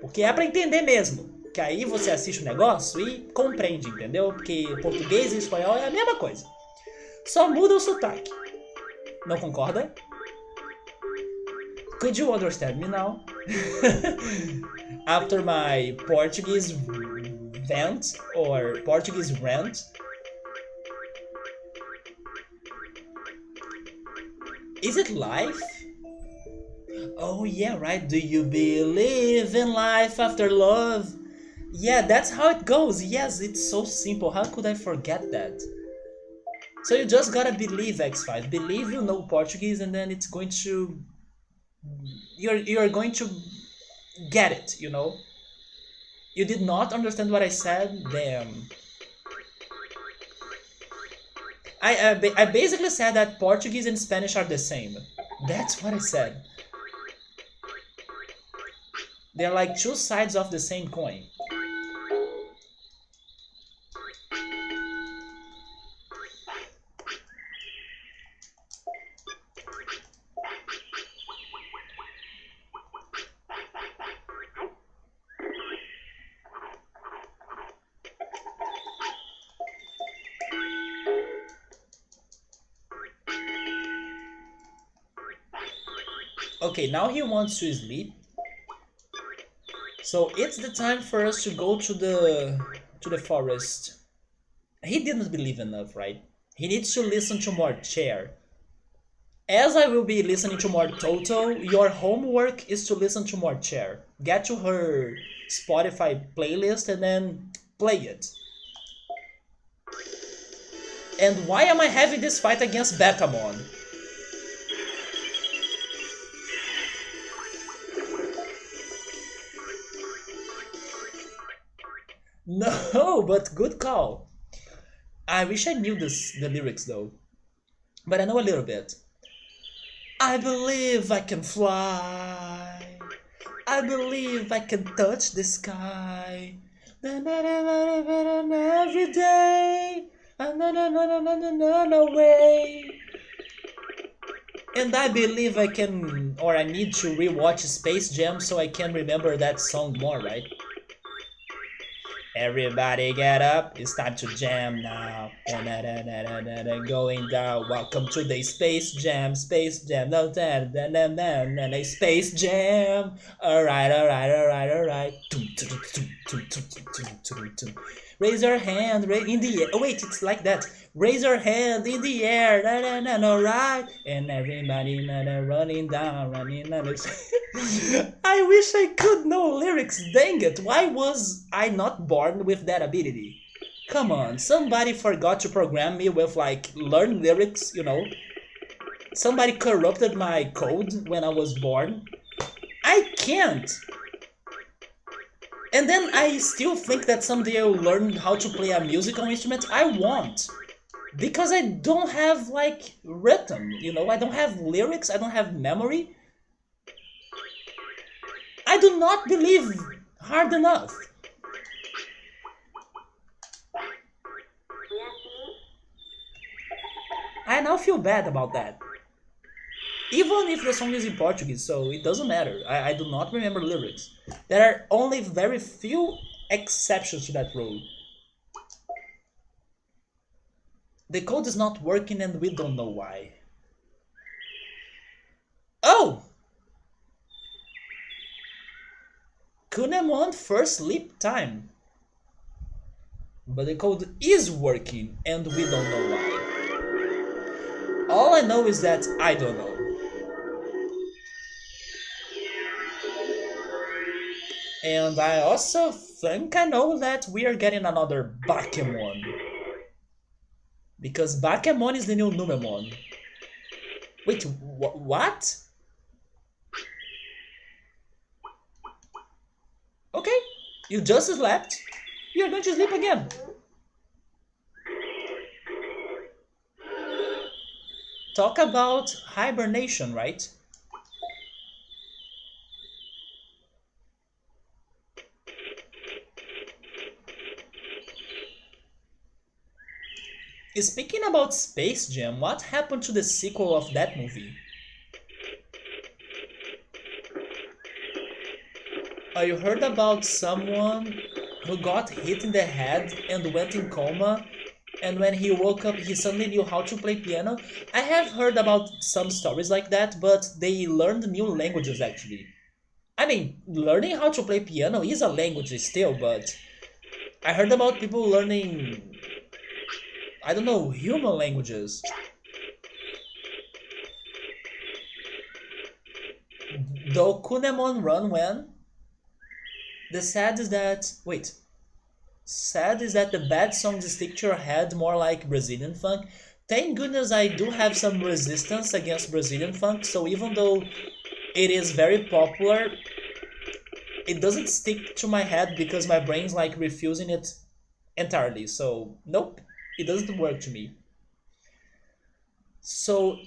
porque é pra entender mesmo. Que aí você assiste o negócio e compreende, entendeu? Porque português e espanhol é a mesma coisa. Só muda o sotaque. Não concorda? Could you understand me now? After my Portuguese vent or Portuguese rant. Is it life? Oh yeah, right. Do you believe in life after love? Yeah, that's how it goes. Yes, it's so simple. How could I forget that? So you just gotta believe X5. Believe you know Portuguese and then it's going to you're going to get it, you know? You did not understand what I said? Damn. I basically said that Portuguese and Spanish are the same. That's what I said. They're like two sides of the same coin. Okay, now he wants to sleep. So it's the time for us to go to the forest. He didn't believe enough, right? He needs to listen to more Chair. As I will be listening to more Toto, your homework is to listen to more Chair. Get to her Spotify playlist and then play it. And why am I having this fight against Betamon? No, but good call. I wish I knew the lyrics though, but I know a little bit. I believe I can fly. I believe I can touch the sky. Every day, another way. And I believe I can, or I need to rewatch Space Jam so I can remember that song more, right? Everybody get up, it's time to jam now. Going down, welcome to the Space Jam, Space Jam, no, Space Jam. Alright, alright, alright, alright. Raise your hand in the air. Oh, wait, it's like that. Raise your hand in the air. Alright. And everybody running down, running down. I wish I could know lyrics, dang it. Why was I not born with that ability? Come on, somebody forgot to program me with like learn lyrics. Somebody corrupted my code when I was born. I can't. And then I still think that someday I'll learn how to play a musical instrument. I won't. Because I don't have like rhythm. I don't have lyrics, I don't have memory. I do not believe hard enough. I now feel bad about that. Even if the song is in Portuguese, so it doesn't matter. I do not remember lyrics. There are only very few exceptions to that rule. The code is not working and we don't know why. Oh! Kunemon first sleep time. But the code is working and we don't know why. All I know is that I don't know. And I also think I know that we are getting another Bakemon. Because Bakemon is the new Numemon. Wait, what? Okay, you just slept. You're going to sleep again. Talk about hibernation, right? Speaking about Space Jam, what happened to the sequel of that movie? You heard about someone who got hit in the head and went in coma, and when he woke up, he suddenly knew how to play piano? I have heard about some stories like that, but they learned new languages actually. I mean, learning how to play piano is a language still, but I heard about people learning, I don't know, human languages. Though Kunemon run when? The sad is that. Wait. Sad is that the bad songs stick to your head more like Brazilian funk. Thank goodness I do have some resistance against Brazilian funk, so even though it is very popular, it doesn't stick to my head because my brain's like refusing it entirely. So, nope, it doesn't work to me. So,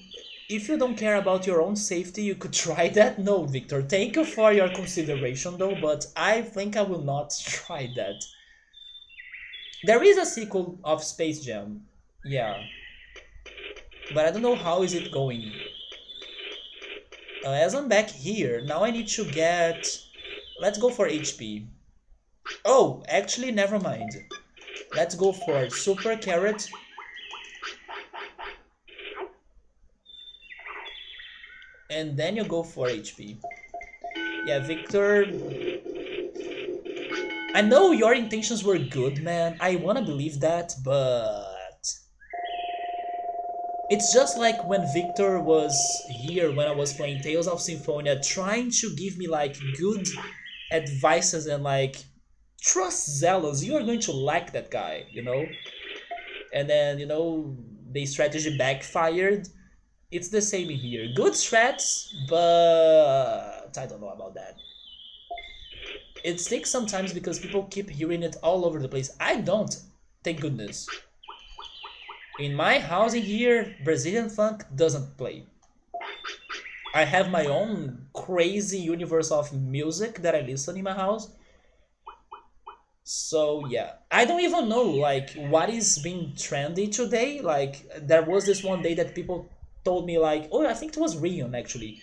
if you don't care about your own safety, you could try that. No, Victor, thank you for your consideration though, but I think I will not try that. There is a sequel of Space Jam. Yeah, but I don't know how is it going. As I'm back here, now I need to get... Let's go for HP. Oh, actually, never mind. Let's go for Super Carrot. And then you go for HP. Yeah, Victor... I know your intentions were good, man. I wanna believe that, but... It's just like when Victor was here when I was playing Tales of Symphonia, trying to give me like good advices and like trust Zealous. You are going to like that guy. And then the strategy backfired. It's the same here. Good strats, but I don't know about that. It sticks sometimes because people keep hearing it all over the place. I don't, thank goodness. In my house in here, Brazilian funk doesn't play. I have my own crazy universe of music that I listen in my house. So yeah, I don't even know like what is being trendy today. Like there was this one day that people told me like, oh, I think it was Rion actually.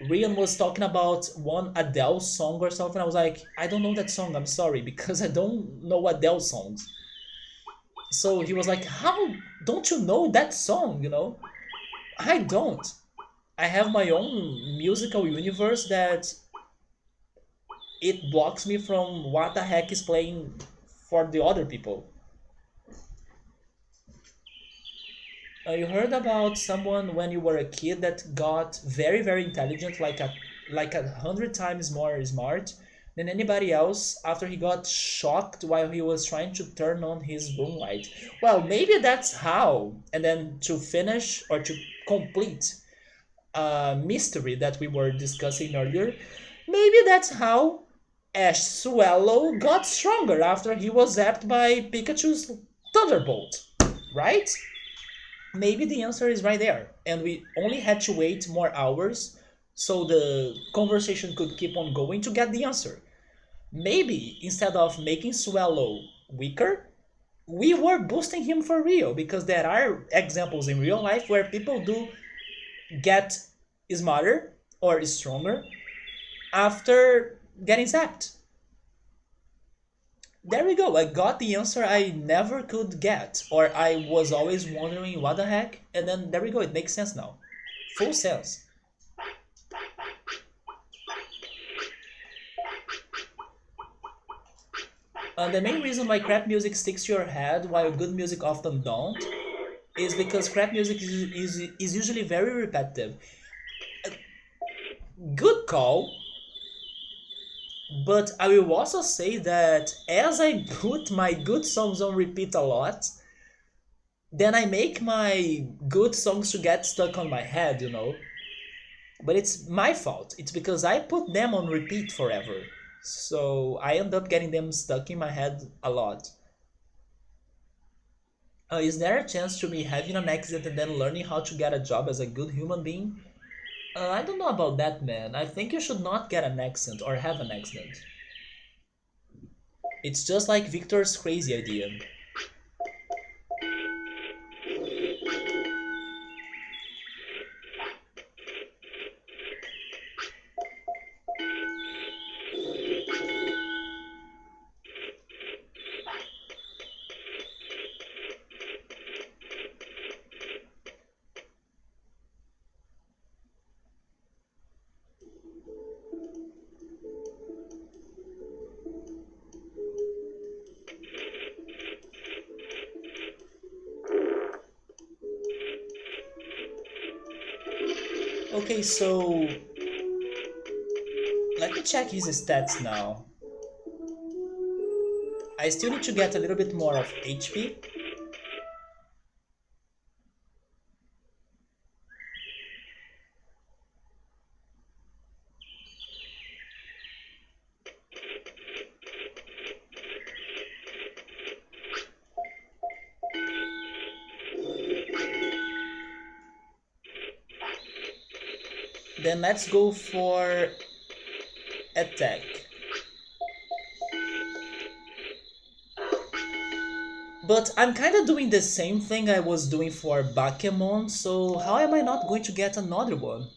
Rion was talking about one Adele song or something. I was like, I don't know that song. I'm sorry because I don't know Adele songs. So he was like, how don't you know that song? You know, I don't. I have my own musical universe that it blocks me from what the heck is playing for the other people. You heard about someone when you were a kid that got very very intelligent, like 100 times more smart than anybody else after he got shocked while he was trying to turn on his room light. Well, maybe that's how. And then to finish or to complete a mystery that we were discussing earlier, maybe that's how Ash Swallow got stronger after he was zapped by Pikachu's Thunderbolt, right? Maybe the answer is right there, and we only had to wait more hours so the conversation could keep on going to get the answer. Maybe instead of making Swallow weaker, we were boosting him for real because there are examples in real life where people do get smarter or stronger after getting zapped. There we go. I got the answer I never could get, or I was always wondering what the heck, and then there we go. It makes sense now. Full sense. The main reason why crap music sticks to your head while good music often don't is because crap music is usually very repetitive. Good call, but I will also say that as I put my good songs on repeat a lot, then I make my good songs to get stuck on my head, you know. But it's my fault. It's because I put them on repeat forever. So I end up getting them stuck in my head a lot. Is there a chance to me having an accident and then learning how to get a job as a good human being? I don't know about that, man. I think you should not get an accident or have an accident. It's just like Victor's crazy idea. Okay, so let me check his stats now. I still need to get a little bit more of HP. Then let's go for attack. But I'm kind of doing the same thing I was doing for Bakemon, so how am I not going to get another one?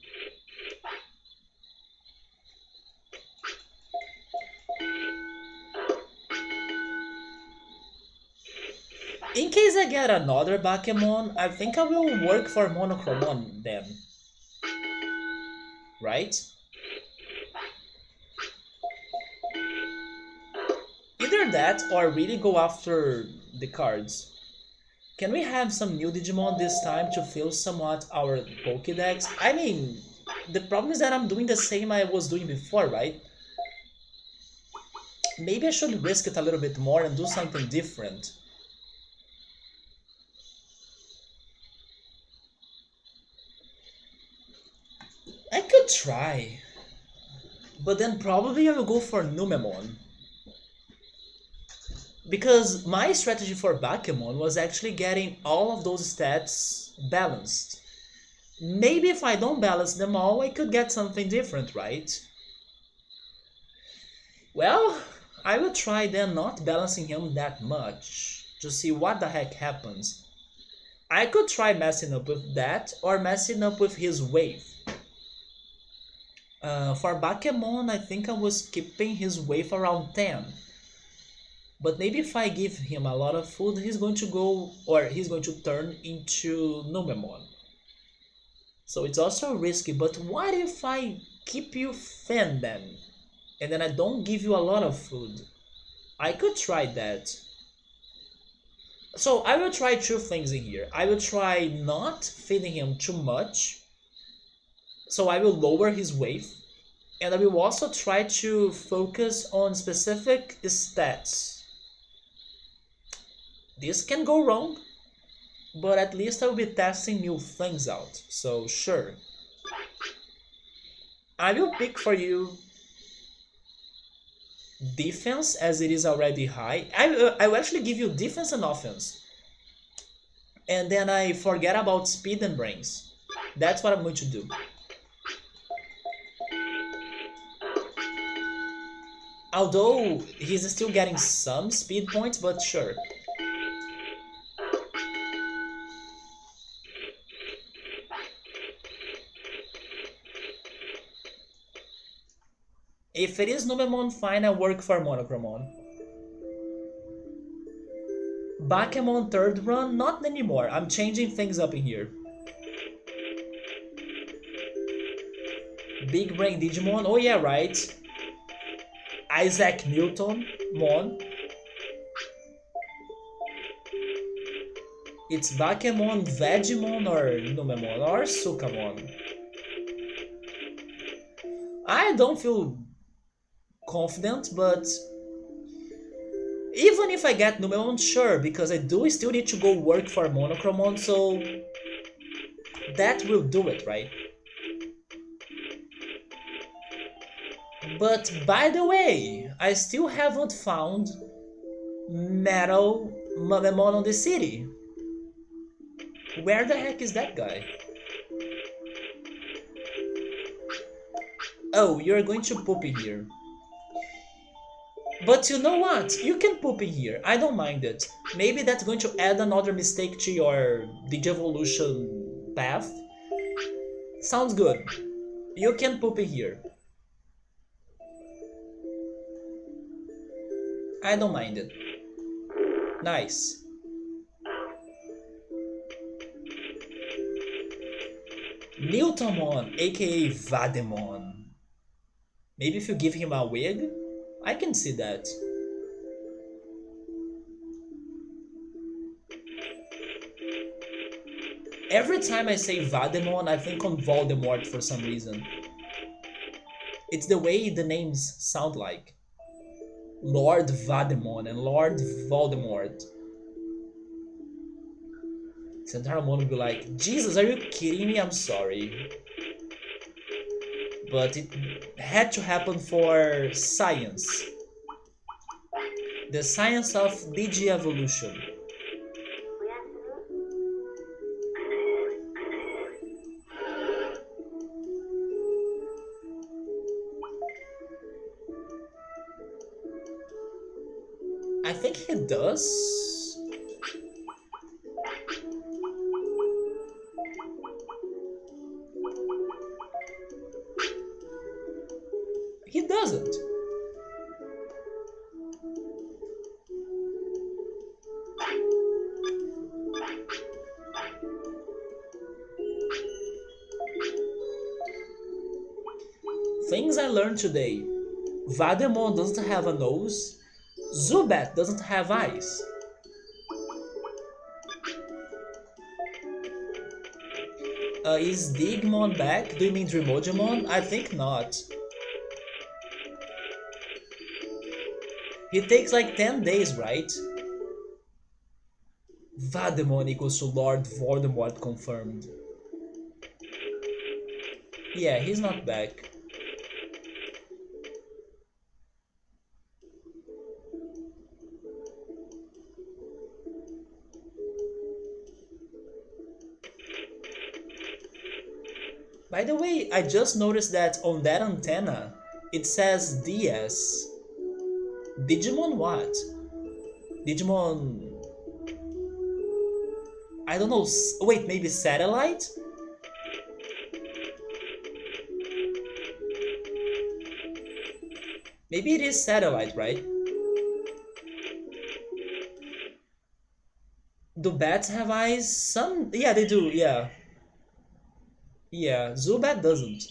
In case I get another Bakemon, I think I will work for Monochromon then. Right? Either that or really go after the cards. Can we have some new Digimon this time to fill somewhat our Pokédex? I mean, the problem is that I'm doing the same I was doing before, right? Maybe I should risk it a little bit more and do something different. I could try. But then probably I will go for Numemon. Because my strategy for Bakemon was actually getting all of those stats balanced. Maybe if I don't balance them all, I could get something different, right? Well, I will try then not balancing him that much to see what the heck happens. I could try messing up with that or messing up with his wave. For Bakemon, I think I was keeping his wave around 10. But maybe if I give him a lot of food, he's going to go, or he's going to turn into Numemon. So it's also risky, but what if I keep you thin then? And then I don't give you a lot of food? I could try that. So I will try two things in here. I will try not feeding him too much. So I will lower his weight. And I will also try to focus on specific stats. This can go wrong, but at least I will be testing new things out. So sure. I will pick for you defense as it is already high. I will actually give you defense and offense. And then I forget about speed and brains. That's what I'm going to do. Although he's still getting some speed points, but sure. If it is Numemon, fine, I work for Monochromon. Bakemon third run, not anymore. I'm changing things up in here. Big Brain Digimon, oh yeah, right. Isaac Newton, Mon. It's Bakemon, Vegemon, or Numemon, or Sukamon. I don't feel confident, but even if I get Numemon, sure, because I do still need to go work for Monochromon, so that will do it, right? But by the way, I still haven't found Metal Mamemon on the city. Where the heck is that guy? Oh, you're going to poop in here. But you know what? You can poop in here. I don't mind it. Maybe that's going to add another mistake to your Digivolution path. Sounds good. You can poop in here. I don't mind it. Nice. Newtomon, aka Vademon. Maybe if you give him a wig? I can see that. Every time I say Vademon, I think on Voldemort for some reason. It's the way the names sound like. Lord Vademon and Lord Voldemort. Centauramon would be like, Jesus, are you kidding me? I'm sorry. But it had to happen for science. The science of Digievolution. I think he does. He doesn't. Things I learned today. Vademon doesn't have a nose. Zubat doesn't have eyes. Is Digimon back? Do you mean Dreamodimon? I think not. He takes like 10 days, right? Vademon equals to Lord Voldemort confirmed. Yeah, he's not back. By the way, I just noticed that on that antenna, it says DS. Digimon what? Digimon. I don't know. Wait, maybe satellite? Maybe it is satellite, right? Do bats have eyes? Some. Yeah, they do, yeah. Yeah, Zubat doesn't.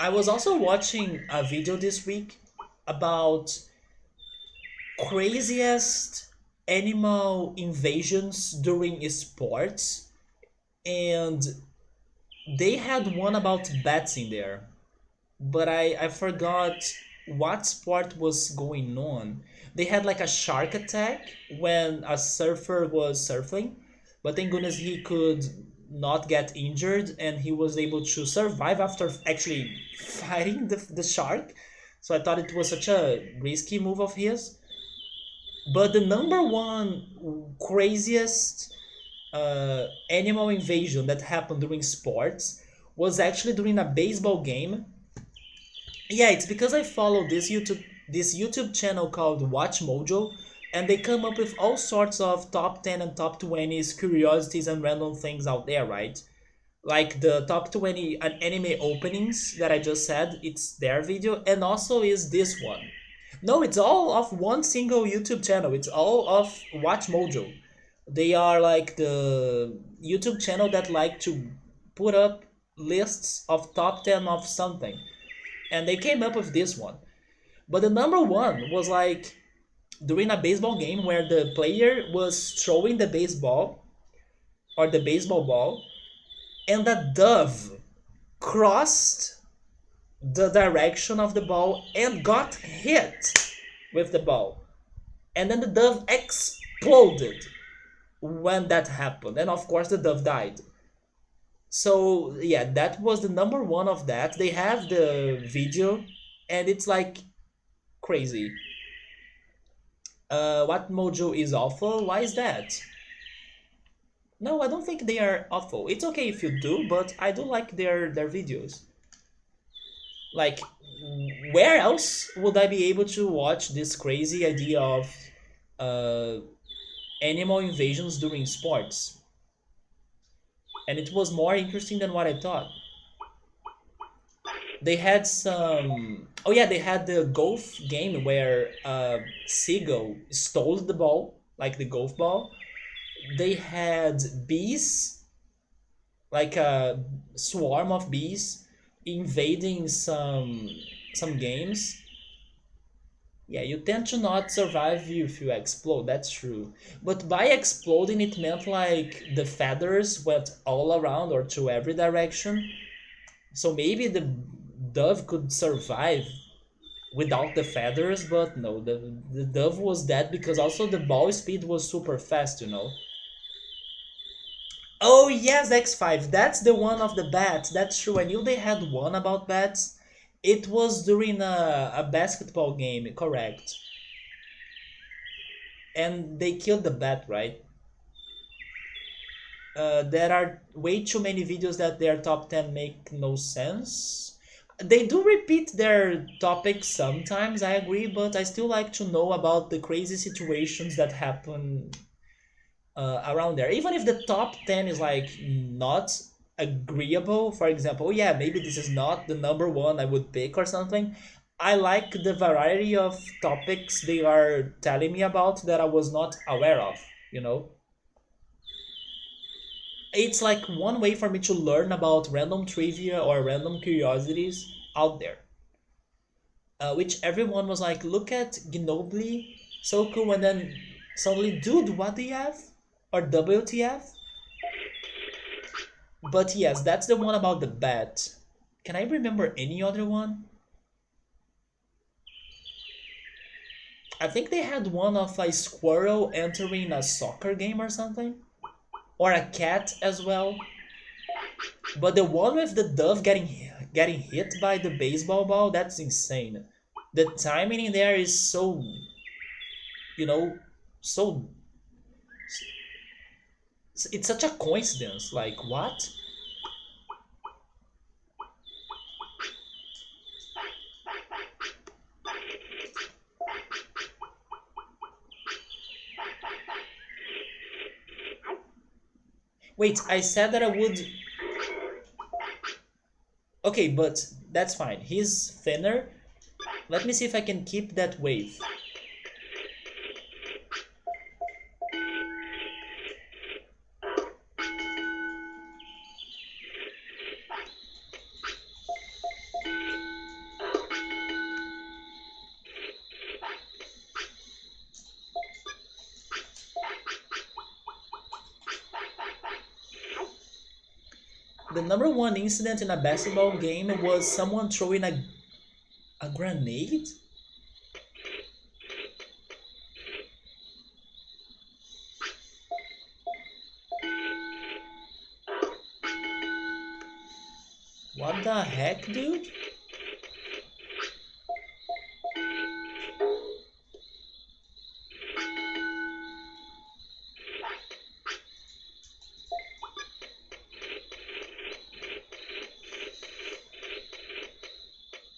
I was also watching a video this week about craziest animal invasions during sports, and they had one about bats in there, but I forgot what sport was going on. They had like a shark attack when a surfer was surfing, but thank goodness he could not get injured and he was able to survive after actually fighting the shark. So I thought it was such a risky move of his. But the number one craziest animal invasion that happened during sports was actually during a baseball game. Yeah, it's because I follow this YouTube channel called Watch Mojo, and they come up with all sorts of top 10 and top 20s curiosities and random things out there, right? Like the top 20 anime openings that I just said, it's their video, and also is this one. No, it's all of one single YouTube channel. It's all of Watch Mojo. They are like the YouTube channel that like to put up lists of top 10 of something. And they came up with this one. But the number one was like during a baseball game where the player was throwing the baseball or the baseball ball, and the dove crossed the direction of the ball and got hit with the ball. And then the dove exploded when that happened. And of course, the dove died. So, yeah, that was the number one of that. They have the video, and it's like crazy. What Mojo is awful? Why is that? No, I don't think they are awful. It's okay if you do, but I do like their videos. Like, where else would I be able to watch this crazy idea of uh, animal invasions during sports? And it was more interesting than what I thought. They had some. Oh yeah, they had the golf game where seagull stole the ball, like the golf ball. They had bees, like a swarm of bees, invading some games. Yeah, you tend to not survive if you explode, that's true. But by exploding, it meant like the feathers went all around or to every direction. So maybe the dove could survive without the feathers, but no, the dove was dead because also the ball speed was super fast. Oh yes, X5. That's the one of the bats. That's true. I knew they had one about bats. It was during a basketball game, correct? And they killed the bat, right? There are way too many videos that their top 10 make no sense. They do repeat their topics sometimes, I agree, but I still like to know about the crazy situations that happen around there. Even if the top 10 is like not agreeable, for example, oh yeah, maybe this is not the number one I would pick or something. I like the variety of topics they are telling me about that I was not aware of, you know? It's like one way for me to learn about random trivia or random curiosities out there. Which everyone was like, look at Ginobili, so cool, and then suddenly, dude, what do you have? Or WTF? But yes, that's the one about the bat. Can I remember any other one? I think they had one of a squirrel entering a soccer game or something, or a cat as well. But the one with the dove getting hit by the baseball ball, that's insane. The timing in there is so, you know, so it's such a coincidence. Like what? Wait, I said that I would. Okay, but that's fine. He's thinner. Let me see if I can keep that wave. The number one incident in a basketball game was someone throwing a grenade? What the heck, dude?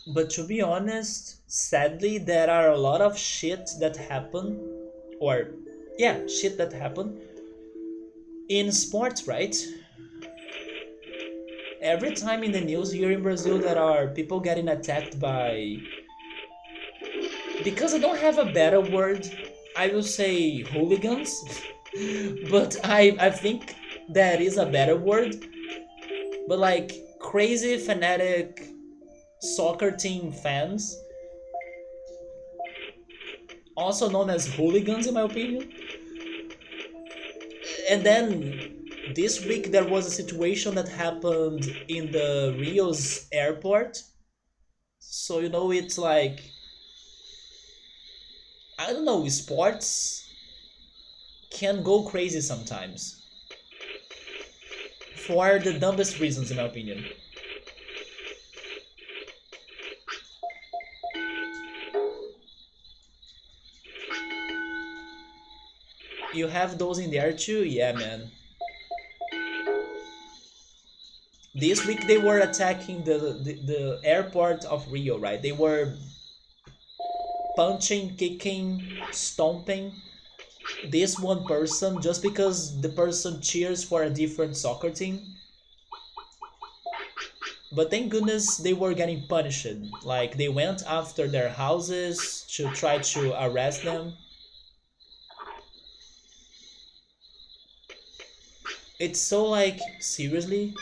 But to be honest, sadly, there are a lot of shit that happen, or yeah, shit that happen in sports, right? Every time in the news here in Brazil, there are people getting attacked by. Because I don't have a better word, I will say hooligans, but I think that is a better word. But like crazy fanatic soccer team fans, also known as hooligans in my opinion. And then this week there was a situation that happened in the Rio's airport. So it's like I don't know, sports can go crazy sometimes for the dumbest reasons in my opinion. You have those in there too? Yeah, man. This week they were attacking the airport of Rio, right? They were punching, kicking, stomping this one person just because the person cheers for a different soccer team. But thank goodness they were getting punished. Like they went after their houses to try to arrest them. It's so like seriously.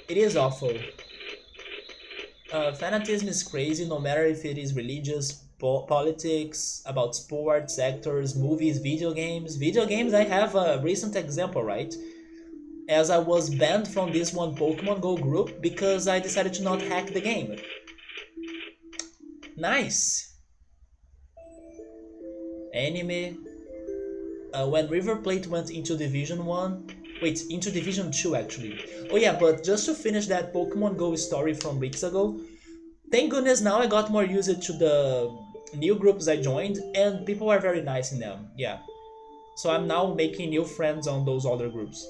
It is awful. Fanatism is crazy no matter if it is religious, politics, about sports, actors, movies, video games. Video games, I have a recent example, right? As I was banned from this one Pokemon Go group because I decided to not hack the game. Nice! Anime. When River Plate went into Division 1. Wait, into Division 2 actually. Oh yeah, but just to finish that Pokemon Go story from weeks ago, thank goodness now I got more used to the new groups I joined and people are very nice in them. Yeah. So I'm now making new friends on those other groups.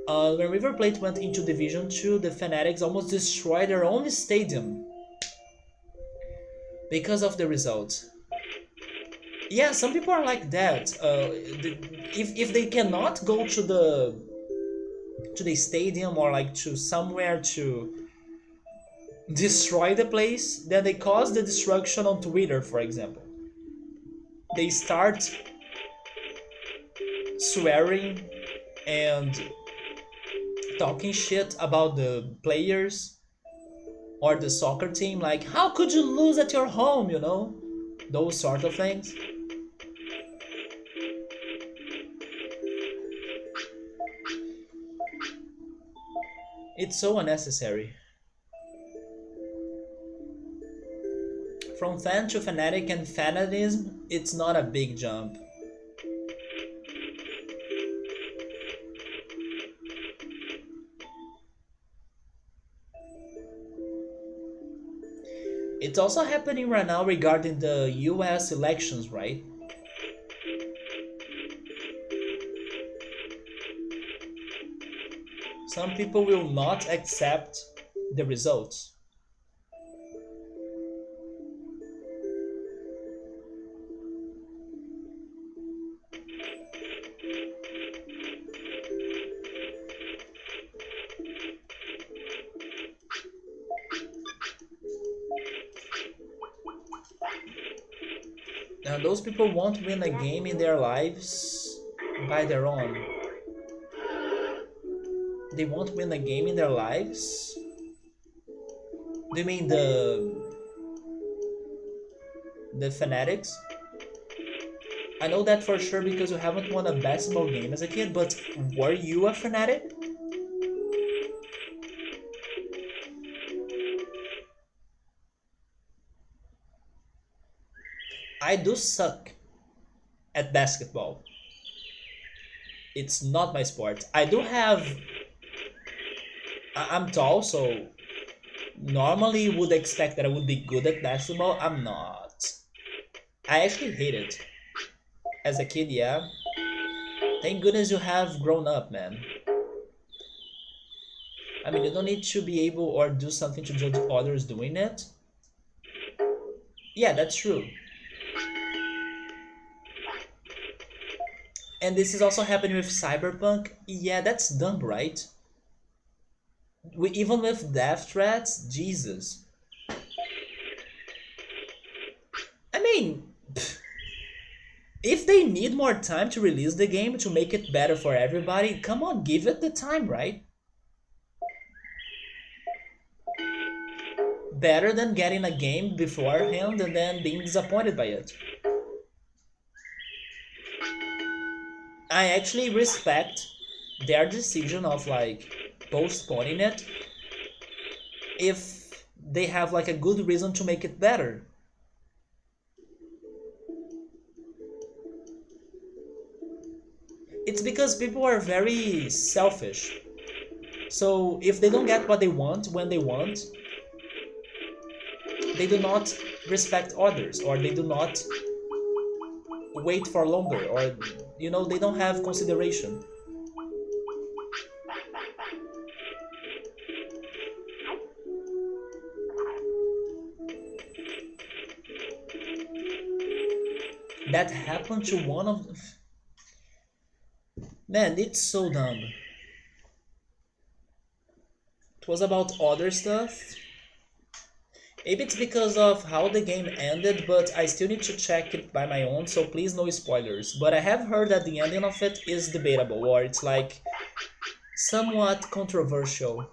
When River Plate went into Division 2, the Fanatics almost destroyed their own stadium because of the result. Yeah, some people are like that. If they cannot go to the stadium or like to somewhere to destroy the place, then they cause the destruction on Twitter, for example. They start swearing and talking shit about the players or the soccer team, like, how could you lose at your home, you know? Those sort of things. It's so unnecessary. From fan to fanatic and fanatism, it's not a big jump. It's also happening right now regarding the US elections, right? Some people will not accept the results. And those people won't win a game in their lives by their own. They won't win a game in their lives? Do you mean the fanatics? I know that for sure because you haven't won a basketball game as a kid, but were you a fanatic? I do suck at basketball. It's not my sport. I do have. I'm tall, so normally would expect that I would be good at basketball. I'm not. I actually hate it. As a kid, yeah. Thank goodness you have grown up, man. I mean, you don't need to be able or do something to judge others doing it. Yeah, that's true. And this is also happening with Cyberpunk. Yeah, that's dumb, right? Even with death threats, Jesus. I mean, if they need more time to release the game to make it better for everybody, come on, give it the time, right? Better than getting a game beforehand and then being disappointed by it. I actually respect their decision of like postponing it if they have like a good reason to make it better. It's because people are very selfish. So if they don't get what they want when they want, they do not respect others or they do not wait for longer or they don't have consideration. That happened to one of man, it's so dumb. It was about other stuff. Maybe it's because of how the game ended, but I still need to check it by my own, so please no spoilers. But I have heard that the ending of it is debatable, or it's like somewhat controversial.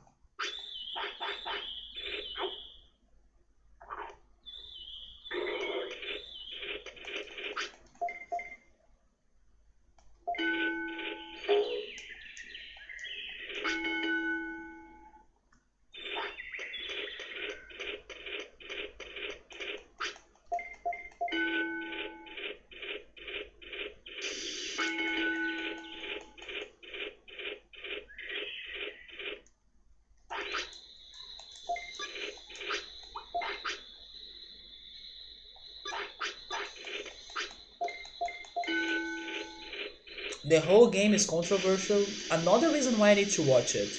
The whole game is controversial. Another reason why I need to watch it.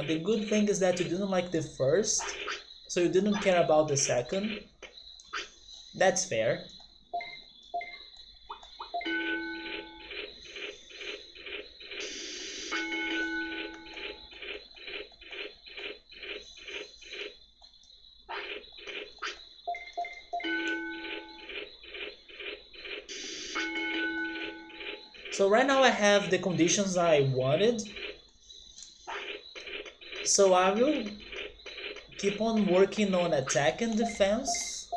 The good thing is that you didn't like the first, So you didn't care about the second. That's fair. So right now I have the conditions I wanted. So I will keep on working on attack and defense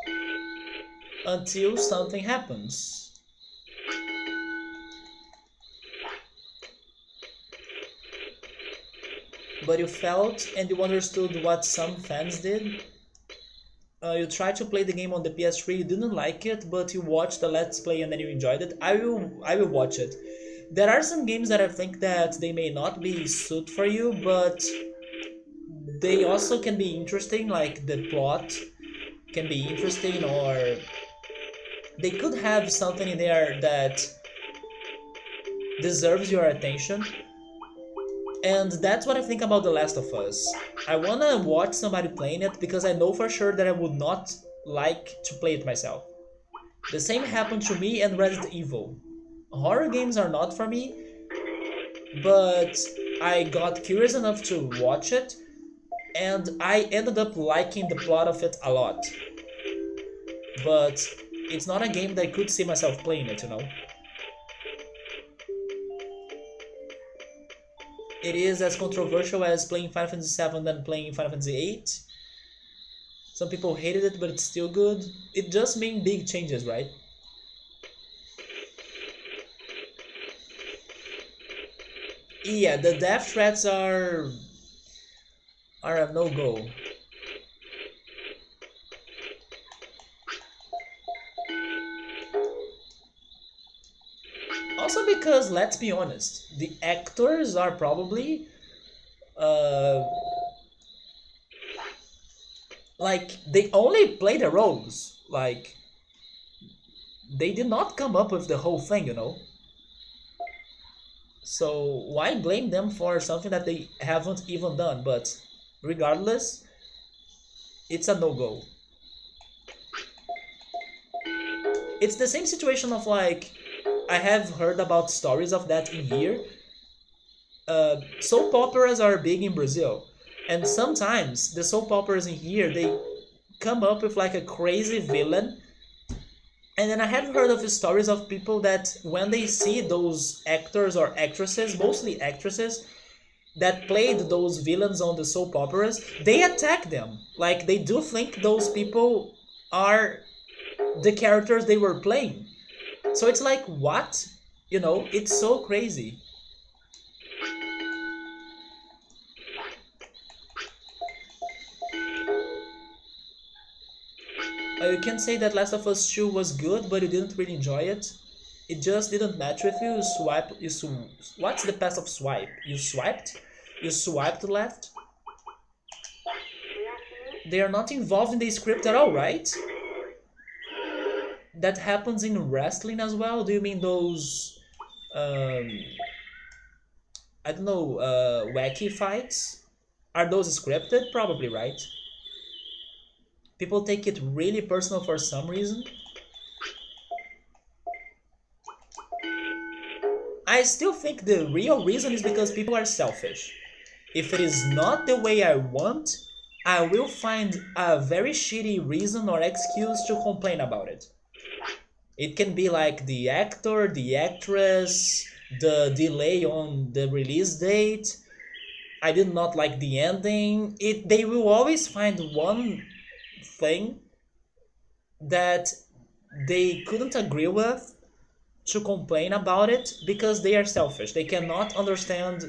until something happens. But you felt and you understood what some fans did. You tried to play the game on the PS3, you didn't like it, but you watched the Let's Play and then you enjoyed it. I will watch it. There are some games that I think that they may not be suit for you, but they also can be interesting, like the plot can be interesting, or they could have something in there that deserves your attention. And that's what I think about The Last of Us. I wanna watch somebody playing it because I know for sure that I would not like to play it myself. The same happened to me and Resident Evil. Horror games are not for me, but I got curious enough to watch it, and I ended up liking the plot of it a lot. But it's not a game that I could see myself playing it, you know? It is as controversial as playing Final Fantasy VII than playing Final Fantasy VIII. Some people hated it, but it's still good. It just means big changes, right? Yeah, the death threats are a no-go. Also because, let's be honest, the actors are probably uh, like they only play the roles. Like they did not come up with the whole thing, you know. So why blame them for something that they haven't even done? But regardless, it's a no-go. It's the same situation of like I have heard about stories of that in here. Soap operas are big in Brazil, and sometimes the soap operas in here they come up with like a crazy villain. And then I have heard of stories of people that when they see those actors or actresses, mostly actresses, that played those villains on the soap operas, they attack them. Like they do think those people are the characters they were playing. So it's like, what? You know, it's so crazy. You can say that Last of Us 2 was good, but you didn't really enjoy it. It just didn't match with you. You swipe. What's the past of swipe? You swiped? You swiped left? They are not involved in the script at all, right? That happens in wrestling as well? Do you mean those, um, I don't know, wacky fights? Are those scripted? Probably, right? People take it really personal for some reason. I still think the real reason is because people are selfish. If it is not the way I want, I will find a very shitty reason or excuse to complain about it. It can be like the actor, the actress, the delay on the release date. I did not like the ending. They will always find one thing that they couldn't agree with to complain about it because they are selfish. They cannot understand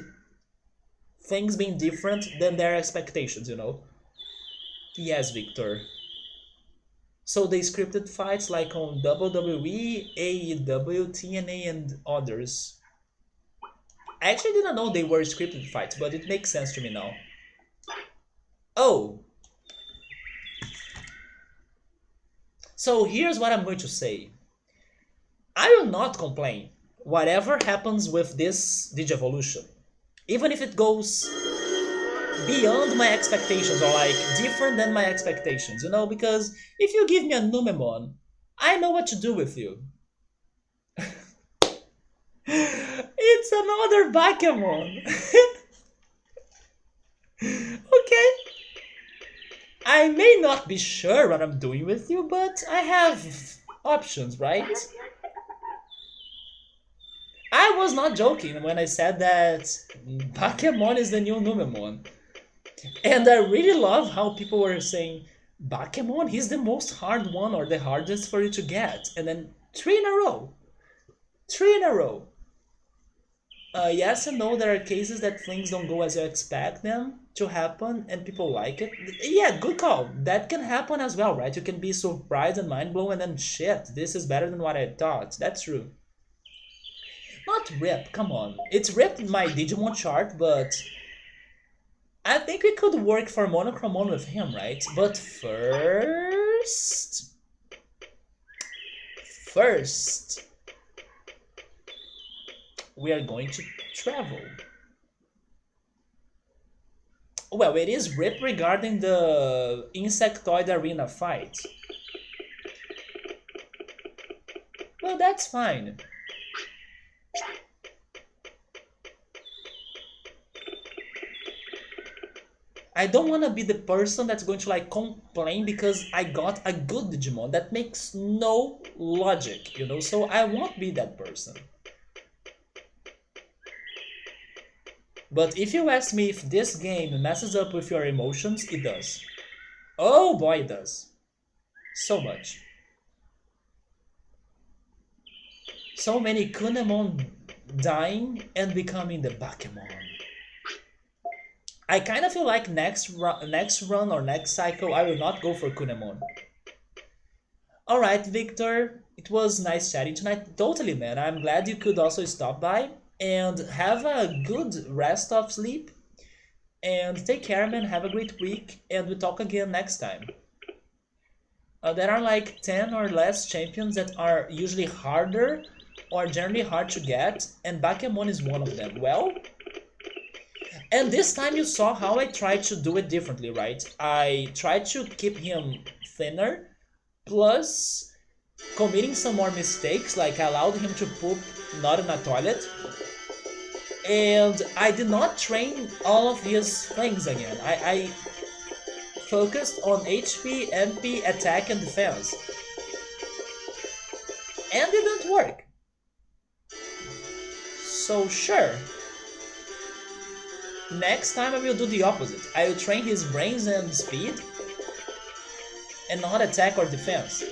things being different than their expectations, you know? Yes, Victor. So they scripted fights like on WWE, AEW, TNA, and others. I actually didn't know they were scripted fights, but it makes sense to me now. Oh, so here's what I'm going to say. I will not complain whatever happens with this Digivolution. Even if it goes beyond my expectations or like different than my expectations, you know, because if you give me a Numemon, I know what to do with you. It's another Bakemon. Okay. I may not be sure what I'm doing with you, but I have options, right? I was not joking when I said that Bakemon is the new Numemon. And I really love how people were saying, Bakemon, he's the most hard one or the hardest for you to get. And then three in a row. Three in a row. Yes and no, there are cases that things don't go as you expect them to happen and people like it. Yeah, good call. That can happen as well, right? You can be surprised and mind blown and then shit, this is better than what I thought. That's true. Not rip, come on. It's ripped my Digimon chart, but I think we could work for Monochromon with him, right? But first, we are going to travel. Well, it is rip regarding the Insectoid Arena fight. Well, that's fine. I don't want to be the person that's going to like complain because I got a good Digimon. That makes no logic, you know? So I won't be that person. But if you ask me if this game messes up with your emotions, it does. Oh boy, it does. So much. So many Kunemon dying and becoming the Bakemon. I kind of feel like next run or next cycle, I will not go for Kunemon. Alright, Victor, it was nice chatting tonight. Totally, man. I'm glad you could also stop by and have a good rest of sleep. And take care, man. Have a great week, and we'll talk again next time. There are like 10 or less champions that are usually harder or generally hard to get, and Bakemon is one of them. Well, and this time you saw how I tried to do it differently, right? I tried to keep him thinner, plus committing some more mistakes, like I allowed him to poop not in a toilet. And I did not train all of his things again. I focused on HP, MP, attack, and defense. And it didn't work. So sure. Next time I will do the opposite. I will train his brains and speed, and not attack or defense.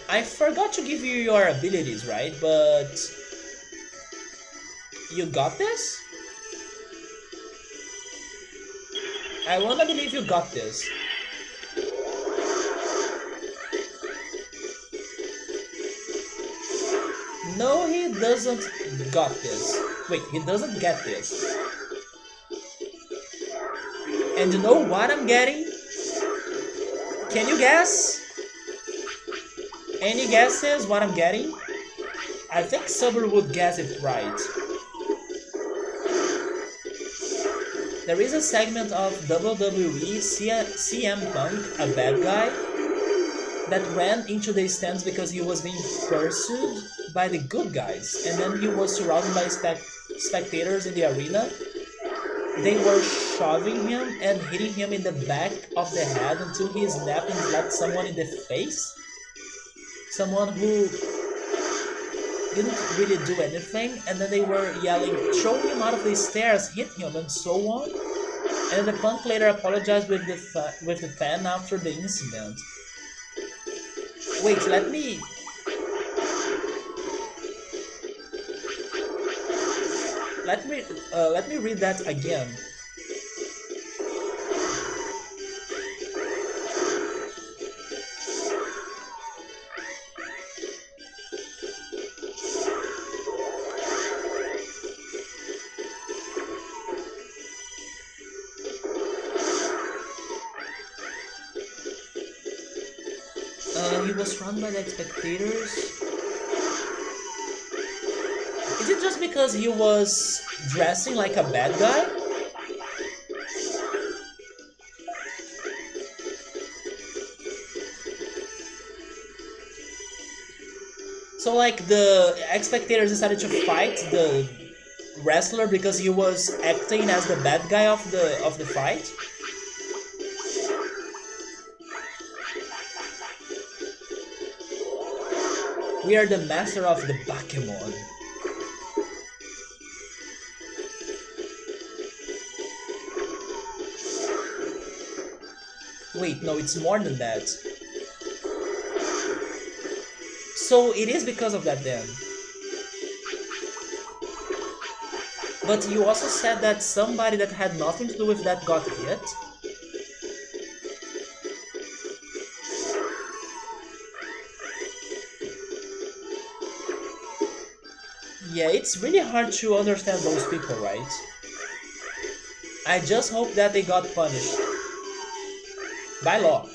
I forgot to give you your abilities, right? But you got this? I wanna believe you got this. No, he doesn't got this. Wait, he doesn't get this. And you know what I'm getting? Can you guess? Any guesses what I'm getting? I think Suber would guess it right. There is a segment of WWE CM Punk, a bad guy, that ran into the stands because he was being pursued by the good guys, and then he was surrounded by spectators in the arena. They were shoving him and hitting him in the back of the head until he snapped and slapped someone in the face. Someone who didn't really do anything, and then they were yelling, throw him out of the stairs, hit him, and so on. And the Punk later apologized with the fan after the incident. Wait, let me read that again. He was run by the spectators. Is it just because he was dressing like a bad guy? So like the spectators decided to fight the wrestler because he was acting as the bad guy of the fight? We are the master of the Backemon. Wait, no, it's more than that. So it is because of that then. But you also said that somebody that had nothing to do with that got hit? Yeah, it's really hard to understand those people, right? I just hope that they got punished. By law.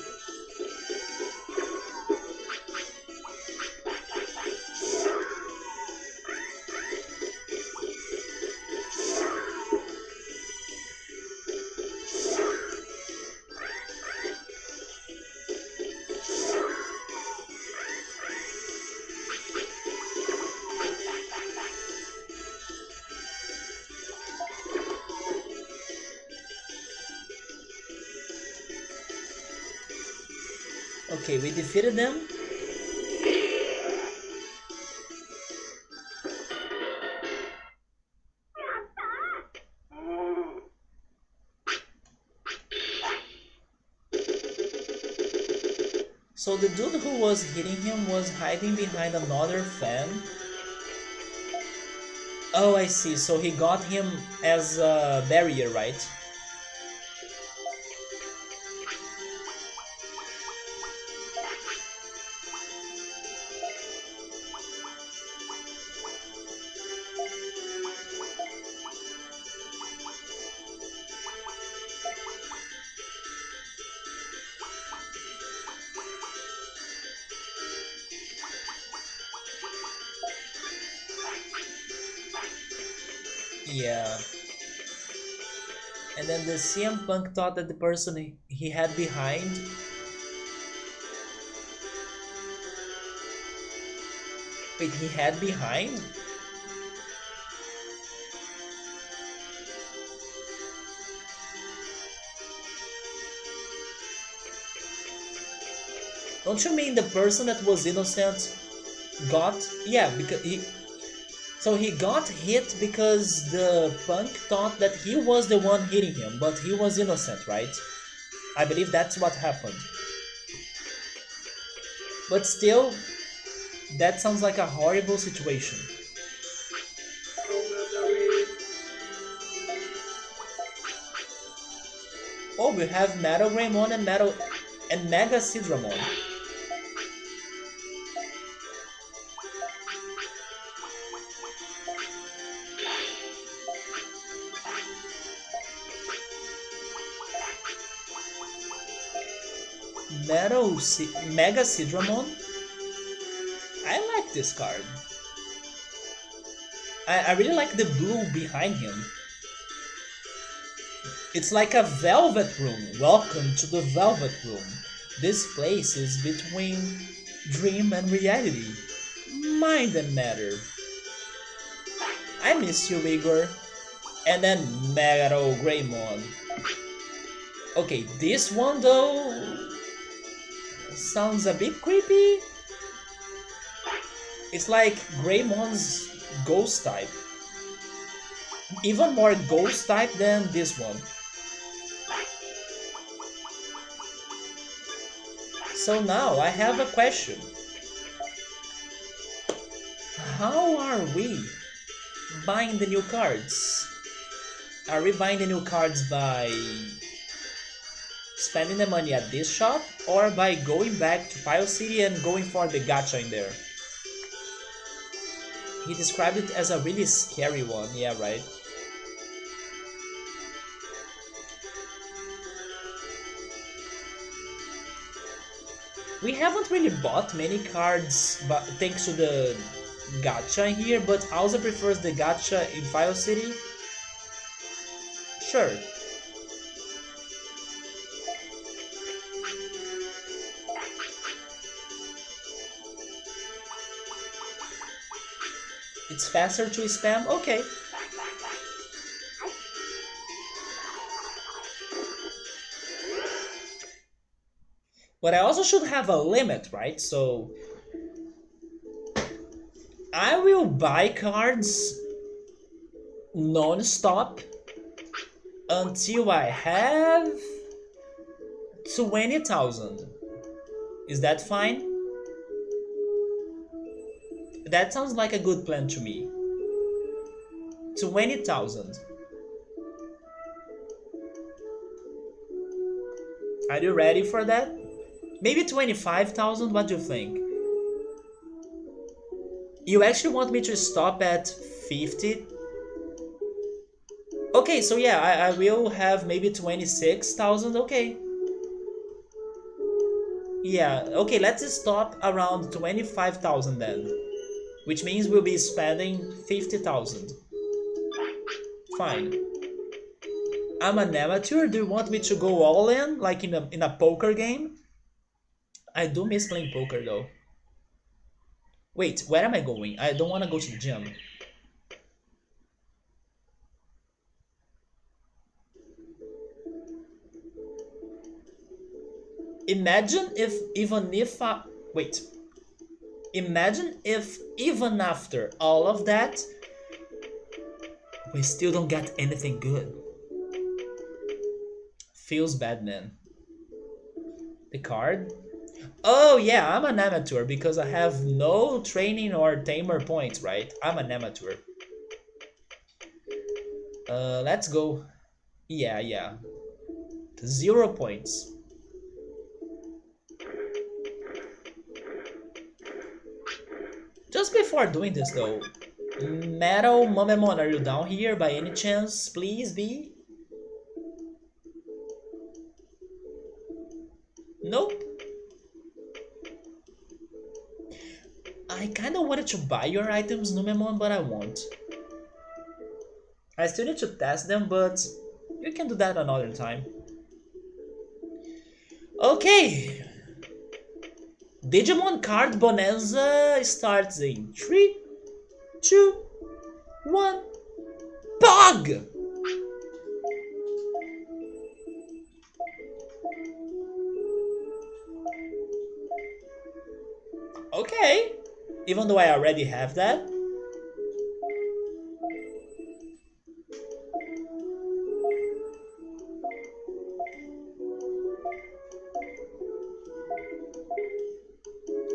Okay, we defeated them. So the dude who was hitting him was hiding behind another fan. Oh, I see. So he got him as a barrier, right? Yeah. And then the CM Punk thought that the person he had behind. Wait, he had behind? Don't you mean the person that was innocent got? Yeah, because he. So he got hit because the punk thought that he was the one hitting him, but he was innocent, right? I believe that's what happened. But still, that sounds like a horrible situation. Oh, we have Metal Greymon and Mega Sidramon. Mega Sidramon. I like this card. I really like the blue behind him. It's like a velvet room. Welcome to the velvet room. This place is between dream and reality. Mind and matter. I miss you, Igor. And then Metal Greymon. Okay, this one though sounds a bit creepy. It's like Greymon's ghost type. Even more ghost type than this one. So now I have a question. How are we buying the new cards? Are we buying the new cards by spending the money at this shop or by going back to Pile City and going for the gacha in there? He described it as a really scary one, yeah, right? We haven't really bought many cards, but thanks to the gacha here, but also prefers the gacha in File City. Sure. It's faster to spam? Okay. But I also should have a limit, right? So I will buy cards non-stop until I have 20,000. Is that fine? That sounds like a good plan to me. 20,000. Are you ready for that? Maybe 25,000, what do you think? You actually want me to stop at 50? Okay, so yeah, I will have maybe 26,000, okay. Yeah, okay, let's stop around 25,000 then. Which means we'll be spending 50,000. Fine. I'm an amateur, do you want me to go all in, like in a poker game? I do miss playing poker though. Wait, where am I going? I don't want to go to the gym. Imagine if even if I... Wait. Imagine if even after all of that, we still don't get anything good. Feels bad, man. The card? Oh yeah, I'm an amateur because I have no training or tamer points, right? I'm an amateur. Let's go. Yeah. 0 points. Just before doing this though, Metal Momemon, are you down here by any chance? Please be? Nope. I kinda wanted to buy your items, Numemon, but I won't. I still need to test them, but you can do that another time. Okay. Digimon Card Bonanza starts in 3, 2, 1. POG! Okay. Even though I already have that.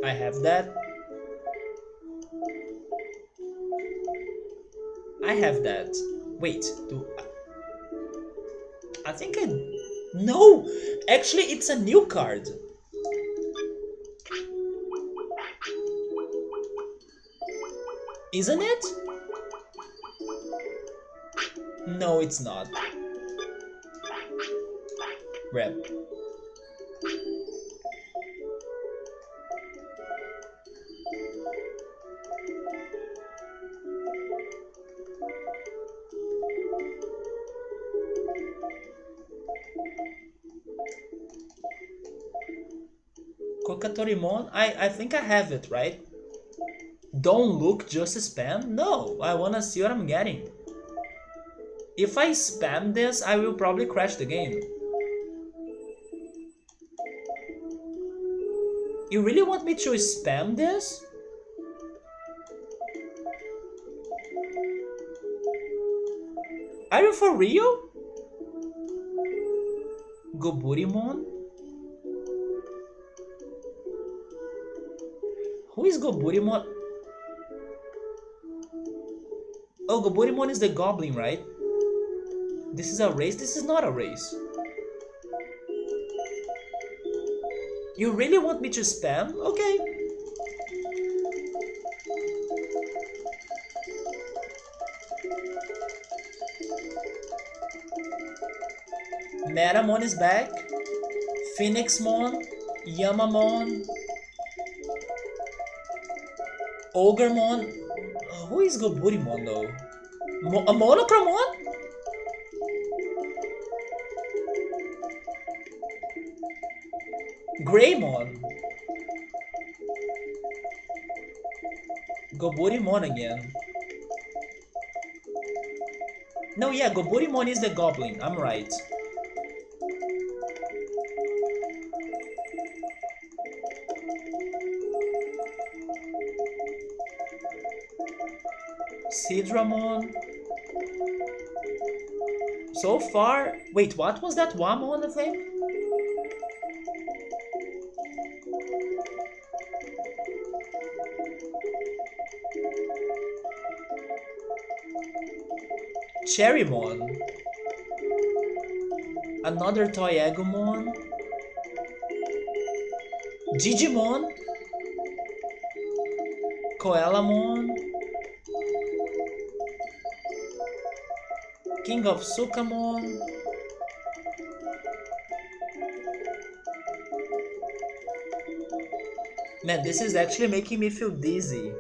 I have that. I have that. Wait, do I think I... No! Actually, it's a new card. Isn't it? No, it's not. Rep. Kokatorimon? I think I have it, right? Don't look, just spam? No, I wanna see what I'm getting. If I spam this, I will probably crash the game. You really want me to spam this? Are you for real? Goburimon? Who is Goburimon? Oh, Goburimon is the goblin, right? This is a race? This is not a race. You really want me to spam? Okay. Metamon is back. Phoenixmon. Yamamon. Ogremon. Who is Goburimon though? A Monochromon? Greymon. Goburimon again. No, yeah, Goburimon is the goblin. I'm right. Sidramon. So far... Wait, what was that Wamon thing? Cherrymon. Another Toy Agumon. Digimon. Koalamon. King of Sukamon. Man, this is actually making me feel dizzy.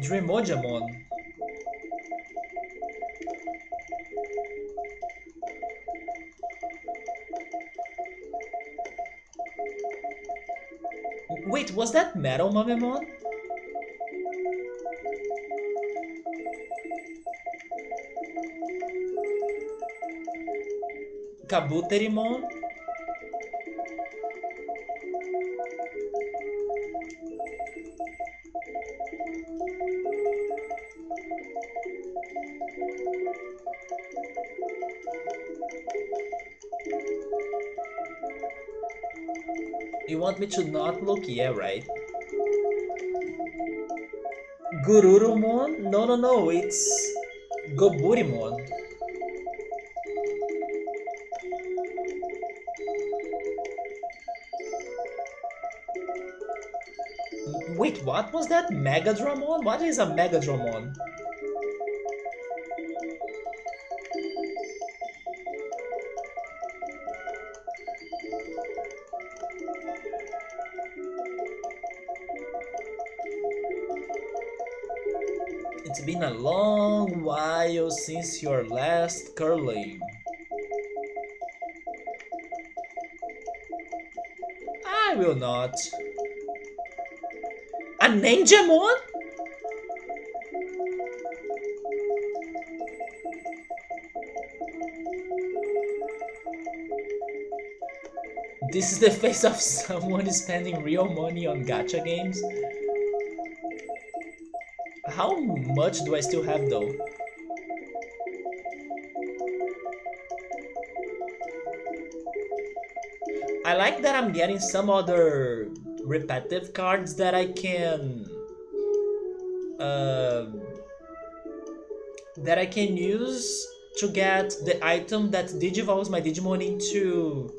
Dreamojamon. Wait, was that Metal Mamemon? Kabuterimon? You want me to not look? Yeah, right. Gururumon? No, it's Goburimon. Wait, what was that? Megadramon? What is a Megadramon? It's been a long while since your last curling. I will not. A Ninjamon? This is the face of someone spending real money on gacha games? How much do I still have though? I like that I'm getting some other repetitive cards that I can uh, use to get the item that digivolves my Digimon into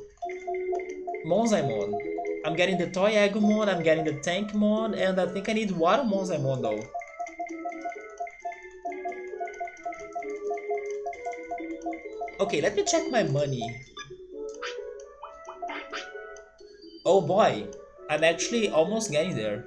Monzaimon. I'm getting the Toy Agumon, I'm getting the Tankmon, and I think I need Water Monzaimon though. Okay, let me check my money. Oh boy, I'm actually almost getting there.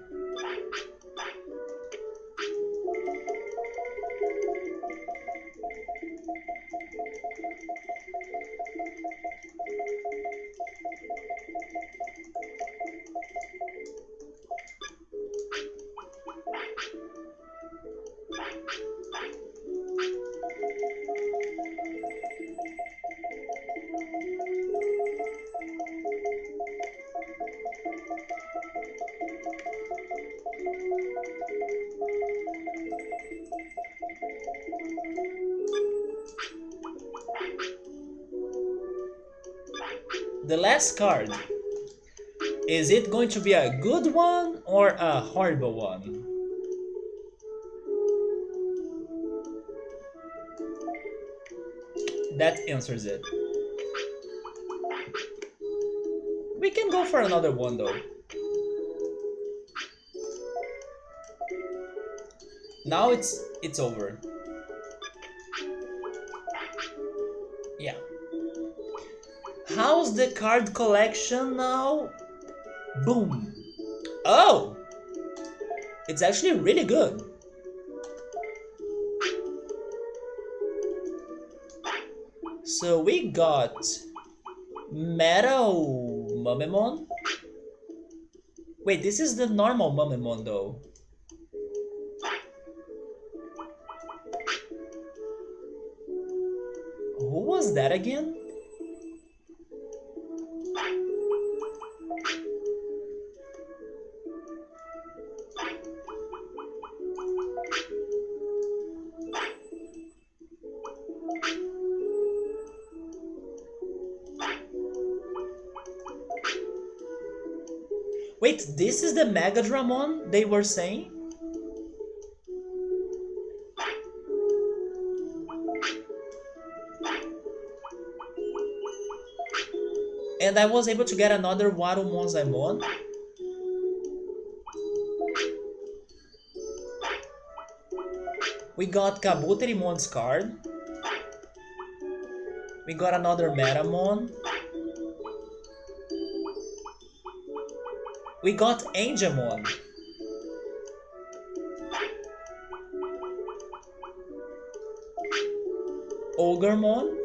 The last card. Is it going to be a good one or a horrible one? That answers it. We can go for another one though. Now it's over. Yeah. How's the card collection now? Boom. Oh! It's actually really good. So we got Metal Mumemon. Wait, this is the normal Mumemon though. Who was that again? Wait, this is the Mega Dramon they were saying? And I was able to get another Warumonzaimon. We got Kabuterimon's card. We got another Metamon. We got Angemon. Ogremon.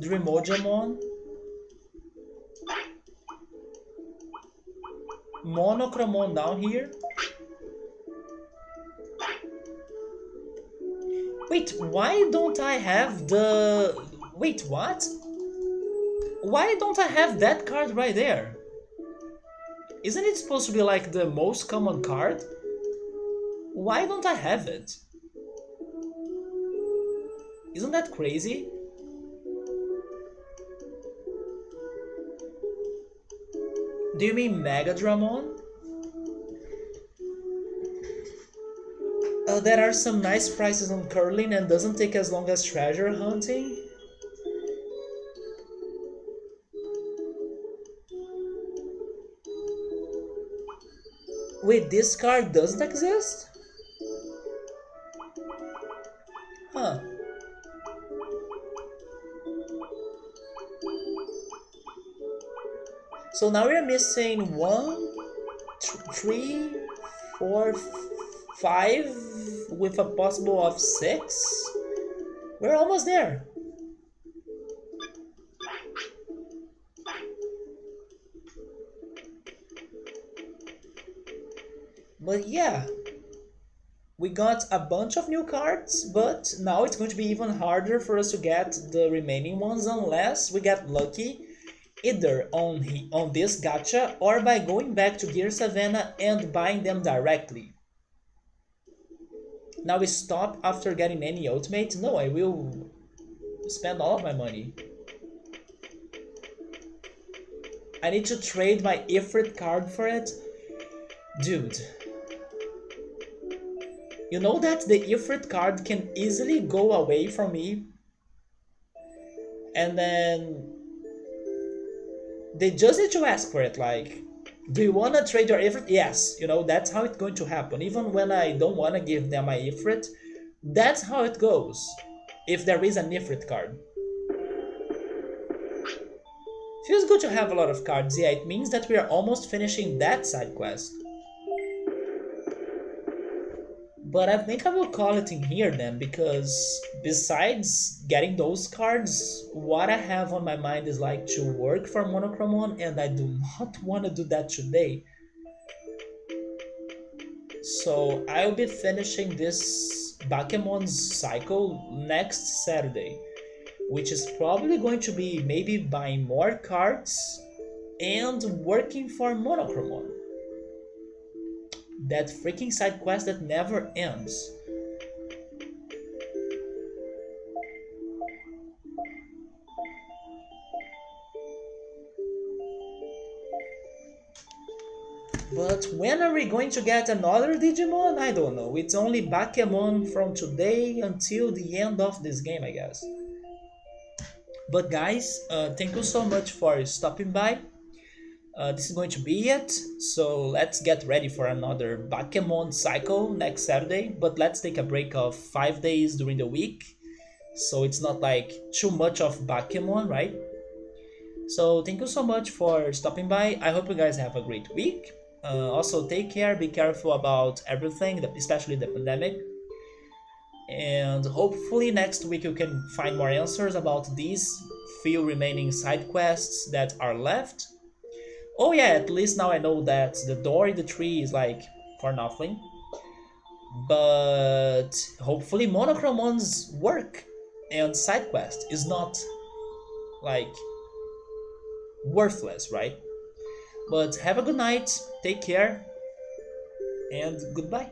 Dreamojamon. Monochromon down here. Wait, why don't I have the... Wait, what? Why don't I have that card right there? Isn't it supposed to be like the most common card? Why don't I have it? Isn't that crazy? Do you mean Mega Dramon? There are some nice prices on curling and doesn't take as long as treasure hunting. Wait, this card doesn't exist? Huh. So now we're missing 1, 3, 4, 5 with a possible of 6. We're almost there. But yeah, we got a bunch of new cards, but now it's going to be even harder for us to get the remaining ones unless we get lucky either on this gacha or by going back to Gear Savannah and buying them directly. Now we stop after getting any ultimate? No, I will spend all of my money. I need to trade my Ifrit card for it? Dude. You know that the Ifrit card can easily go away from me and then they just need to ask for it, like, do you want to trade your Ifrit? Yes, you know, that's how it's going to happen. Even when I don't want to give them my Ifrit, that's how it goes, if there is an Ifrit card. Feels good to have a lot of cards. Yeah, it means that we are almost finishing that side quest. But I think I will call it in here then, because besides getting those cards, what I have on my mind is like to work for Monochromon, and I do not want to do that today. So I'll be finishing this Bakemon's cycle next Saturday, which is probably going to be maybe buying more cards and working for Monochromon. That freaking side quest that never ends. But when are we going to get another Digimon? I don't know. It's only Bakemon from today until the end of this game, I guess. But guys, thank you so much for stopping by. This is going to be it. So let's get ready for another Bakemon cycle next Saturday. But let's take a break of 5 days during the week, so it's not like too much of Bakemon, right? So thank you so much for stopping by. I hope you guys have a great week. Also, take care. Be careful about everything, especially the pandemic. And hopefully next week you can find more answers about these few remaining side quests that are left. Oh yeah, at least now I know that the door in the tree is like for nothing. But hopefully Monochromon's work and side quest is not like worthless, right? But have a good night, take care, and goodbye.